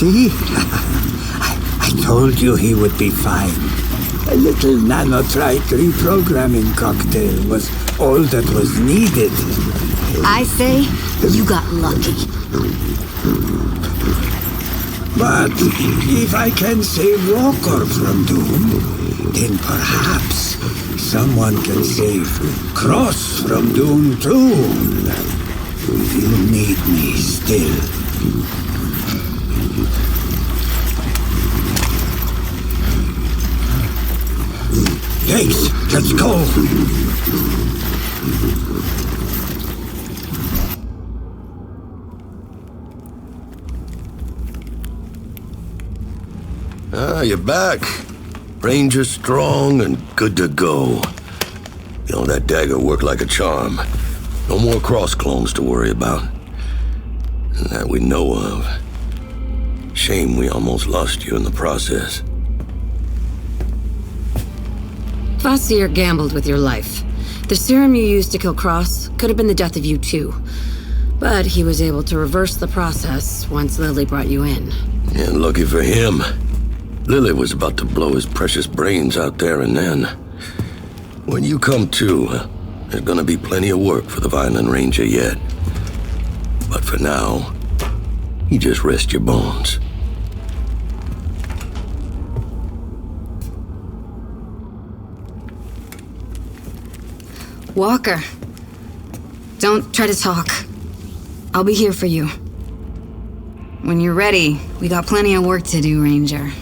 See? I told you he would be fine. A little nanotrite reprogramming cocktail was all that was needed. I say you got lucky. But if I can save Walker from doom, then perhaps someone can save Cross from doom too. You need me still. Thanks, let's go. You're back. Ranger strong and good to go. You know, that dagger worked like a charm. No more cross clones to worry about. And that we know of. Shame we almost lost you in the process. Fossier gambled with your life. The serum you used to kill Cross could have been the death of you too. But he was able to reverse the process once Lily brought you in. And lucky for him. Lily was about to blow his precious brains out there and then. When you come to, there's gonna be plenty of work for the Violent Ranger yet. But for now, you just rest your bones. Walker, don't try to talk. I'll be here for you. When you're ready, we got plenty of work to do, Ranger.